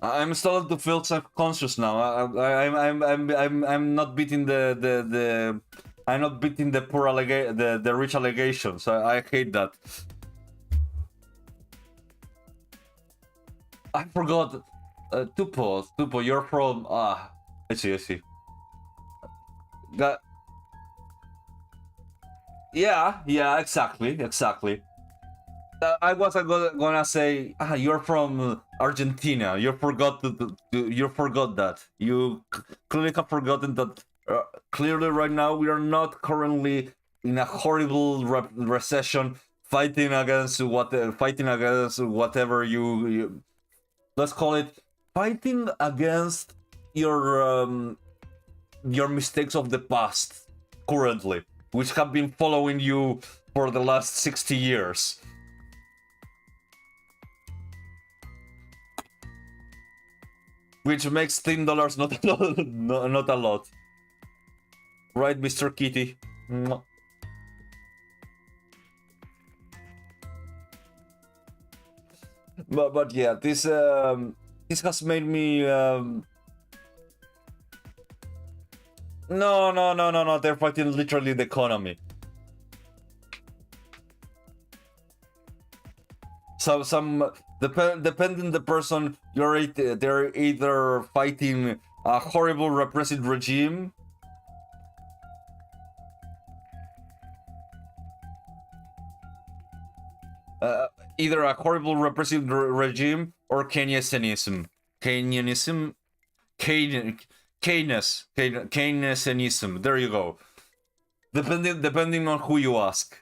I'm starting to feel self-conscious now. I'm not beating the I'm not beating the poor the rich allegations. I hate that. I forgot. Tupo, you're from I see. That. Yeah, exactly. I was gonna say, you're from Argentina. You forgot you forgot that. You clearly have forgotten that. Clearly, right now we are not currently in a horrible recession, fighting against whatever you let's call it, fighting against your mistakes of the past currently, which have been following you for the last 60 years. Which makes $10 not a lot, not a lot. Right, Mr. Kitty? Mwah. But yeah, this has made me no, they're fighting literally the economy. So depending the person, they're either fighting a horrible repressive regime, either a horrible repressive regime or Keynesianism. Keynesianism. There you go. Depending on who you ask.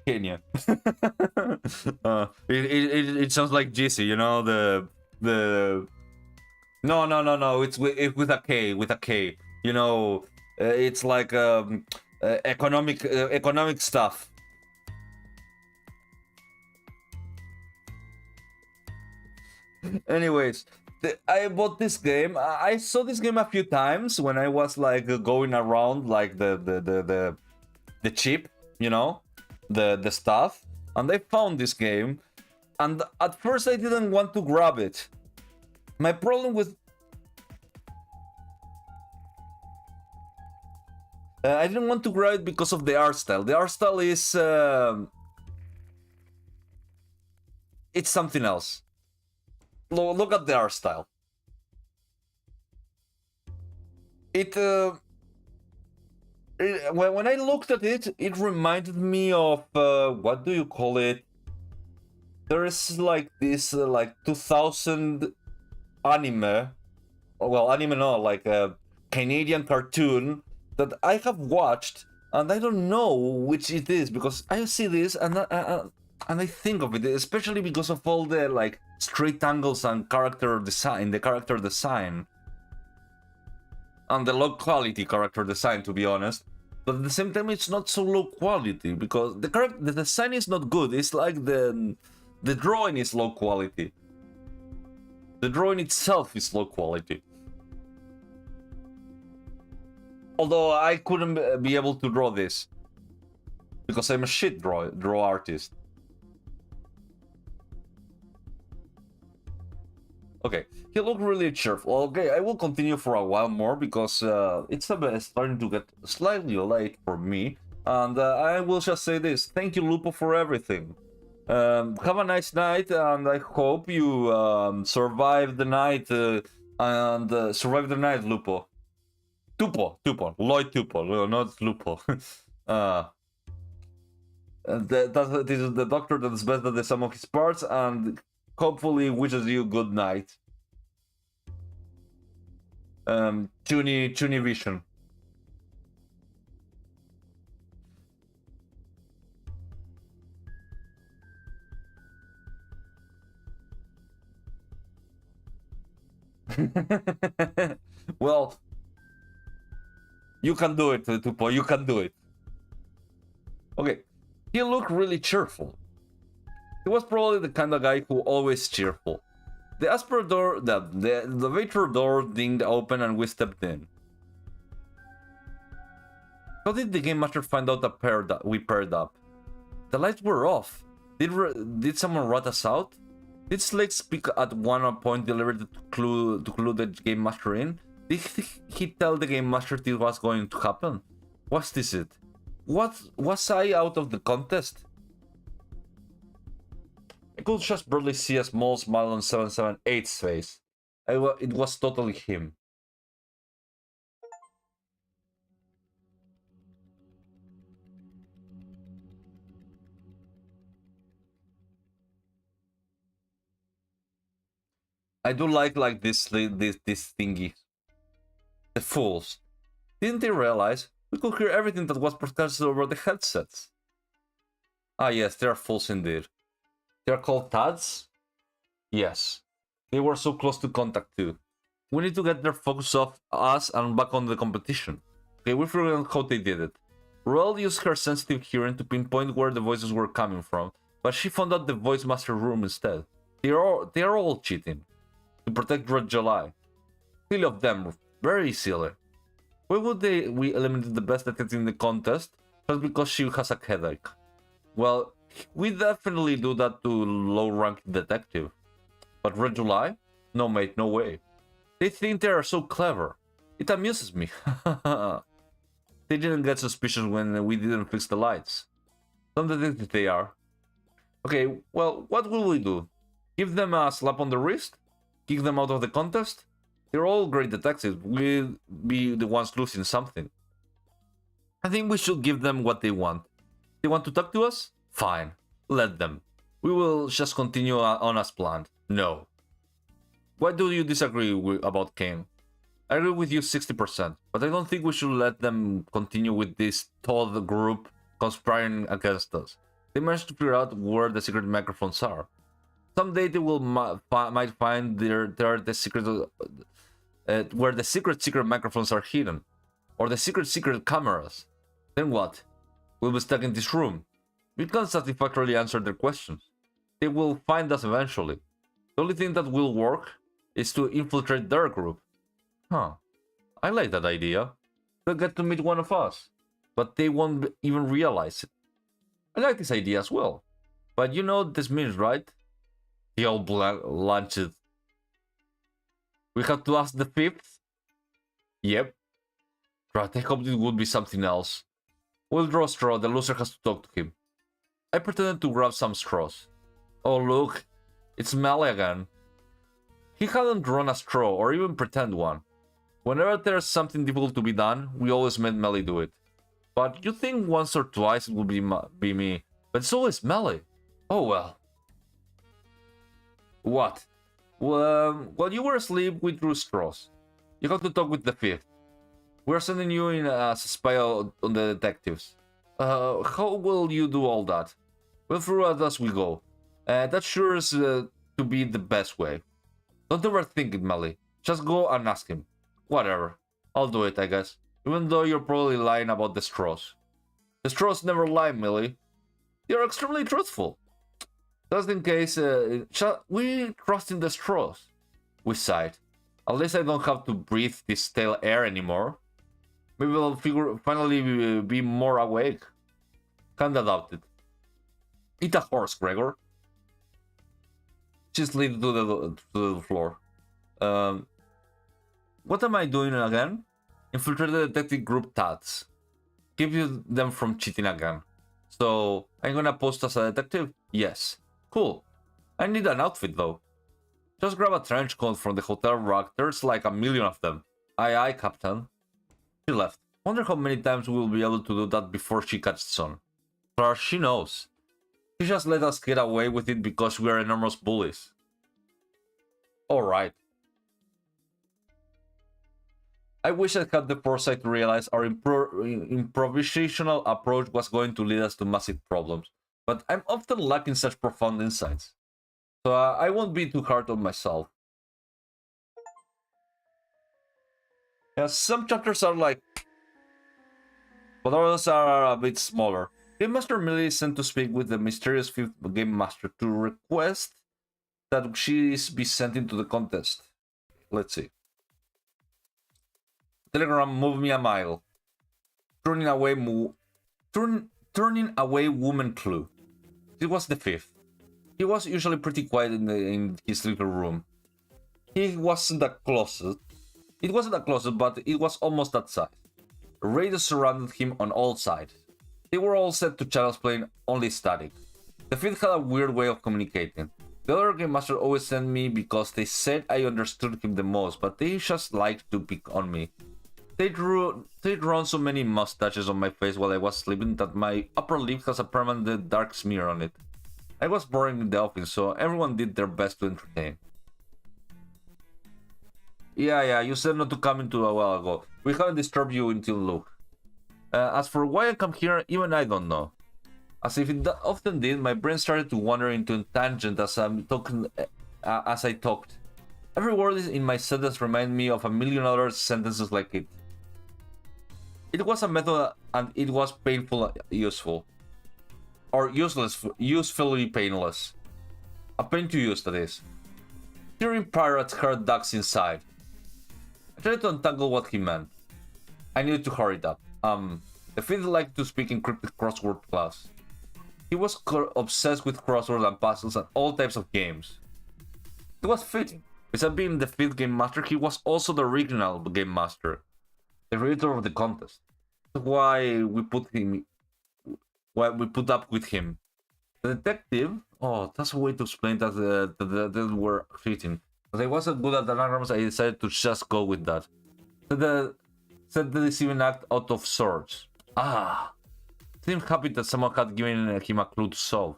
Kenya. It sounds like GC, you know, the no. It's with a K. You know, it's like economic stuff. Anyways, I bought this game. I saw this game a few times when I was like going around like the chip, you know, the stuff, and I found this game, and at first I didn't want to grab it. My problem with I didn't want to grab it because of the art style. The art style is it's something else. Look at the art style. When I looked at it, it reminded me of what do you call it? There is like this like 2000 anime, well, anime no, like a Canadian cartoon that I have watched, and I don't know which it is because I see this and I think of it, especially because of all the like straight angles and character design, and the low quality character design, to be honest. But at the same time, it's not so low quality because the design is not good. It's like the drawing is low quality. The drawing itself is low quality. Although I couldn't be able to draw this because I'm a shit draw artist. Okay, he looked really cheerful. Okay, I will continue for a while more because it's starting to get slightly late for me. And I will just say this. Thank you, Lupo, for everything. Have a nice night, and I hope you survive the night. Survive the night, Lupo. Tupo. Lloyd Tupo, not Lupo. This is the doctor that is best at the sum of his parts, and hopefully wishes you good night. Tuni Vision. Well, you can do it, Tupo. You can do it. Okay, he looked really cheerful. He was probably the kind of guy who always cheerful. The aspirator door, the elevator door dinged open and we stepped in. How did the game master find out that we paired up? The lights were off. Did someone rat us out? Did Slake speak at one point delivered to clue the game master in? Did he tell the game master this was going to happen? Was this it? What was I out of the contest? I could just barely see a small smile on 778's face. It was totally him. I do like this thingy. The fools. Didn't they realize we could hear everything that was broadcasted over the headsets? Ah yes, they are fools indeed. They're called TADs? Yes. They were so close to contact too. We need to get their focus off us and back on the competition. Okay, we figured out how they did it. Roel used her sensitive hearing to pinpoint where the voices were coming from, but she found out the voice master room instead. They are all cheating. To protect Red July. Silly of them, very silly. Why would we eliminate the best detective in the contest just because she has a headache? Well, we definitely do that to low-ranked detective. But Red July? No mate, no way. They think they are so clever. It amuses me. They didn't get suspicious when we didn't fix the lights. Some detectives they are. Okay, well, what will we do? Give them a slap on the wrist? Kick them out of the contest? They're all great detectives. We'll be the ones losing something. I think we should give them what they want. They want to talk to us? Fine. Let them. We will just continue on as planned. No. Why do you disagree about Kane? I agree with you 60%, but I don't think we should let them continue with this Todd group conspiring against us. They managed to figure out where the secret microphones are. Someday they will might find the secret where the secret microphones are hidden, or the secret cameras. Then what? We'll be stuck in this room. We can't satisfactorily answer their questions. They will find us eventually. The only thing that will work is to infiltrate their group. Huh. I like that idea. They'll get to meet one of us, but they won't even realize it. I like this idea as well. But you know what this means, right? The old launched. We have to ask the fifth? Yep. Right, I hoped it would be something else. We'll draw a straw, the loser has to talk to him. I pretended to grab some straws. Oh look, it's Melly again. He hadn't drawn a straw, or even pretend one. Whenever there's something difficult to be done, we always made Melly do it. But you think once or twice it would be me, but it's always Melly. Oh well. What? Well, while you were asleep, we drew straws. You have to talk with the fifth. We're sending you in as a spy on the detectives. How will you do all that? We'll through it as we go. That sure is to be the best way. Don't overthink it, Melly. Just go and ask him. Whatever. I'll do it, I guess. Even though you're probably lying about the straws. The straws never lie, Melly. You're extremely truthful. Just in case, we trust in the straws. We sighed. At least I don't have to breathe this stale air anymore. Maybe I'll finally be more awake. Kinda doubt it. Eat a horse, Gregor. She slid to the floor. What am I doing again? Infiltrate the detective group Tats. Keep them from cheating again. So, I'm gonna post as a detective? Yes. Cool. I need an outfit though. Just grab a trench coat from the hotel rack, there's like a million of them. Aye aye, Captain. She left. Wonder how many times we'll be able to do that before she catches on. Or she knows. She just let us get away with it because we are enormous bullies. Alright. I wish I had the foresight to realize our improvisational approach was going to lead us to massive problems, but I'm often lacking such profound insights. So I won't be too hard on myself. Yeah, some chapters are like, but others are a bit smaller. Game Master Millie is sent to speak with the mysterious fifth Game Master to request that she be sent into the contest. Let's see. Telegram, move me a mile. Turning away woman clue. It was the fifth. He was usually pretty quiet in his little room. It wasn't a closet, but it was almost that size. Raiders surrounded him on all sides. They were all set to child's playing only static. The fifth had a weird way of communicating. The other Game Master always sent me because they said I understood him the most, but they just liked to pick on me. They'd drawn so many mustaches on my face while I was sleeping that my upper lip has a permanent dark smear on it. I was boring in the office, so everyone did their best to entertain. Yeah, you said not to come into a while ago. We haven't disturbed you until Luke. As for why I come here, even I don't know. As if it often did, my brain started to wander into a tangent as I talked. Every word in my sentence reminded me of a million other sentences like it. It was a method and it was painful useful. Or useless, usefully painless. A pain to use, that is. Hearing pirates heard ducks inside. I tried to untangle what he meant. I needed to hurry it up. The Fifth liked to speak in cryptic crossword class. He was obsessed with crosswords and puzzles and all types of games. It was fitting. Besides being the Fifth game master, he was also the original game master, the creator of the contest. That's why we put up with him. The detective. Oh, that's a way to explain that they were fitting. Because I wasn't good at anagrams, I decided to just go with that. Set the deceiving act out of sorts. Seemed happy that someone had given him a clue to solve.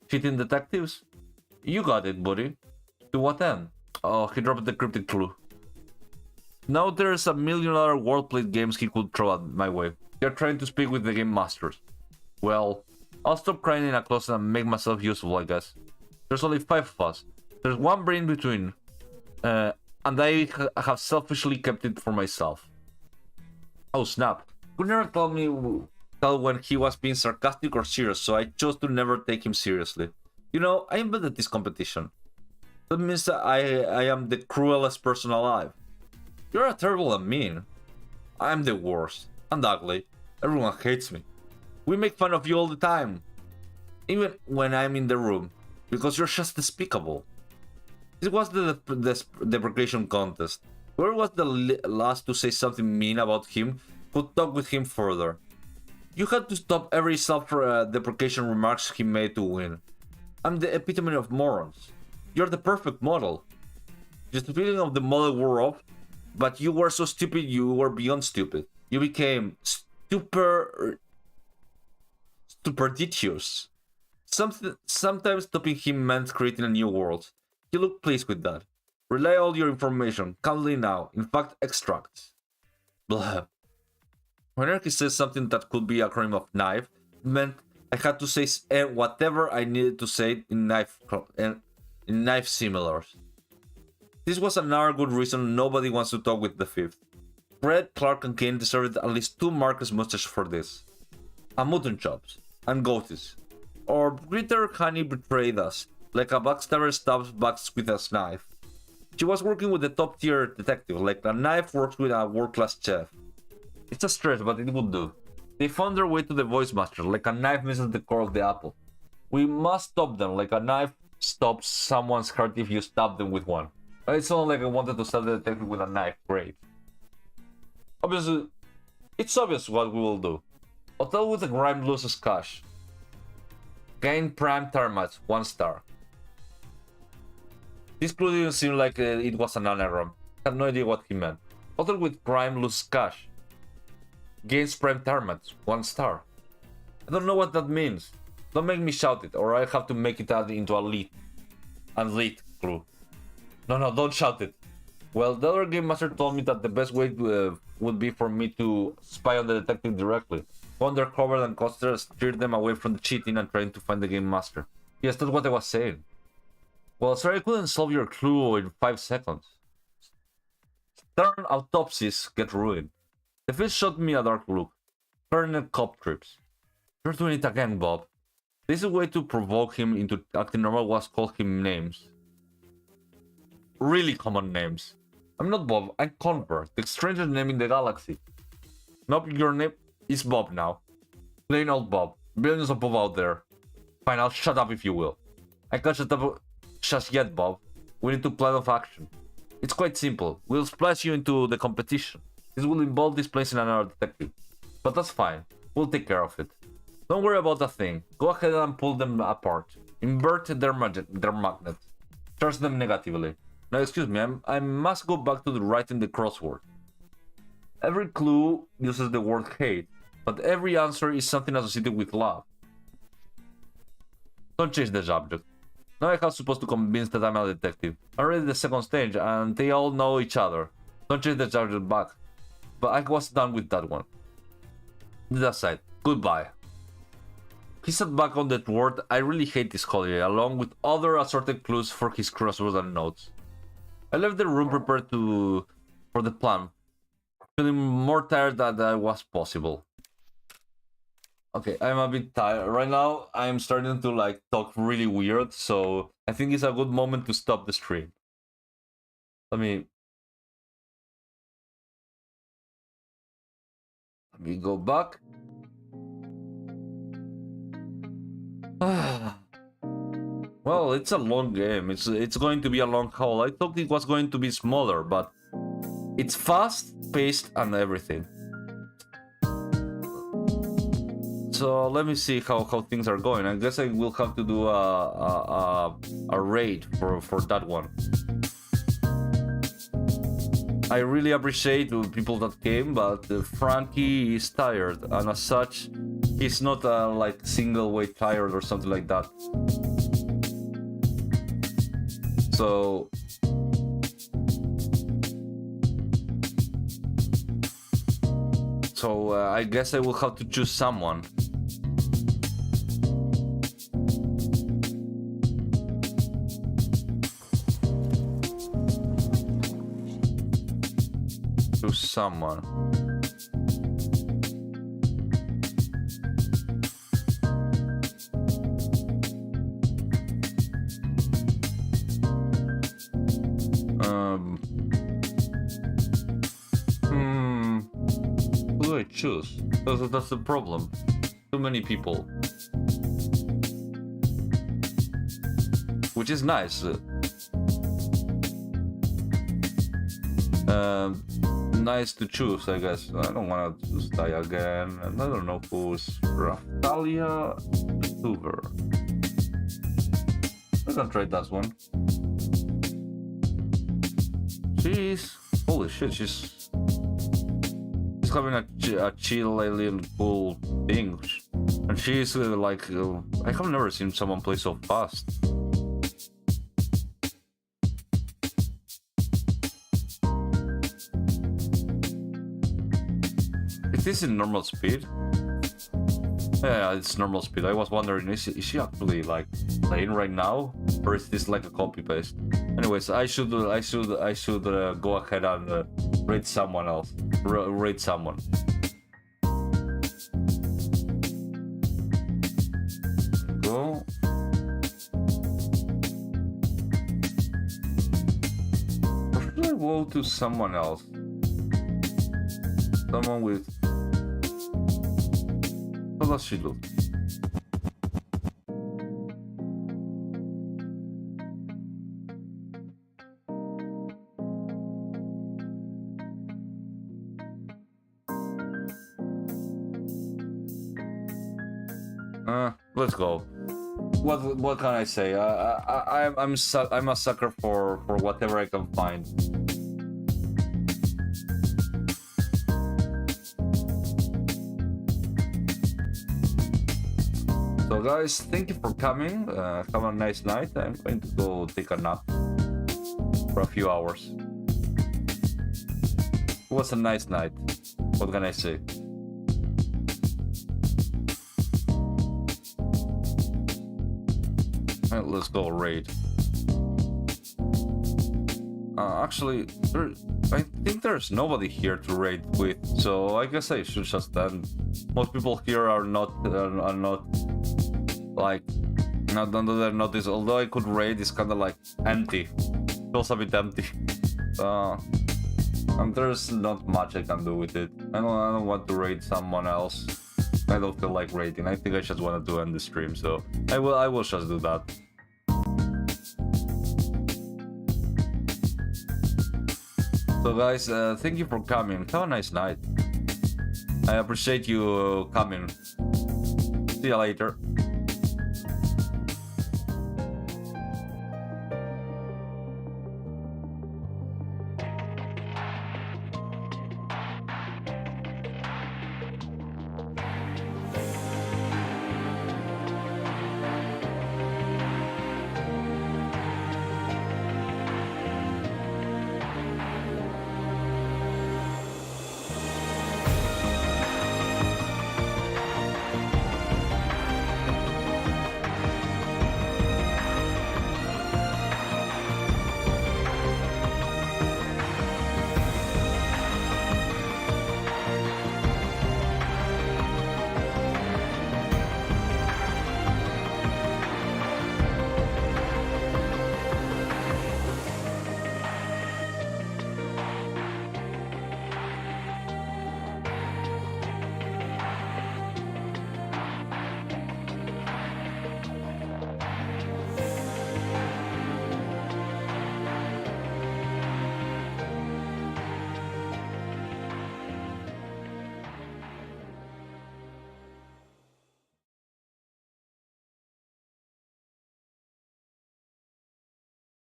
Cheating detectives? You got it, buddy. To what end? Oh, he dropped the cryptic clue. Now there's a million other wordplay games he could throw at my way. They're trying to speak with the game masters. Well, I'll stop crying in a closet and make myself useful, I guess. There's only 5 of us. There's one brain between. And I have selfishly kept it for myself. Oh snap. Could never tell when he was being sarcastic or serious, so I chose to never take him seriously. You know, I invented this competition. That means that I am the cruelest person alive. You're terrible and mean. I'm the worst. And ugly. Everyone hates me. We make fun of you all the time. Even when I'm in the room. Because you're just despicable. This was the deprecation contest. Whoever was the last to say something mean about him could talk with him further. You had to stop every self-deprecation remarks he made to win. I'm the epitome of morons. You're the perfect model. Just feeling of the model wore off, but you were so stupid you were beyond stupid. You became superstitious. Sometimes stopping him meant creating a new world. He looked pleased with that. Relay all your information, calmly now, in fact extracts. Blah. Whenever he says something that could be a crime of knife, it meant I had to say whatever I needed to say in knife similars. This was another good reason nobody wants to talk with the Fifth. Fred, Clark, and Kane deserved at least 2 Marcus mustaches for this. And mutton chops. And goatees. Or Gritter Honey betrayed us, like a backstabber stabs backs with a knife. She was working with a top-tier detective, like a knife works with a world-class chef. It's a stretch, but it would do. They found their way to the voice master, like a knife misses the core of the apple. We must stop them, like a knife stops someone's heart if you stab them with one. It's not like I wanted to stab the detective with a knife, great. Obviously, it's obvious what we will do. Hotel with a grime loses cash. Gain prime termites, 1 star. This clue didn't seem like it was an anagram. I had no idea what he meant. Hotel with crime loses cash. Gains prime termites, 1 star. I don't know what that means. Don't make me shout it, or I have to make it add into a lead clue. No, don't shout it. Well, the other game master told me that the best way would be for me to spy on the detective directly. Go undercover and steer them away from the cheating and trying to find the game master. Yes, that's what I was saying. Well, sorry I couldn't solve your clue in 5 seconds. Stern autopsies get ruined. The Fifth shot me a dark look. Permanent cop trips. You're doing it again, Bob. This way to provoke him into acting normal was call him names. Really common names. I'm not Bob, I'm Convert, the strangest name in the galaxy. Nope, your name is Bob now. Plain old Bob. Billions of Bob out there. Fine, I'll shut up if you will. I can't shut up just yet, Bob. We need to plan of action. It's quite simple. We'll splash you into the competition. This will involve displacing another detective. But that's fine. We'll take care of it. Don't worry about a thing. Go ahead and pull them apart. Invert their magnet. Charge them negatively. Now, excuse me, I must go back to writing the crossword. Every clue uses the word hate, but every answer is something associated with love. Don't change the subject. Now I have supposed to convince that I'm a detective. I'm already the second stage, and they all know each other. Don't change the subject back. But I was done with that one. That aside, goodbye. He sat back on that word. I really hate this holiday, along with other assorted clues for his crosswords and notes. I left the room prepared for the plan, feeling more tired than I was possible. Okay, I'm a bit tired right now. I'm starting to like talk really weird, so I think it's a good moment to stop the stream. Let me go back. Well, it's a long game. It's going to be a long haul. I thought it was going to be smaller, but it's fast paced and everything. So let me see how things are going. I guess I will have to do a raid for that one. I really appreciate the people that came, but Frankie is tired, and as such, he's not like single way tired or something like that. So I guess I will have to choose someone. Choose someone. Who do I choose? That's the problem. Too many people. Which is nice. Nice to choose, I guess. I don't want to die again. And I don't know who's Raftalia Hoover. I can try that one. Holy shit, she's having a chill alien cool thing. And she's like, I have never seen someone play so fast. Is this in normal speed? Yeah, it's normal speed. I was wondering, is she actually like playing right now, or is this like a copy paste? Anyways, I should go ahead and raid someone else. Raid someone. Go. Or should I go to someone else? Someone with. How does she look? Let's go. What can I say? I'm a sucker for whatever I can find. So guys, thank you for coming. Have a nice night. I'm going to go take a nap for a few hours. It was a nice night. What can I say? Alright, let's go raid. Actually, I think there's nobody here to raid with, so I guess I should just end. Most people here are not like, they're not this. Although I could raid, it's kind of like empty. Feels a bit empty. And there's not much I can do with it. I don't want to raid someone else. I don't feel like raiding. I think I just want to end the stream, so I will just do that. So guys, thank you for coming. Have a nice night. I appreciate you coming. See you later.